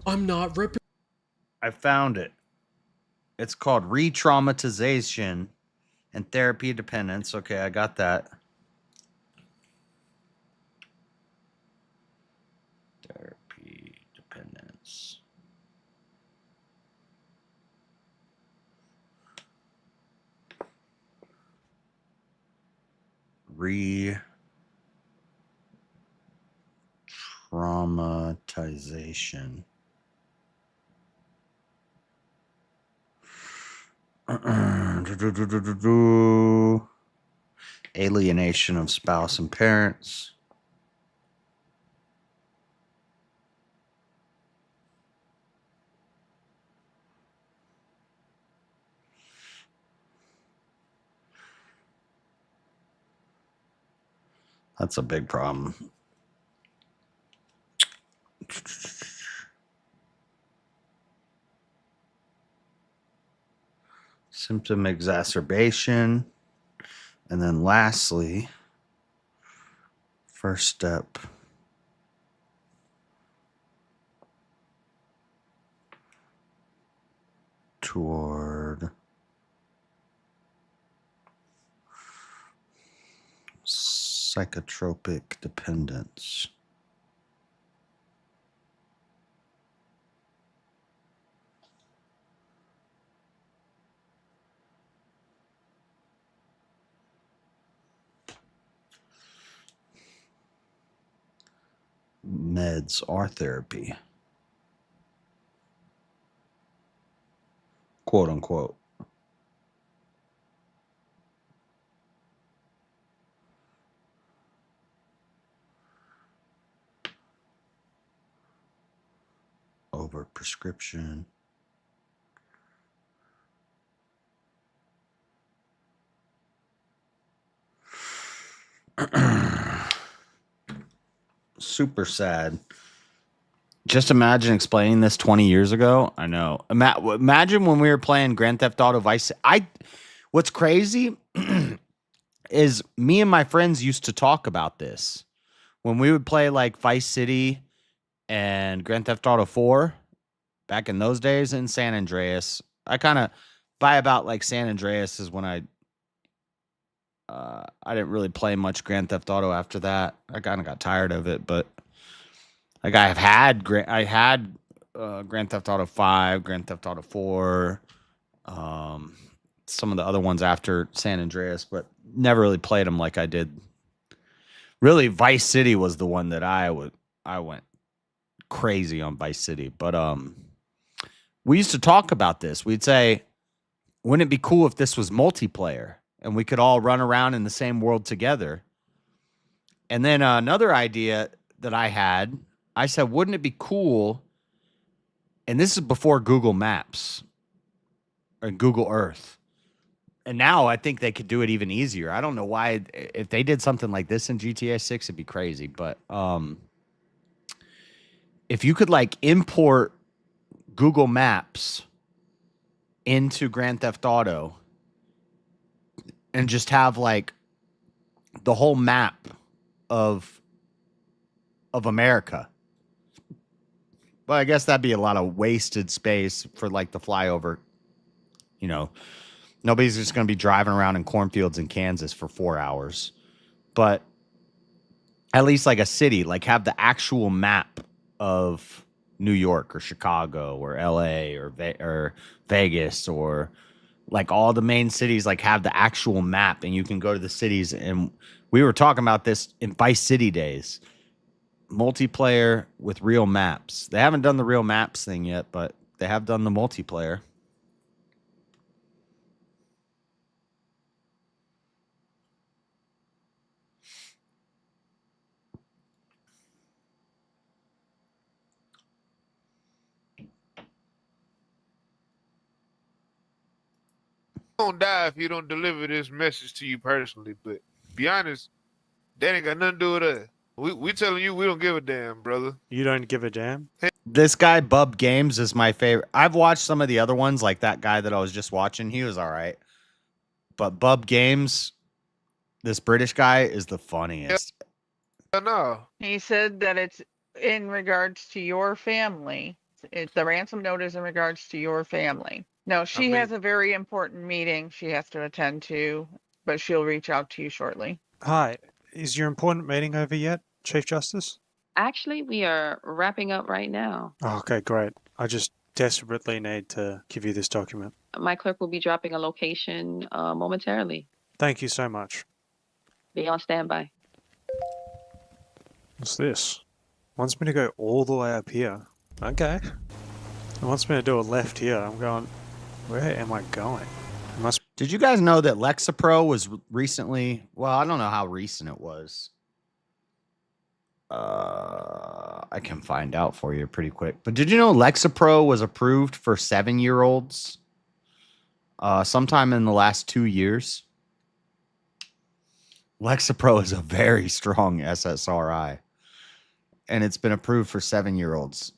I'm not I found it. It's called re-traumatization and therapy dependence. Okay, I got that. Therapy dependence. Re-traumatization. Alienation of spouse and parents. That's a big problem. symptom exacerbation. And then lastly, first step toward psychotropic dependence. Meds are therapy, quote unquote. Over prescription. Super sad. Just imagine explaining this 20 years ago. I know. Imagine when we were playing Grand Theft Auto Vice. What's crazy is me and my friends used to talk about this when we would play like Vice City and Grand Theft Auto 4 back in those days in San Andreas. I kind of by about like San Andreas is when I didn't really play much Grand Theft Auto after that. I kind of got tired of it, but like I had Grand Theft Auto 5, Grand Theft Auto 4, some of the other ones after San Andreas, but never really played them like I did. Really, Vice City was the one that I went crazy on Vice City. But we used to talk about this. We'd say, wouldn't it be cool if this was multiplayer and we could all run around in the same world together? And then another idea that I had, I said, wouldn't it be cool? And this is before Google Maps or Google Earth. And now I think they could do it even easier. I don't know why. If they did something like this in GTA 6, it'd be crazy. But if you could like import Google Maps into Grand Theft Auto and just have like the whole map of America. Well, I guess that'd be a lot of wasted space for like the flyover. You know, nobody's just going to be driving around in cornfields in Kansas for 4 hours. But at least like a city, like have the actual map of New York or Chicago or LA or Vegas or like all the main cities, like have the actual map and you can go to the cities. And we were talking about this in Vice City days. Multiplayer with real maps. They haven't done the real maps thing yet, but they have done the multiplayer. Don't die if you don't deliver this message to you personally, but be honest, that ain't got nothing to do with us. We telling you we don't give a damn, brother. You don't give a damn? This guy, Bub Games, is my favorite. I've watched some of the other ones, like that guy that I was just watching. He was all right. But Bub Games, this British guy, is the funniest. No. He said that it's in regards to your family. The ransom note is in regards to your family. No, she has a very important meeting she has to attend to, but she'll reach out to you shortly. Hi, is your important meeting over yet, Chief Justice? Actually, we are wrapping up right now. Oh, okay, great. I just desperately need to give you this document. My clerk will be dropping a location momentarily. Thank you so much. Be on standby. What's this? Wants me to go all the way up here. Okay. It wants me to do a left here. I'm going, where am I going? Did you guys know that Lexapro was recently, well, I don't know how recent it was. I can find out for you pretty quick. But did you know Lexapro was approved for 7-year-olds sometime in the last 2 years? Lexapro is a very strong SSRI. And it's been approved for 7-year-olds.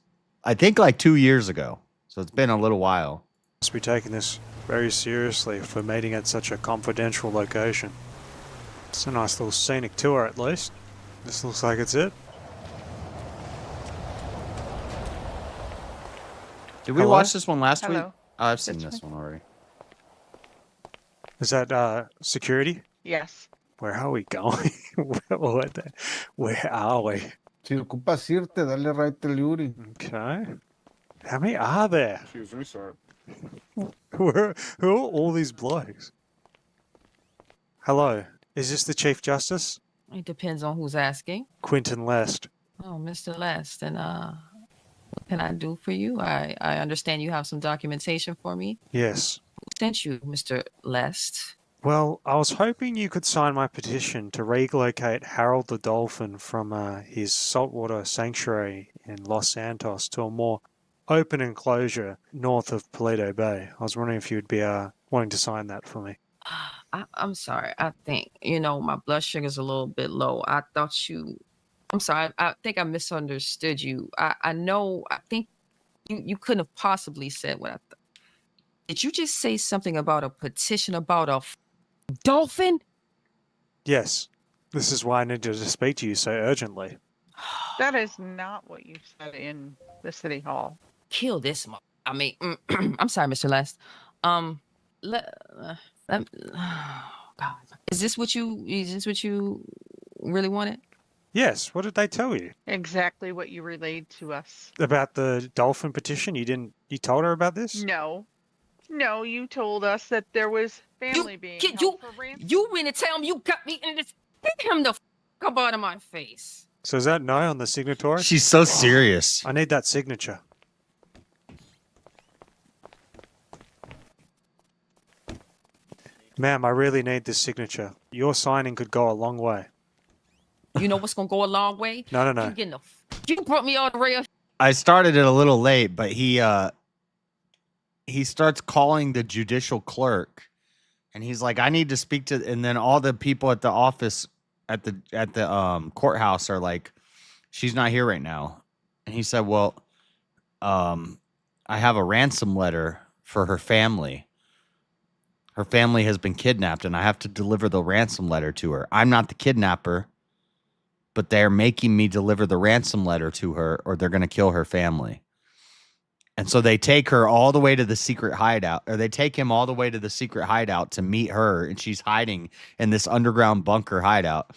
I think like 2 years ago. So it's been a little while. Must be taking this very seriously for meeting at such a confidential location. It's a nice little scenic tour at least. This looks like it's it. Did we Hello? watch this one last week? Hello. Oh, I've seen That's this one already. Is that security? Yes. Where are we going? Where are we? Si ocupas irte, dale right to Yuri. Okay. How many are there? Excuse me, sir. Who are all these blokes? Hello. Is this the Chief Justice? It depends on who's asking. Quentin Lest. Oh, Mr. Lest, and what can I do for you? I understand you have some documentation for me. Yes. Who sent you, Mr. Lest? Well, I was hoping you could sign my petition to relocate Harold the Dolphin from his saltwater sanctuary in Los Santos to a more open enclosure north of Paleto Bay. I was wondering if you'd be wanting to sign that for me. I'm sorry. I think, my blood sugar's a little bit low. I thought you... I'm sorry. I think I misunderstood you. I think you couldn't have possibly said what I thought. Did you just say something about a petition about a dolphin? Yes. This is why I needed to speak to you so urgently. That is not what you said in the city hall. Kill this I'm sorry, Mr. Lest. God. Is this what you really wanted? Yes. What did they tell you? Exactly what you relayed to us. About the dolphin petition? You told her about this? No, you told us that there was family being held for ransom. You mean to tell me you got me in this? Get him the up out of my face. So is that no on the signatory? She's so serious. I need that signature. Ma'am, I really need this signature. Your signing could go a long way. You know what's gonna go a long way? No. You brought me all the way up. I started it a little late, but he starts calling the judicial clerk, and he's like, "I need to speak to," and then all the people at the office at the courthouse are like, "She's not here right now," and he said, "Well, I have a ransom letter for her family. Her family has been kidnapped, and I have to deliver the ransom letter to her. I'm not the kidnapper, but they're making me deliver the ransom letter to her, or they're going to kill her family." And so they take her all the way to the secret hideout, or they take him all the way to the secret hideout to meet her, and she's hiding in this underground bunker hideout.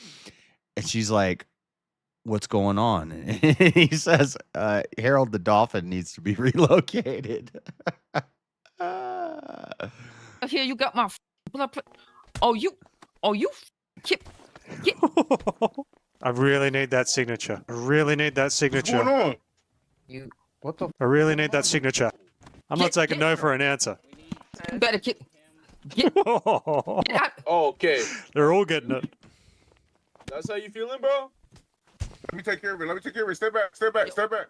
And she's like, "What's going on?" And he says, "Harold the Dolphin needs to be relocated." Here you got my blood. You get. I really need that signature. What's going on? What the? I really need that signature. I'm not taking no for an answer. You better get Okay. They're all getting it. That's how you feeling, bro? Let me take care of it. Step back.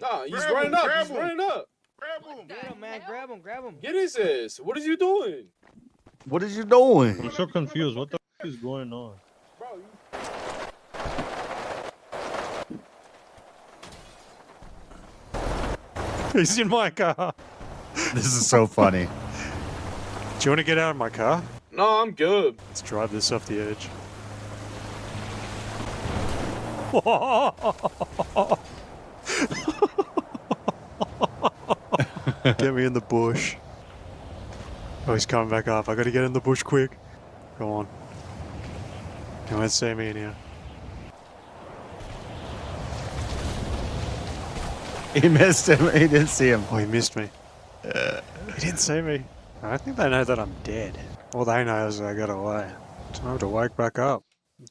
Nah, he's Grab running him, up. grab He's him. running up. Grab him. Get him, man. Grab him. Get his ass. What is you doing? What is you doing? I'm so confused. What the is going on? He's in my car. This is so funny. Do you want to get out of my car? No, I'm good. Let's drive this off the edge. Get me in the bush. Oh, he's coming back up. I gotta get in the bush quick. Go on. You won't see me in here. He missed him. He didn't see him. Oh, he missed me. He didn't see me. I think they know that I'm dead. All they know is I got away. Time to wake back up.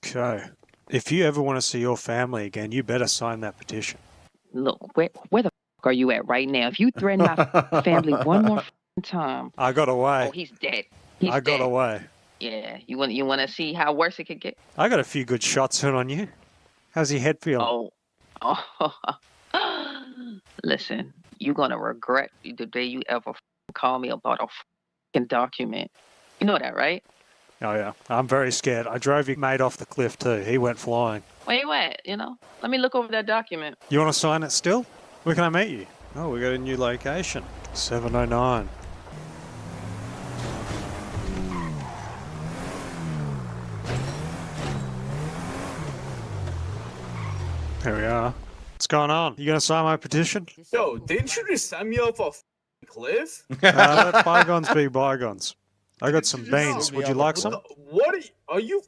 Okay. If you ever want to see your family again, you better sign that petition. Look, where the are you at right now? If you threaten my family one more time, I got away. oh, he's dead. I got away. Yeah, you want to see how worse it could get? I got a few good shots in on you. How's your head feeling? Oh. Listen, you're gonna regret the day you ever call me about a document. You know that, right? Oh yeah, I'm very scared. I drove your mate off the cliff too. He went flying. Where you at? Let me look over that document. You want to sign it still? Where can I meet you? Oh, we got a new location. 709. Here we are. What's going on? You gonna sign my petition? Yo, didn't you just send me off a cliff? Let bygones be bygones. I got some beans. Would you like some? What are you?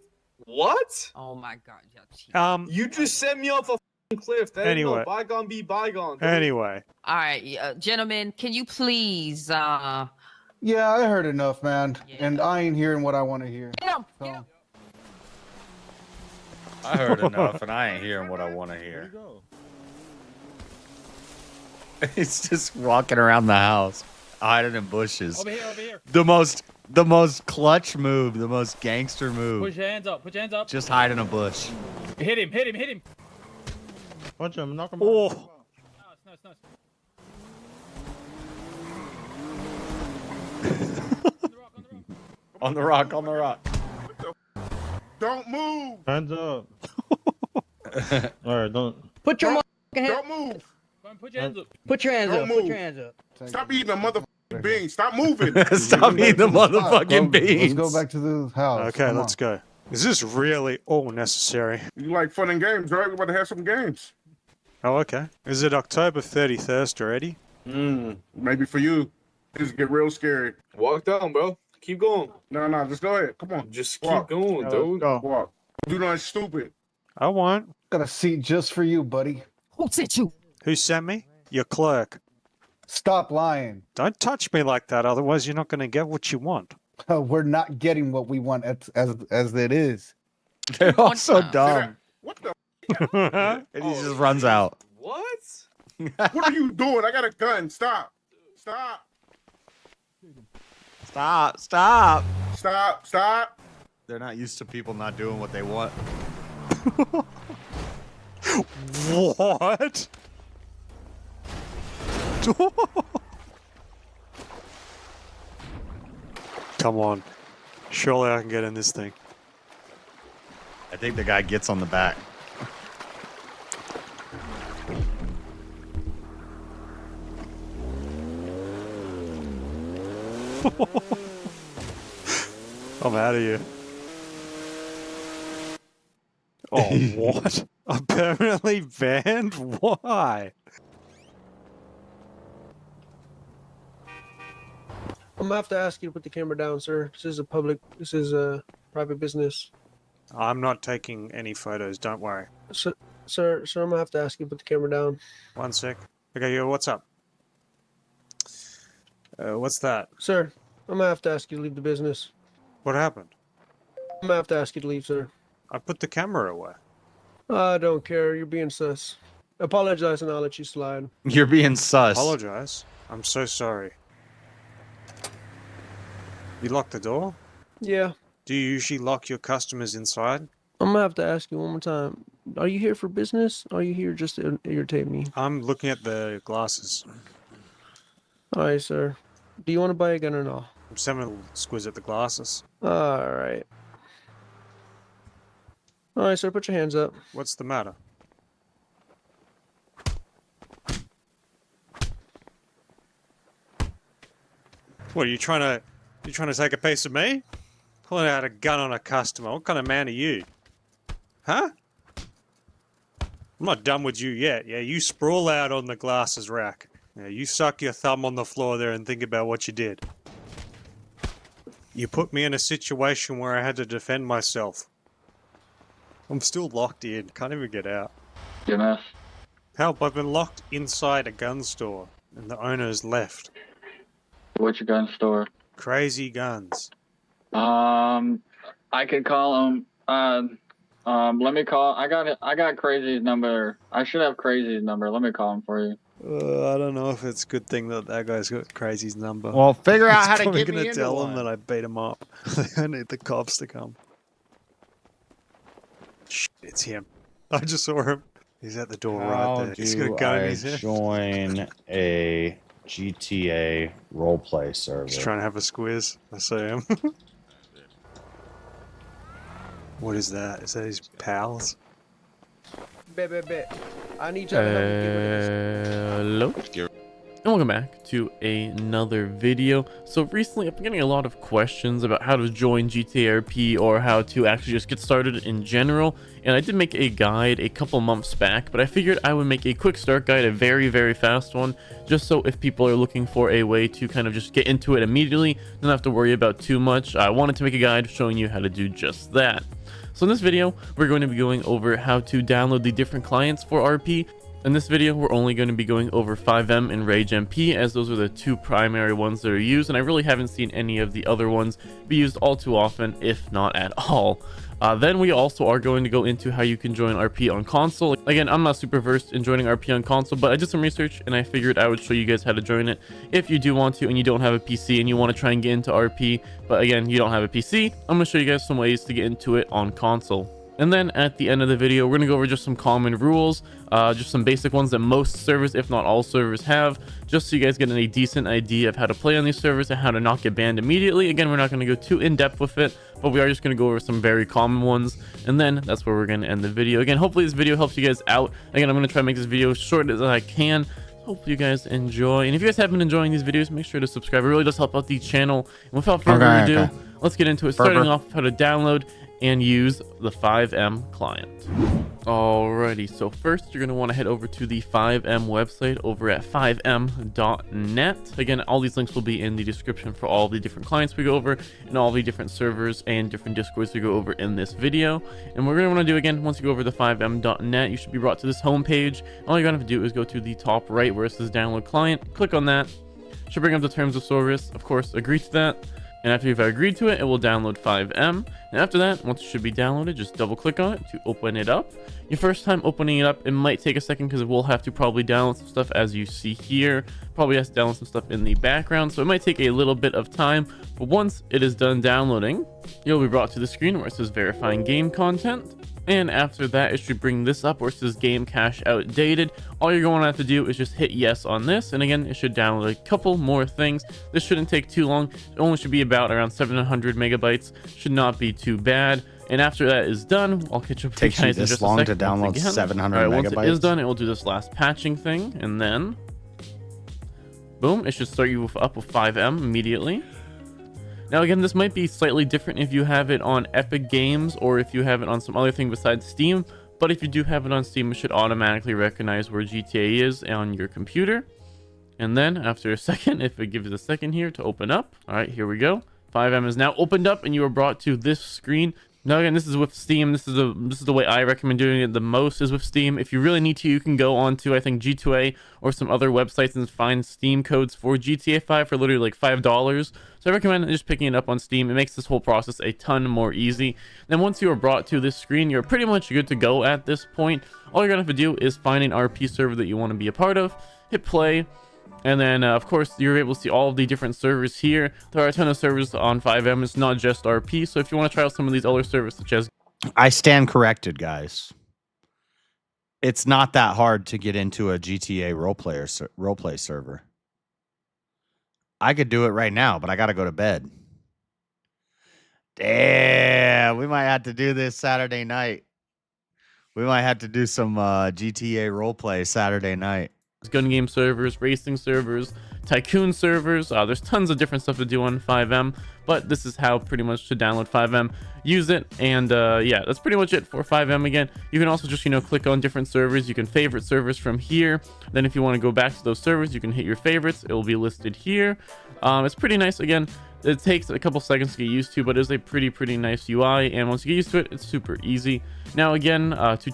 What? Oh my god. You just sent me off a cliff. That Anyway. ain't no bygone be bygone. dude. Anyway. All right, gentlemen, can you please Yeah, I heard enough, man. And I ain't hearing what I want to hear. So. I heard enough, and I ain't hearing what I want to hear. He's just walking around the house, hiding in bushes. Over here. The most clutch move, the most gangster move. Put your hands up. Put your hands up. Just hide in a bush. Hit him. Punch him, knock him Oh. out. Nice. On the rock. Don't move. Hands up. Alright, don't. Put your Don't move. Put your hands up. Put your hands Don't up. move. Put your hands up. Stop eating the motherfucking beans. Stop moving. Stop eating the motherfucking beans. Let's go back to the house. Okay, Come let's on. go. Is this really all necessary? You like fun and games, right? We're about to have some games. Oh, okay. Is it October 31st already? Maybe for you. Just get real scary. Walk down, bro. Keep going. No, just go ahead. Come on. Just Walk. keep going, dude. Walk. Do not stupid. I won't. Got a seat just for you, buddy. Who sent you? Who sent me? Your clerk. Stop lying. Don't touch me like that, otherwise you're not going to get what you want. We're not getting what we want as it is. They're all so dumb. What the? And he just runs out. What? What are you doing? I got a gun. Stop. They're not used to people not doing what they want. What? Come on. Surely I can get in this thing. I think the guy gets on the back. I'm out of here. Oh, what? I'm permanently banned? Why? I'm gonna have to ask you to put the camera down, sir. This is a private business. I'm not taking any photos, don't worry. Sir, I'm gonna have to ask you to put the camera down. One sec. Okay, yo, what's up? What's that? Sir, I'm gonna have to ask you to leave the business. What happened? I'm gonna have to ask you to leave, sir. I put the camera away. I don't care. You're being sus. Apologize and I'll let you slide. You're being sus. Apologize. I'm so sorry. You locked the door? Yeah. Do you usually lock your customers inside? I'm gonna have to ask you one more time. Are you here for business? Or are you here just to irritate me? I'm looking at the glasses. Alright, sir. Do you want to buy a gun or not? I'm just having a little squiz at the glasses. Alright. Alright, sir, put your hands up. What's the matter? What, are you trying to take a piece of me? Pulling out a gun on a customer. What kind of man are you? Huh? I'm not done with you yet. Yeah, you sprawl out on the glasses rack. Yeah, you suck your thumb on the floor there and think about what you did. You put me in a situation where I had to defend myself. I'm still locked in. Can't even get out. Yes. Help, I've been locked inside a gun store. And the owner's left. Which gun store? Crazy Guns. I could call him. Let me call. I got Crazy's number. I should have Crazy's number. Let me call him for you. I don't know if it's a good thing that guy's got Crazy's number. Well, figure out how to He's get probably me gonna into tell one. him that I beat him up. I need the cops to come. Shit, it's him. I just saw him. He's at the door right there. He's got a gun in his hand. Join a GTA roleplay server? He's trying to have a squiz. I see him. What is that? Is that his pals? Bet. I need you to help me get rid of this. Hello? And welcome back to another video. So recently I've been getting a lot of questions about how to join GTA RP or how to actually just get started in general, and I did make a guide a couple months back, but I figured I would make a quick start guide, a very fast one, just so if people are looking for a way to kind of just get into it immediately, don't have to worry about too much. I wanted to make a guide showing you how to do just that. So in this video we're going to be going over how to download the different clients for RP. In this video, we're only going to be going over FiveM and RageMP, as those are the two primary ones that are used, and I really haven't seen any of the other ones be used all too often, if not at all. Then we also are going to go into how you can join RP on console. Again, I'm not super versed in joining RP on console, but I did some research and I figured I would show you guys how to join it if you do want to and you don't have a PC and you want to try and get into RP, but again, you don't have a PC. I'm going to show you guys some ways to get into it on console. And then at the end of the video, we're going to go over just some common rules, just some basic ones that most servers, if not all servers, have, just so you guys get a decent idea of how to play on these servers and how to not get banned immediately. Again, we're not going to go too in-depth with it, but we are just going to go over some very common ones, and then that's where we're going to end the video. Again, hopefully this video helps you guys out. Again, I'm going to try to make this video as short as I can. Hope you guys enjoy, and if you guys have been enjoying these videos, make sure to subscribe. It really does help out the channel. And without further ado, let's get into it. Starting off, how to download and use the FiveM client. Alrighty, so first you're going to want to head over to the FiveM website over at fivem.net. Again, all these links will be in the description for all the different clients we go over and all the different servers and different discords we go over in this video. And what we're going to want to do, again, once you go over to fivem.net, you should be brought to this home page. All you're going to have to do is go to the top right where it says download client, click on that. Should bring up the terms of service. Of course, agree to that. And after you've agreed to it, it will download FiveM. And after that, once it should be downloaded, just double click on it to open it up. Your first time opening it up, it might take a second because it will have to probably download some stuff, as you see here. Probably has to download some stuff in the background, so it might take a little bit of time. But once it is done downloading, you'll be brought to the screen where it says verifying game content. And after that, it should bring this up where it says game cache outdated. All you're going to have to do is just hit yes on this. And again, it should download a couple more things. This shouldn't take too long. It only should be about around 700 megabytes. Should not be too bad. And after that is done, I'll catch up with you guys in just a second. Takes you this long to download 700 megabytes? Once it is done, it will do this last patching thing. And then, boom, it should start you up with FiveM immediately. Now again, this might be slightly different if you have it on Epic Games or if you have it on some other thing besides Steam, but if you do have it on Steam, it should automatically recognize where GTA is on your computer. And then after a second, if it gives it a second here to open up, all right, here we go. FiveM is now opened up and you are brought to this screen. Now again, this is with Steam. This is the way I recommend doing it the most, is with Steam. If you really need to, you can go on to, I think, G2A or some other websites and find Steam codes for GTA 5 for literally like $5. So I recommend just picking it up on Steam. It makes this whole process a ton more easy. Then once you are brought to this screen, you're pretty much good to go at this point. All you're gonna have to do is find an RP server that you want to be a part of, hit play, and then, of course, you're able to see all of the different servers here. There are a ton of servers on FiveM. It's not just RP. So if you want to try out some of these other servers, such as... I stand corrected, guys. It's not that hard to get into a GTA roleplay server. I could do it right now, but I got to go to bed. Damn, we might have to do this Saturday night. We might have to do some GTA roleplay Saturday night. Gun game servers, racing servers, tycoon servers. There's tons of different stuff to do on FiveM, but this is how pretty much to download FiveM, use it, and yeah, that's pretty much it for FiveM. Again, you can also just, click on different servers. You can favorite servers from here. Then if you want to go back to those servers, you can hit your favorites. It will be listed here. It's pretty nice. Again, it takes a couple seconds to get used to, but it's a pretty nice UI, and once you get used to it, it's super easy. Now again, to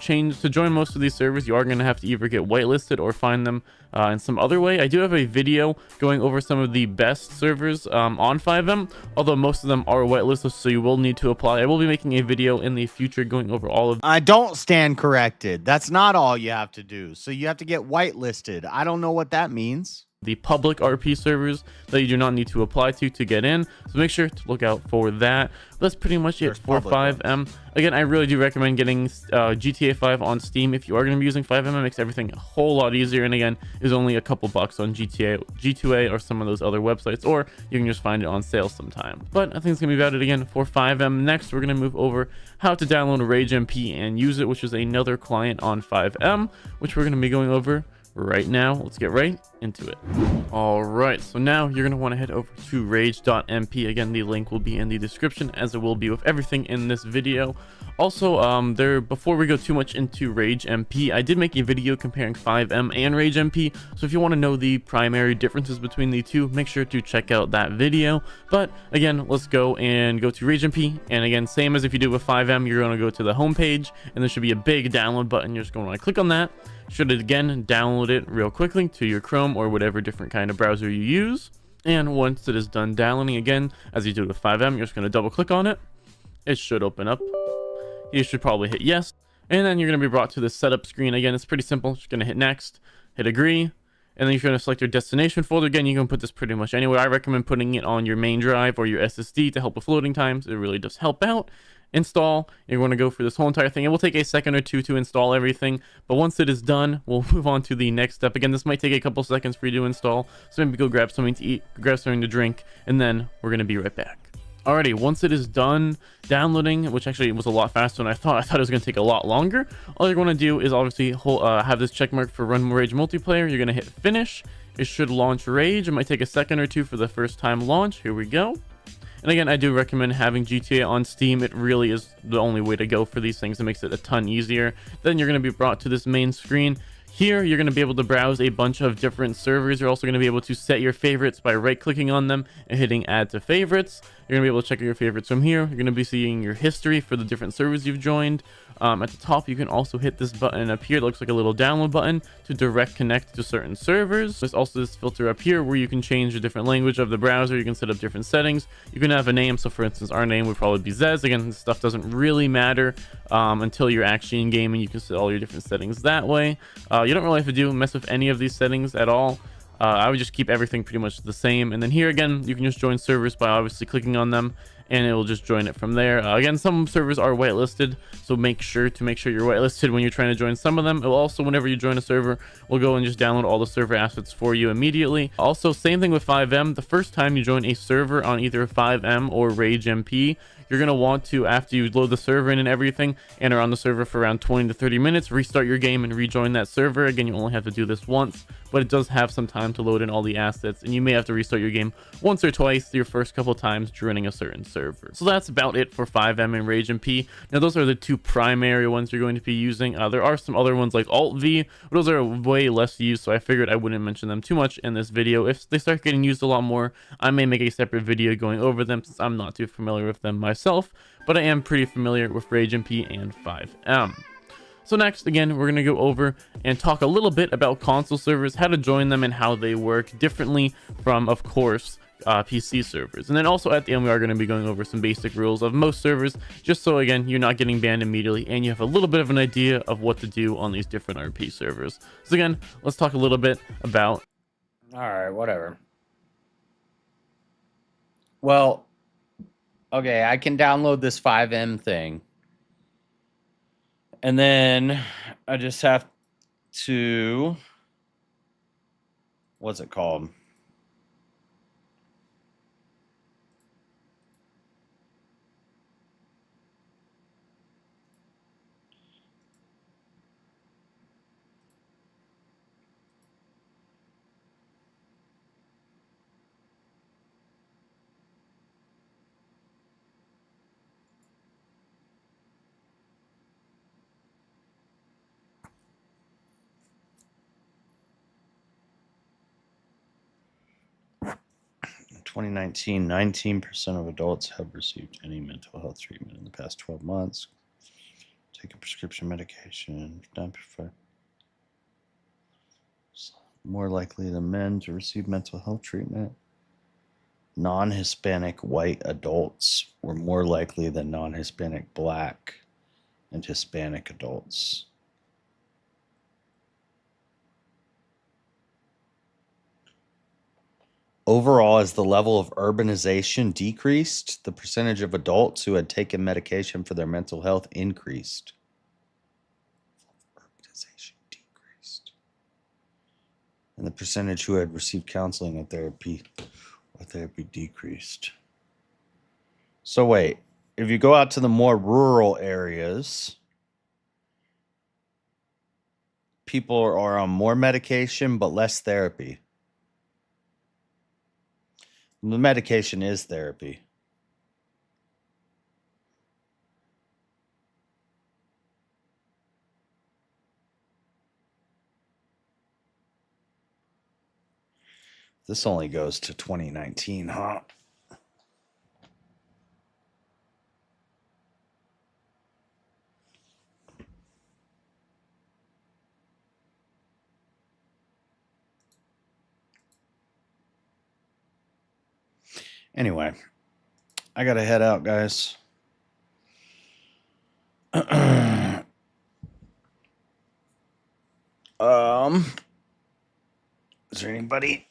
join most of these servers, you are going to have to either get whitelisted or find them in some other way. I do have a video going over some of the best servers on FiveM, although most of them are whitelisted, so you will need to apply. I will be making a video in the future going over all of... I don't stand corrected. That's not all you have to do. So you have to get whitelisted. I don't know what that means. The public RP servers that you do not need to apply to get in, so make sure to look out for that. That's pretty much it for FiveM. Again, I really do recommend getting GTA 5 on Steam if you are going to be using FiveM. It makes everything a whole lot easier, and again, is only a couple bucks on G2A or some of those other websites, or you can just find it on sale sometime. But I think it's going to be about it again for FiveM. Next, we're going to move over how to download RageMP and use it, which is another client on FiveM, which we're going to be going over right now. Let's get right into it. All right, so now you're going to want to head over to rage.mp. Again, the link will be in the description, as it will be with everything in this video. Also, before we go too much into Rage MP, I did make a video comparing 5M and Rage MP, so if you want to know the primary differences between the two, make sure to check out that video. But again, let's go to Rage MP, and again, same as if you do with 5M, you're going to go to the home page, and there should be a big download button. You're just going to want to click on that. Should again download it real quickly to your Chrome or whatever different kind of browser you use. And once it is done downloading, again, as you do with 5M, you're just going to double click on it. It should open up. You should probably hit yes, and then you're going to be brought to the setup screen. Again, it's pretty simple. Just going to hit next, hit agree, and then you're going to select your destination folder. Again, you can put this pretty much anywhere. I recommend putting it on your main drive or your SSD to help with loading times. It really does help out. Install. You're going to go for this whole entire thing. It will take a second or two to install everything, but once it is done, we'll move on to the next step. Again, this might take a couple seconds for you to install, so maybe go grab something to eat, grab something to drink, and then we're going to be right back. Alrighty, once it is done downloading, which actually was a lot faster than I thought it was going to take a lot longer, all you're going to do is obviously have this check mark for Run Rage Multiplayer. You're going to hit finish. It should launch Rage. It might take a second or two for the first time launch. Here we go. And again, I do recommend having GTA on Steam. It really is the only way to go for these things. It makes it a ton easier. Then you're going to be brought to this main screen. Here, you're going to be able to browse a bunch of different servers. You're also going to be able to set your favorites by right-clicking on them and hitting Add to Favorites. You're going to be able to check your favorites from here. You're going to be seeing your history for the different servers you've joined. At the top, you can also hit this button up here. It looks like a little download button to direct connect to certain servers. There's also this filter up here where you can change the different language of the browser. You can set up different settings. You can have a name. So for instance, our name would probably be Zez. Again, this stuff doesn't really matter until you're actually in game, and you can set all your different settings that way. You don't really have to mess with any of these settings at all. I would just keep everything pretty much the same. And then here again, you can just join servers by obviously clicking on them, and it will just join it from there. Again, some servers are whitelisted, so make sure you're whitelisted when you're trying to join some of them. It will also, whenever you join a server, will go and just download all the server assets for you immediately. Also, same thing with 5M. The first time you join a server on either 5M or Rage MP, you're going to want to, after you load the server in and everything, and are on the server for around 20 to 30 minutes, restart your game and rejoin that server. Again, you only have to do this once, but it does have some time to load in all the assets, and you may have to restart your game once or twice your first couple times joining a certain server. So that's about it for 5M and Rage MP. Now, those are the two primary ones you're going to be using. There are some other ones like Alt-V, but those are way less used, so I figured I wouldn't mention them too much in this video. If they start getting used a lot more, I may make a separate video going over them, since I'm not too familiar with them myself, but I am pretty familiar with Rage MP and 5M. So next, again, we're going to go over and talk a little bit about console servers, how to join them, and how they work differently from, of course, PC servers. And then also at the end, we are going to be going over some basic rules of most servers, just so, again, you're not getting banned immediately, and you have a little bit of an idea of what to do on these different RP servers. So again, let's talk a little bit about... Alright, whatever. Well, okay, I can download this 5M thing. And then I just have to, what's it called? In 2019, 19% of adults have received any mental health treatment in the past 12 months. Taking prescription medication, not prefer. More likely than men to receive mental health treatment. Non-Hispanic white adults were more likely than non-Hispanic black and Hispanic adults. Overall, as the level of urbanization decreased, the percentage of adults who had taken medication for their mental health increased. Urbanization decreased. And the percentage who had received counseling and therapy decreased. So wait, if you go out to the more rural areas, people are on more medication but less therapy. The medication is therapy. This only goes to 2019, huh? Anyway, I gotta head out, guys. Is there anybody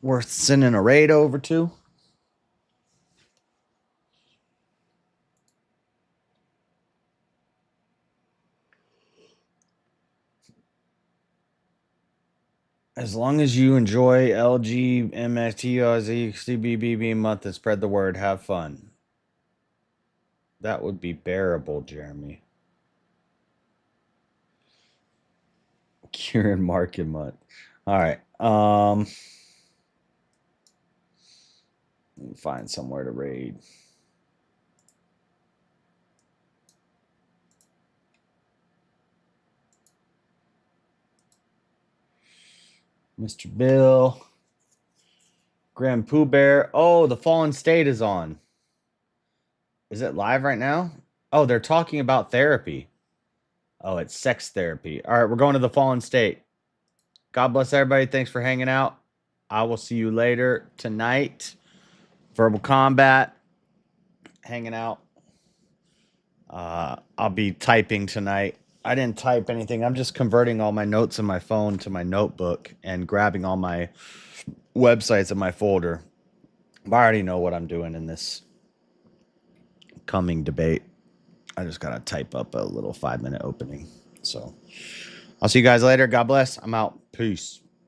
worth sending a raid over to? As long as you enjoy LGMTRZCBBB month and spread the word, have fun. That would be bearable, Jeremy. Kieran Market month. All right. Let me find somewhere to raid. Mr. Bill. Grand Pooh Bear. Oh, the Fallen State is on. Is it live right now? Oh, they're talking about therapy. Oh, it's sex therapy. All right, we're going to the Fallen State. God bless everybody. Thanks for hanging out. I will see you later tonight. Verbal Combat. Hanging out. I'll be typing tonight. I didn't type anything. I'm just converting all my notes in my phone to my notebook and grabbing all my websites in my folder. I already know what I'm doing in this coming debate. I just got to type up a little 5-minute opening. So I'll see you guys later. God bless. I'm out. Peace.